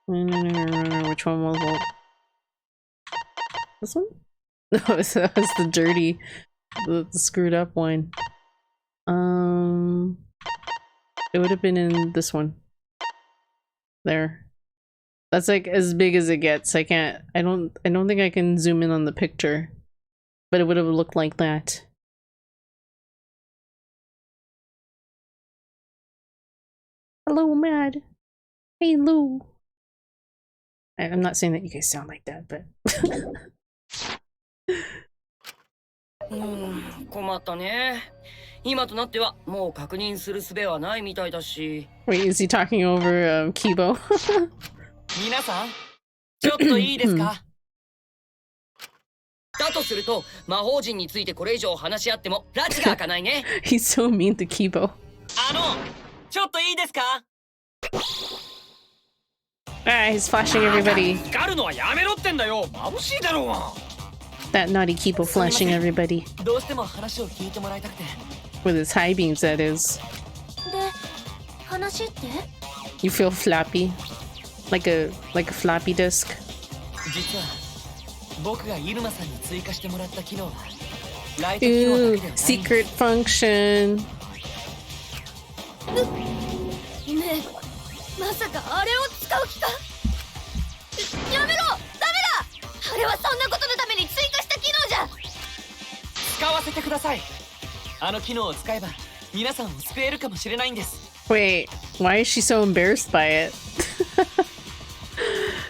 Which one was it? This one? No, that was the dirty, the screwed up one. It would have been in this one. There. That's like as big as it gets. I don't think I can zoom in on the picture. But it would have looked like that. Hello, Mad. Hey, Lou. I'm not saying that you guys sound like that, but 困ったね。今となってはもう確認する術はないみたいだし。Wait, is he talking over Kibo? 皆さん、ちょっといいですか？だとすると魔法陣についてこれ以上話し合っても拉致が開かないね。He's so mean to Kibo. ちょっといいですか？ Ah, he's flashing everybody. 光るのはやめろってんだよ。眩しいだろうが。That naughty Kibo flashing everybody. どうしても話を聞いてもらいたくて。With his high beams, that is. で、話って？ You feel floppy, like a floppy disk. 実は僕がイルマさんに追加してもらった機能はライト機能だけではない。Secret function. ねえ、まさかあれを使う気か？やめろ！ダメだ！あれはそんなことのために追加した機能じゃ。使わせてください。あの機能を使えば皆さんを救えるかもしれないんです。Wait, why is she so embarrassed by it?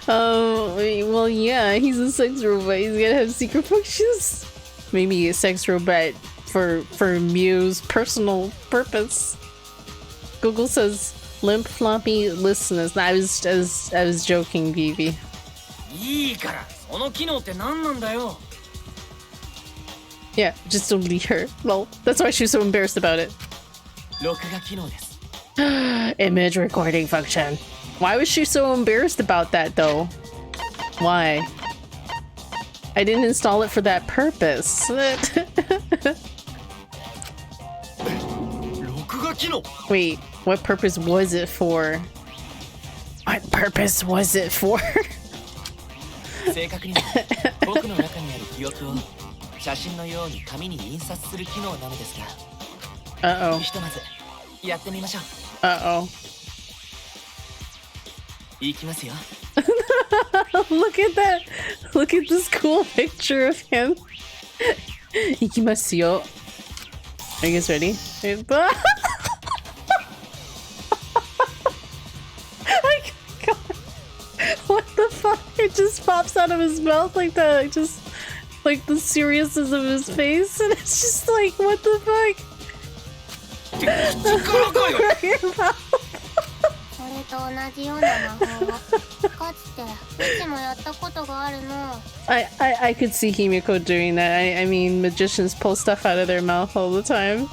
Well, yeah, he's a sex robot. He's gonna have secret functions. Maybe a sex robot for Mew's personal purpose. Google says limp floppy listeners. I was joking, Vivi. いいから、その機能って何なんだよ。Yeah, just delete her. Well, that's why she's so embarrassed about it. 録画機能です。Image recording function. Why was she so embarrassed about that though? Why? I didn't install it for that purpose. 録画機能 Wait, what purpose was it for? What purpose was it for? 正確には僕の中にある記憶を写真のように紙に印刷する機能なのですが。Uh-oh. ひとまずやってみましょう。Uh-oh. いきますよ。Look at that. Look at this cool picture of him. いきますよ. Are you guys ready? What the fuck? It just pops out of his mouth like that. Just like the seriousness of his face, and it's just like, what the fuck? Your mouth. れと同じような魔法をかつてうちもやったことがあるの。I could see Himiko doing that. I mean, magicians pull stuff out of their mouth all the time.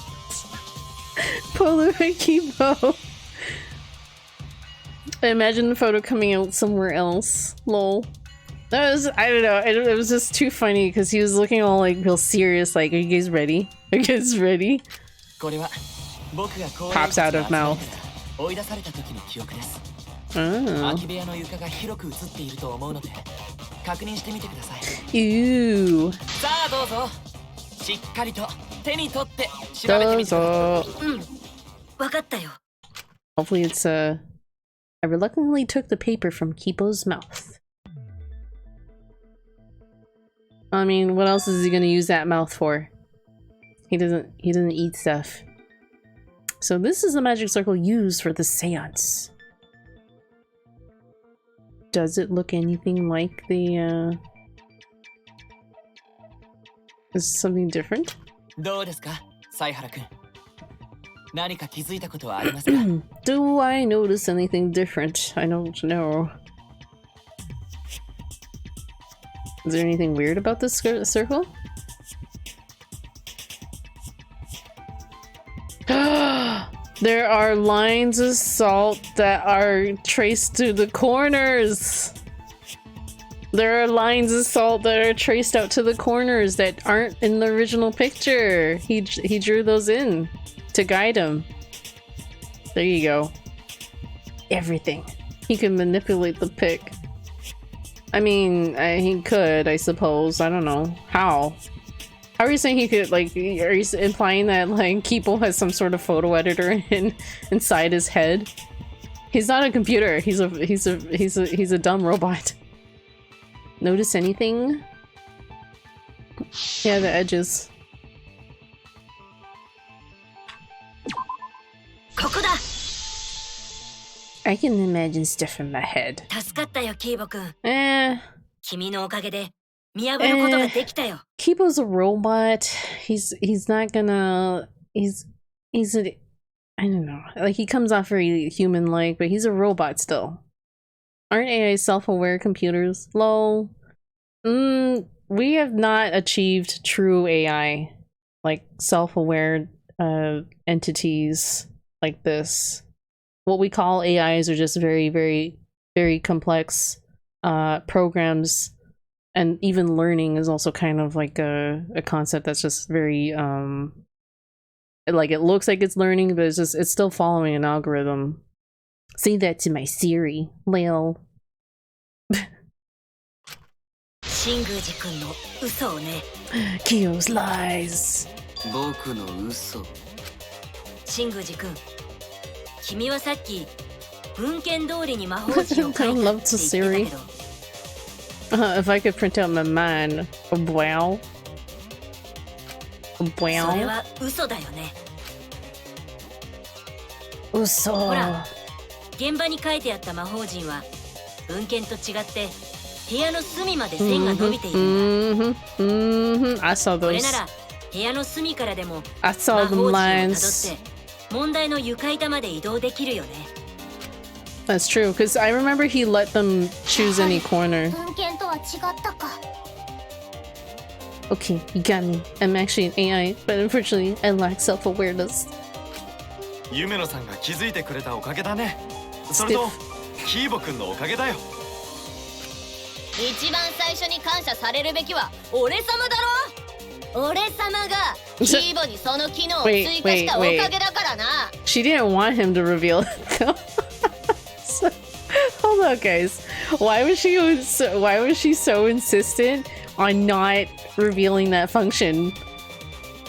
Polu and Kibo. I imagine the photo coming out somewhere else. Lol. That was, I don't know, it was just too funny because he was looking all like real serious, like, are you guys ready? Are you guys ready? Pops out of mouth. Oh. Ew. Hopefully it's I reluctantly took the paper from Kipo's mouth. I mean, what else is he gonna use that mouth for? He doesn't eat stuff. So this is the magic circle used for the seance. Does it look anything like the is something different? Do I notice anything different? I don't know. Is there anything weird about this circle? There are lines of salt that are traced to the corners. There are lines of salt that are traced out to the corners that aren't in the original picture. He drew those in to guide him. There you go. Everything. He can manipulate the pick. I mean, he could, I suppose. I don't know. How? How are you saying he could, like, are you implying that, like, Kipo has some sort of photo editor inside his head? He's not a computer. He's a dumb robot. Notice anything? Yeah, the edges. I can imagine stuff in my head. Kipo's a robot. He's not gonna. He's a. I don't know. Like, he comes off very human-like, but he's a robot still. Aren't AI self-aware computers? Lol. We have not achieved true AI, like self-aware entities like this. What we call AIs are just very, very, very complex programs, and even learning is also kind of like a concept that's just very like, it looks like it's learning, but it's still following an algorithm. Say that to my Siri, Lil. Kyo's lies. I love to Siri. If I could print out my mind, wow. Wow. Uso. 現場に書いてあった魔法陣は文献と違って部屋の隅まで線が伸びているんだ。I saw those. これなら部屋の隅からでも I saw the lines. 魔法陣をたどって問題の床板まで移動できるよね。That's true, because I remember he let them choose any corner. 文献とは違ったか。Okay, you got me. I'm actually an AI, but unfortunately, I lack self-awareness. ユメノさんが気づいてくれたおかげだね。それとキーボくんのおかげだよ。一番最初に感謝されるべきは俺様だろ。俺様がキーボにその機能を追加したおかげだからな。She didn't want him to reveal it though. So, hold on, guys. Why was she so insistent on not revealing that function?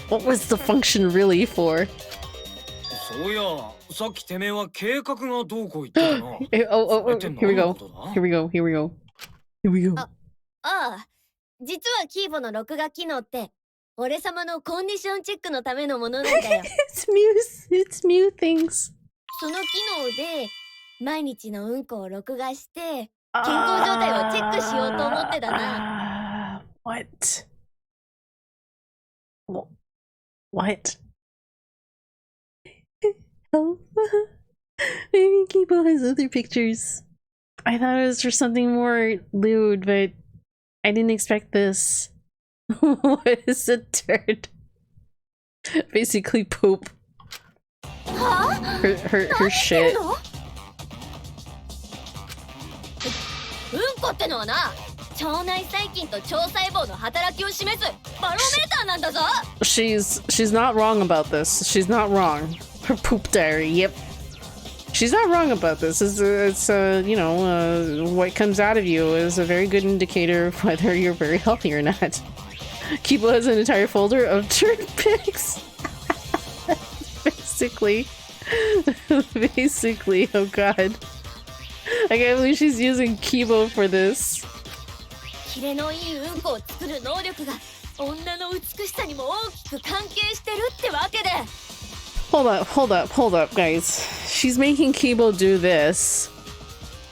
What was the function really for? そうや、さっきてめえは計画がどうこう言ってたな。Here we go. Here we go. Here we go. Here we go. ああ、実はキーボの録画機能って俺様のコンディションチェックのためのものなんだよ。It's new things. その機能で毎日のうんこを録画して健康状態をチェックしようと思ってだな。What? What? Maybe Kibo has other pictures. I thought it was for something more lewd, but I didn't expect this. What is a turd? Basically poop. Her shit. うんこってのはな、腸内細菌と腸細胞の働きを示すバロメーターなんだぞ。She's not wrong about this. She's not wrong. Her poop diary. Yep. She's not wrong about this. It's you know, what comes out of you is a very good indicator of whether you're very healthy or not. Kibo has an entire folder of turd pics. Basically. Basically, oh god. I can't believe she's using Kibo for this. キレのいいうんこを作る能力が女の美しさにも大きく関係してるってわけで。Hold up, guys. She's making Kibo do this.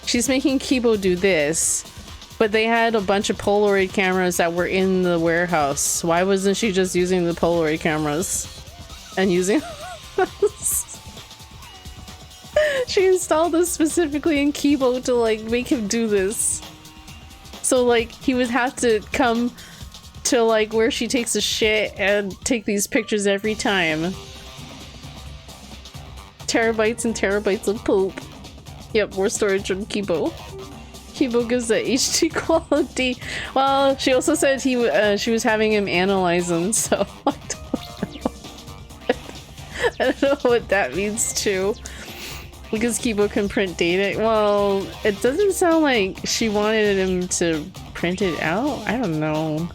She's making Kibo do this. But they had a bunch of Polaroid cameras that were in the warehouse. Why wasn't she just using the Polaroid cameras? And using this? She installed this specifically in Kibo to like make him do this. So like he would have to come to like where she takes a shit and take these pictures every time. Terabytes and terabytes of poop. Yep, more storage on Kibo. Kibo gives the HD quality. Well, she also said she was having him analyze them, so I don't know what that means too. Because Kibo can print data. Well, it doesn't sound like she wanted him to print it out. I don't know.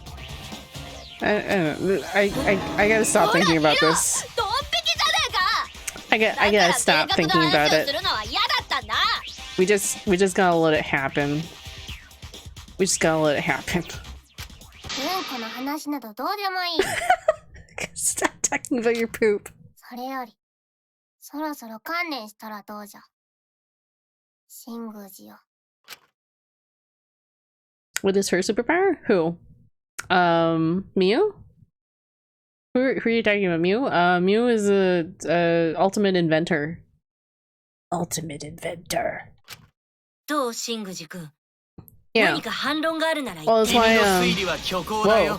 I gotta stop thinking about this. I gotta stop thinking about it. We just gotta let it happen. We just gotta let it happen. Stop talking about your poop. それよりそろそろ観念したらどうじゃ。新宮寺よ。What is her superpower? Who? Miu? Who are you talking about? Miu? Miu is a ultimate inventor. Ultimate inventor. どう、新宮寺くん。 Yeah. 何か反論があるなら Well, 言 that's って。 why,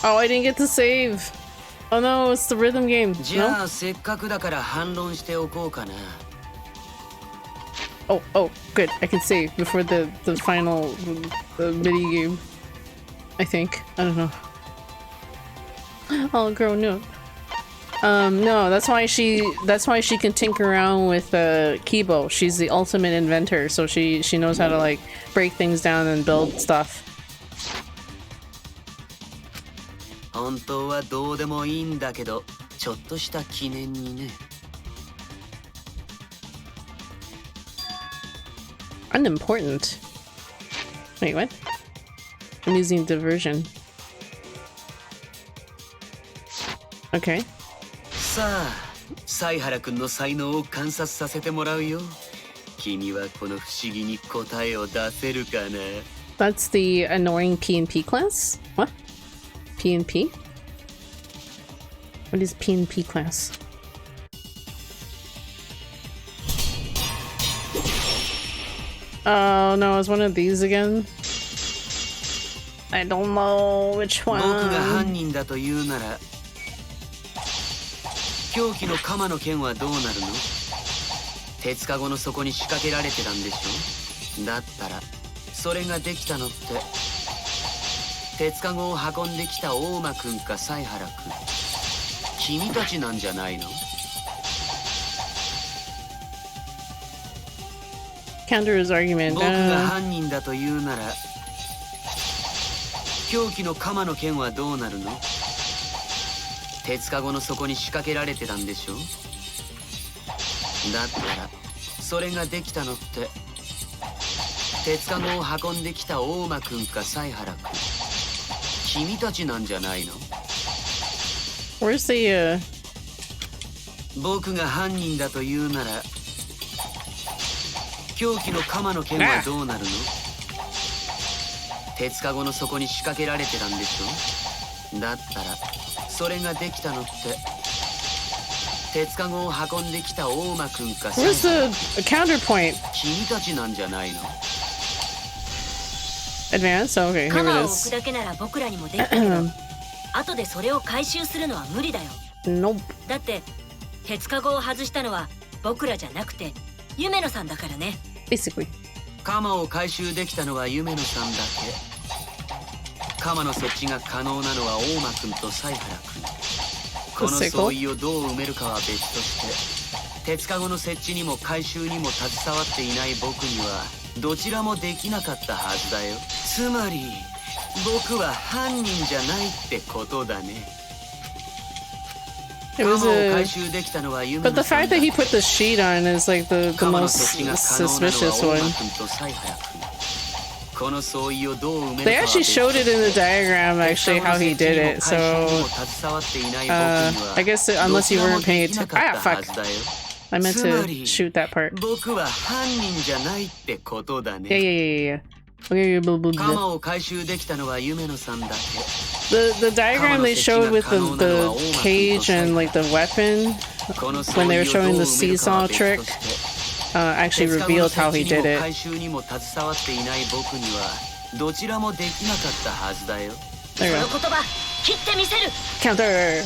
Oh, I didn't get to save. Oh no, it's the rhythm game. じゃあせっかくだから反論しておこうかな。Oh, good. I can save before the final mini game. I think. I don't know. Oh, girl, no. No, that's why she can tinker around with Kibo. She's the ultimate inventor, so she knows how to like break things down and build stuff. 本当はどうでもいいんだけど、ちょっとした記念にね。Unimportant. Wait, what? I'm using diversion. Okay. さあ、犀原くんの才能を観察させてもらうよ。君はこの不思議に答えを出せるかな？ That's the annoying P&P class? What? P&P? What is P&P class? Oh no, it's one of these again? I don't know which one. 僕が犯人だと言うなら、凶器の鎌の剣はどうなるの？鉄かごの底に仕掛けられてたんでしょ？だったら、それができたのって、鉄かごを運んできた大間くんか犀原くん、君たちなんじゃないの？Counter his argument. 僕が犯人だと言うなら、凶器の鎌の剣はどうなるの？鉄かごの底に仕掛けられてたんでしょ？だったら、それができたのって、鉄かごを運んできた大間くんか犀原くん、君たちなんじゃないの？ Where's the 僕が犯人だと言うなら、凶器の鎌の剣はどうなるの？鉄かごの底に仕掛けられてたんでしょ？だったら、それができたのって、鉄カゴを運んできた大間くんか。 Where's the counterpoint? 君たちなんじゃないの? Advance? Okay, here 鎌 it を置く is. だけなら僕らにもできたけど後でそれを回収するのは無理だよ。 Nope. だって鉄カゴを外したのは僕らじゃなくて夢野さんだからね。 Basically. 鎌を回収できたのは夢野さんだけ。鎌の設置が可能なのは大間くんと犀原くん。この相違をどう埋めるかは別として、鉄カゴの設置にも回収にも携わっていない僕にはどちらもできなかったはずだよ。つまり僕は犯人じゃないってことだね。 It was but the fact that he put the sheet on is like the most suspicious one. They actually showed it in the diagram actually how he did it, so I guess unless you weren't paying attention. Ah, fuck. I meant to shoot that part. Yeah. Okay, blah, blah, blah. The diagram they showed with the cage and like the weapon when they were showing the seesaw trick actually revealed how he did it. There you go. Counter!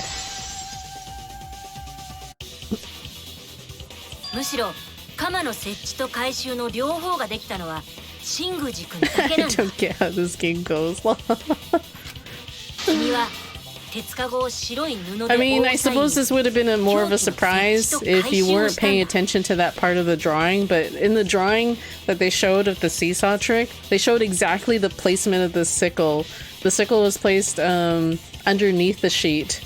むしろ鎌の設置と回収の両方ができたのは新宮寺くんだけなんだ。 I don't get how this game goes. 君は鉄カゴを白い布で覆う際 I mean, I suppose this would have been more of a surprise if you weren't paying attention to that part of the drawing, but in the drawing that they showed of the seesaw trick, they showed exactly the placement of the sickle. The sickle was placed underneath the sheet,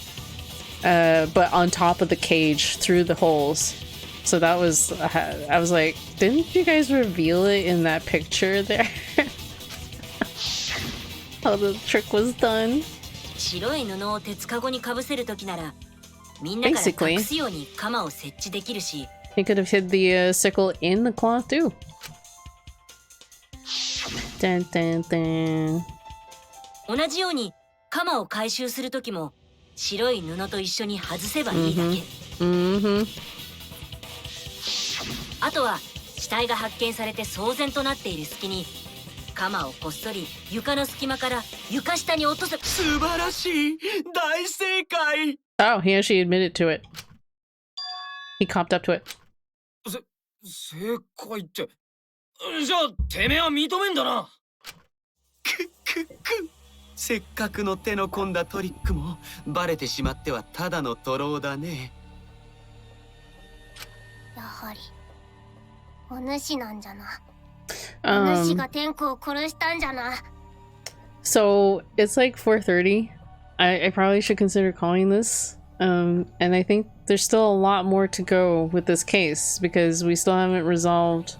but on top of the cage through the holes. So that was, I was like, didn't you guys reveal it in that picture there? How the trick was done? 白い布を鉄カゴにかぶせるときならみんなから隠すように鎌を設置できるし He could have hid the sickle in the cloth too. Dun, dun, dun. 同じように鎌を回収するときも白い布と一緒に外せばいいだけ。あとは死体が発見されて騒然となっている隙に鎌をこっそり床の隙間から床下に落とせ。素晴らしい、大正解。 Oh, he actually admitted to it. He copped up to it. 正解って、じゃあてめえは認めんだな。せっかくの手の込んだトリックもバレてしまってはただの徒労だね。やはりお主なんじゃな。お主が天子を殺したんじゃな。 So it's like 4:30. I probably should consider calling this. And I think there's still a lot more to go with this case because we still haven't resolved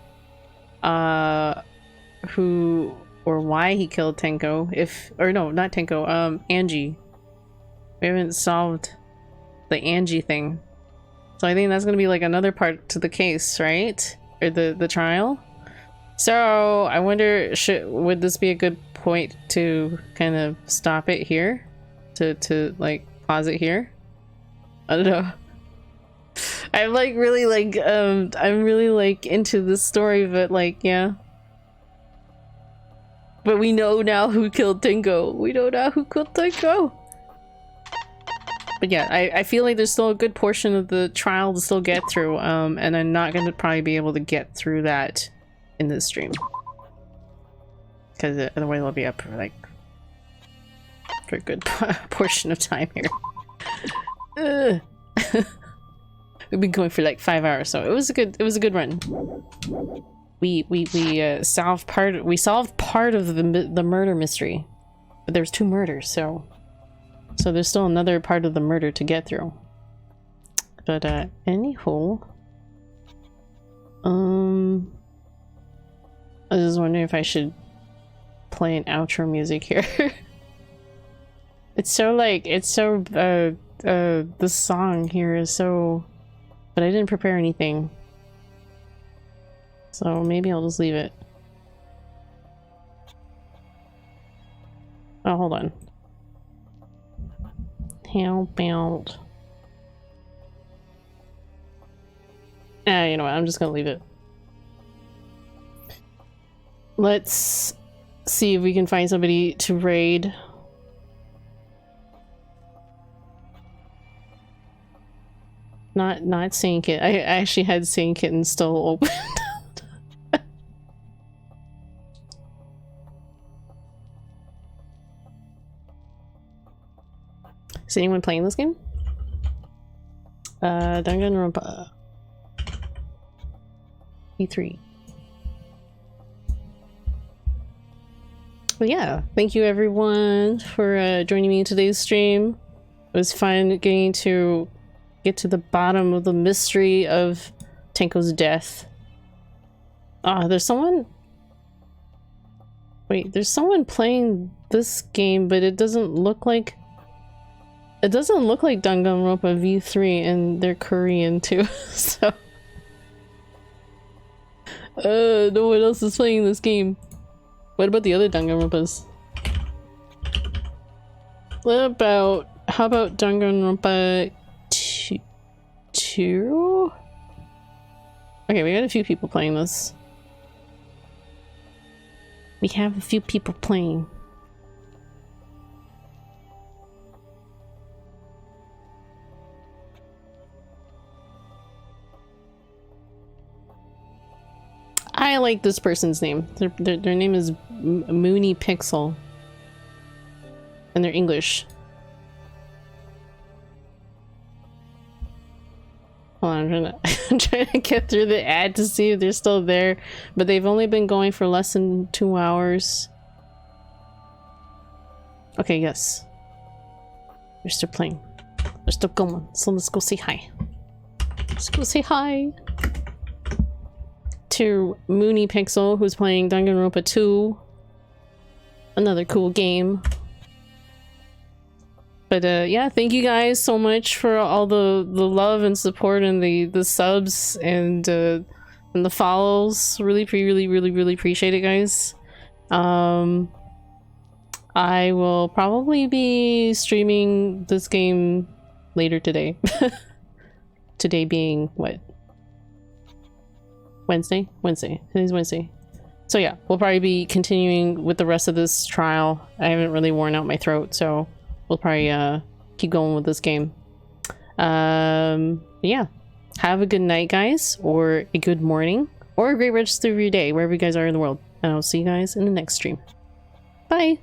who or why he killed Tenko. Or no, not Tenko, Angie. We haven't solved the Angie thing. So I think that's gonna be like another part to the case, right? Or the trial. So I wonder, would this be a good point to kind of stop it here? To like pause it here? I don't know. I'm like really like I'm really like into this story, but like yeah. But we know now who killed Tenko. We know now who killed Tenko. But yeah, I feel like there's still a good portion of the trial to still get through, and I'm not gonna probably be able to get through that in this stream. Because otherwise I'll be up for like for a good portion of time here. We've been going for like 5 hours, so it was a good run. We solved part of the murder mystery, but there's 2 murders, so there's still another part of the murder to get through. But anywho, I was just wondering if I should play an outro music here. It's so this song here is so, but I didn't prepare anything, so maybe I'll just leave it. Oh, hold on. How about You know what? I'm just gonna leave it. Let's see if we can find somebody to raid. Not Saint Kitten. I actually had Saint Kitten still open. Is anyone playing this game? Danganronpa V3. But yeah, thank you everyone for joining me in today's stream. It was fun getting to get to the bottom of the mystery of Tenko's death. There's someone... Wait, there's someone playing this game, but it doesn't look like... It doesn't look like Danganronpa V3, and they're Korean too, so... no one else is playing this game. What about the other Danganronpas? How about Danganronpa 2? Okay, we got a few people playing this. We have a few people playing. I like this person's name. Their name is Moony Pixel. And they're English. Hold on, I'm trying to get through the ad to see if they're still there. But they've only been going for less than 2 hours. Okay, yes. They're still playing. They're still going. So let's go say hi. Let's go say hi to Moony Pixel, who's playing Danganronpa 2. Another cool game. But yeah, thank you guys so much for all the love and support and the subs and the follows. Really appreciate it, guys. I will probably be streaming this game later today. Today being what? Wednesday? Today's Wednesday. So yeah, we'll probably be continuing with the rest of this trial. I haven't really worn out my throat, so we'll probably keep going with this game. Yeah. Have a good night, guys, or a good morning, or a great rest of your day, wherever you guys are in the world. And I'll see you guys in the next stream. Bye!